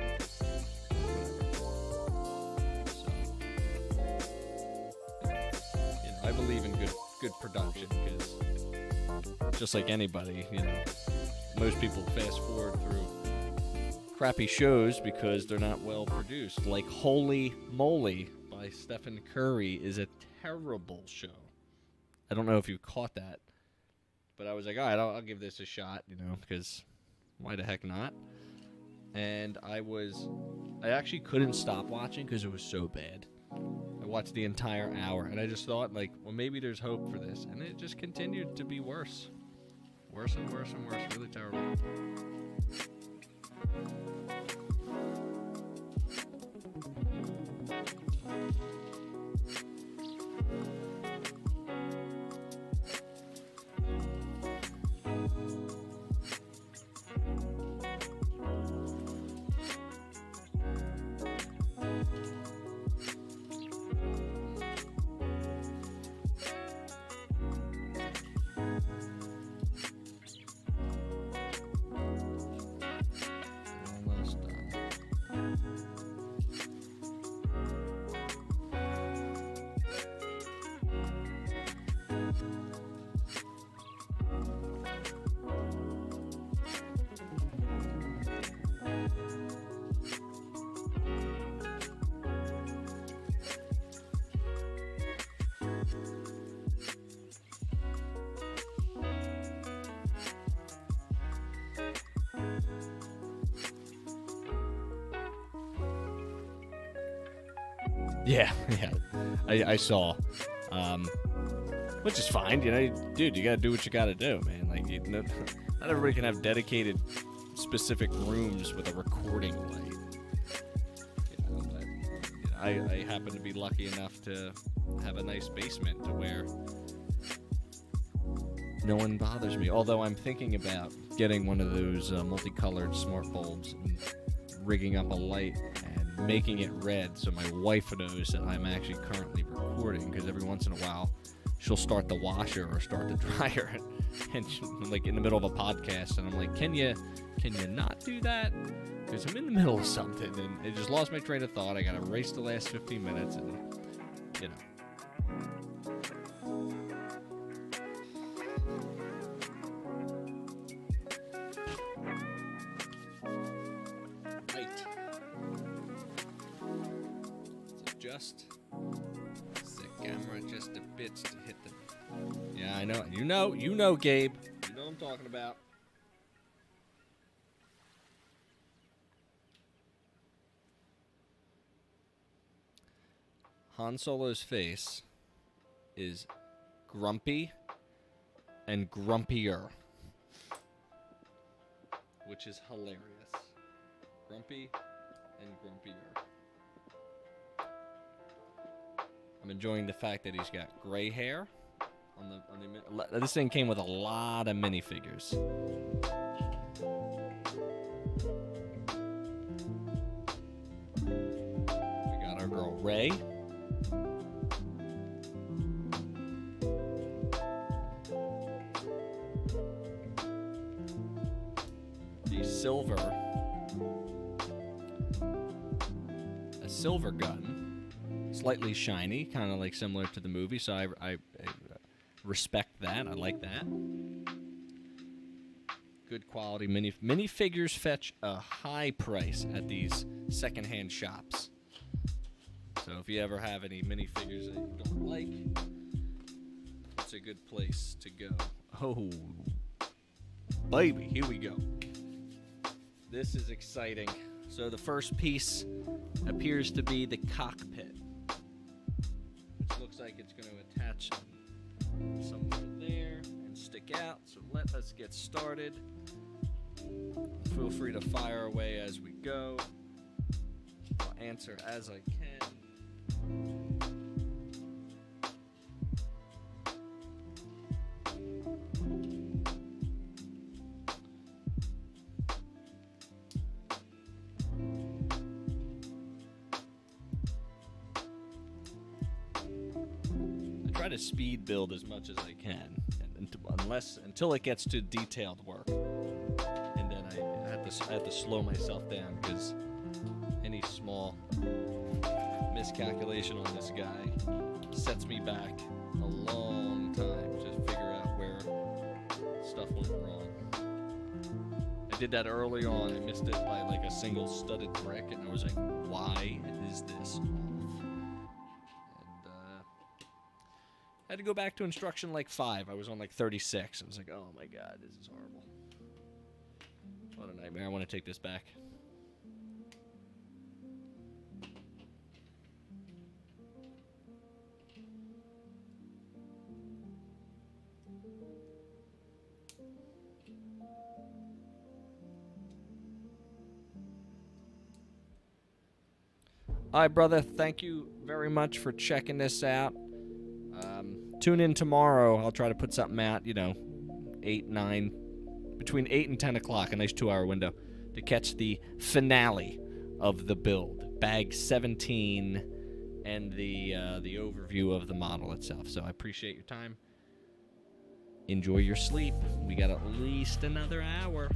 you know, I believe in good production, because just like anybody, you know, most people fast forward through crappy shows because they're not well produced. Like Holy Moly by Stephen Curry is a terrible show. I don't know if you caught that, but I was like, all right, I'll give this a shot, you know, because why the heck not? And I actually couldn't stop watching because it was so bad. I watched the entire hour, and I just thought, like, well, maybe there's hope for this, and it just continued to be worse. Worse and worse and worse. Really terrible. Yeah. I saw. Which is fine, you know, dude. You gotta do what you gotta do, man. Like, not everybody can have dedicated, specific rooms with a recording light. But, I happen to be lucky enough to have a nice basement to where no one bothers me. Although I'm thinking about getting one of those multicolored smart bulbs and rigging up a light and making it red so my wife knows that I'm actually currently recording, because every once in a while she'll start the washer or start the dryer and like in the middle of a podcast, and I'm like, can you not do that? Because I'm in the middle of something and I just lost my train of thought. I gotta erase the last 15 minutes and, you know. Just the camera just a bit to hit the. Yeah, I know. You know, Gabe. You know what I'm talking about. Han Solo's face is grumpy and grumpier, which is hilarious. Grumpy and grumpier. I'm enjoying the fact that he's got gray hair. This thing came with a lot of minifigures. We got our girl Ray. The silver gun. Slightly shiny, kind of like similar to the movie, so I respect that. I like that. Good quality minifigures fetch a high price at these secondhand shops. So if you ever have any minifigures that you don't like, it's a good place to go. Oh, baby, here we go. This is exciting. So the first piece appears to be the cockpit. Looks like it's going to attach somewhere there and stick out. So let us get started. Feel free to fire away as we go. I'll answer as I can. To speed build as much as I can, until it gets to detailed work, and then I have to slow myself down, because any small miscalculation on this guy sets me back a long time to figure out where stuff went wrong. I did that early on. I missed it by like a single studded brick, and I was like, why is this off? I had to go back to instruction like 5. I was on like 36. I was like, oh my god, this is horrible. What a nightmare. I want to take this back. All right, brother. Thank you very much for checking this out. Tune in tomorrow. I'll try to put something out, between 8 and 10 o'clock, a nice 2-hour window, to catch the finale of the build, bag 17, and the overview of the model itself. So I appreciate your time. Enjoy your sleep. We got at least another hour.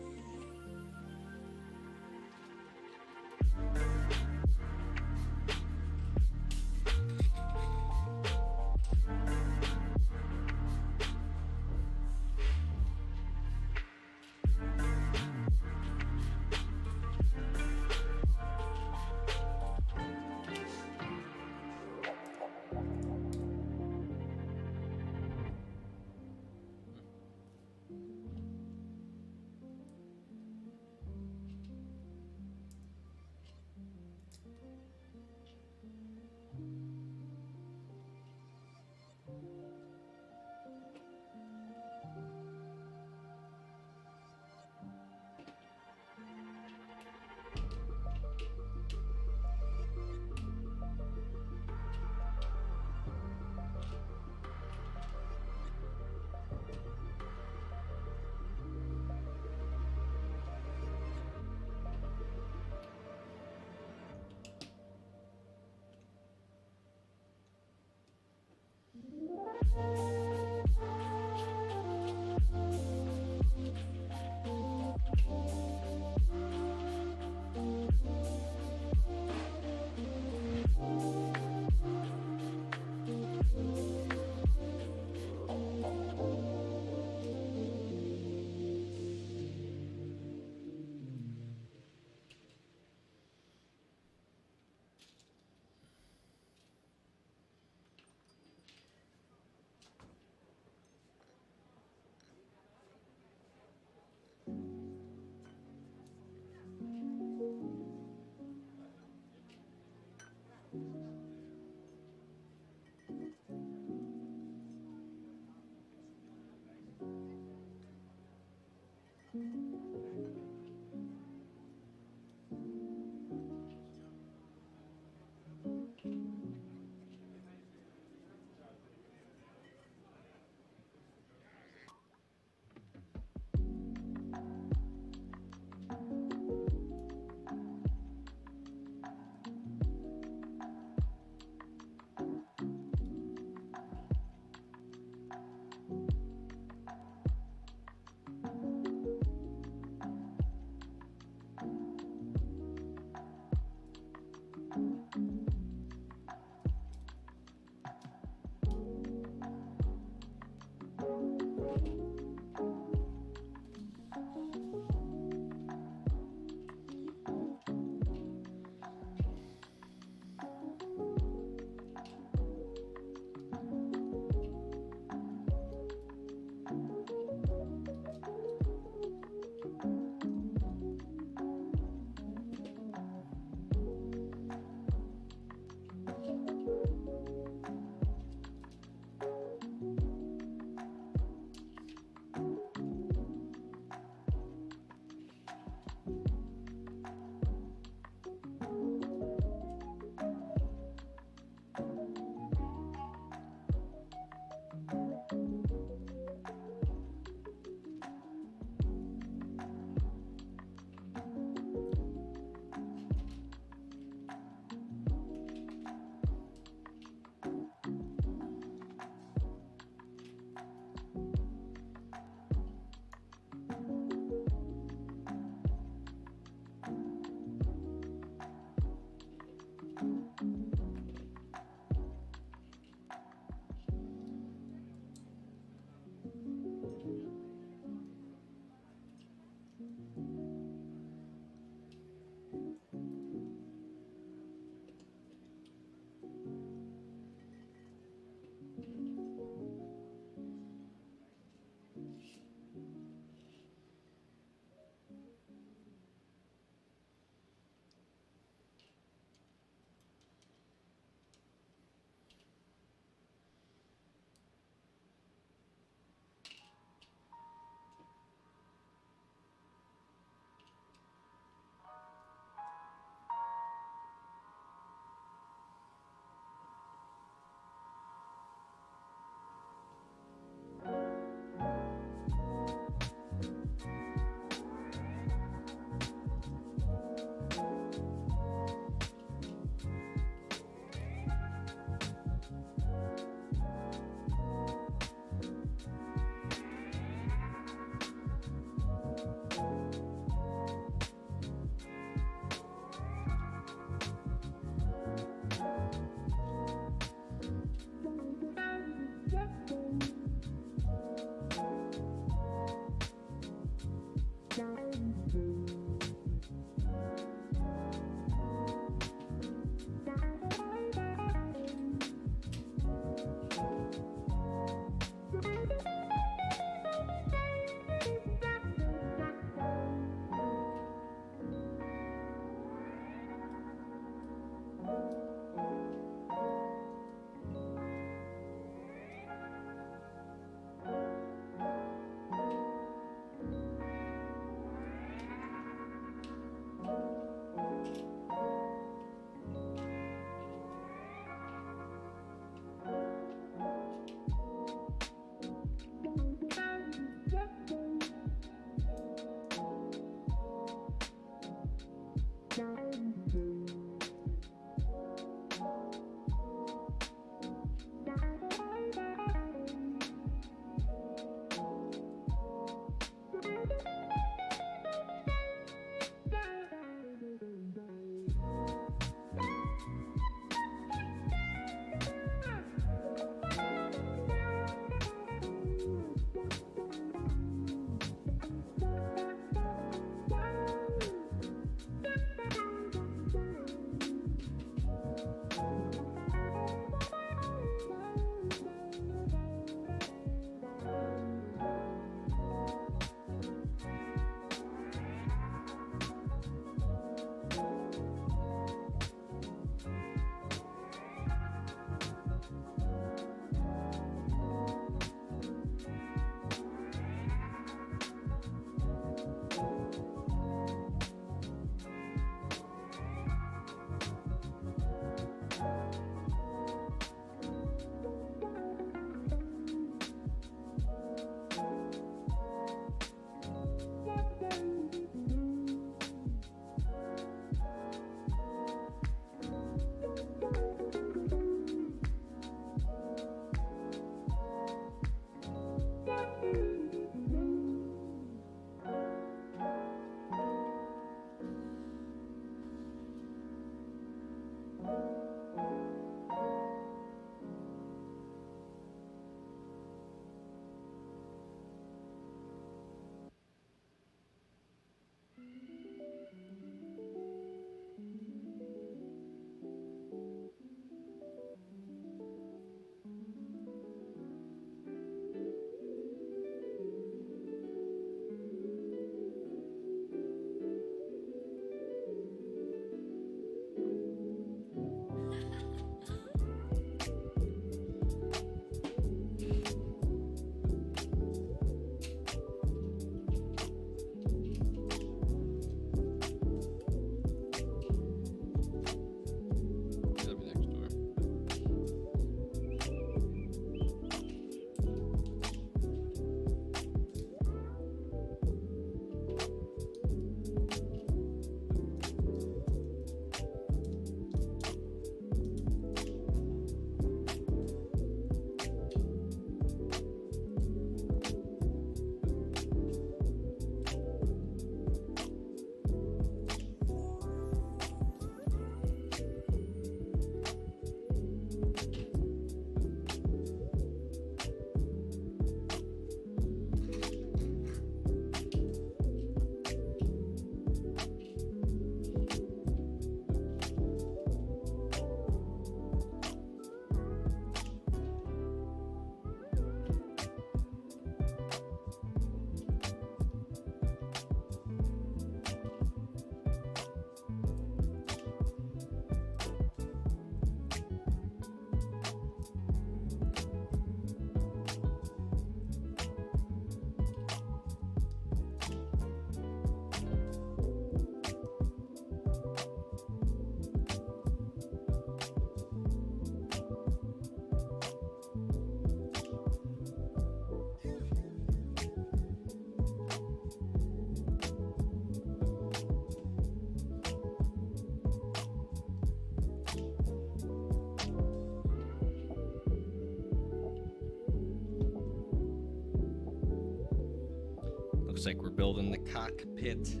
Looks like we're building the cockpit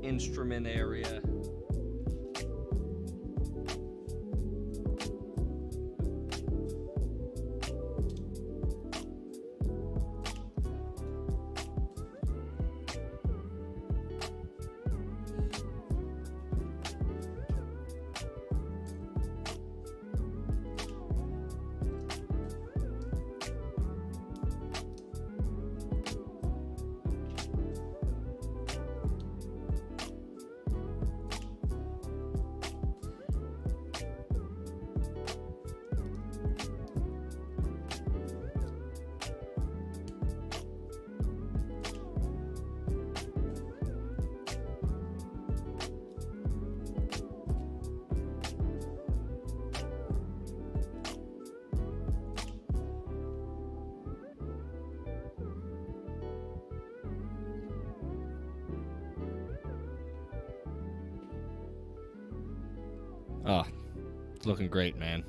instrument area. Oh, it's looking great, man.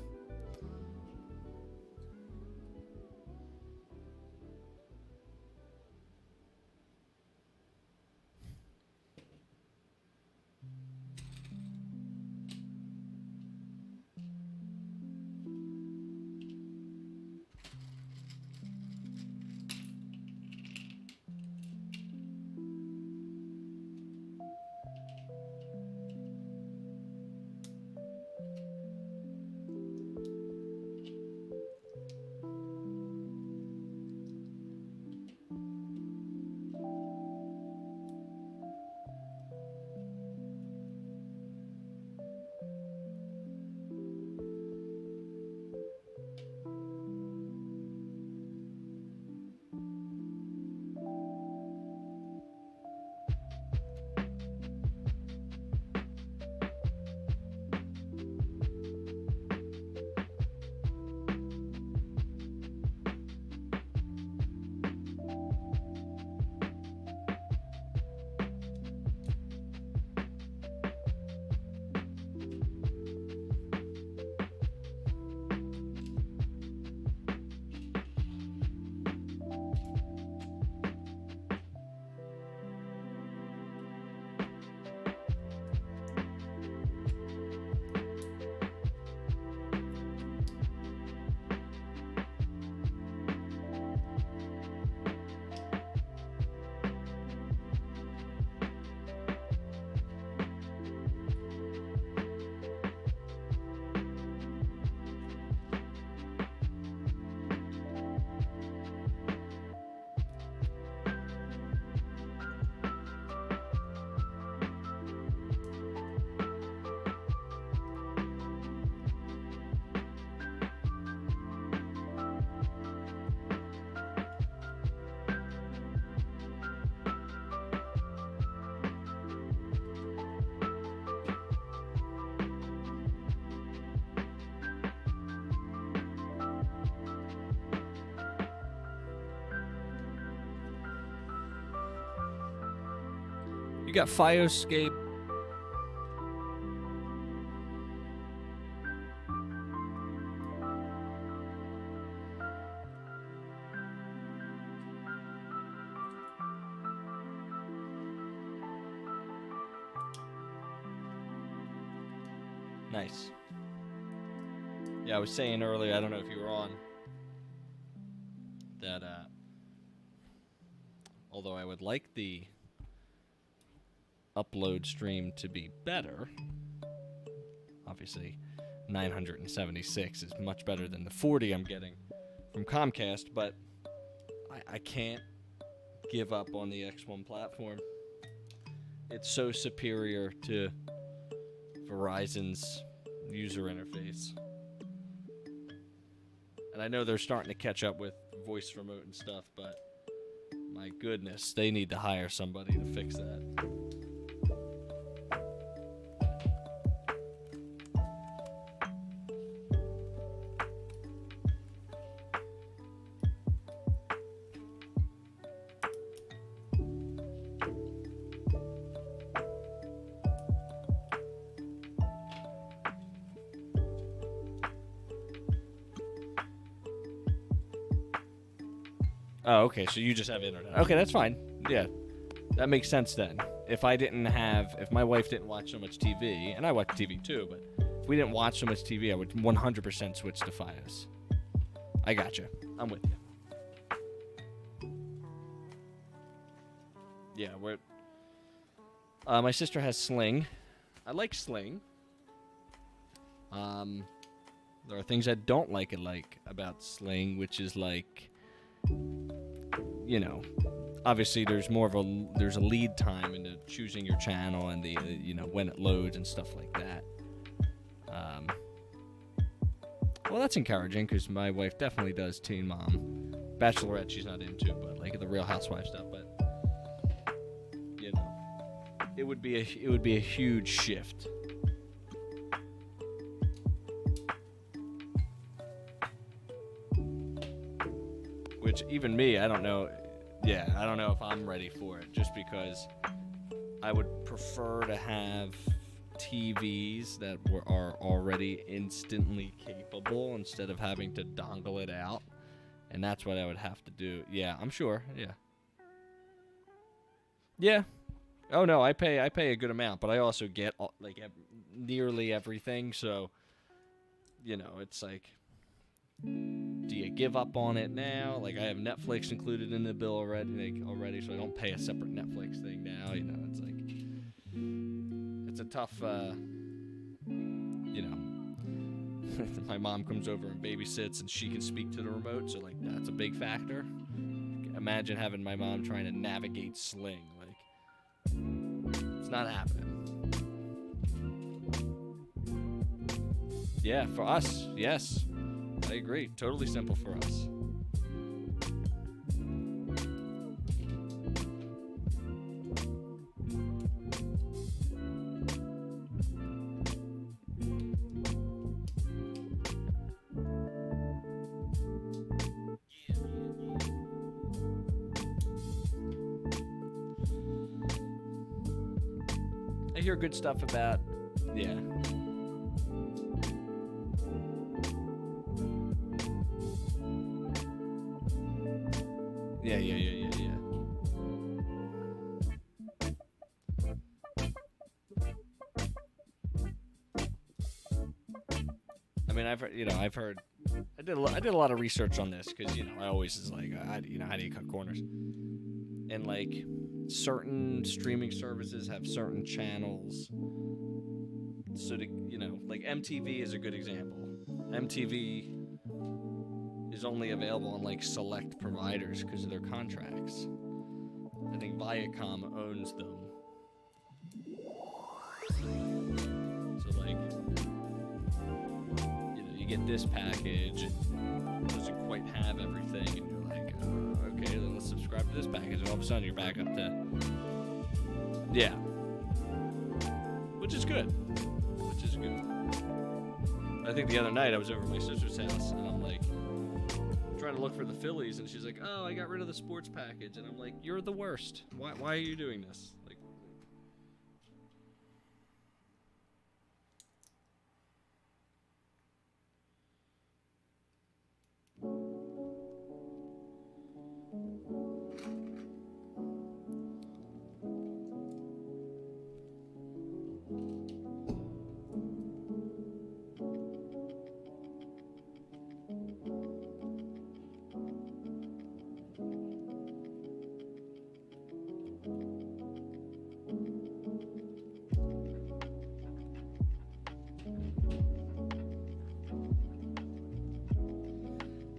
You got Fioscape. Nice. Yeah, I was saying earlier, I don't know if you were on, that although I would like the upload stream to be better, obviously 976 is much better than the 40 I'm getting from Comcast, but I can't give up on the X1 platform. It's so superior to Verizon's user interface. And I know they're starting to catch up with voice remote and stuff, but my goodness, they need to hire somebody to fix that. Oh, okay, so you just have internet. Okay, that's fine. Yeah. That makes sense then. If my wife didn't watch so much TV, and I watch TV too, but if we didn't watch so much TV, I would 100% switch to Fios. I gotcha. I'm with you. Yeah, my sister has Sling. I like Sling. There are things I don't like about Sling, which is obviously there's a lead time into choosing your channel and the when it loads and stuff like that. Well, that's encouraging because my wife definitely does Teen Mom. Bachelorette she's not into, but the Real Housewives stuff. But it would be a huge shift. Which even me, I don't know. Yeah, I don't know if I'm ready for it. Just because I would prefer to have TVs that are already instantly capable instead of having to dongle it out, and that's what I would have to do. Yeah, I'm sure. Yeah. Oh no, I pay a good amount, but I also get nearly everything. So, it's do you give up on it now? I have Netflix included in the bill already, so I don't pay a separate Netflix thing now. It's it's a tough. My mom comes over and babysits, and she can speak to the remote, so that's a big factor. Imagine having my mom trying to navigate Sling. It's not happening. Yeah, for us, yes. I agree. Totally simple for us. I hear good stuff about, yeah. Yeah. I mean, I've heard. I did a lot of research on this because I always is how do you cut corners? And certain streaming services have certain channels. So MTV is a good example. MTV is only available on select providers because of their contracts. I think Viacom owns them. So you get this package and it doesn't quite have everything, and you're okay, then let's subscribe to this package, and all of a sudden you're back up to which is good. I think the other night I was over at my sister's house and I'm trying to look for the Phillies, and she's like, "Oh, I got rid of the sports package," and I'm like, "You're the worst. Why are you doing this?"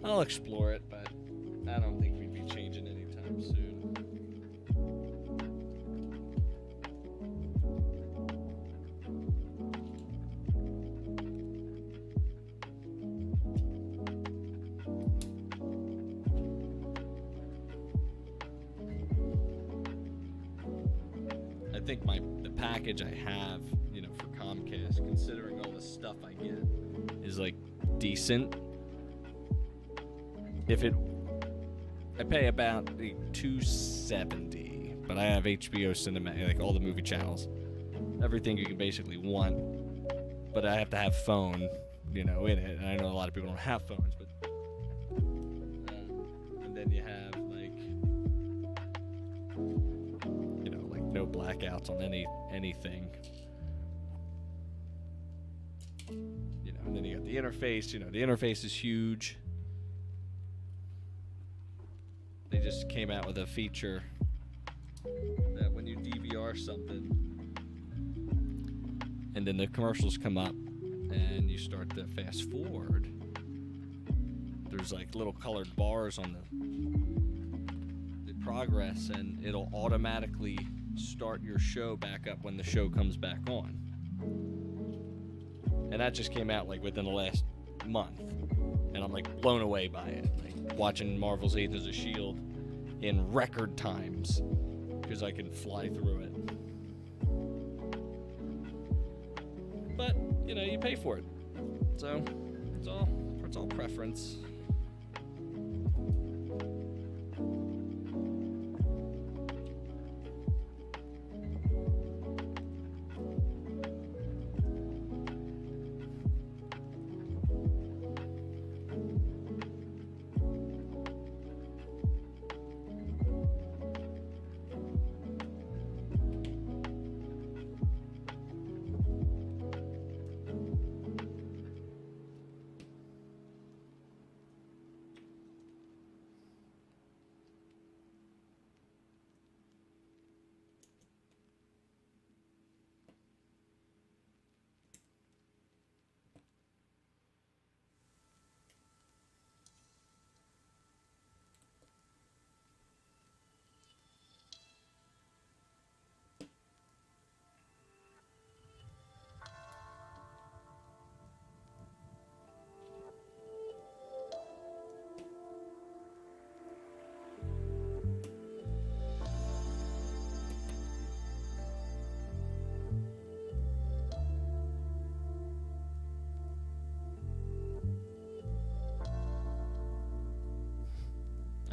I'll explore it, but I don't think we'd be changing anytime soon. I think the package I have, for Comcast, considering all the stuff I get, is decent. I pay about $270, but I have HBO Cinema, all the movie channels, everything you can basically want. But I have to have phone, in it. And I know a lot of people don't have phones, but and then you have blackouts on anything. You know, and then you got the interface. You know, the interface is huge. They just came out with a feature that when you DVR something, and then the commercials come up, and you start to fast forward, there's like little colored bars on the progress, and it'll automatically start your show back up when the show comes back on. And that just came out like within the last month, and I'm like blown away by it. Like watching Marvel's Agents of S.H.I.E.L.D. in record times because I can fly through it. But you know, you pay for it, so it's all preference.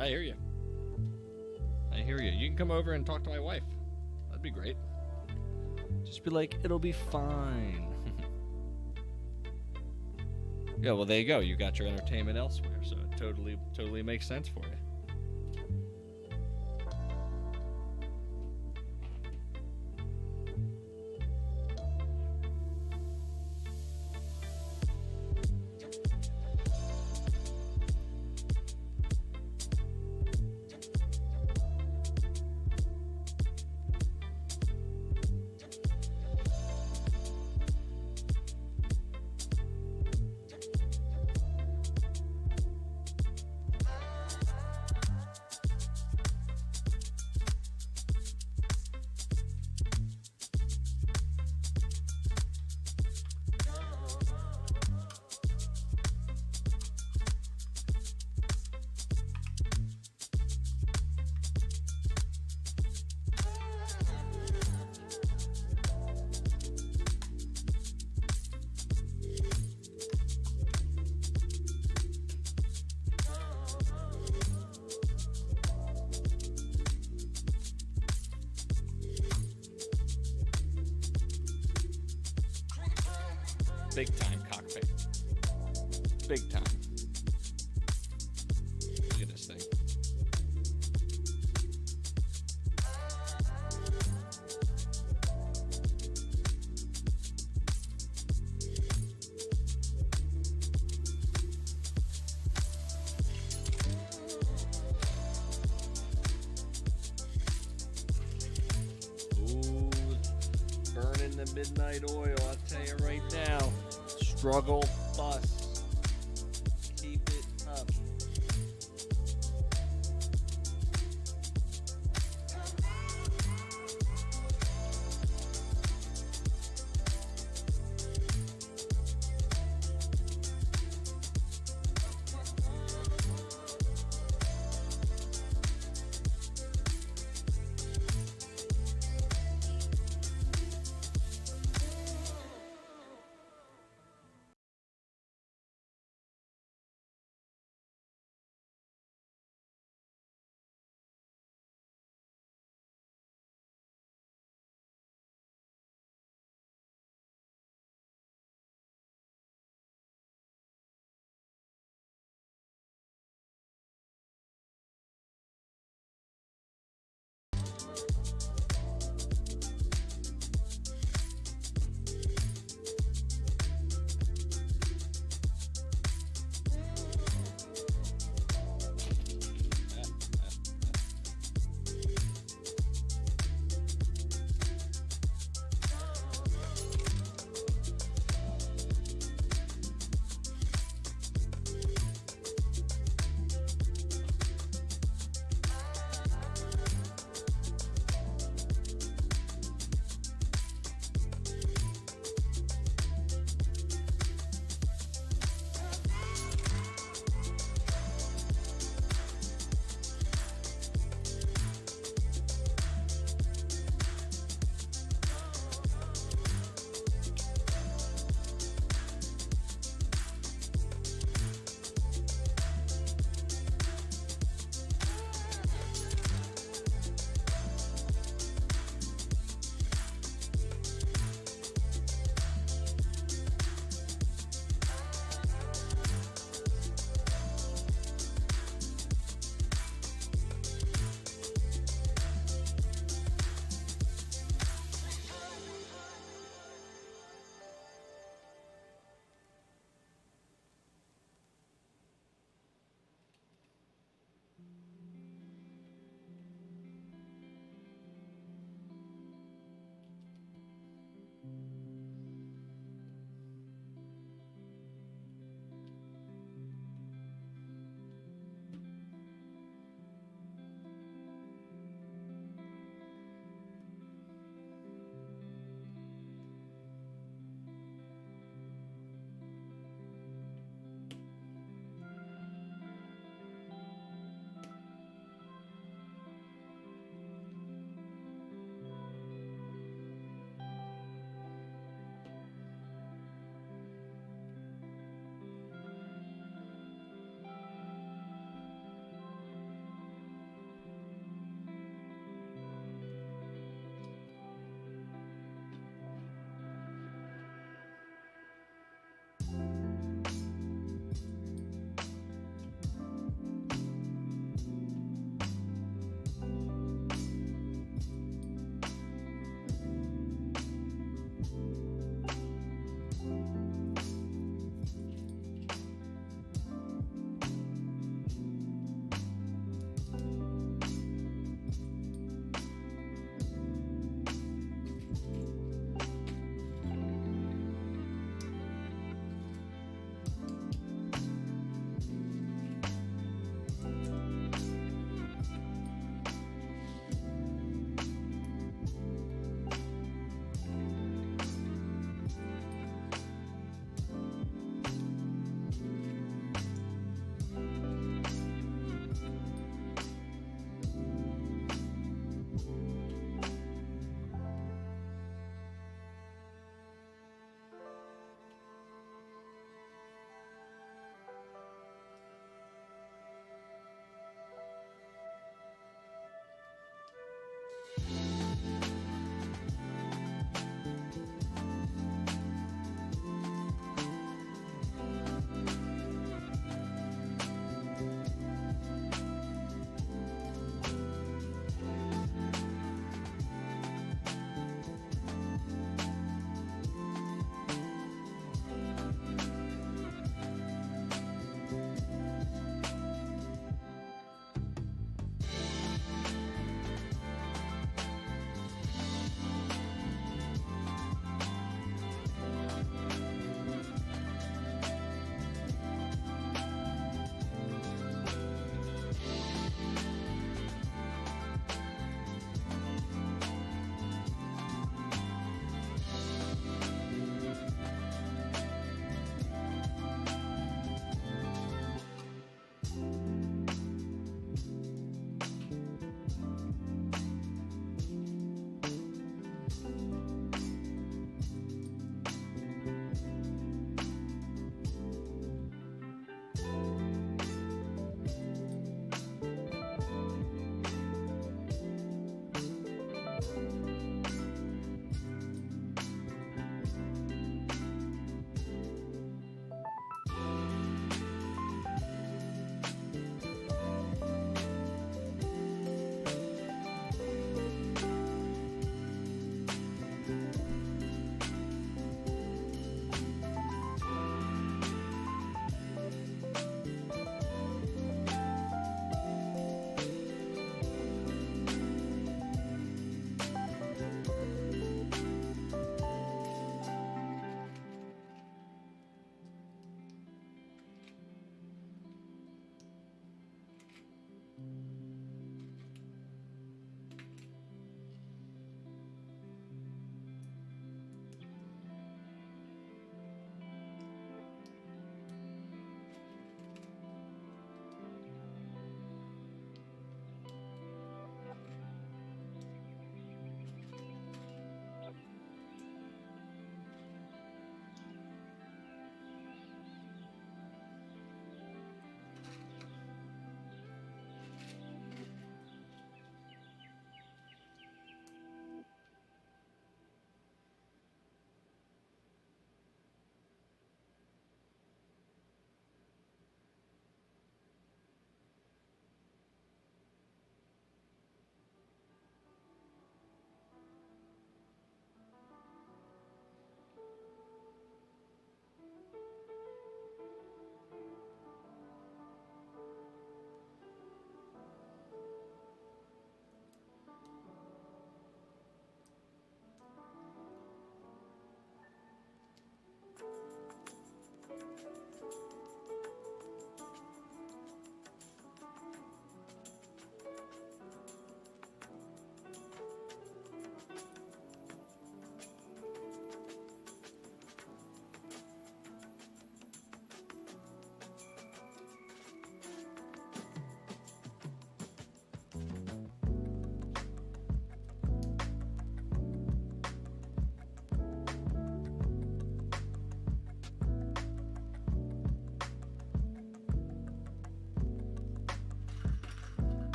I hear you. You can come over and talk to my wife. That'd be great. Just be like, it'll be fine. Yeah, well, there you go. You got your entertainment elsewhere, so it totally makes sense for you. Big time cockpit. Big time. Look at this thing. Ooh, burning the midnight oil, I'll tell you right now. Struggle bus.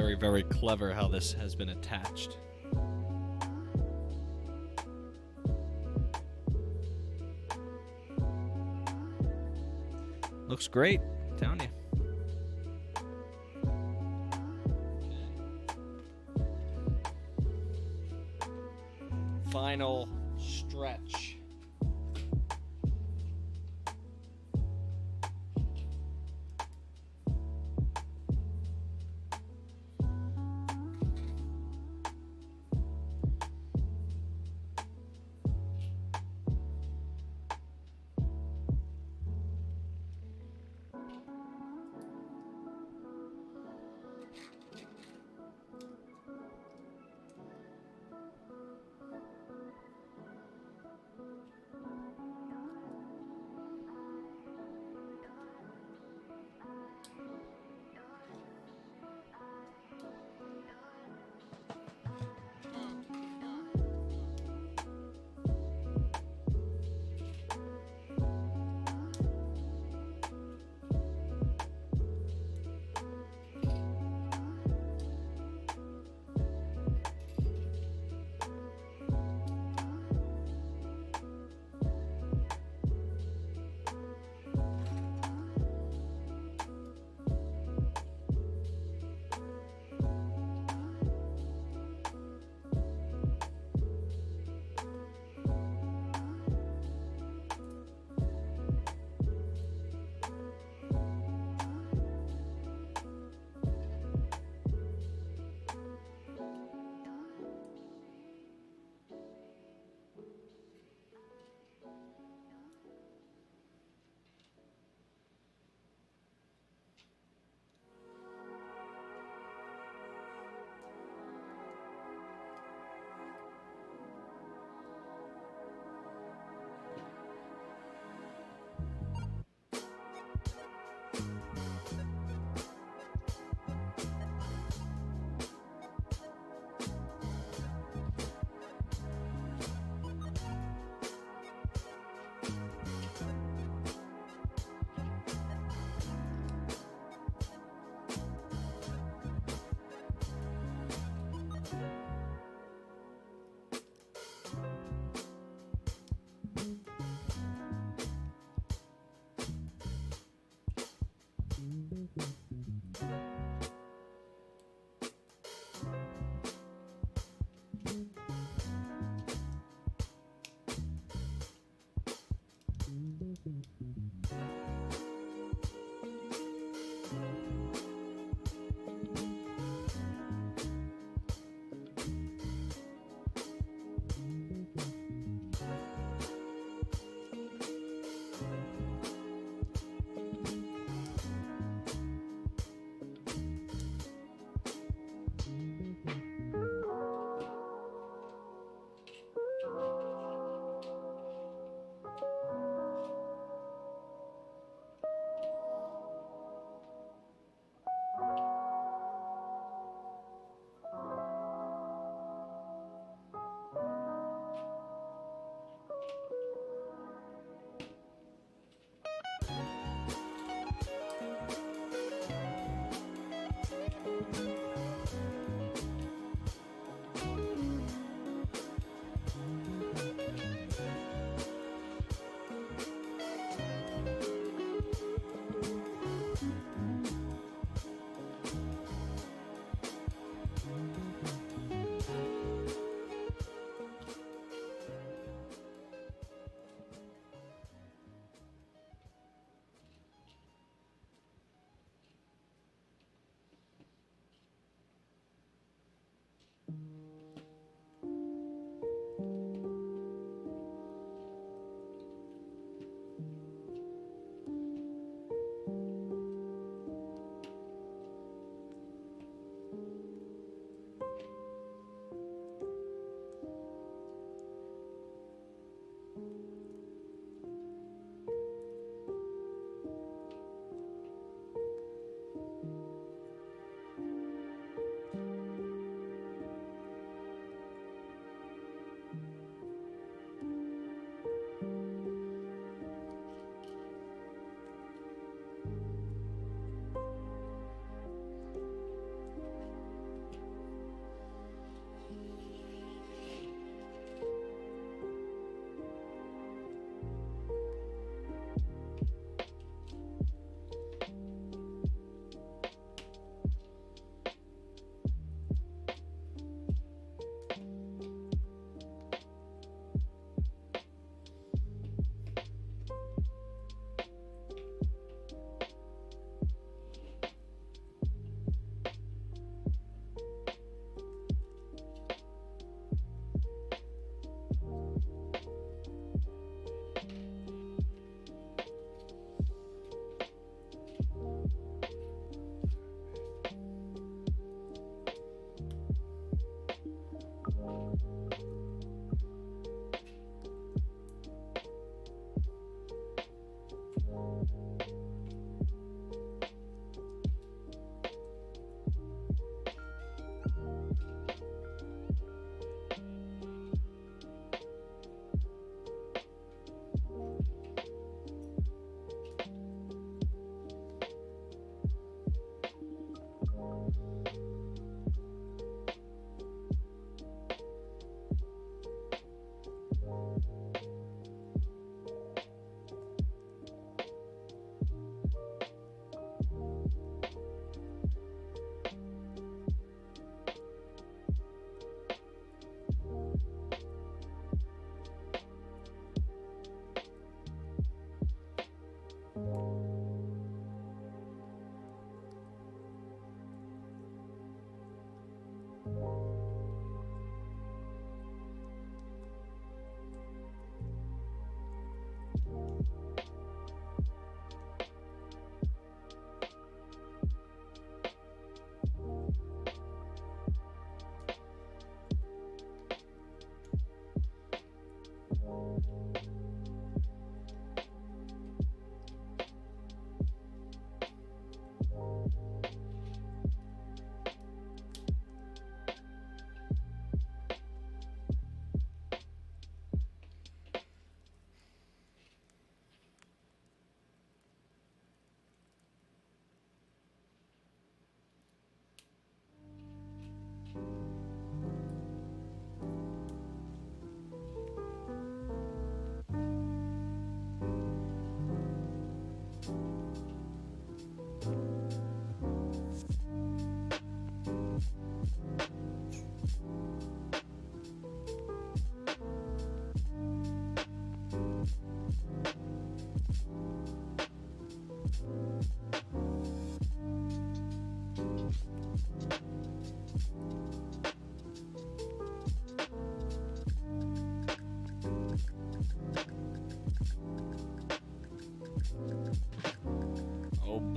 Very, very clever how this has been attached. Looks great, I'm telling you. Final stretch.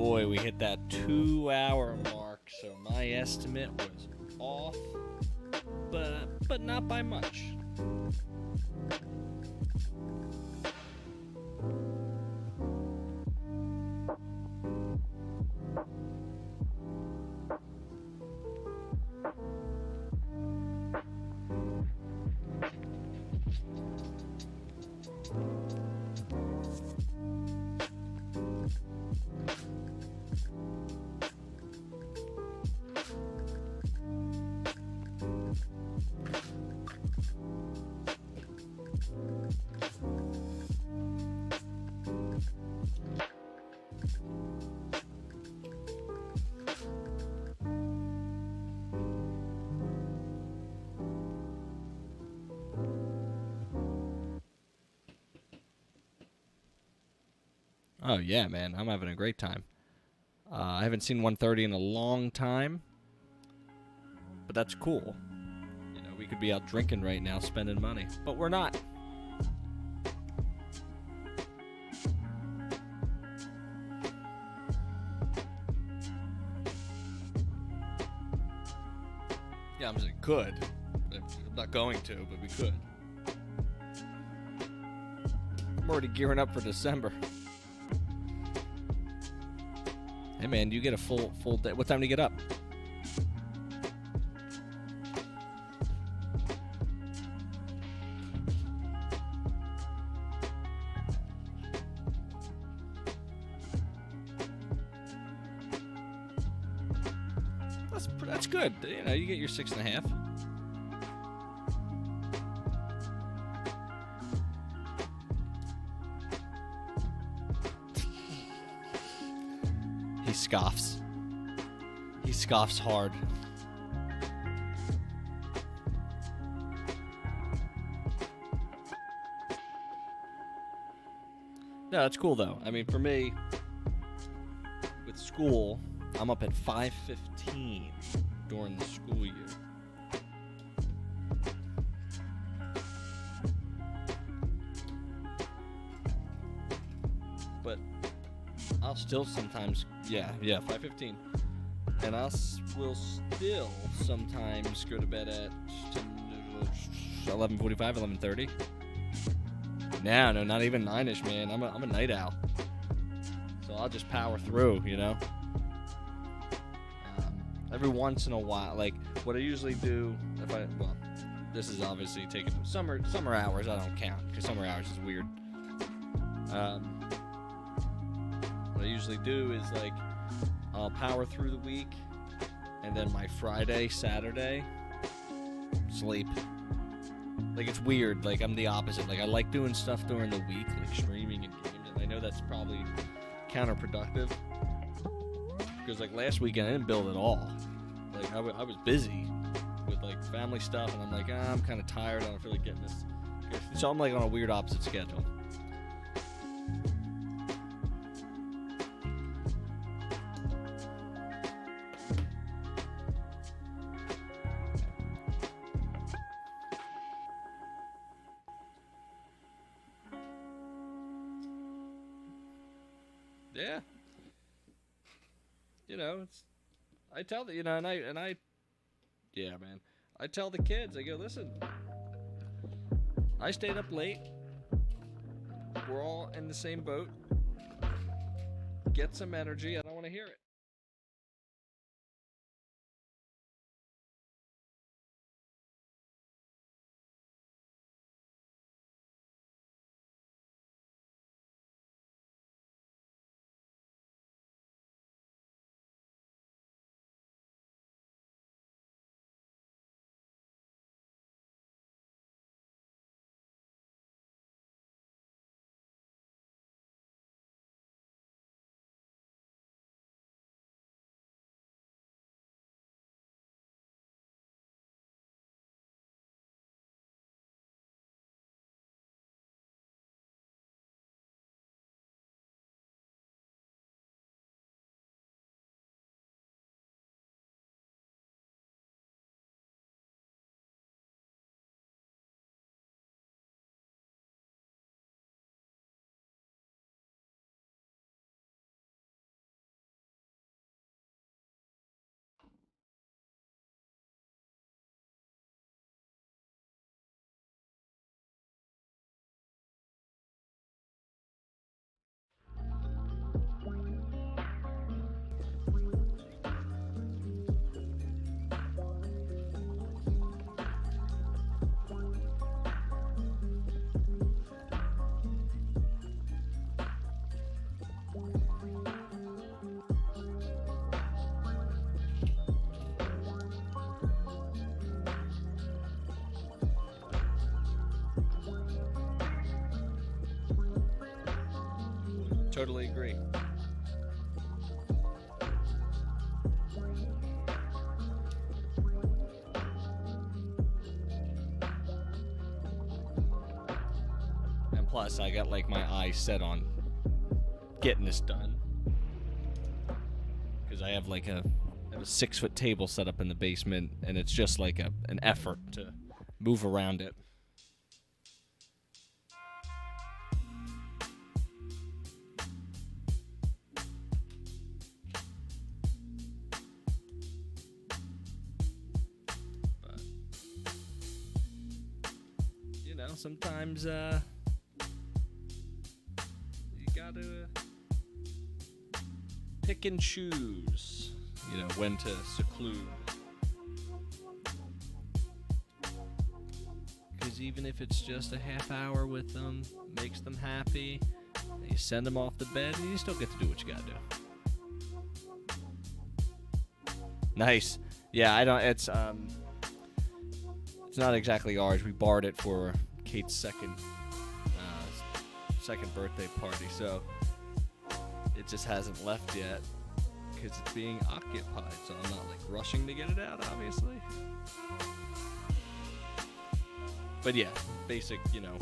boy, we hit that 2-hour mark, so my estimate was off, but not by much. Oh, yeah, man. I'm having a great time. I haven't seen 130 in a long time, but that's cool. You know, we could be out drinking right now, spending money, but we're not. Yeah, I'm saying could. I'm not going to, but we could. I'm already gearing up for December. Hey, man, you get a full day. What time do you get up? That's good. You know, you get your 6.5. He scoffs. He scoffs hard. No, that's cool though. I mean, for me, with school, I'm up at 5:15 during the school year. But I'll still sometimes, yeah, 5:15, and will still sometimes go to bed at 11:45, 11:30. No, not even 9ish, man. I'm a night owl, so I'll just power through, you know. Every once in a while, like what I usually do, this is obviously taking summer hours. I don't count because summer hours is weird. What I usually do is like I'll power through the week, and then my Friday, Saturday, sleep. Like it's weird. Like I'm the opposite. Like I like doing stuff during the week, like streaming and games. And I know that's probably counterproductive because like last weekend I didn't build at all. Like I was busy with like family stuff, and I'm like I'm kind of tired. I don't feel like getting this. So I'm like on a weird opposite schedule. Yeah. You know, I tell the, you know, and I, yeah, man. I tell the kids, I go, listen, I stayed up late. We're all in the same boat. Get some energy. I don't want to hear it. Totally agree. And plus, I got like my eyes set on getting this done. Because I have like a 6-foot table set up in the basement, and it's just like an effort to move around it. But, you know, sometimes you gotta pick and choose, you know, when to seclude. Because even if it's just a half hour with them, makes them happy, you send them off to bed, and you still get to do what you gotta do. Nice. Yeah, I don't. It's not exactly ours. We borrowed it for Kate's second birthday party, so it just hasn't left yet because it's being occupied. So I'm not like rushing to get it out, obviously. But yeah, basic, you know,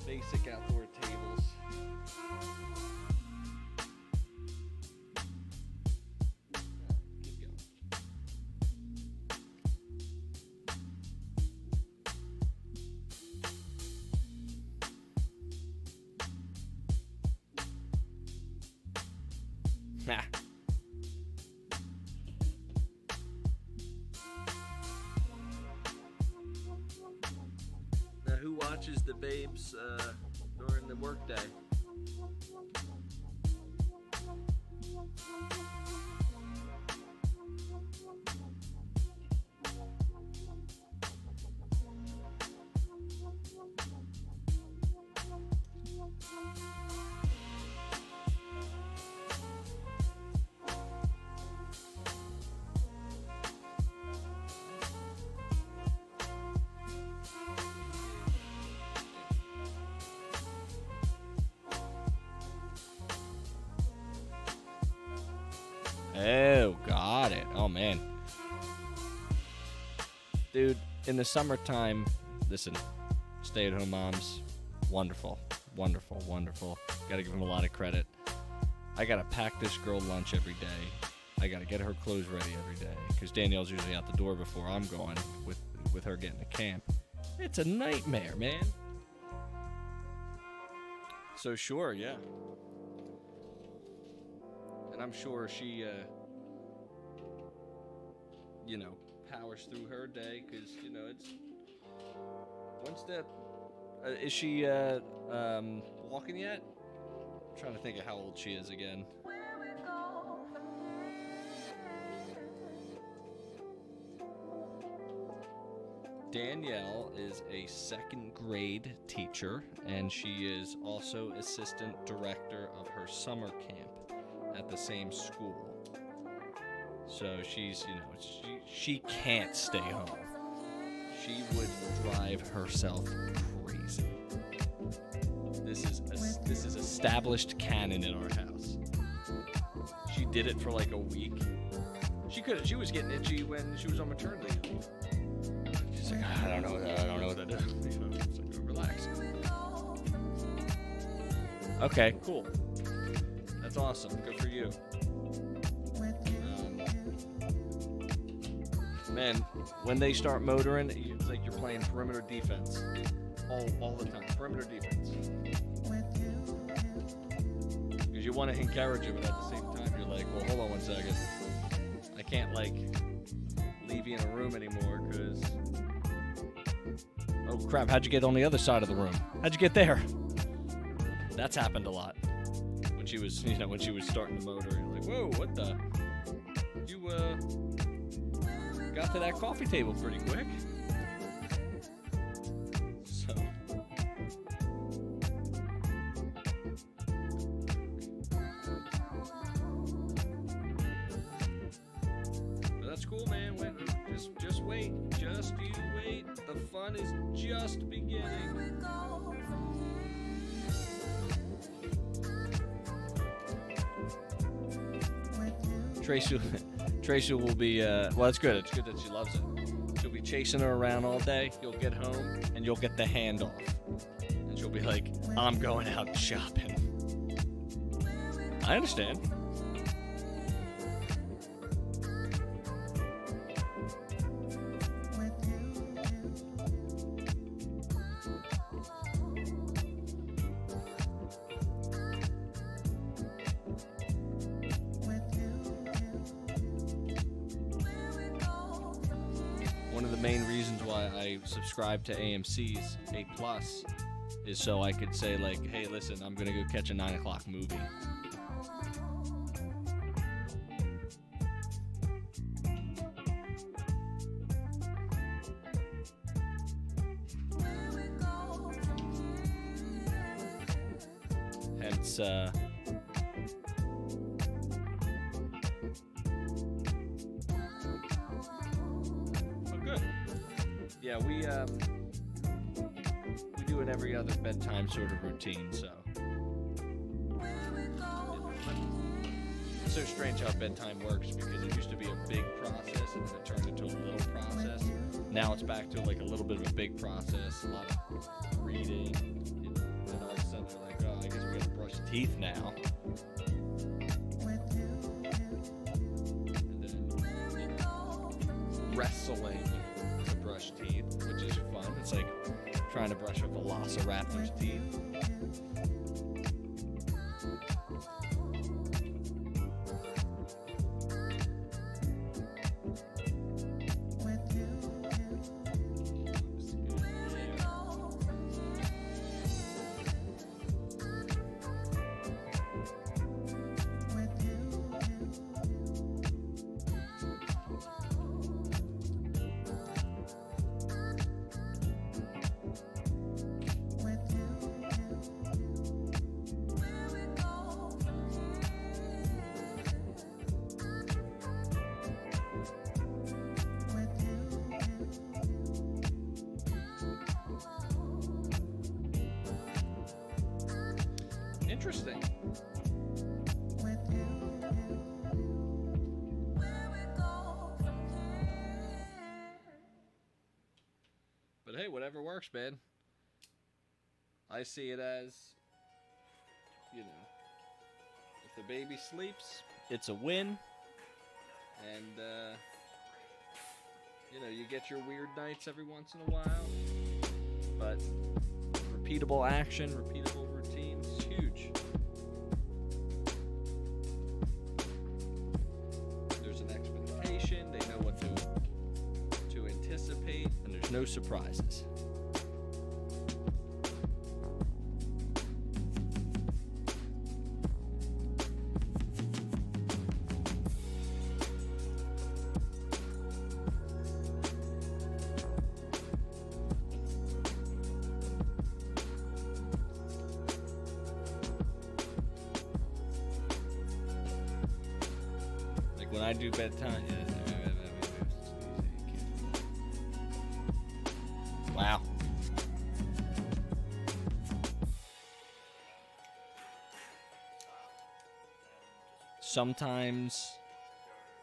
basic outdoor tables. Keep going. Nah. Now, who watches the babes during the workday? Oh, got it. Oh, man. Dude, in the summertime, listen, stay-at-home moms, wonderful, wonderful, wonderful. Gotta give them a lot of credit. I gotta pack this girl lunch every day. I gotta get her clothes ready every day, because Danielle's usually out the door before I'm going with her getting to camp. It's a nightmare, man. So sure, yeah. And I'm sure she, you know, powers through her day, because, you know, it's... Once that... is she, walking yet? I'm trying to think of how old she is again. Danielle is a second grade teacher, and she is also assistant director of her summer camp at the same school. So she's, you know, she can't stay home. She would drive herself crazy. This is established canon in our house. She did it for like a week. She was getting itchy when she was on maternity leave. She's like, I don't know what to do. You know, it's like, relax. Okay, cool. That's awesome. Good for you. Man, when they start motoring, it's like you're playing perimeter defense all the time. Perimeter defense. Because you want to encourage it, but at the same time, you're like, well, hold on one second. I can't, like, leave you in a room anymore, because... Oh, crap, how'd you get on the other side of the room? How'd you get there? That's happened a lot. When she was, you know, when she was starting the motor, you're like, whoa, what the? You, got to that coffee table pretty quick. So. But that's cool, man. Just wait. Just you wait. The fun is just beginning. Tracy will be, well, it's good. It's good that she loves it. She'll be chasing her around all day. You'll get home, and you'll get the handoff. And she'll be like, I'm going out shopping. I understand. One of the main reasons why I subscribe to AMC's A Plus is so I could say, like, hey, listen, I'm gonna go catch a 9 o'clock movie. Hence, yeah, we do it every other bedtime sort of routine, so it's so strange how bedtime works, because it used to be a big process and then it turned into a little process. Now it's back to like a little bit of a big process, a lot of reading, and then all of a sudden you're like, oh, I guess we gotta brush teeth now. And then wrestling to brush teeth, which is fun. It's like trying to brush a velociraptor's teeth. Interesting. But hey, whatever works, man. I see it as, you know, if the baby sleeps, it's a win. And, you know, you get your weird nights every once in a while. But repeatable action, repeatable routines, huge. There's an expectation, they know what to anticipate, and there's no surprises. When I do bedtime, wow. Sometimes,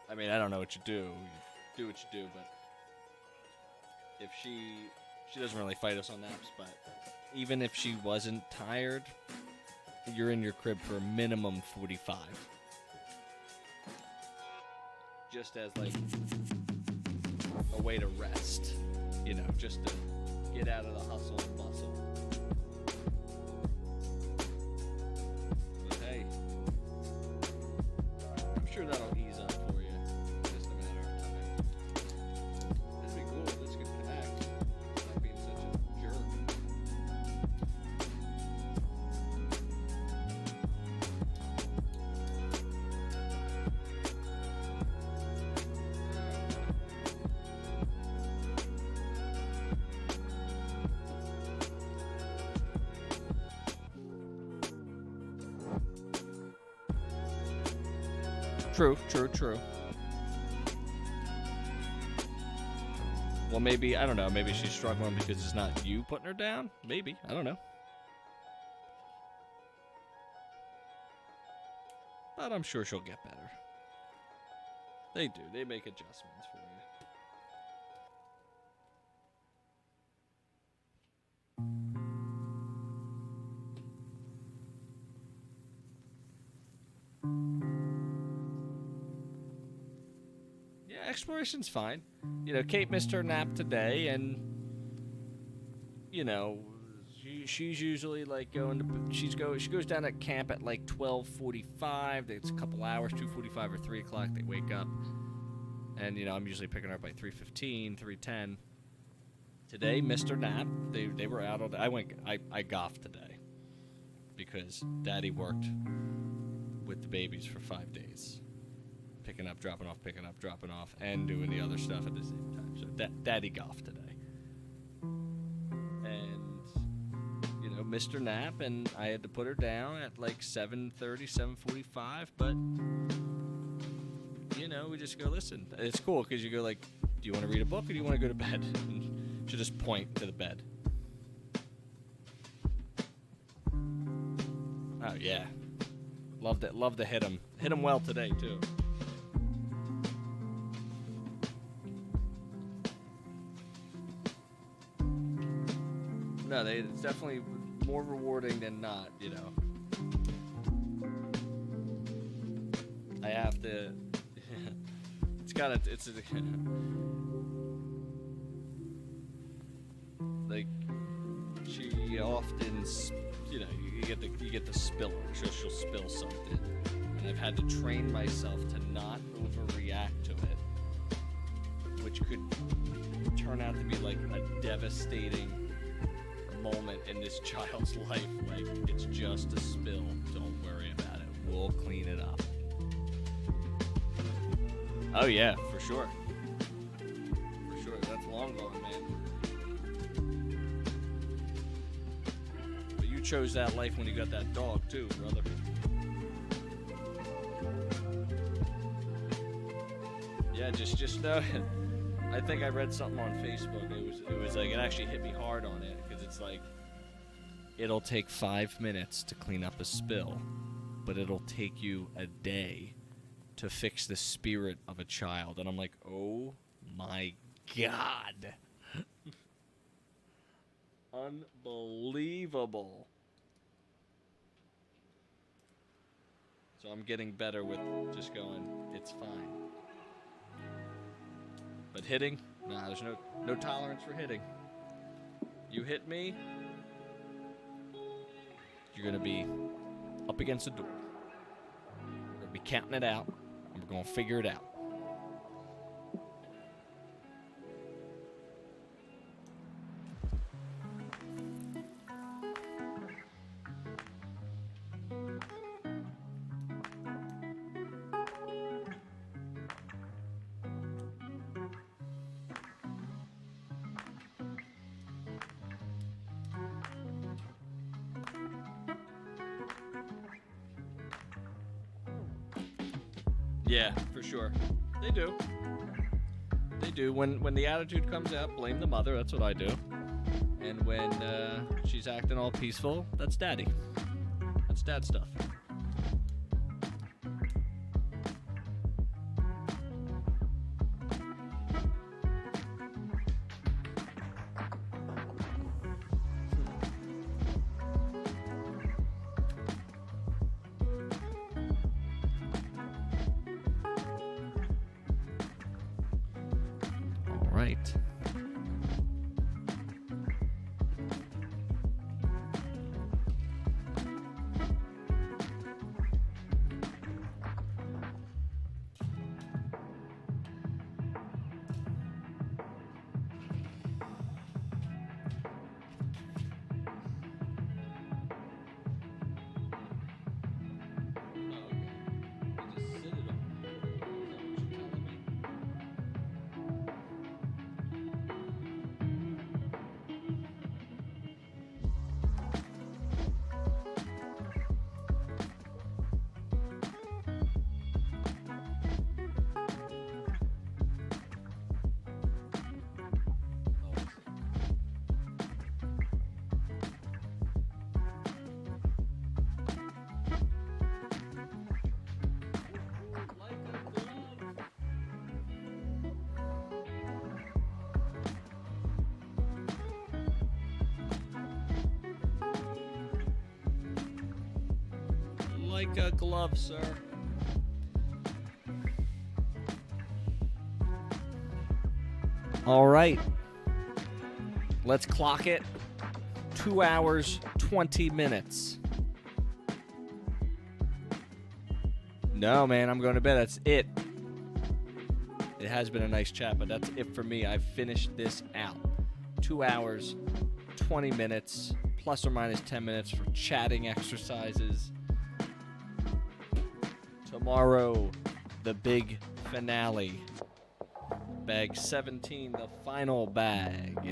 I mean, I don't know what you do. You do what you do, but if she doesn't really fight us on naps, but even if she wasn't tired, you're in your crib for a minimum 45. Just as like a way to rest, you know, just to get out of the hustle and bustle. But hey, I'm sure that'll ease up for you in just a matter of time. That'd be cool. This could connect. Not being such a jerk. True. Well, maybe, I don't know, maybe she's struggling because it's not you putting her down? Maybe, I don't know. But I'm sure she'll get better. They do. They make adjustments for you. Yeah, exploration's fine. You know, Kate missed her nap today, and you know, she's usually like she goes down at camp at like 12:45. It's a couple hours, 2:45 or 3 o'clock. They wake up, and you know, I'm usually picking her up by 3:15, 3:10. Today, missed her nap. They were out all day. I golfed today because Daddy worked with the babies for 5 days. Picking up, dropping off, and doing the other stuff at the same time. So Daddy golfed today. And, you know, missed her nap, and I had to put her down at like 7:30, 7:45, but, you know, we just go, listen. It's cool, because you go like, do you want to read a book, or do you want to go to bed? And she'll just point to the bed. Oh, yeah. Love to hit him. Hit him well today, too. No, it's definitely more rewarding than not, you know. I have to... like, she often, you know, you get the spiller. She'll spill something. And I've had to train myself to not overreact to it, which could turn out to be like a devastating moment in this child's life. Like, it's just a spill, don't worry about it, we'll clean it up. Oh yeah, for sure, that's long gone, man. But you chose that life when you got that dog too, brother. Yeah, just know it. I think I read something on Facebook. It was like, it actually hit me hard on it, because it's like, it'll take 5 minutes to clean up a spill, but it'll take you a day to fix the spirit of a child. And I'm like, oh my God. Unbelievable. So I'm getting better with just going, it's fine. But hitting? Nah, there's no tolerance for hitting. You hit me, you're gonna be up against the door. We're gonna be counting it out, and we're gonna figure it out. Yeah, for sure. They do. They do. When the attitude comes out, blame the mother. That's what I do. And when she's acting all peaceful, that's Daddy. That's Dad stuff. Right. like a glove, sir. All right. Let's clock it. 2 hours, 20 minutes. No, man, I'm going to bed. That's it. It has been a nice chat, but that's it for me. I've finished this out. 2 hours, 20 minutes, plus or minus 10 minutes for chatting exercises. Tomorrow, the big finale. Bag 17, the final bag.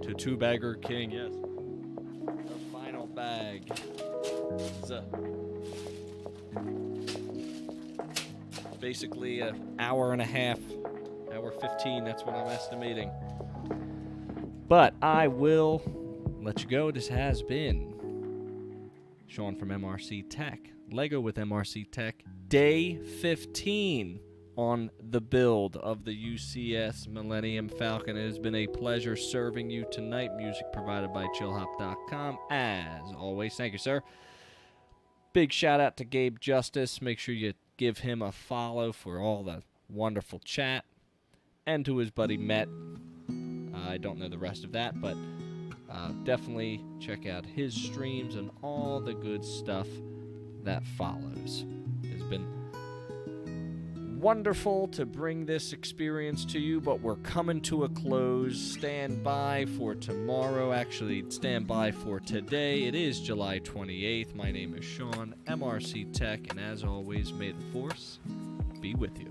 To Two-Bagger King, yes. The final bag. Basically an hour and a half, hour 15, that's what I'm estimating. But I will let you go. This has been Sean from MRC Tech. Lego with MRC Tech. Day 15 on the build of the UCS Millennium Falcon. It has been a pleasure serving you tonight. Music provided by chillhop.com. As always, thank you, sir. Big shout out to Gabe Justice. Make sure you give him a follow for all the wonderful chat. And to his buddy Met. I don't know the rest of that, but definitely check out his streams and all the good stuff that follows. It's been wonderful to bring this experience to you, but we're coming to a close. Stand by for tomorrow. Actually, stand by for today. It is July 28th. My name is Sean, MRC Tech, and as always, may the Force be with you.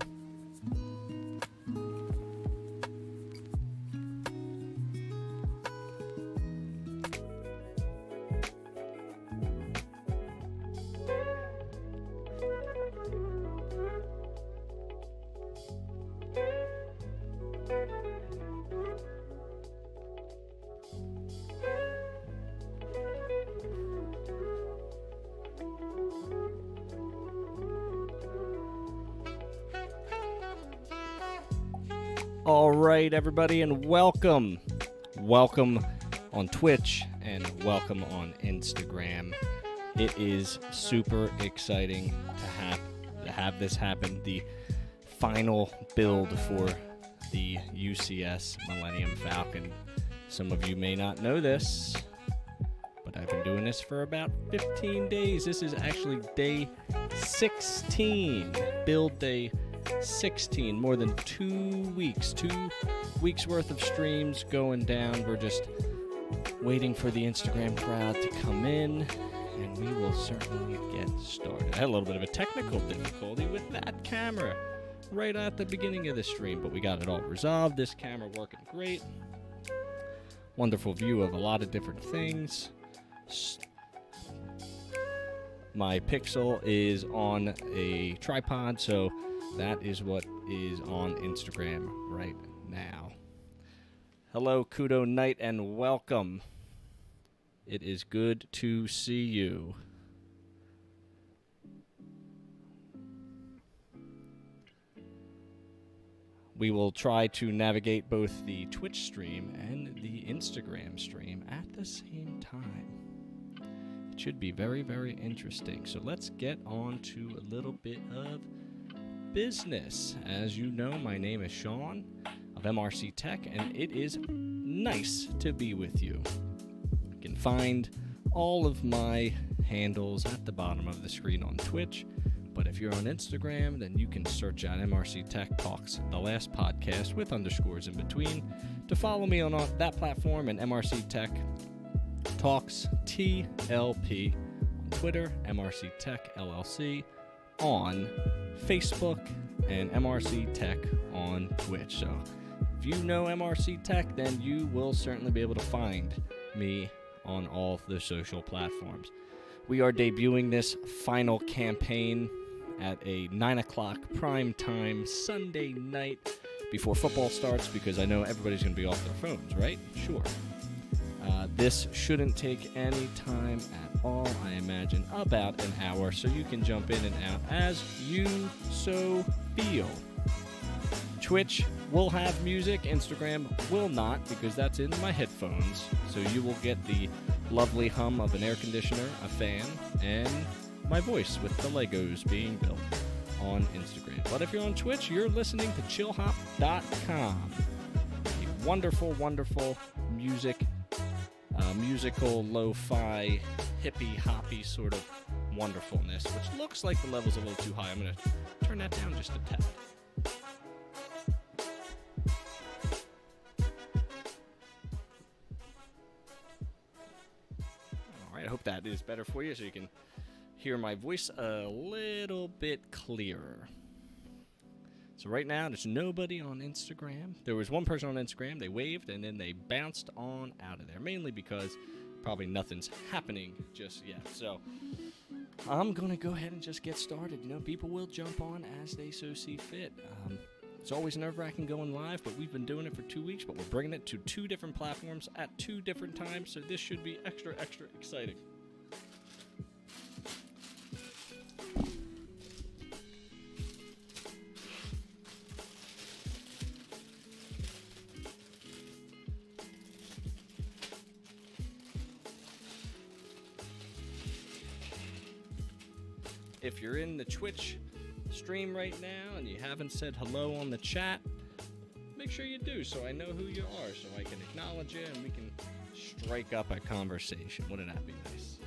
All right, everybody, and welcome. Welcome on Twitch and welcome on Instagram. It is super exciting to have this happen. The final build for the UCS Millennium Falcon. Some of you may not know this, but I've been doing this for about 15 days. This is actually day 16, build day 16, more than 2 weeks, 2 weeks worth of streams going down. We're just waiting for the Instagram crowd to come in, and we will certainly get started. I had a little bit of a technical difficulty with that camera right at the beginning of the stream, but we got it all resolved. This camera working great. Wonderful view of a lot of different things. My Pixel is on a tripod, so that is what is on Instagram right now. Hello, Kudo Knight, and welcome. It is good to see you. We will try to navigate both the Twitch stream and the Instagram stream at the same time. It should be very, very interesting. So let's get on to a little bit of business. As you know, my name is Sean of MRC Tech, and it is nice to be with you. You can find all of my handles at the bottom of the screen on Twitch, but if you're on Instagram, then you can search out MRC Tech Talks, the last podcast with underscores in between, to follow me on that platform, and MRC Tech Talks TLP on Twitter, MRC Tech LLC on Facebook, and MRC Tech on Twitch. So if you know MRC Tech, then you will certainly be able to find me on all the social platforms. We are debuting this final campaign at a 9 o'clock prime time Sunday night before football starts, because I know everybody's going to be off their phones, right? Sure. This shouldn't take any time at all. I imagine about an hour, so you can jump in and out as you so feel. Twitch will have music, Instagram will not, because that's in my headphones, so you will get the lovely hum of an air conditioner, a fan, and my voice with the Legos being built on Instagram. But if you're on Twitch, you're listening to chillhop.com. A wonderful, wonderful musical lo-fi, hippie-hoppy sort of wonderfulness, which looks like the level's a little too high. I'm going to turn that down just a tad. Alright, I hope that is better for you so you can hear my voice a little bit clearer. So right now, there's nobody on Instagram. There was one person on Instagram. They waved, and then they bounced on out of there, mainly because probably nothing's happening just yet. So I'm going to go ahead and just get started. You know, people will jump on as they so see fit. It's always nerve-wracking going live, but we've been doing it for 2 weeks, but we're bringing it to 2 different platforms at 2 different times, so this should be extra, extra exciting. If you're in the Twitch stream right now and you haven't said hello on the chat, make sure you do so I know who you are, so I can acknowledge you and we can strike up a conversation. Wouldn't that be nice?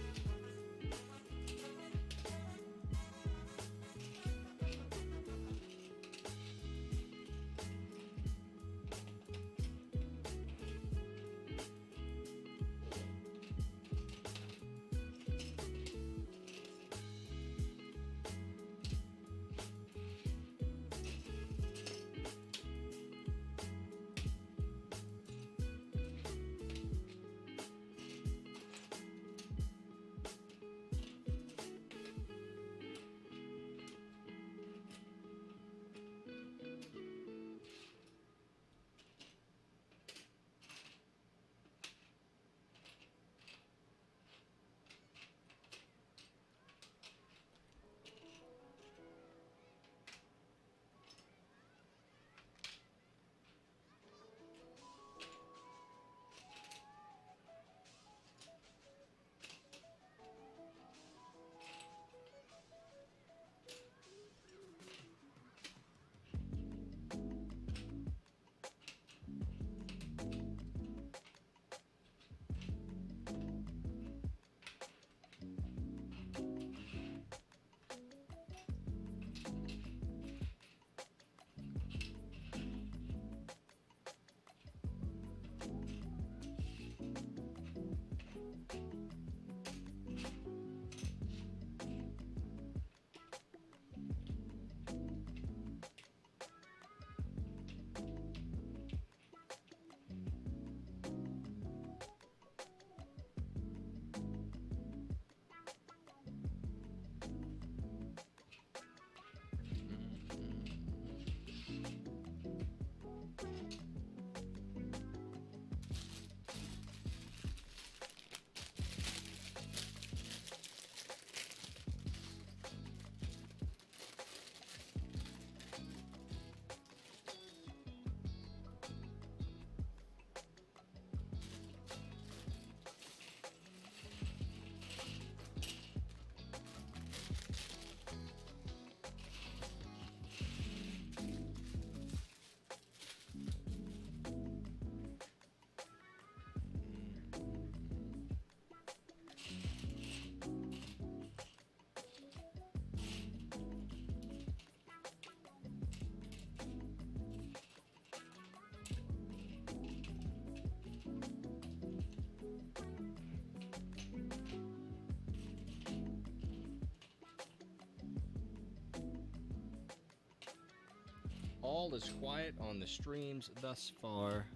All is quiet on the streams thus far.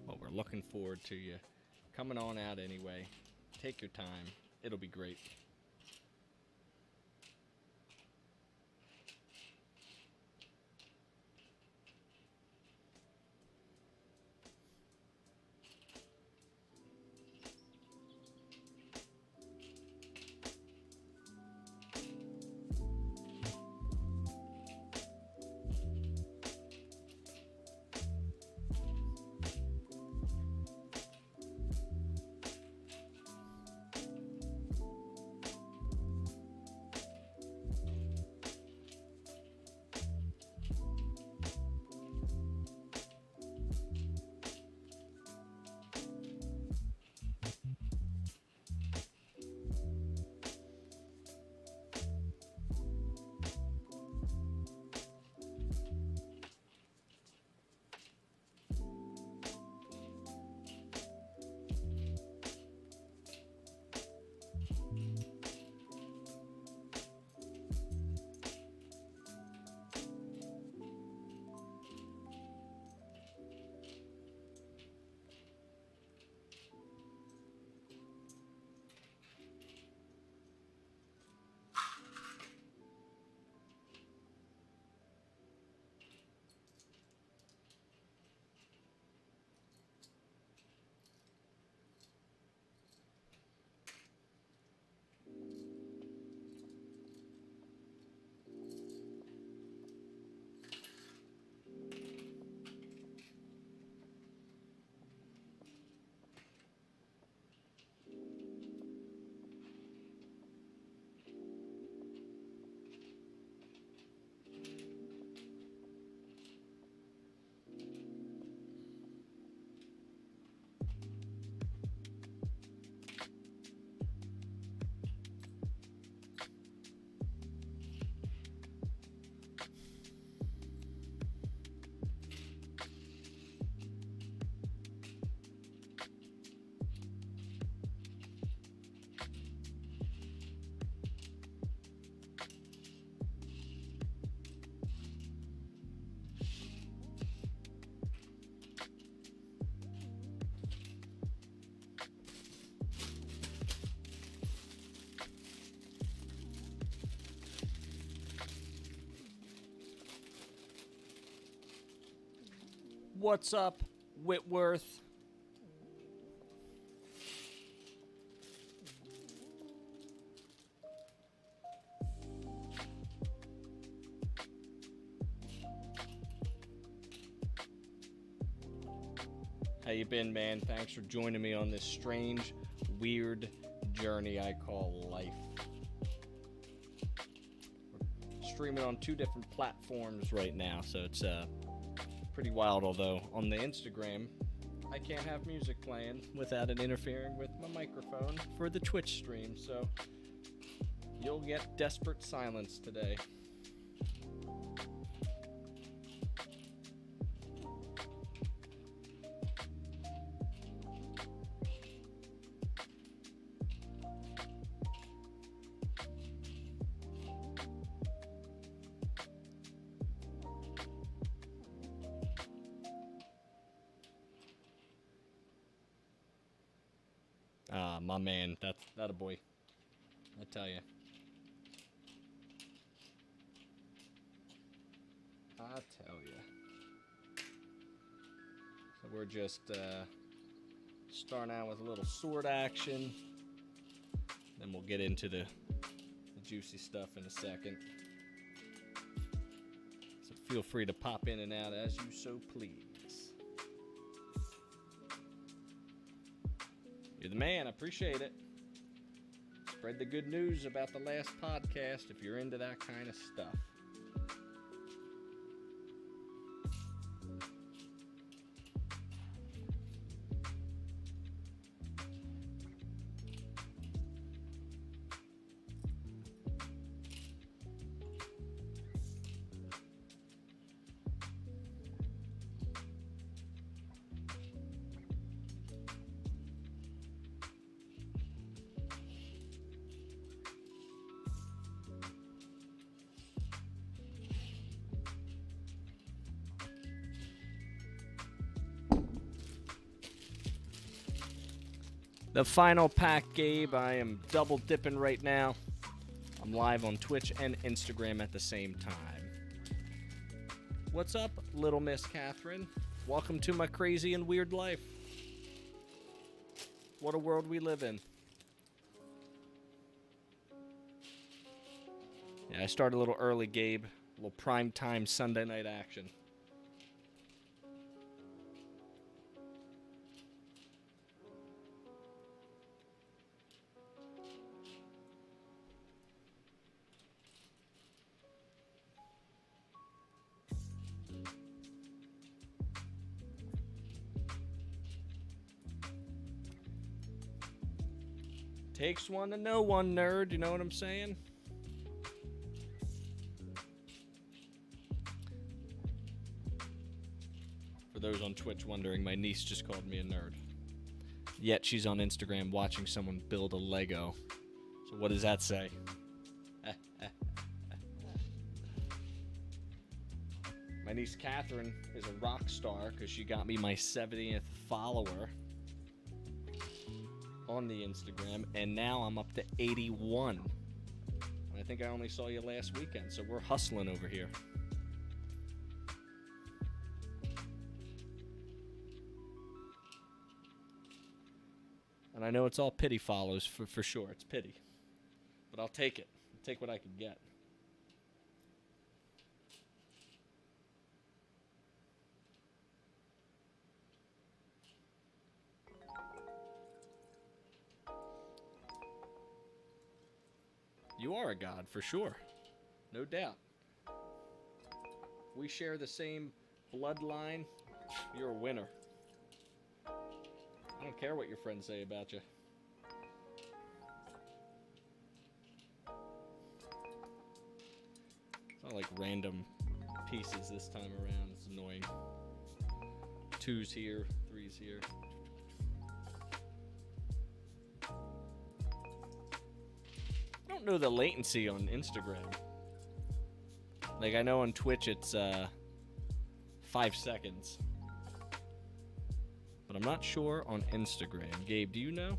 Well, we're looking forward to you coming on out anyway. Take your time. It'll be great. What's up, Whitworth? How you been, man? Thanks for joining me on this strange, weird journey I call life. We're streaming on 2 different platforms right now, so it's pretty wild. Although on the Instagram, I can't have music playing without it interfering with my microphone for the Twitch stream, so you'll get desperate silence today. My man, that a boy. I tell you. So we're just starting out with a little sword action. Then we'll get into the juicy stuff in a second. So feel free to pop in and out as you so please. You're the man. I appreciate it. Spread the good news about the last podcast if you're into that kind of stuff. The final pack, Gabe. I am double dipping right now. I'm live on Twitch and Instagram at the same time. What's up, little Miss Catherine? Welcome to my crazy and weird life. What a world we live in. Yeah, I started a little early, Gabe. A little prime time Sunday night action. Takes one to know one, nerd. You know what I'm saying? For those on Twitch wondering, my niece just called me a nerd. Yet she's on Instagram watching someone build a Lego. So what does that say? My niece Catherine is a rock star because she got me my 70th follower on the Instagram, and now I'm up to 81. I think I only saw you last weekend, so we're hustling over here. And I know it's all pity follows for sure. It's pity. But I'll take it. I'll take what I can get. You are a god, for sure. No doubt. We share the same bloodline. You're a winner. I don't care what your friends say about you. It's not like random pieces this time around. It's annoying. 2's here, 3's here. I don't know the latency on Instagram. Like, I know on Twitch it's 5 seconds. But I'm not sure on Instagram. Gabe, do you know?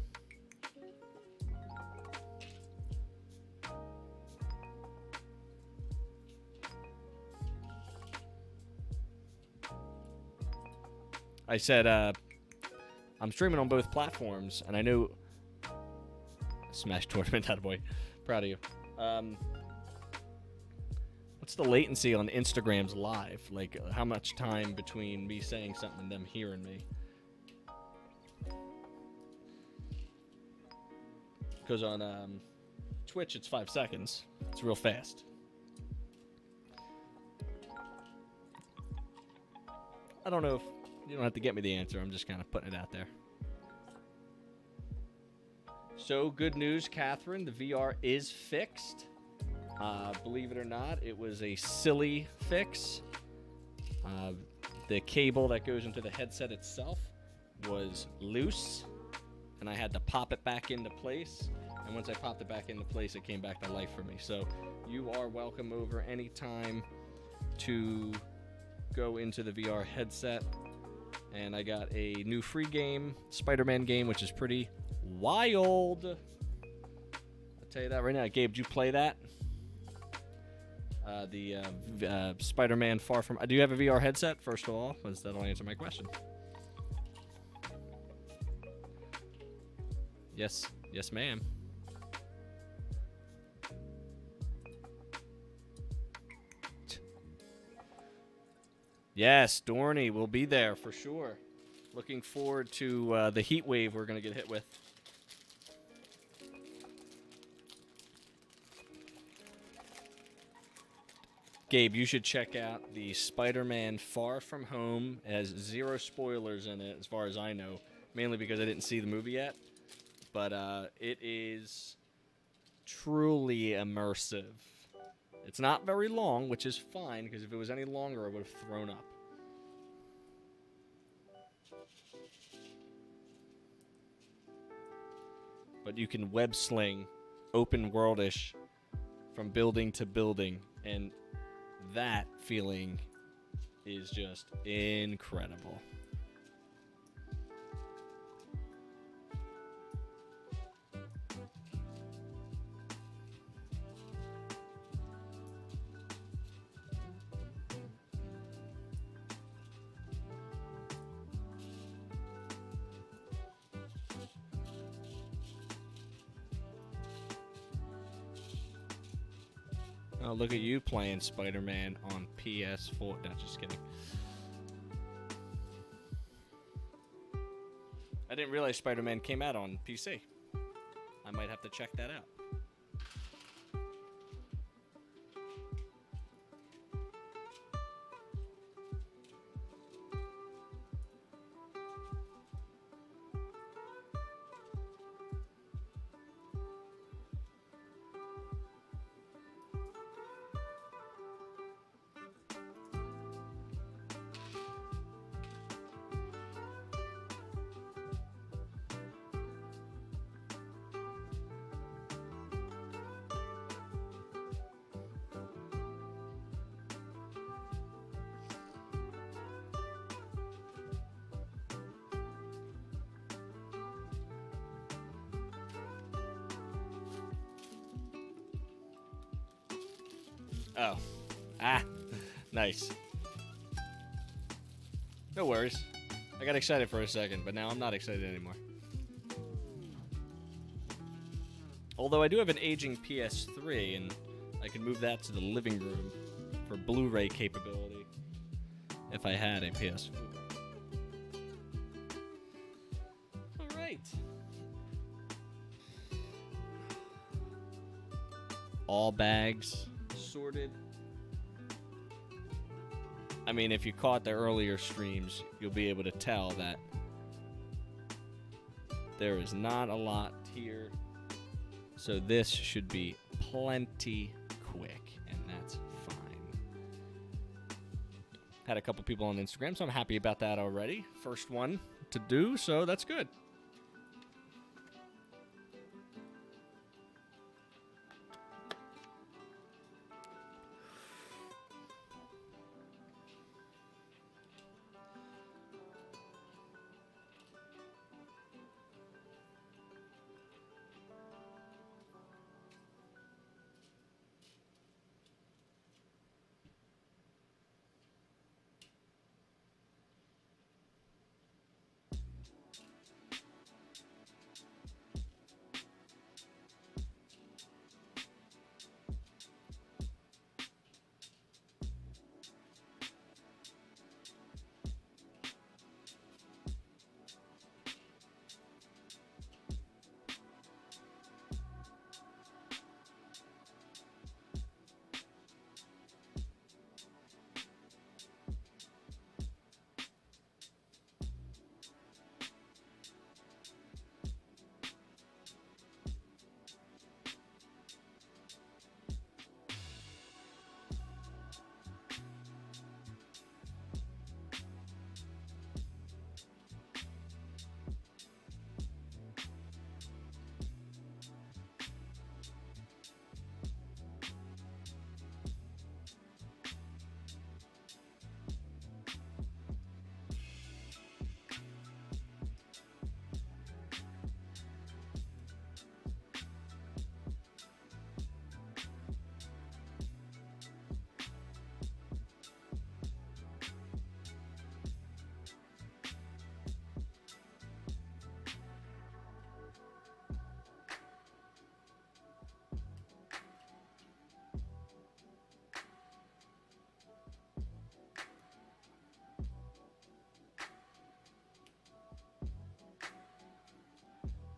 I said I'm streaming on both platforms, and I know Smash Tournament, attaboy. Proud of you. What's the latency on Instagram's live? Like, how much time between me saying something and them hearing me? Because on Twitch, it's 5 seconds. It's real fast. I don't know if you don't have to get me the answer. I'm just kind of putting it out there. So, good news, Catherine. The VR is fixed. Believe it or not, it was a silly fix. The cable that goes into the headset itself was loose, and I had to pop it back into place. And once I popped it back into place, it came back to life for me. So you are welcome over anytime to go into the VR headset. And I got a new free game, Spider-Man game, which is pretty wild. I'll tell you that right now. Gabe, did you play that? The Spider-Man Far From... do you have a VR headset, first of all? Because that'll answer my question. Yes. Yes, ma'am. Yes, Dorney will be there for sure. Looking forward to the heat wave we're going to get hit with. Gabe, you should check out the Spider-Man Far From Home. It has 0 spoilers in it, as far as I know. Mainly because I didn't see the movie yet. But it is truly immersive. It's not very long, which is fine, because if it was any longer, I would have thrown up. But you can web sling, open worldish, from building to building, and that feeling is just incredible. Oh, look at you playing Spider-Man on PS4. No, just kidding. I didn't realize Spider-Man came out on PC. I might have to check that out. Oh. Ah. Nice. No worries. I got excited for a second, but now I'm not excited anymore. Although I do have an aging PS3, and I could move that to the living room for Blu-ray capability if I had a PS4. All right. All bags sorted. I mean, if you caught the earlier streams, you'll be able to tell that there is not a lot here. So this should be plenty quick, and that's fine. Had a couple people on Instagram, so I'm happy about that already. First one to do, so that's good.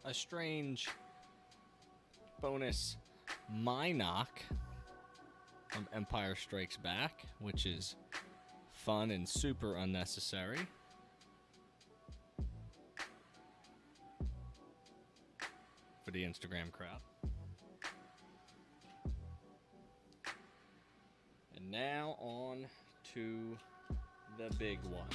a strange bonus my knock from Empire Strikes Back, which is fun and super unnecessary. For the Instagram crowd. And now on to the big one.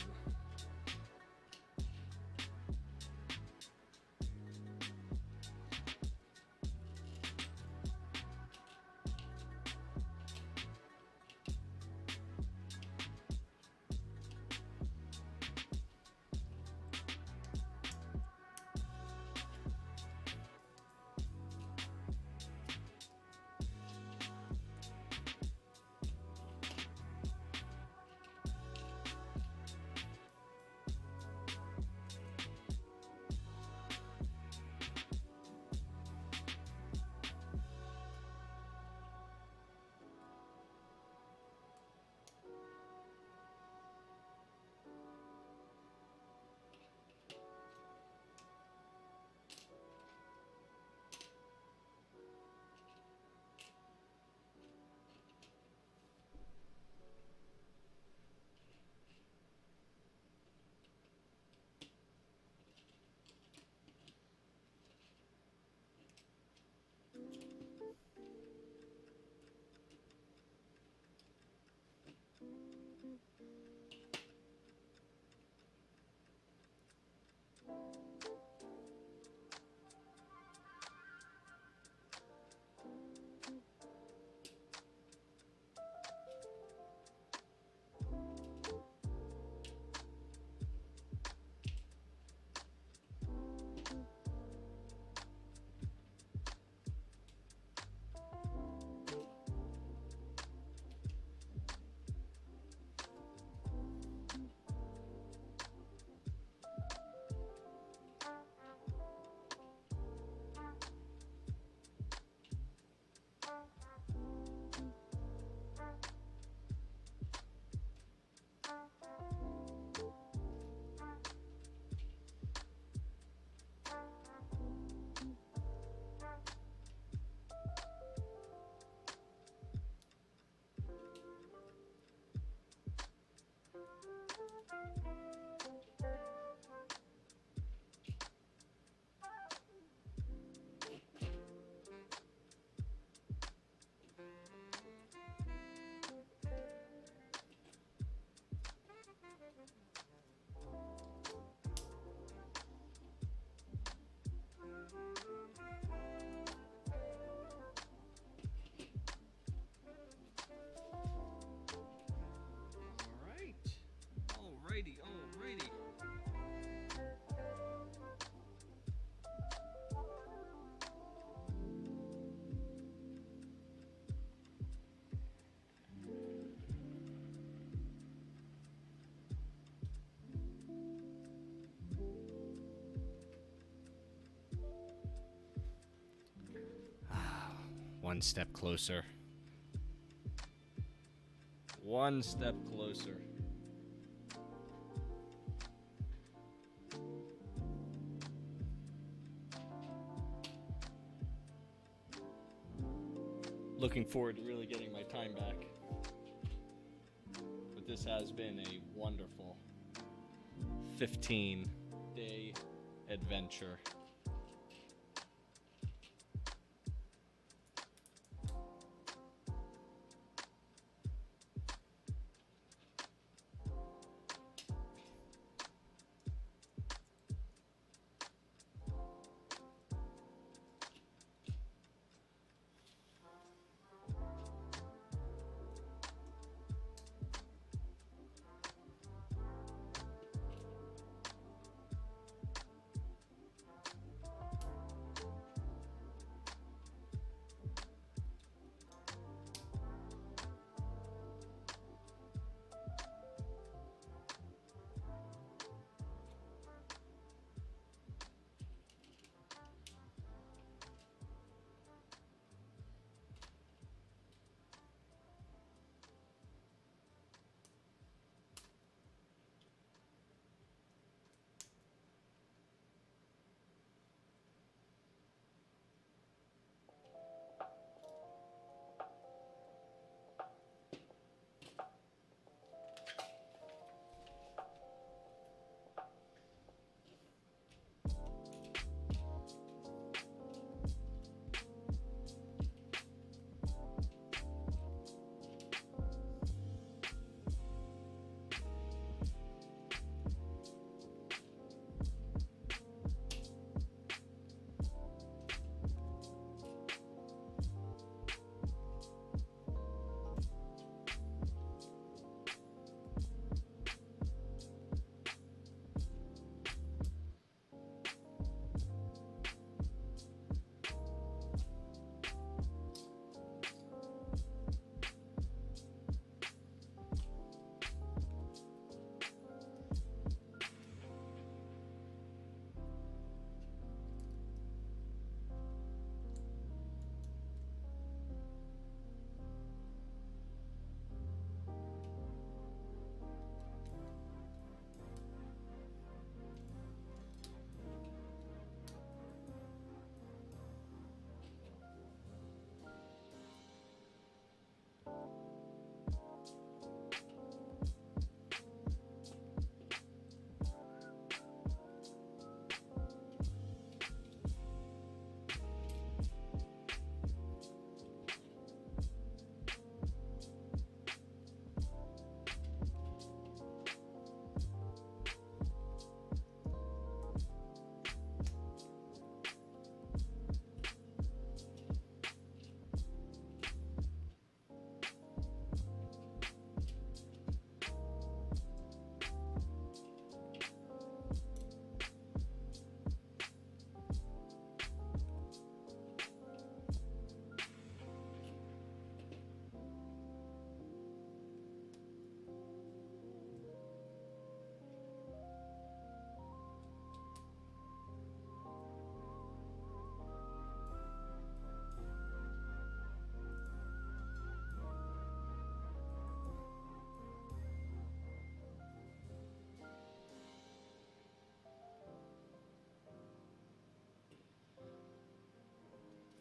Alrighty. One step closer. One step closer. Looking forward to really getting my time back. But this has been a wonderful 15-day adventure.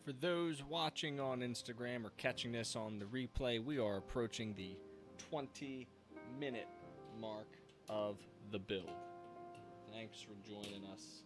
For those watching on Instagram or catching this on the replay, we are approaching the 20-minute mark of the build. Thanks for joining us.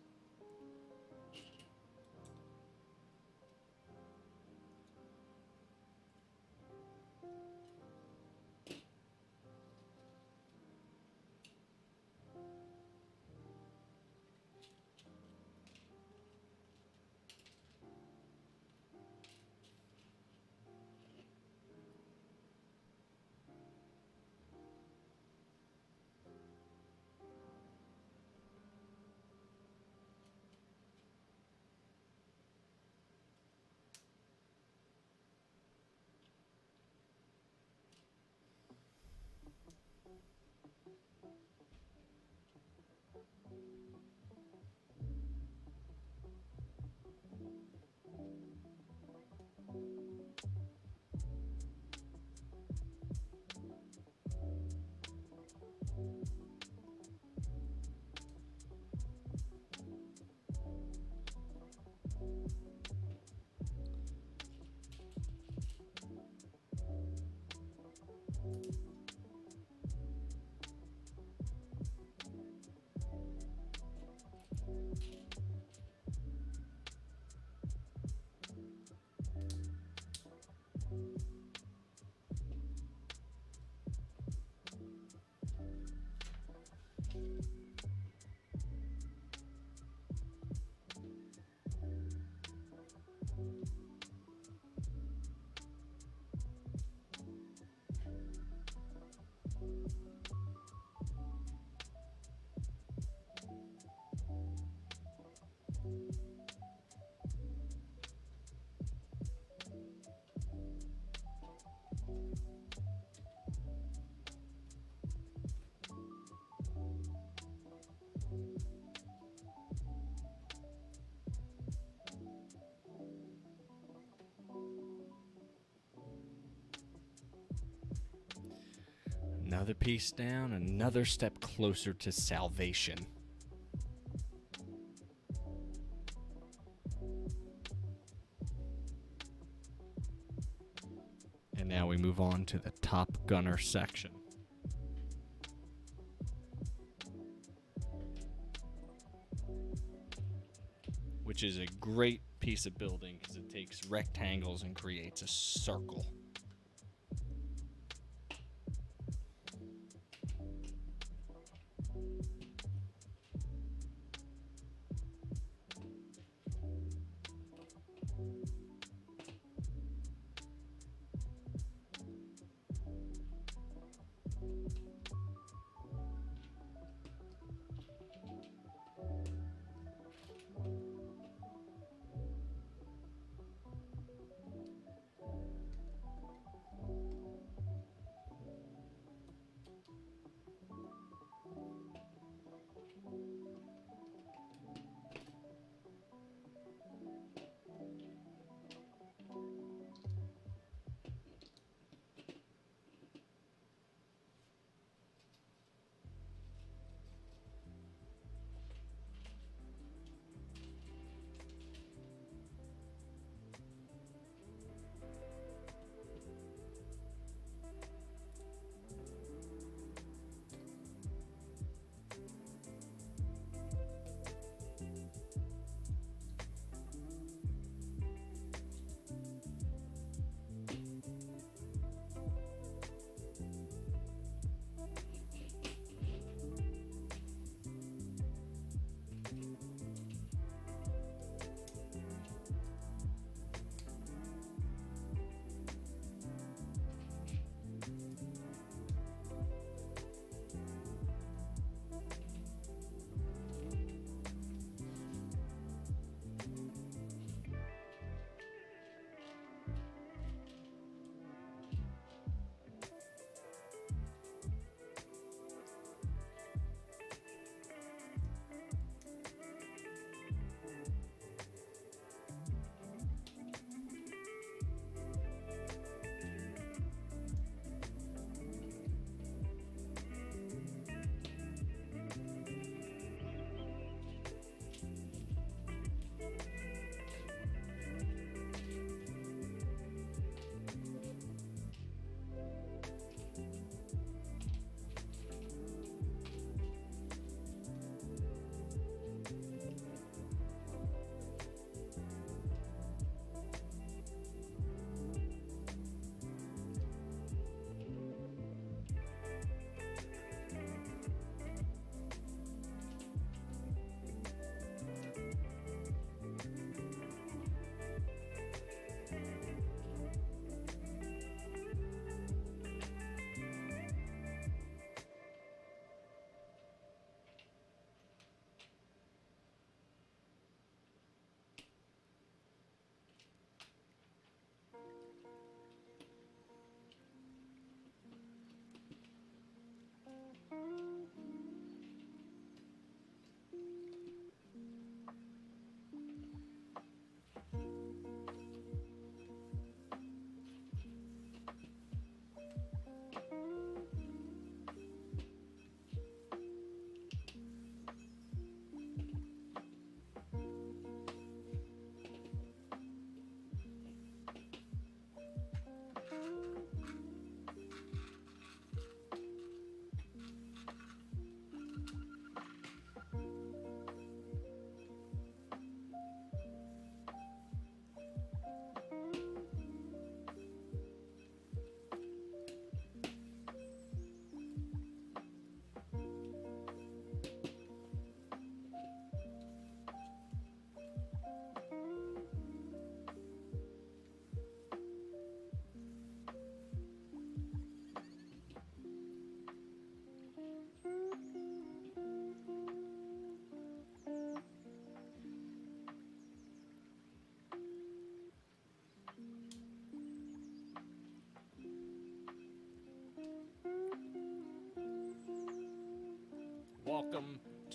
Another piece down, another step closer to salvation. And now we move on to the top gunner section. Which is a great piece of building because it takes rectangles and creates a circle.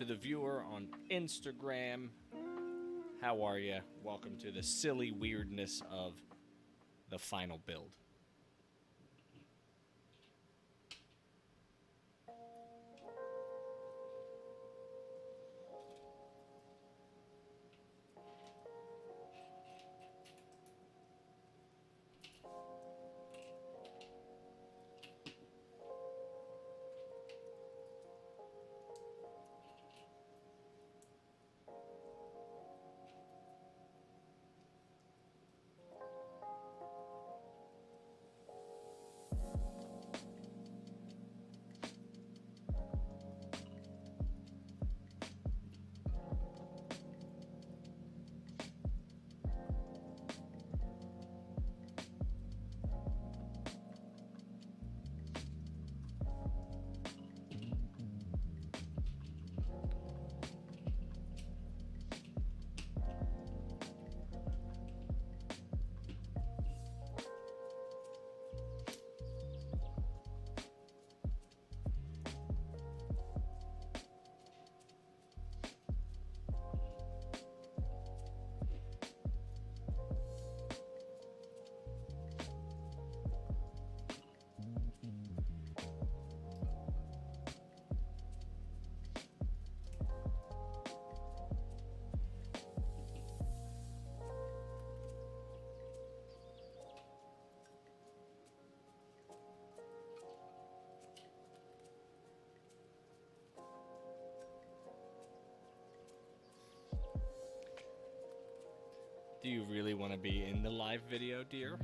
To the viewer on Instagram, how are you? Welcome to the silly weirdness of the final build. Do you really want to be in the live video, dear?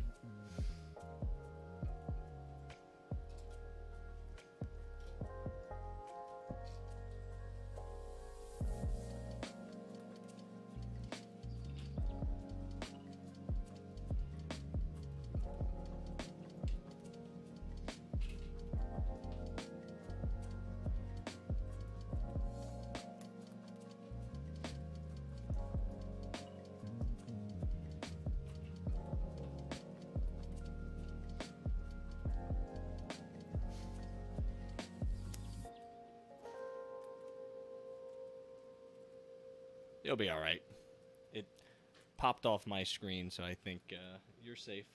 You'll be all right. It popped off my screen, so I think you're safe.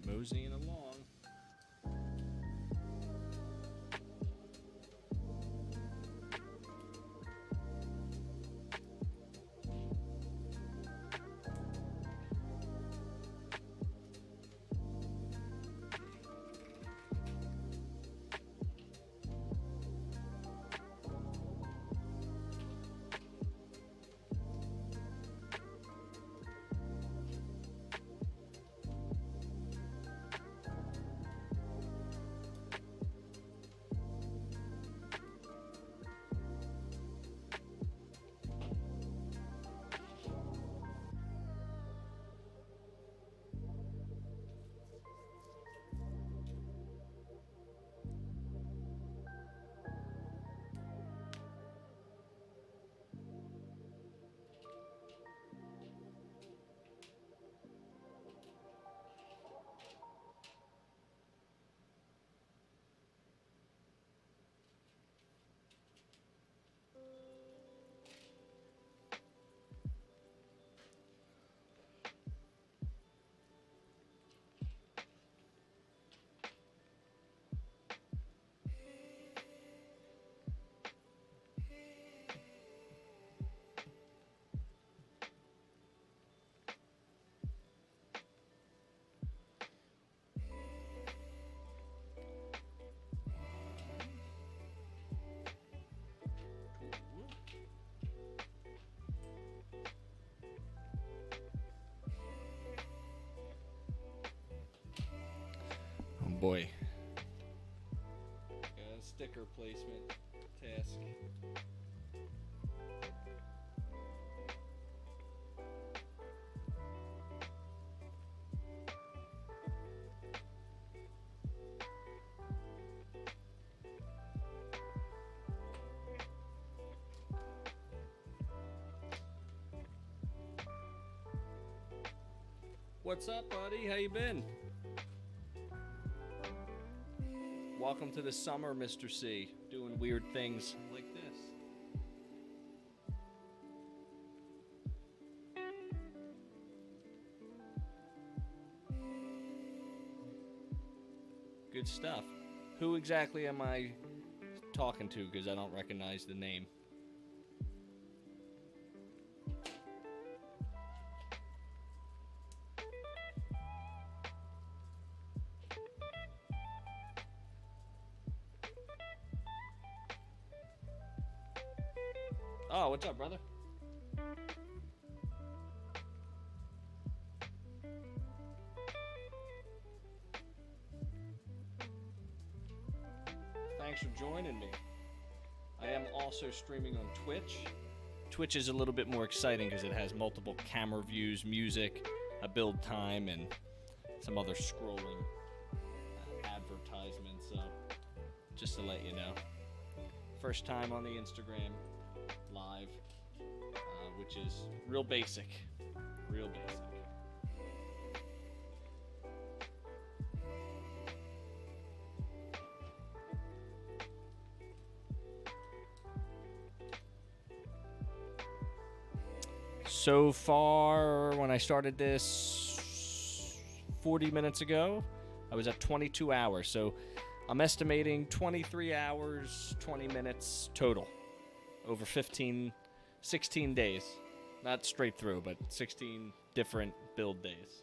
Moseying along. boy. Sticker placement task. What's up, buddy? How you been? Welcome to the summer, Mr. C. Doing weird things like this. Good stuff. Who exactly am I talking to? Because I don't recognize the name. Oh, what's up, brother? Thanks for joining me. I am also streaming on Twitch. Twitch is a little bit more exciting because it has multiple camera views, music, a build time, and some other scrolling advertisements. So, just to let you know. First time on the Instagram live, which is real basic. Real basic. So far, when I started this 40 minutes ago, I was at 22 hours. So I'm estimating 23 hours, 20 minutes total over 16 days. Not straight through, but 16 different build days.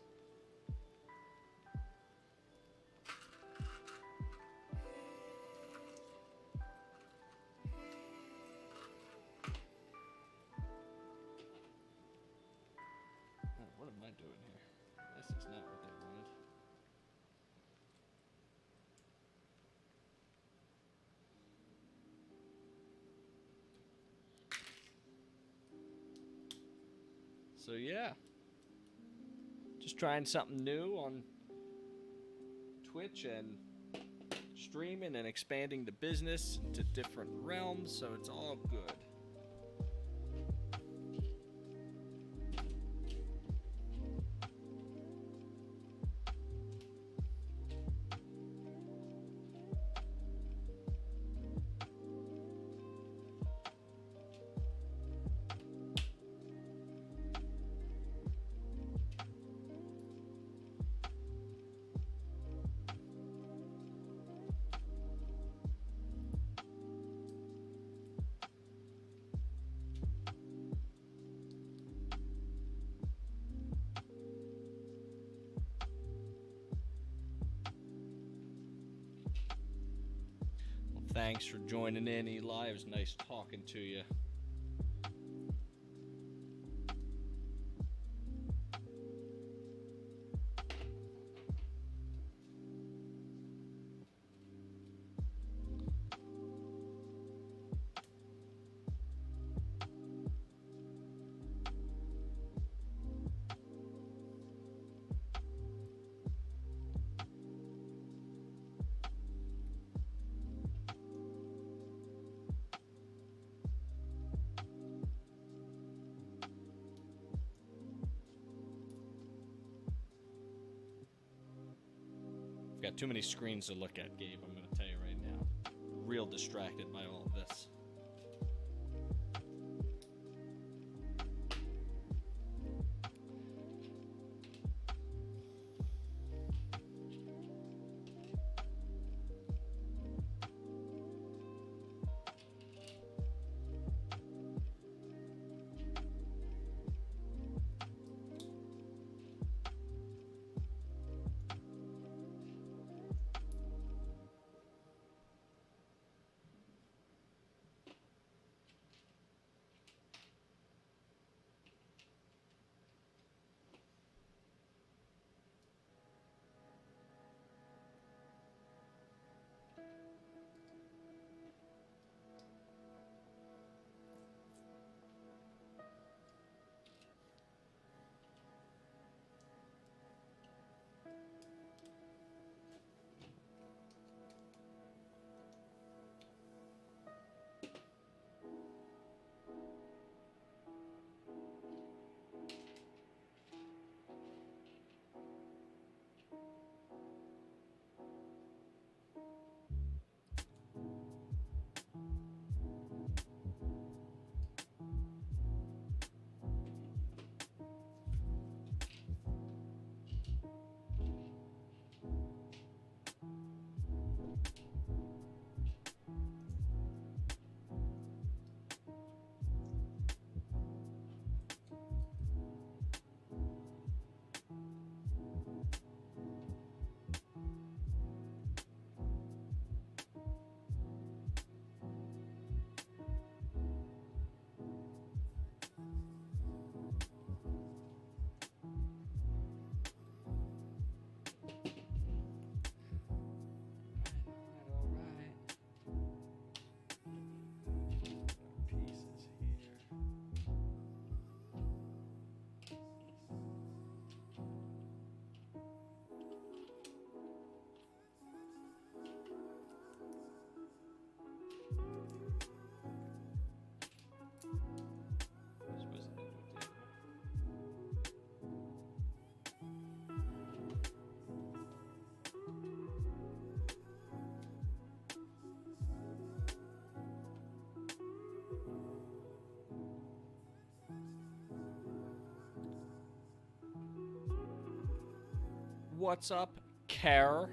What am I doing here? This is not what they wanted. So yeah, just trying something new on Twitch and streaming and expanding the business into different realms, so it's all good. Thanks for joining in, Eli. It was nice talking to you. I've got too many screens to look at, Gabe. I'm going to tell you right now. Real distracted by all of this. What's up, Care?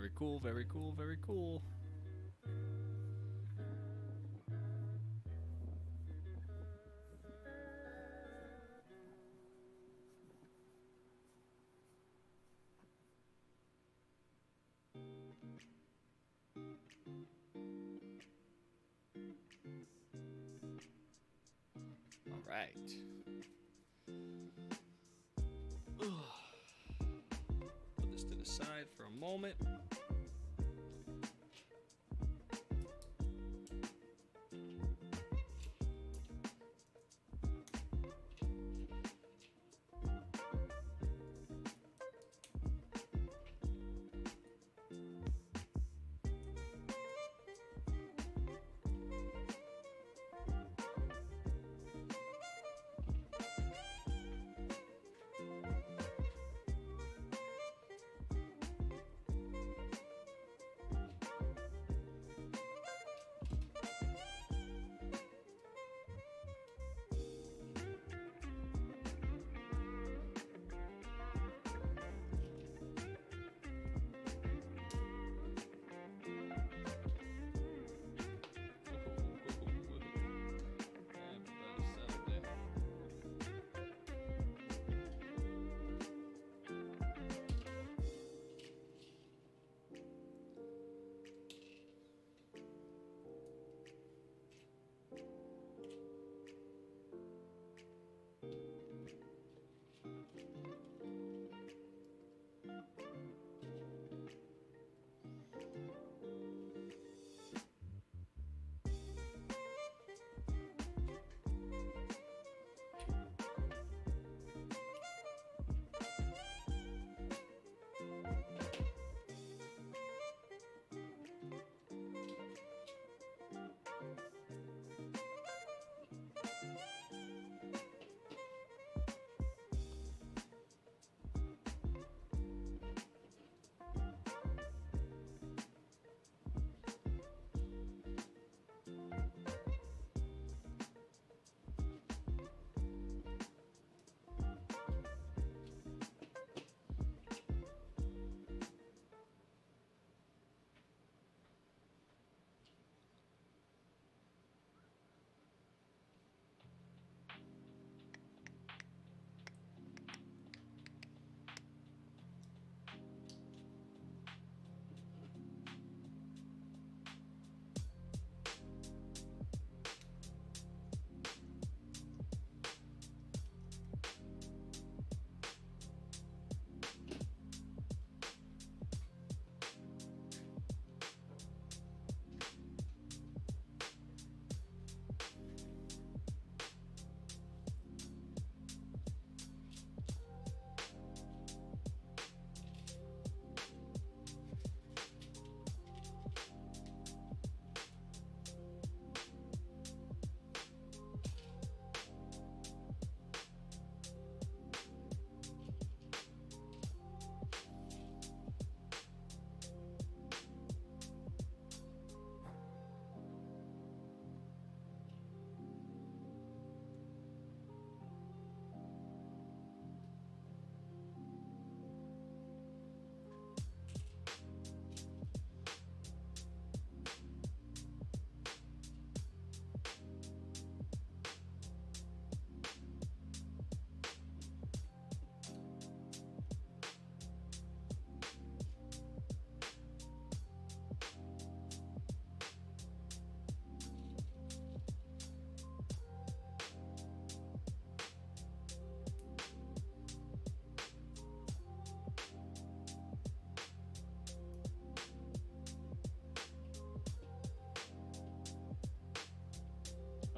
Very cool, very cool, very cool. All right. Put this to the side for a moment.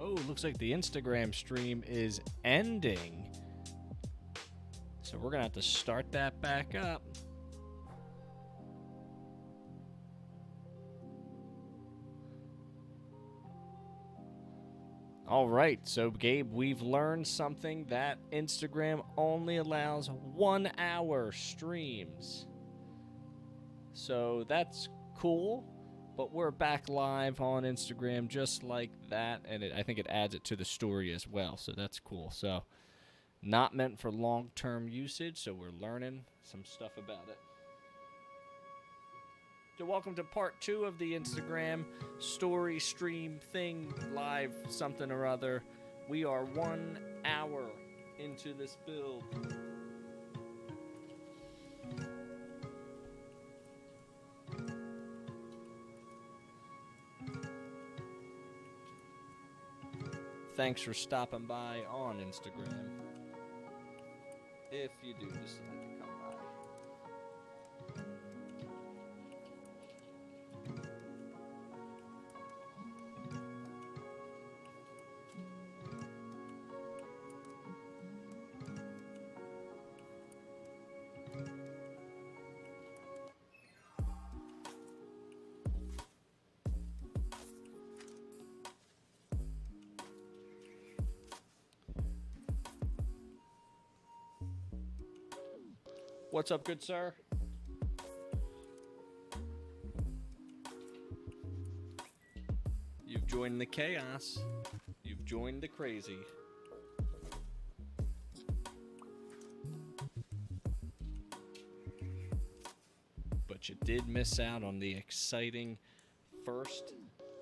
Oh, looks like the Instagram stream is ending. So we're going to have to start that back up. All right, so Gabe, we've learned something that Instagram only allows 1 hour streams. So that's cool, but we're back live on Instagram just like that, and I think it adds it to the story as well, so that's cool. So not meant for long-term usage, so we're learning some stuff about it. So welcome to part 2 of the Instagram story stream thing, live something or other. We are 1 hour into this build. Thanks for stopping by on Instagram. If you do decide to come by. What's up, good sir? You've joined the chaos. You've joined the crazy. But you did miss out on the exciting first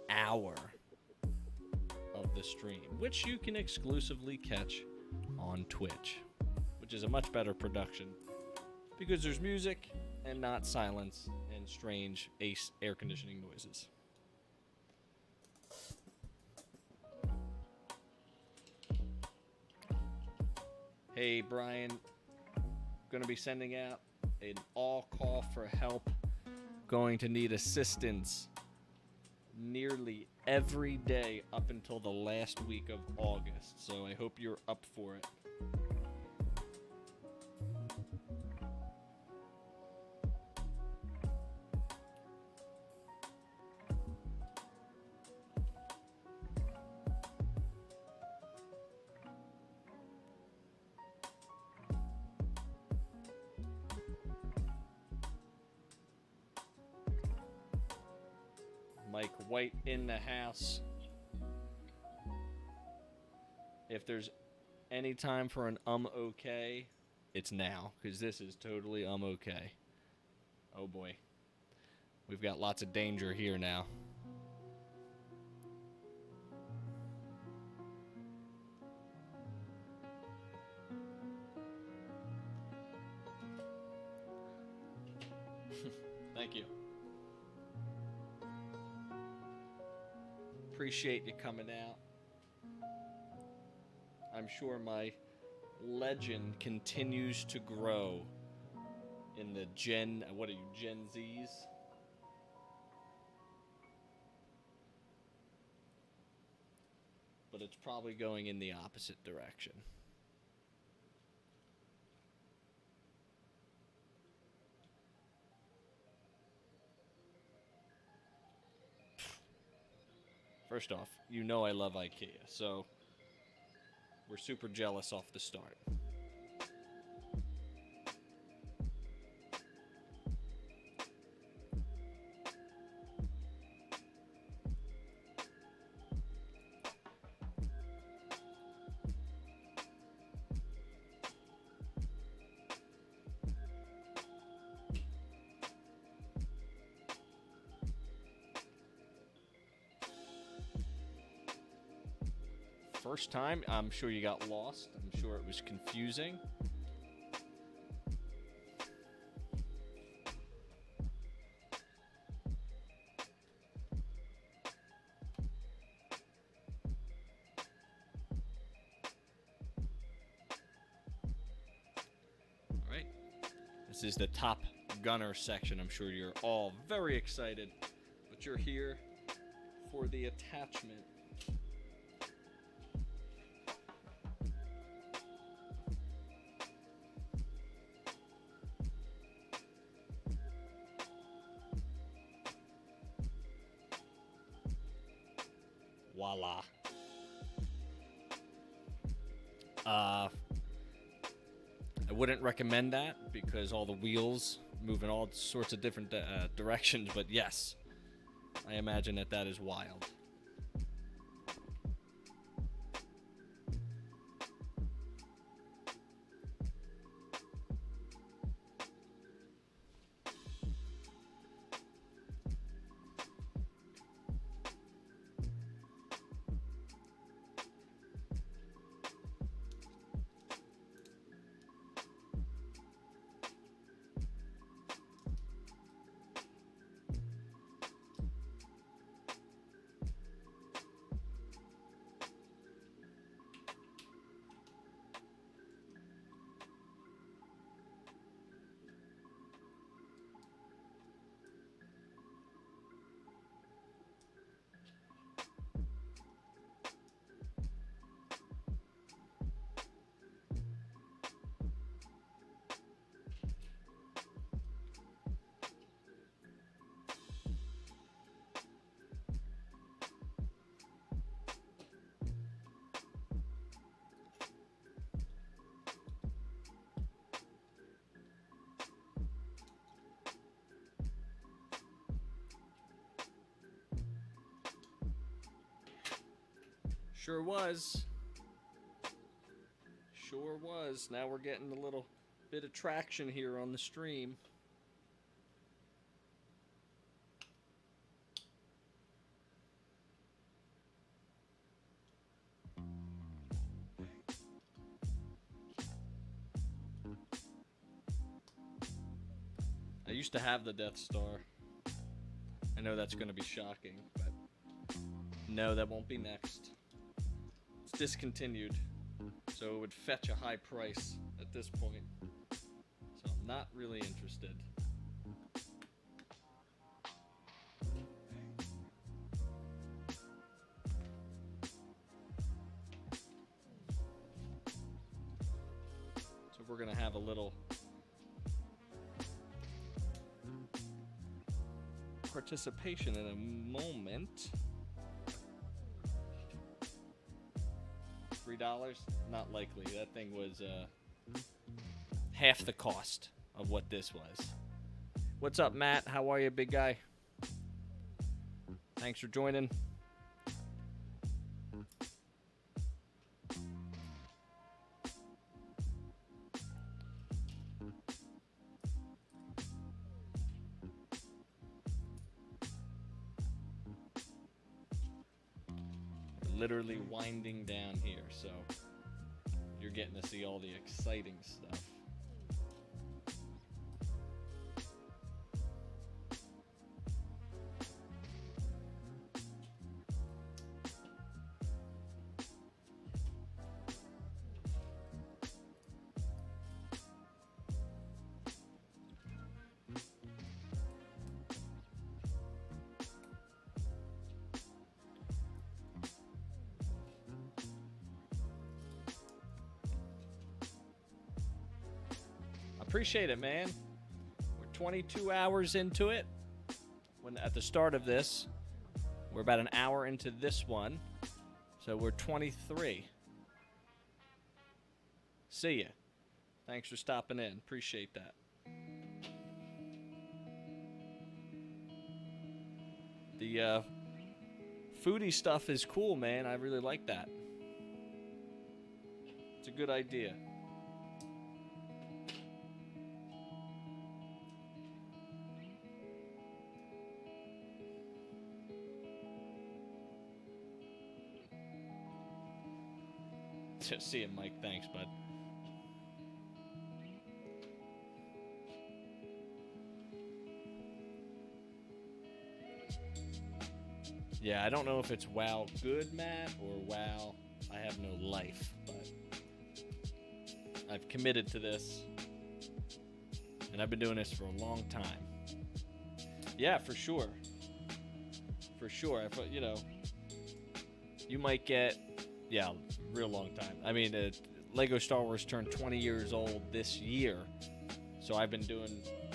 hour of the stream, which you can exclusively catch on Twitch, which is a much better production because there's music and not silence and strange air conditioning noises. Hey, Brian, gonna be sending out an all call for help. Going to need assistance nearly every day up until the last week of August, so I hope you're up for it. Mike White in the house. If there's any time for an okay, it's now, because this is totally okay. Oh boy. We've got lots of danger here now. Thank you. Appreciate you coming out. I'm sure my legend continues to grow in the Gen Zs? But it's probably going in the opposite direction. First off, you know I love IKEA, so we're super jealous off the start. First time, I'm sure you got lost. I'm sure it was confusing. All right. This is the Top Gunner section. I'm sure you're all very excited, but you're here for the attachment. Voila. I wouldn't recommend that because all the wheels move in all sorts of different directions, but yes, I imagine that is wild. Sure was. Sure was. Now we're getting a little bit of traction here on the stream. I used to have the Death Star. I know that's going to be shocking, but no, that won't be next. It's discontinued, so it would fetch a high price at this point. So I'm not really interested. So we're going to have a little participation in a moment. $3? Not likely. That thing was half the cost of what this was. What's up, Matt? How are you, big guy? Thanks for joining. Literally winding down here, so you're getting to see all the exciting stuff. Appreciate it, man. We're 22 hours into it. When at the start of this, we're about an hour into this one, so we're 23. See ya. Thanks for stopping in. Appreciate that. The foodie stuff is cool, man. I really like that. It's a good idea. See you, Mike. Thanks, bud. Yeah, I don't know if it's WoW good, Matt, or WoW I have no life, but I've committed to this, and I've been doing this for a long time. Yeah, for sure. For sure. I thought, you know, you might get, yeah, real long time. I mean, Lego Star Wars turned 20 years old this year, so I've been doing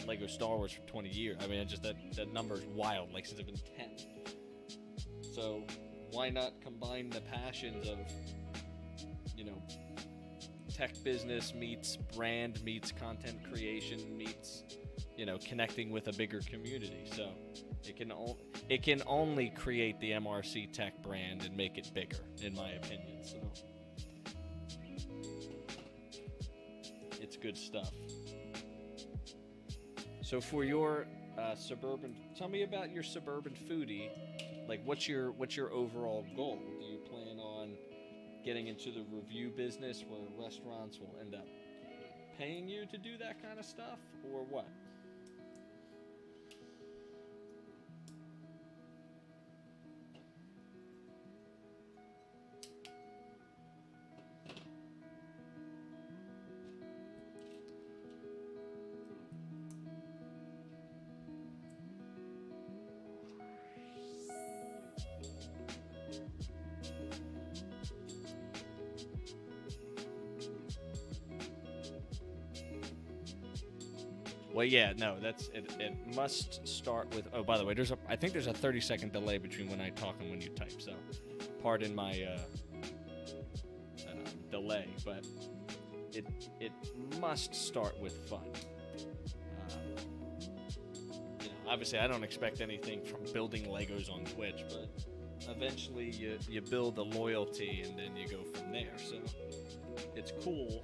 Lego Star Wars for 20 years. I mean, it's just that number is wild, like since I've been 10. So why not combine the passions of, you know, tech business meets brand meets content creation meets, you know, connecting with a bigger community. So it can only create the MRC Tech brand and make it bigger, in my opinion. So it's good stuff. So for your suburban, tell me about your suburban foodie. Like, what's your overall goal? Do you plan on getting into the review business where restaurants will end up paying you to do that kind of stuff, or what? Well, yeah, no, that's it. It must start with. Oh, by the way, I think there's a 30-second delay between when I talk and when you type. So, pardon my delay, but it must start with fun. You know, obviously, I don't expect anything from building Legos on Twitch, but eventually you build a loyalty and then you go from there. So it's cool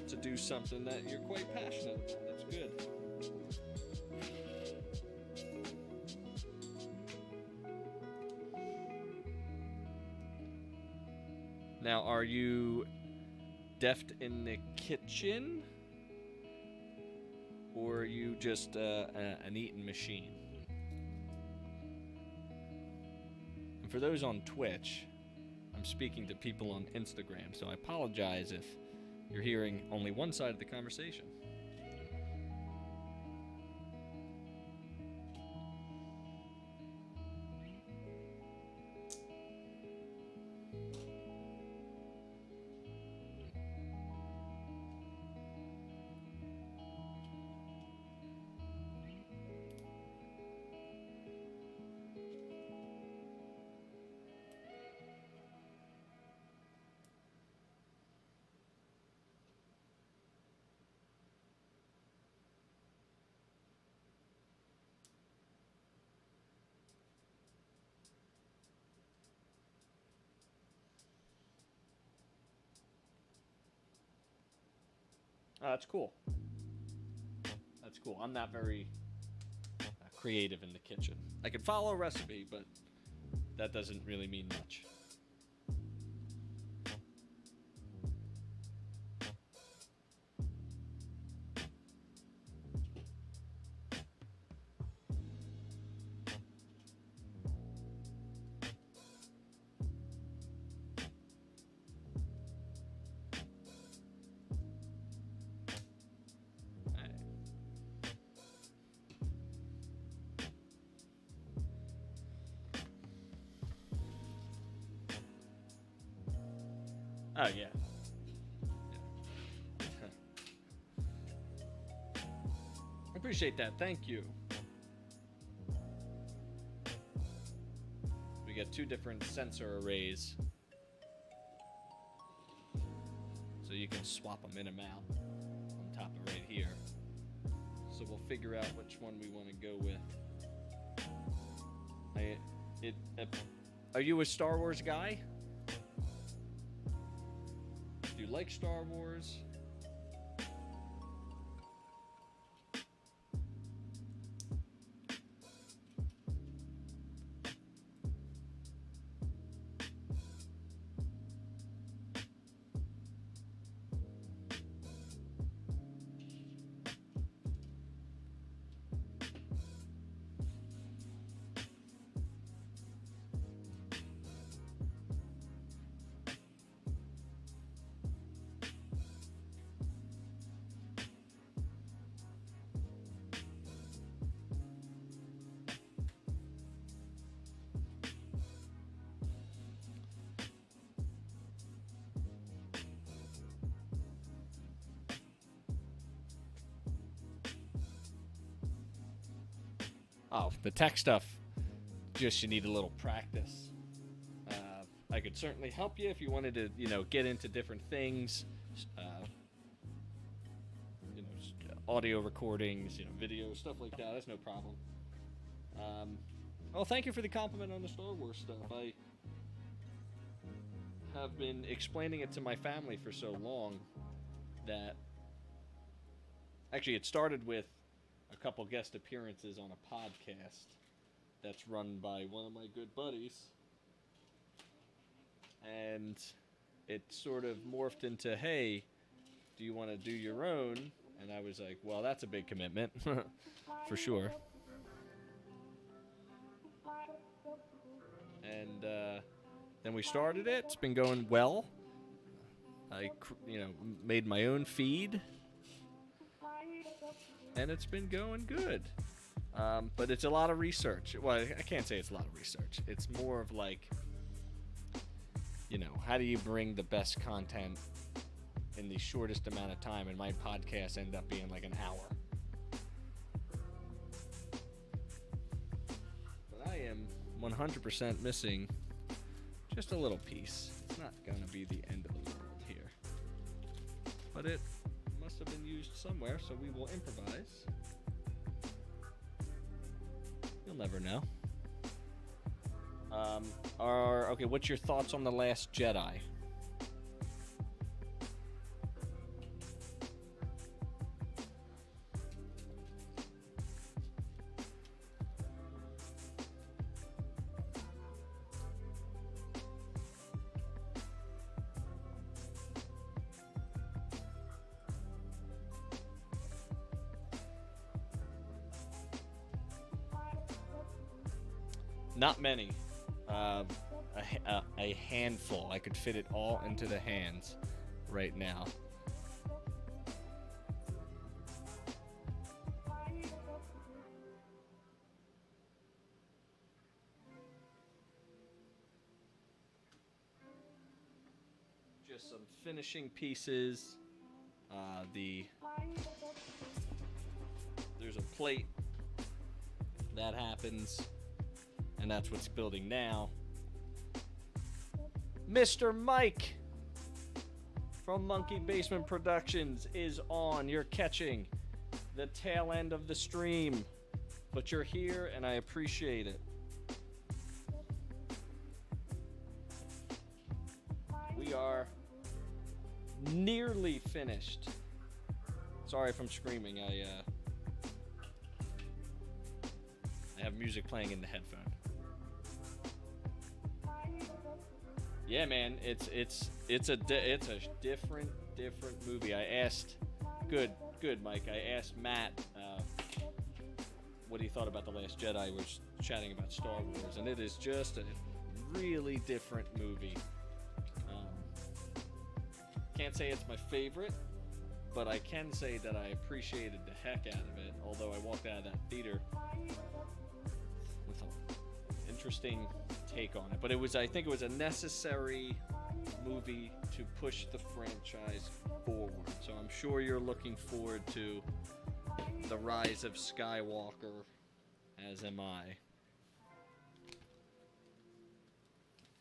to do something that you're quite passionate about. That's good. Now, are you deft in the kitchen, or are you just an eating machine? And for those on Twitch, I'm speaking to people on Instagram, so I apologize if you're hearing only one side of the conversation. Oh, that's cool. That's cool. I'm not very creative in the kitchen. I can follow a recipe, but that doesn't really mean much. Oh, yeah. I appreciate that. Thank you. We got 2 different sensor arrays, so you can swap them in and out on top of right here. So we'll figure out which one we want to go with. Are you a Star Wars guy? Do you like Star Wars? Oh, the tech stuff, just you need a little practice. I could certainly help you if you wanted to, get into different things. Audio recordings, video, stuff like that. That's no problem. Well, thank you for the compliment on the Star Wars stuff. I have been explaining it to my family for so long that actually it started with a couple guest appearances on a podcast that's run by one of my good buddies, and it sort of morphed into, hey, do you want to do your own? And I was like, well, that's a big commitment for sure. And then we started it. It's been going well. I made my own feed, and it's been going good. But it's a lot of research. Well, I can't say it's a lot of research. It's more of like, how do you bring the best content in the shortest amount of time? And my podcasts end up being like an hour. But I am 100% missing just a little piece. It's not going to be the end of the world here. But it must have been used somewhere, so we will improvise. You'll never know. Okay, what's your thoughts on The Last Jedi? Not many. A handful. I could fit it all into the hands right now. Just some finishing pieces. There's a plate that happens, and that's what's building now. Mr. Mike from Monkey Basement Productions is on. You're catching the tail end of the stream, but you're here and I appreciate it. We are nearly finished. Sorry if I'm screaming. I have music playing in the headphone. Yeah, man, it's a different movie. I asked, good, Mike. I asked Matt what he thought about The Last Jedi. We're chatting about Star Wars, and it is just a really different movie. Can't say it's my favorite, but I can say that I appreciated the heck out of it. Although I walked out of that theater with an interesting take on it, but I think it was a necessary movie to push the franchise forward. So I'm sure you're looking forward to The Rise of Skywalker, as am I.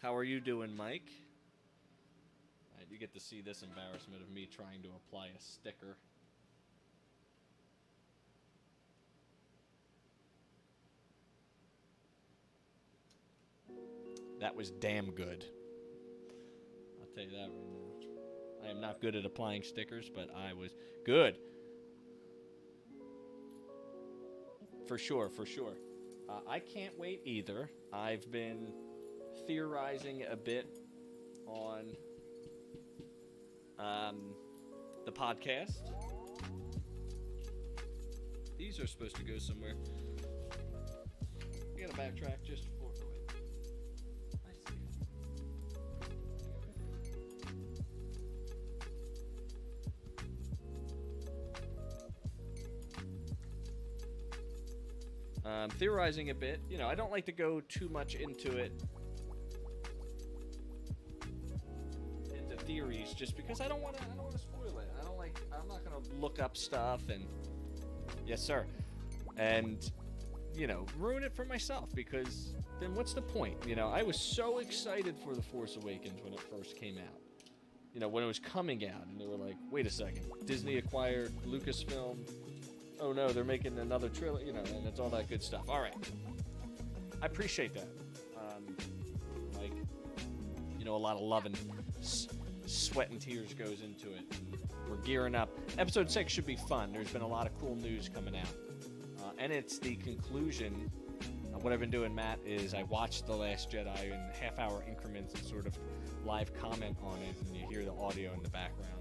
How are you doing, Mike? All right, you get to see this embarrassment of me trying to apply a sticker. That was damn good. I'll tell you that right now. I am not good at applying stickers, but I was good. For sure. I can't wait either. I've been theorizing a bit on the podcast. These are supposed to go somewhere. You gotta backtrack just for... Theorizing a bit. You know, I don't like to go too much into theories, just because I don't want to spoil it. I'm not going to look up stuff and yes sir, and you know, ruin it for myself, because then what's the point? You know, I was so excited for The Force Awakens when it first came out. You know, when it was coming out, and they were like, wait a second, Disney acquired Lucasfilm. Oh no, they're making another trilogy, you know, and it's all that good stuff. All right, I appreciate that. Like, you know, a lot of love and sweat and tears goes into it. We're gearing up. Episode 6 should be fun. There's been a lot of cool news coming out, and it's the conclusion. What I've been doing, Matt, is I watched The Last Jedi in half-hour increments and sort of live comment on it, and you hear the audio in the background.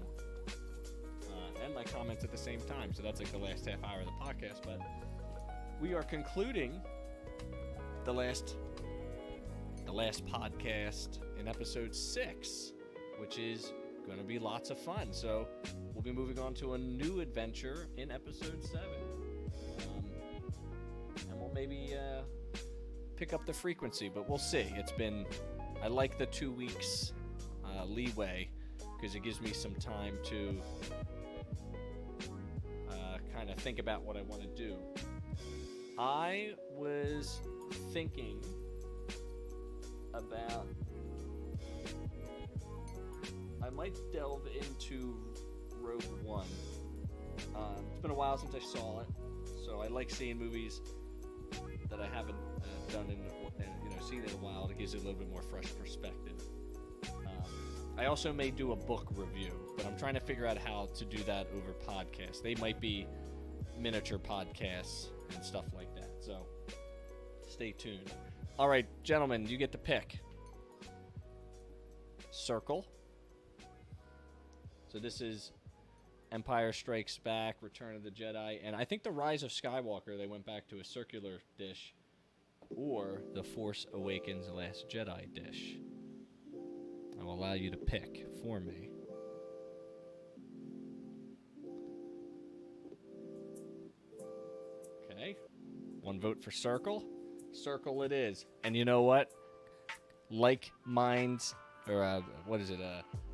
And my comments at the same time, so that's like the last half hour of the podcast. But we are concluding the last podcast in episode 6, which is going to be lots of fun. So we'll be moving on to a new adventure in episode 7, and we'll maybe pick up the frequency, but we'll see. I like the 2 weeks leeway, because it gives me some time to kind of think about what I want to do. I was thinking about, I might delve into Rogue One. It's been a while since I saw it, so I like seeing movies that I haven't done in seen it in a while. It gives it a little bit more fresh perspective. I also may do a book review, but I'm trying to figure out how to do that over podcasts. They might be miniature podcasts and stuff like that. So stay tuned. All right, gentlemen, you get to pick. Circle. So this is Empire Strikes Back, Return of the Jedi, and I think The Rise of Skywalker, they went back to a circular dish, or The Force Awakens Last Jedi dish. I will allow you to pick for me. Okay. One vote for Circle. Circle it is. And you know what? Like minds, or what is it?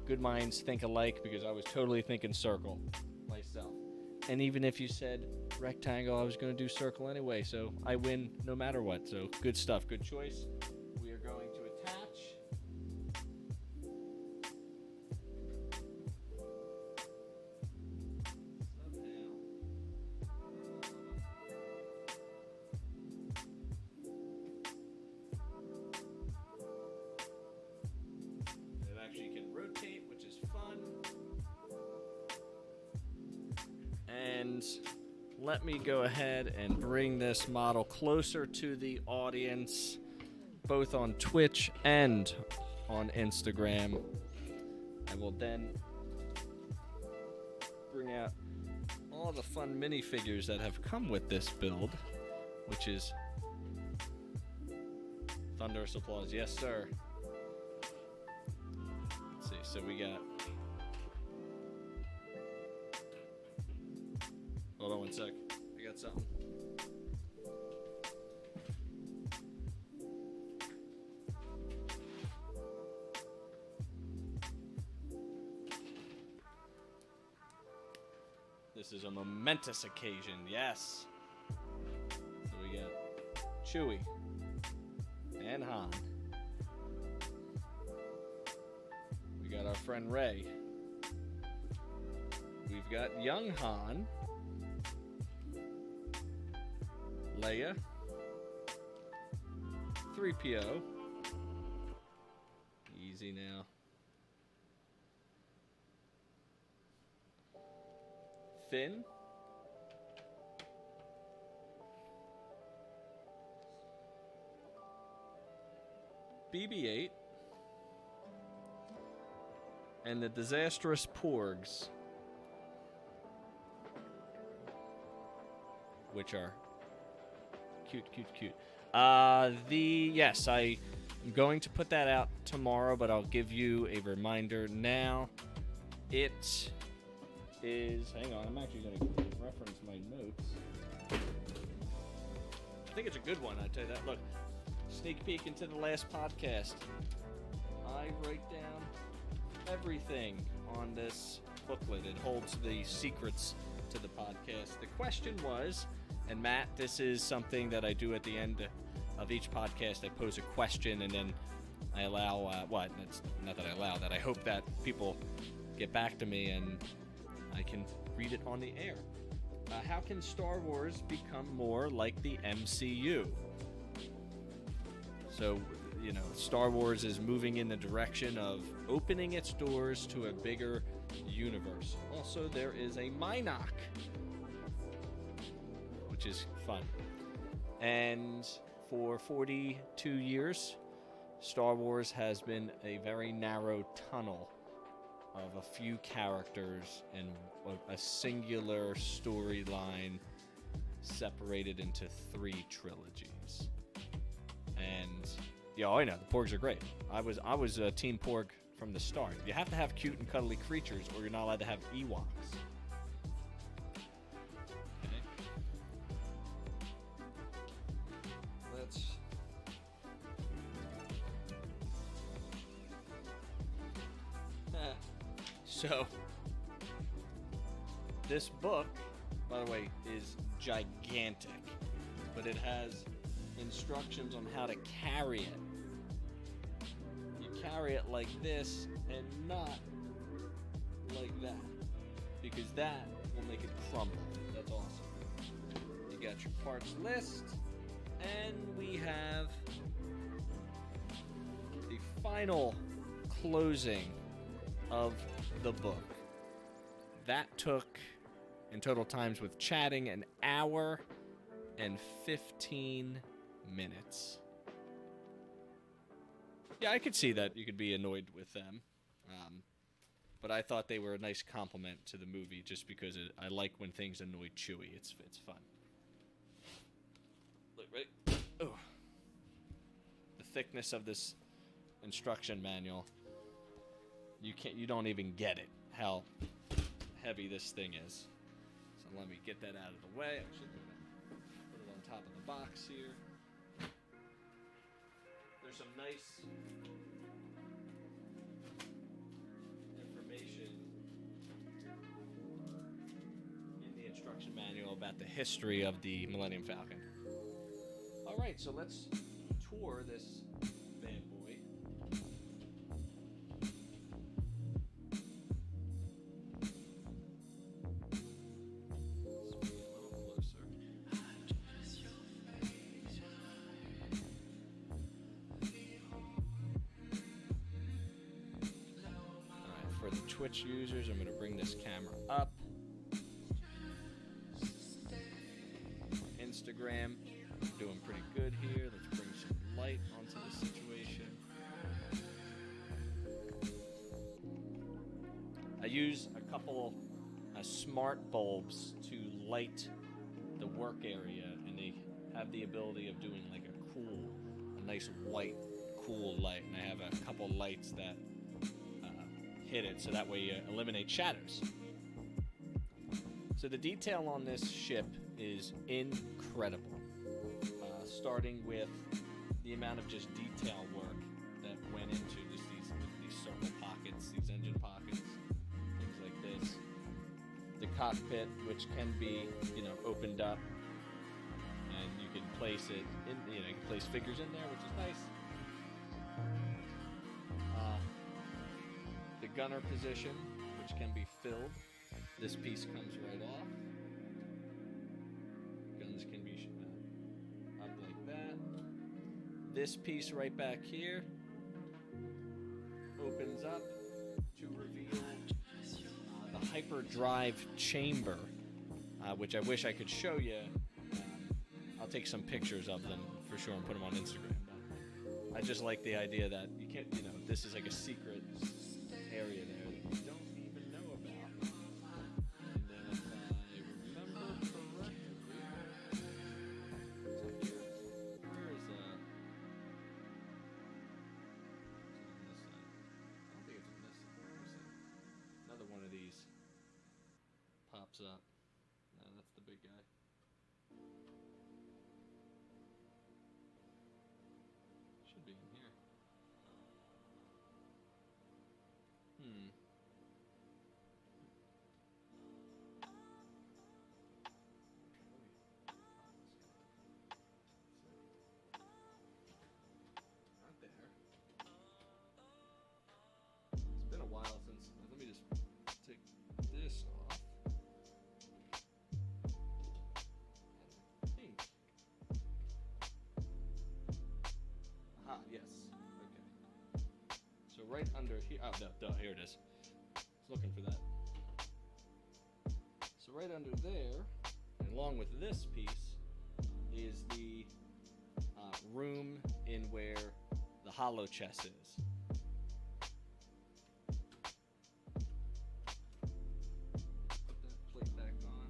Good minds think alike, because I was totally thinking Circle myself. And even if you said rectangle, I was going to do Circle anyway, so I win no matter what. So good stuff. Good choice. We are going to attach. And let me go ahead and bring this model closer to the audience, both on Twitch and on Instagram. I will then bring out all the fun minifigures that have come with this build, which is thunderous applause. Yes, sir. Let's see. So we got. Hold on one sec. I got something. This is a momentous occasion, yes. So we got Chewie and Han. We got our friend Rey. We've got young Han. Leia, 3PO, easy now, Finn, BB-8, and the disastrous Porgs, which are cute. Yes, I am going to put that out tomorrow, but I'll give you a reminder now. It is, hang on, I'm actually going to reference my notes. I think it's a good one, I tell you that. Look, sneak peek into the last podcast. I write down everything on this booklet. It holds the secrets to the podcast. The question was, and Matt, this is something that I do at the end of each podcast. I pose a question, and then I allow, it's not that I allow, that I hope that people get back to me and I can read it on the air. How can Star Wars become more like the MCU? So, Star Wars is moving in the direction of opening its doors to a bigger universe. Also, there is a Minok, which is fun. And for 42 years, Star Wars has been a very narrow tunnel of a few characters and a singular storyline separated into 3 trilogies. And I know the Porgs are great. I was a Team Porg from the start. You have to have cute and cuddly creatures, or you're not allowed to have Ewoks. So, this book, by the way, is gigantic, but it has instructions on how to carry it. You carry it like this and not like that, because that will make it crumble. That's awesome. You got your parts list, and we have final closing of the book. That took, in total times with chatting, an hour and 15 minutes. Yeah, I could see that you could be annoyed with them. But I thought they were a nice compliment to the movie just because I like when things annoy Chewie. It's fun. Look, right? Oh. The thickness of this instruction manual. You don't even get it how heavy this thing is. So let me get that out of the way. I should put it on top of the box here. There's some nice information in the instruction manual about the history of the Millennium Falcon. All right, so let's tour this bad boy. Let's bring it a little closer. All right, for the Twitch users, I'm going to bring this camera up. Instagram, doing pretty good here. Let's bring some light onto the situation. I use a couple smart bulbs to light the work area, and they have the ability of doing like a nice white, cool light. And I have a couple lights that hit it, so that way you eliminate shadows. So the detail on this ship is incredible. Starting with the amount of just detail work that went into just these circle pockets, these engine pockets, things like this. The cockpit, which can be, opened up, and you can place it in, you can place figures in there, which is nice. The gunner position, which can be filled. This piece comes right off. Guns can be up like that. This piece right back here opens up to reveal the hyperdrive chamber, which I wish I could show you. I'll take some pictures of them for sure and put them on Instagram. But I just like the idea that you can't, this is like a secret area there that you don't even know about. And then if I remember correctly, it's up here. Where is it's on this side. I don't think it's on this side. Let me see. Another one of these pops up. No, that's the big guy. Should be in here. Not there. It's been a while since. Let me just take this off. I think. Aha, yes. Okay. So right under here. Oh, no, here it is. I was looking for that. So right under there, and along with this piece, is the room in where the hollow chest is. Put that plate back on.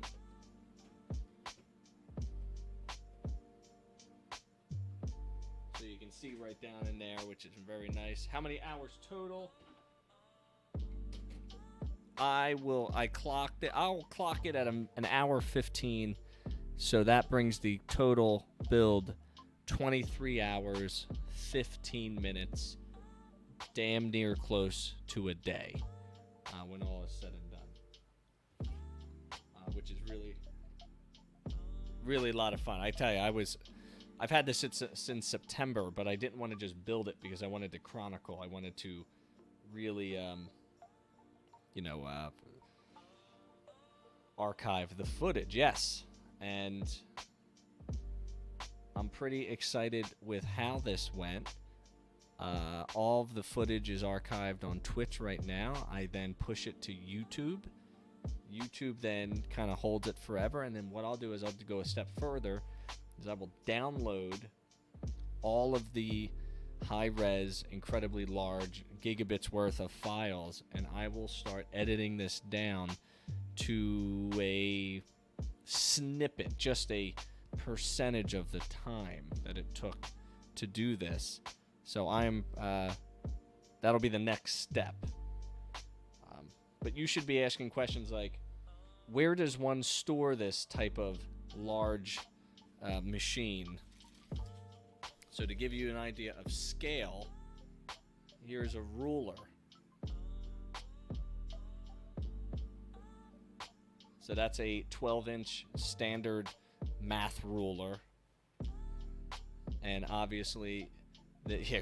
So you can see right down in there, which is very nice. How many hours total? I'll clock it at an hour 15. So that brings the total build 23 hours, 15 minutes, damn near close to a day when all is said and done. Which is really, really a lot of fun. I tell you, I've had this since September, but I didn't want to just build it because I wanted to chronicle. I wanted to really, archive the footage, yes. And I'm pretty excited with how this went. All of the footage is archived on Twitch right now. I then push it to YouTube. YouTube then kind of holds it forever, and then what I'll do is I'll go a step further, is I will download all of the high-res, incredibly large gigabits worth of files, and I will start editing this down to a snippet, just a percentage of the time that it took to do this. So that'll be the next step. But you should be asking questions like, where does one store this type of large machine? So to give you an idea of scale, here's a ruler. So that's a 12-inch standard math ruler. And obviously,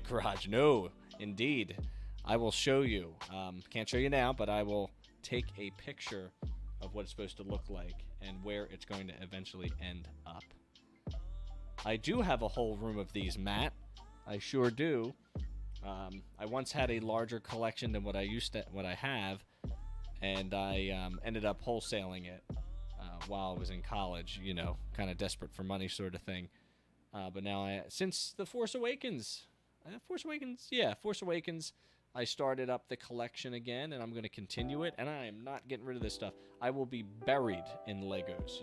garage. No, indeed. I will show you. Can't show you now, but I will take a picture of what it's supposed to look like and where it's going to eventually end up. I do have a whole room of these, Matt. I sure do. I once had a larger collection than what I have, and I ended up wholesaling it while I was in college. You know, kind of desperate for money, sort of thing. But now, since the Force Awakens, I started up the collection again, and I'm going to continue it. And I am not getting rid of this stuff. I will be buried in Legos.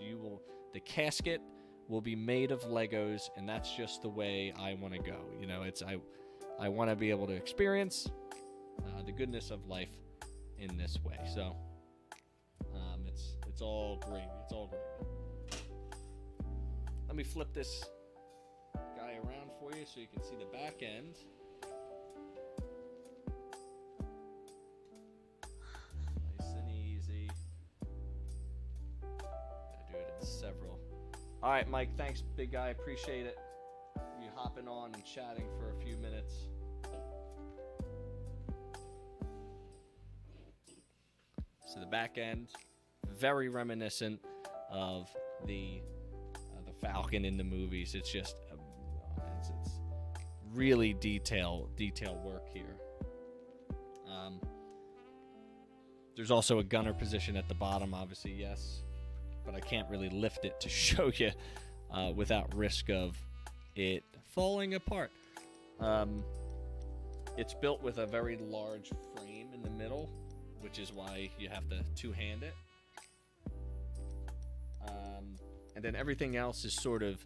The casket will be made of Legos, and that's just the way I want to go. You know, I want to be able to experience the goodness of life in this way. So it's all gravy. It's all gravy. Let me flip this guy around for you so you can see the back end. Nice and easy. Gotta do it in several. All right, Mike, thanks, big guy. Appreciate it. You hopping on and chatting for a few minutes. So the back end, very reminiscent of the Falcon in the movies. It's just it's really detail work here. There's also a gunner position at the bottom, obviously, yes, but I can't really lift it to show you without risk of it falling apart. It's built with a very large frame in the middle, which is why you have to two-hand it. And then everything else is sort of,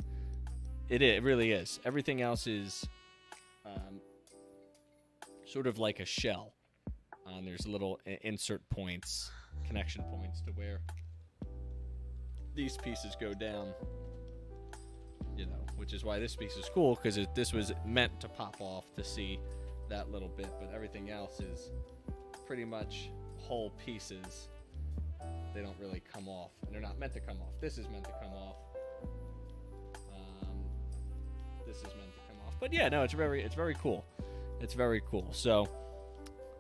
it really is. Everything else is sort of like a shell. There's little insert points, connection points to where these pieces go down, you know, which is why this piece is cool, because this was meant to pop off to see that little bit, but everything else is pretty much whole pieces. They don't really come off, and they're not meant to come off. This is meant to come off. This is meant to come off. But yeah, no, it's very cool. It's very cool. So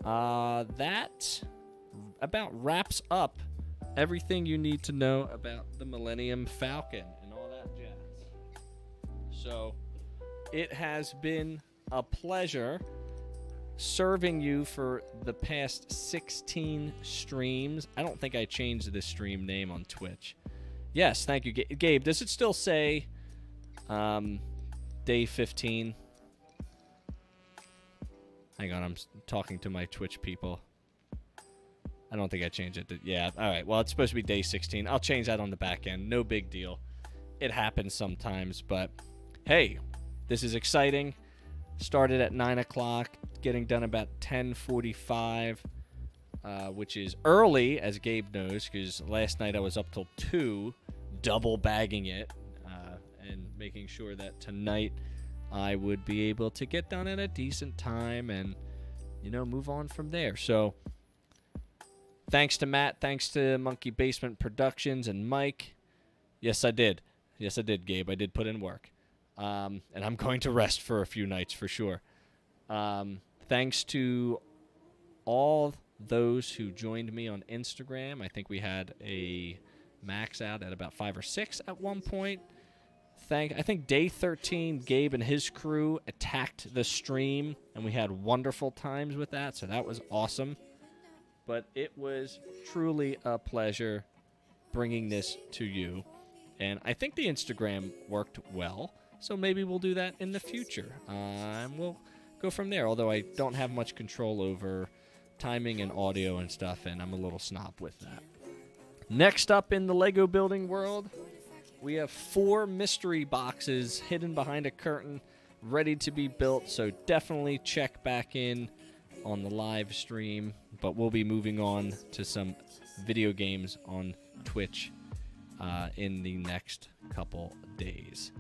that about wraps up everything you need to know about the Millennium Falcon and all that jazz. So it has been a pleasure serving you for the past 16 streams. I don't think I changed the stream name on Twitch. Yes, thank you, Gabe. Does it still say day 15? Hang on, I'm talking to my Twitch people. I don't think I changed it. Yeah, all right. Well, it's supposed to be day 16. I'll change that on the back end. No big deal. It happens sometimes, but hey, this is exciting. Started at 9 o'clock, getting done about 10:45, which is early, as Gabe knows, because last night I was up till 2, double bagging it, and making sure that tonight I would be able to get done at a decent time and, you know, move on from there. So thanks to Matt, thanks to Monkey Basement Productions and Mike. Yes, I did. Yes, I did, Gabe. I did put in work. And I'm going to rest for a few nights for sure. Thanks to all those who joined me on Instagram. I think we had a max out at about 5 or 6 at one point. I think day 13, Gabe and his crew attacked the stream, and we had wonderful times with that, so that was awesome. But it was truly a pleasure bringing this to you. And I think the Instagram worked well, so maybe we'll do that in the future. And we'll go from there, although I don't have much control over timing and audio and stuff, and I'm a little snob with that. Next up in the Lego building world, we have 4 mystery boxes hidden behind a curtain, ready to be built, so definitely check back in on the live stream. But we'll be moving on to some video games on Twitch in the next couple days.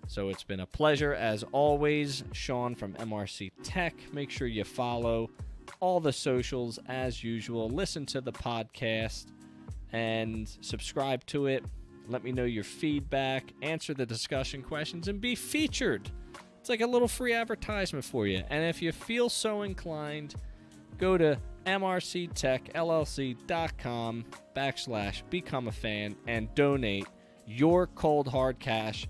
So it's been a pleasure as always. Sean from MRC Tech. Make sure you follow all the socials as usual. Listen to the podcast and subscribe to it. Let me know your feedback, answer the discussion questions, and be featured. It's like a little free advertisement for you. And if you feel so inclined, go to mrctechllc.com/become a fan and donate your cold hard cash